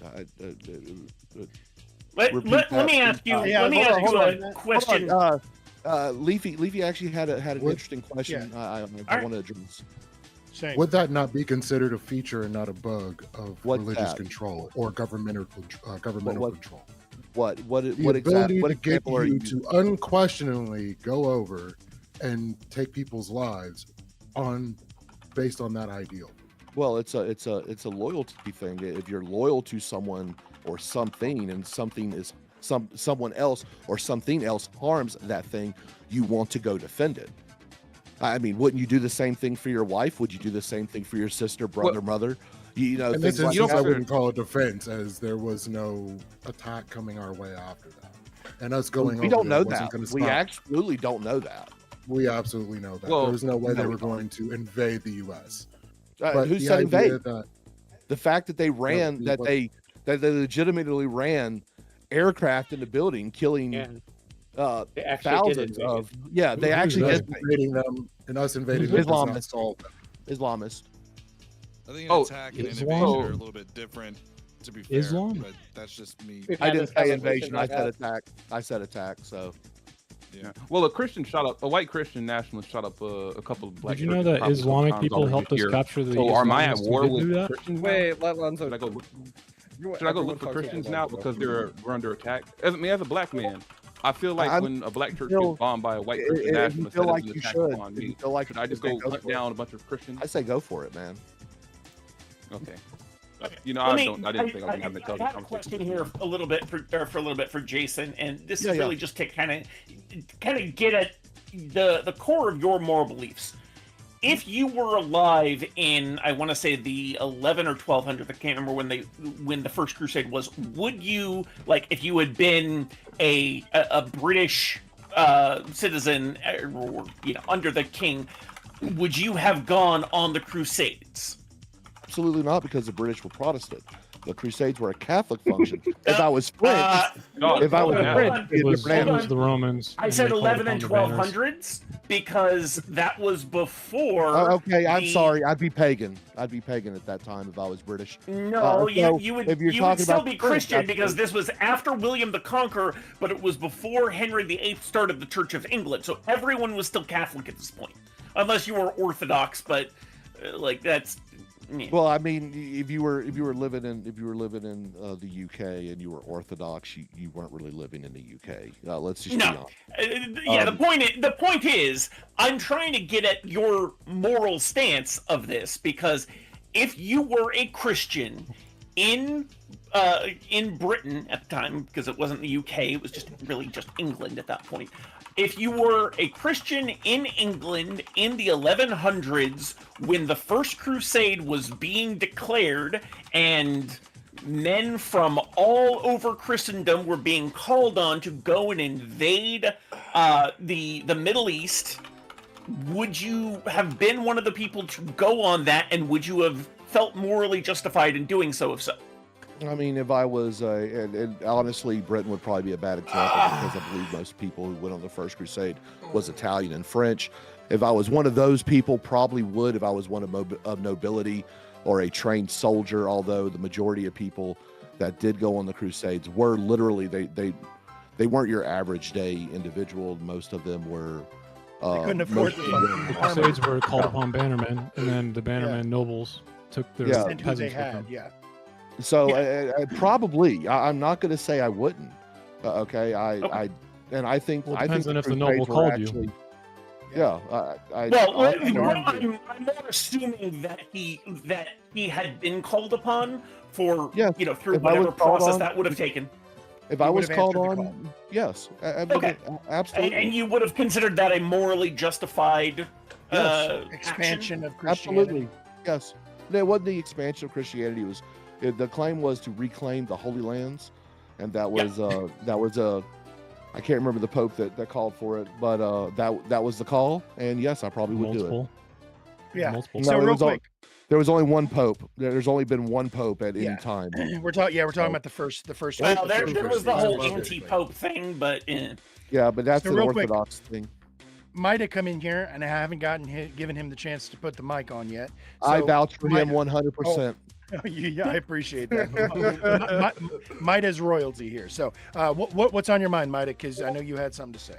Let me ask you. Let me ask you a question. Leafy actually had an interesting question. I want to address. Would that not be considered a feature and not a bug of religious that? control or governmental control? What The ability to get example are you you? to unquestioningly go over and take people's lives based on that ideal. Well, it's a loyalty thing. If you're loyal to someone or something, and something is someone else or something else harms that thing, you want to go defend it. I mean, wouldn't you do the same thing for your wife? Would you do the same thing for your sister, brother, mother? You know, In things this like instance, I that. wouldn't call it defense, as there was no attack coming our way after that, and us going. We over don't there know wasn't that. gonna We stop. absolutely don't know that. We absolutely know that. Well, there was no way no, they we were going to invade the U.S. Who the said idea invade? that- The fact that they ran, that they legitimately ran aircraft in the building, killing They actually did thousands invade. of. Yeah, they actually us did. invading them and us invading them does not Islamist. solve that. Islamist. I think an attack and invasion are a little bit different, to be fair. Islam? But that's just me. I didn't say invasion. I said attack. I said attack. So. Yeah. Well, a white Christian nationalist shot up a couple of black. Did you know churches that probably a couple Islamic times people already helped this us year. capture the So am I at Islamists who war did with do that? Christians? Wait, let Lonzo. Should I go? You- Should I go everyone look for talks about Christians Lonzo now real because quick. we're under attack? As a black man, I feel like I'm when a black church still- gets bombed by a white if Christian you nationalist, feel that like is an you attack should, upon if you me. feel like Should I just you go should, hunt for it. down a bunch of Christians? I say go for it, man. Okay. Okay. You know, Let I me- didn't think I was gonna have an I intelligent have a question here a little bit for Jason, and this Yeah, is really just to kind of get at the core of your moral beliefs. If you were alive in, I want to say the 11 or 1200, I can't remember when the First Crusade was, would you, like, if you had been a British citizen, or, you know, under the king, would you have gone on the Crusades? Absolutely not, because the British were Protestant. The Crusades were a Catholic function. If I was French, if I was French, It was French. the Romans. I and said they called 11 and upon the banners. 1200s because that was before. Okay, I'm the- sorry. I'd be pagan. I'd be pagan at that time if I was British. No, So you would if you're you would talking still about be the French, Christian that's because the- this was after William the Conqueror, but it was before Henry VIII started the Church of England. So everyone was still Catholic at this point, unless you were Orthodox. But like that's. Yeah. Well, I mean, if you were living in the UK and you were Orthodox, you weren't really living in the UK. Let's just be No. honest. Yeah, the point is, I'm trying to get at your moral stance of this, because if you were a Christian in Britain at the time, because it wasn't the UK, it was just really just England at that point. If you were a Christian in England in the 1100s when the First Crusade was being declared and men from all over Christendom were being called on to go and invade the Middle East, would you have been one of the people to go on that, and would you have felt morally justified in doing so, if so? I mean, if I was, and honestly, Britain would probably be a bad example because I believe most people who went on the First Crusade was Italian and French. If I was one of those people, probably would. If I was one of nobility or a trained soldier, although the majority of people that did go on the Crusades were literally they weren't your average day individual. Most of them were. They couldn't afford the Crusades were called upon bannermen, and then the bannermen nobles took their Sent who peasants they with had. them. Yeah. So I probably, I'm not going to say I wouldn't. Okay, I think Well, it I think depends on the if the noble Crusades were called you. actually, yeah. I'm more assuming that he had been called upon for through if I was whatever called process on- that would have taken. If He I would was have called answered the on, yes, Okay. absolutely. And you would have considered that a morally justified expansion action? of Christianity. Absolutely, yes. It wasn't the expansion of Christianity. The claim was to reclaim the Holy Lands, and that was I can't remember the Pope that called for it, but that was the call. And yes, I probably would do it. Yeah. Multiple. So real quick, there was only one Pope. There's only been one Pope at any time. we're talking about the first. Well, there was the whole Crusade. anti-pope thing, but Yeah, but that's So an real quick, Orthodox thing. Might have come in here, and I haven't given him the chance to put the mic on yet. I So vouch for him Might- 100%. Oh, yeah, I appreciate that. Mida's royalty here. So, what's on your mind, Mida? Because I know you had something to say.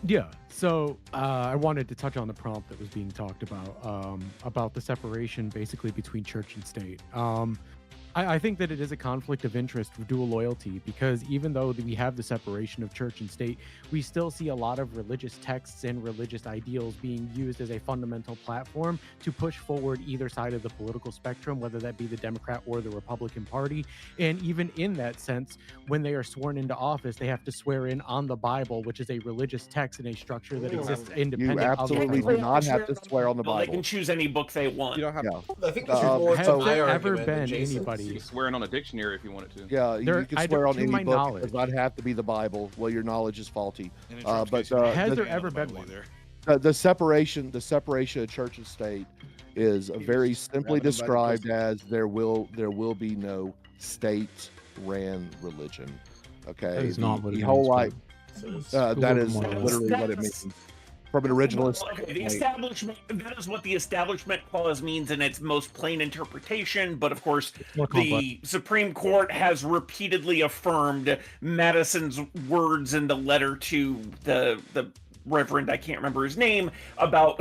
Yeah. So I wanted to touch on the prompt that was being talked about the separation basically between church and state. I think that it is a conflict of interest with dual loyalty, because even though we have the separation of church and state, we still see a lot of religious texts and religious ideals being used as a fundamental platform to push forward either side of the political spectrum, whether that be the Democrat or the Republican Party. And even in that sense, when they are sworn into office, they have to swear in on the Bible, which is a religious text and a structure that exists independent You of absolutely the do not have to swear on the They Bible. can choose any book they want. You don't have Yeah. I think this is more Has to my there ever argument been than Jason's. anybody? You can swear in on a dictionary if you wanted to. Yeah, There- you can I swear don't- on to any my book. It knowledge. does not have to be the Bible. Well, your knowledge is faulty. And in But Trump's case, Has the, there ever been one? the separation of church and state is very simply described as there will be no state-ran religion. Okay, That is not what it the whole means, life. but- That is more or less. literally what it means. From an originalist. Okay, the establishment, that is what the establishment clause means in its most plain interpretation, but of course more the Supreme Court has repeatedly affirmed Madison's words in the letter to the Reverend, I can't remember his name, about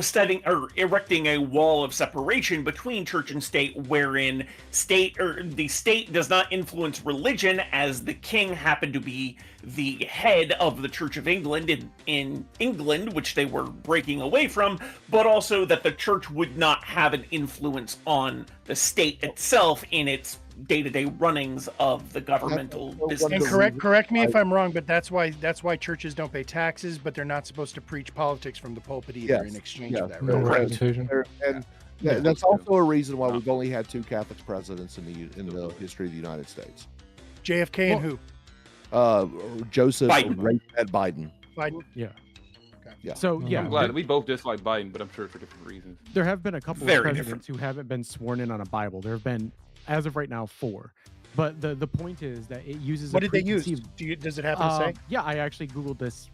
erecting a wall of separation between church and state, wherein the state does not influence religion, as the king happened to be the head of the Church of England in England, which they were breaking away from, but also that the church would not have an influence on the state itself in its day-to-day runnings of the governmental business. And correct me if I'm wrong, but that's why churches don't pay taxes, but they're not supposed to preach politics from the pulpit either in exchange of that. No Right? reputation. And that's also a reason why we've only had two Catholic presidents in the history of the United States. JFK and who? Joseph Biden. Biden. Biden. Yeah. Yeah. So yeah, I'm glad we both dislike Biden, but I'm sure for different reasons. there have been a couple Very of presidents who haven't been sworn in on a Bible. There have been, as of right now, 4. But the point is that it uses. What a did they use? preconceived- Does it happen to say? Yeah, I actually Googled this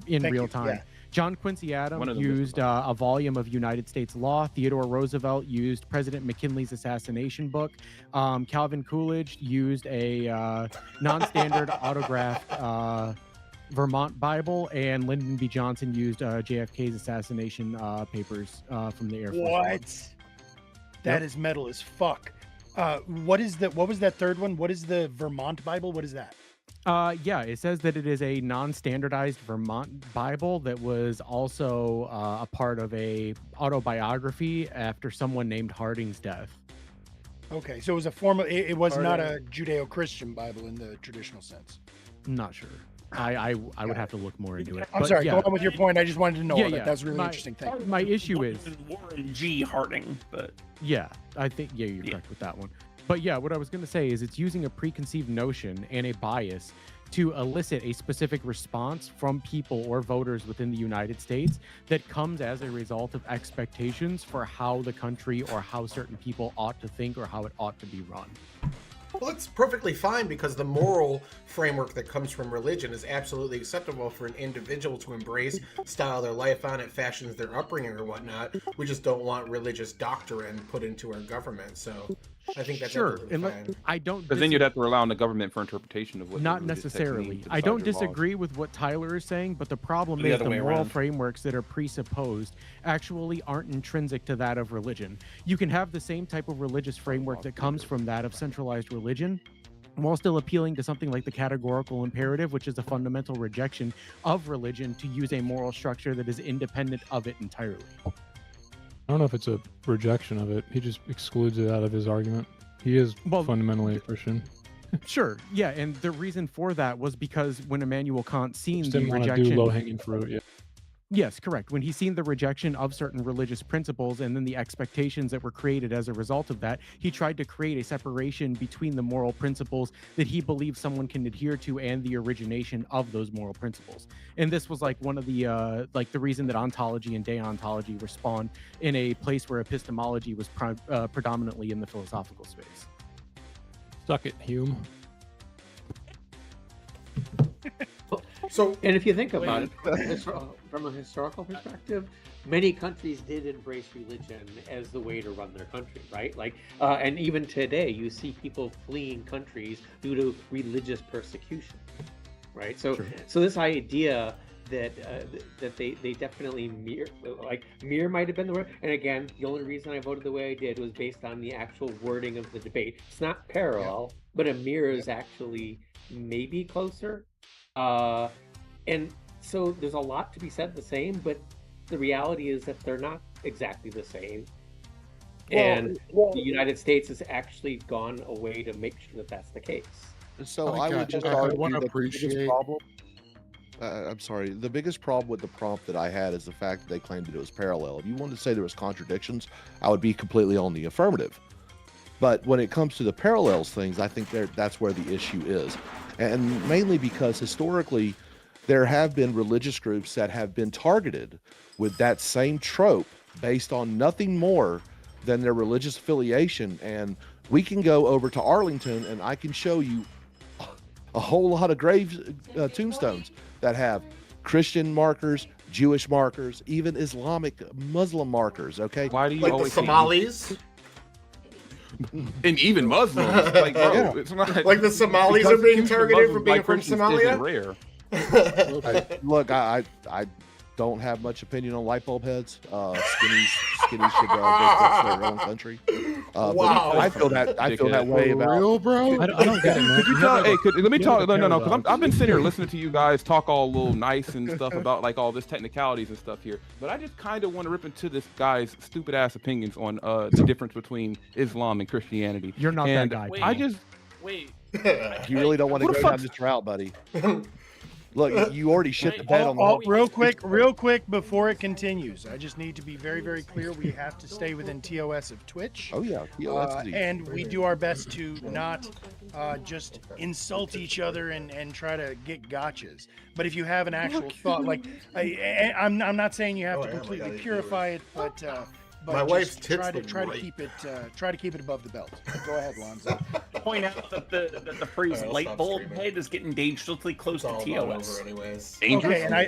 in Thank real you, time. yeah. John Quincy One Adams of them used a volume of United States law. Theodore Roosevelt used President McKinley's assassination book. Calvin Coolidge used a non-standard autographed Vermont Bible, and Lyndon B. Johnson used JFK's assassination papers from the Air Force. What? That is metal as fuck. What was that third one? What is the Vermont Bible? What is that? Yeah, it says that it is a non-standardized Vermont Bible that was also a part of a autobiography after someone named Harding's death. Okay, so it was a form of. It was not a Judeo-Christian Bible in the traditional sense. I'm not sure. I would have to look more into it. I'm But sorry. yeah. Go on with your point. I just wanted to know Yeah, that. yeah. That's a really My- interesting thing. My issue is Warren G. Harding, but yeah, I think you're correct with that one. But yeah, what I was going to say is it's using a preconceived notion and a bias to elicit a specific response from people or voters within the United States that comes as a result of expectations for how the country or how certain people ought to think or how it ought to be run. Well, it's perfectly fine because the moral framework that comes from religion is absolutely acceptable for an individual to embrace, style their life on it, fashions their upbringing or whatnot. We just don't want religious doctrine put into our government. So I think that's Sure, absolutely and fine. I don't. Because then you'd have to rely on the government for interpretation of what. Not the religious text necessarily. means to I don't decide your laws. disagree with what Tyler is saying, but the problem The is other the way moral around. frameworks that are presupposed actually aren't intrinsic to that of religion. You can have the same type of religious framework that comes from that of centralized religion, while still appealing to something like the categorical imperative, which is a fundamental rejection of religion to use a moral structure that is independent of it entirely. I don't know if it's a rejection of it. He just excludes it out of his argument. He is fundamentally a Christian. Sure, yeah, and the reason for that was because when Immanuel Kant seen Just the didn't want to do rejection, low-hanging fruit. Yeah. yes, correct. When he's seen the rejection of certain religious principles and then the expectations that were created as a result of that, he tried to create a separation between the moral principles that he believes someone can adhere to and the origination of those moral principles. And this was like one of the the reason that ontology and deontology were spawned in a place where epistemology was predominantly in the philosophical space. Suck it, Hume. So, and if you think about it from a historical perspective, many countries did embrace religion as the way to run their country, right? Like, and even today, you see people fleeing countries due to religious persecution, right? So, so this idea that that they definitely mirror might have been the word. And again, the only reason I voted the way I did was based on the actual wording of the debate. It's not parallel, but a mirror is actually maybe closer. And so there's a lot to be said the same, but the reality is that they're not exactly the same. And the United States has actually gone away to make sure that that's the case. So I would just argue that the biggest problem. I'm sorry. The biggest problem with the prompt that I had is the fact that they claimed that it was parallel. If you wanted to say there was contradictions, I would be completely on the affirmative. But when it comes to the parallels things, I think that's where the issue is. And mainly because historically, there have been religious groups that have been targeted with that same trope based on nothing more than their religious affiliation. And we can go over to Arlington and I can show you a whole lot of tombstones that have Christian markers, Jewish markers, even Islamic Muslim markers. Okay. Why do you Like always the Somalis? And even Muslims, like bro, it's not Like the Somalis are being targeted for being from Somalia? Rare. Look, I don't have much opinion on light bulb heads. Skinnies should go to their own country. Wow. But I feel that way about. Real, bro? I don't get it, man. Could you tell? Hey, let me talk. No, because I've been sitting here listening to you guys talk all a little nice and stuff about like all this technicalities and stuff here. But I just kind of want to rip into this guy's stupid ass opinions on the difference between Islam and Christianity. You're not that guy. Wait, I just wait. You really don't want to go down this route, buddy. Look, you already shit the bed on the whole. Real quick before it continues, I just need to be very, very clear. We have to stay within TOS of Twitch. Oh yeah, TOS is easy. And we do our best to not just insult each other and try to get gotchas. But if you have an actual thought, like I'm not saying you have to completely purify it, but My just wife's tits try look to great. keep it above the belt. Go ahead, Lonzo. Point out that the phrase Alright, I'll light stop bulb streaming. head is getting dangerously close It's to all about TOS. over anyways. Okay, and I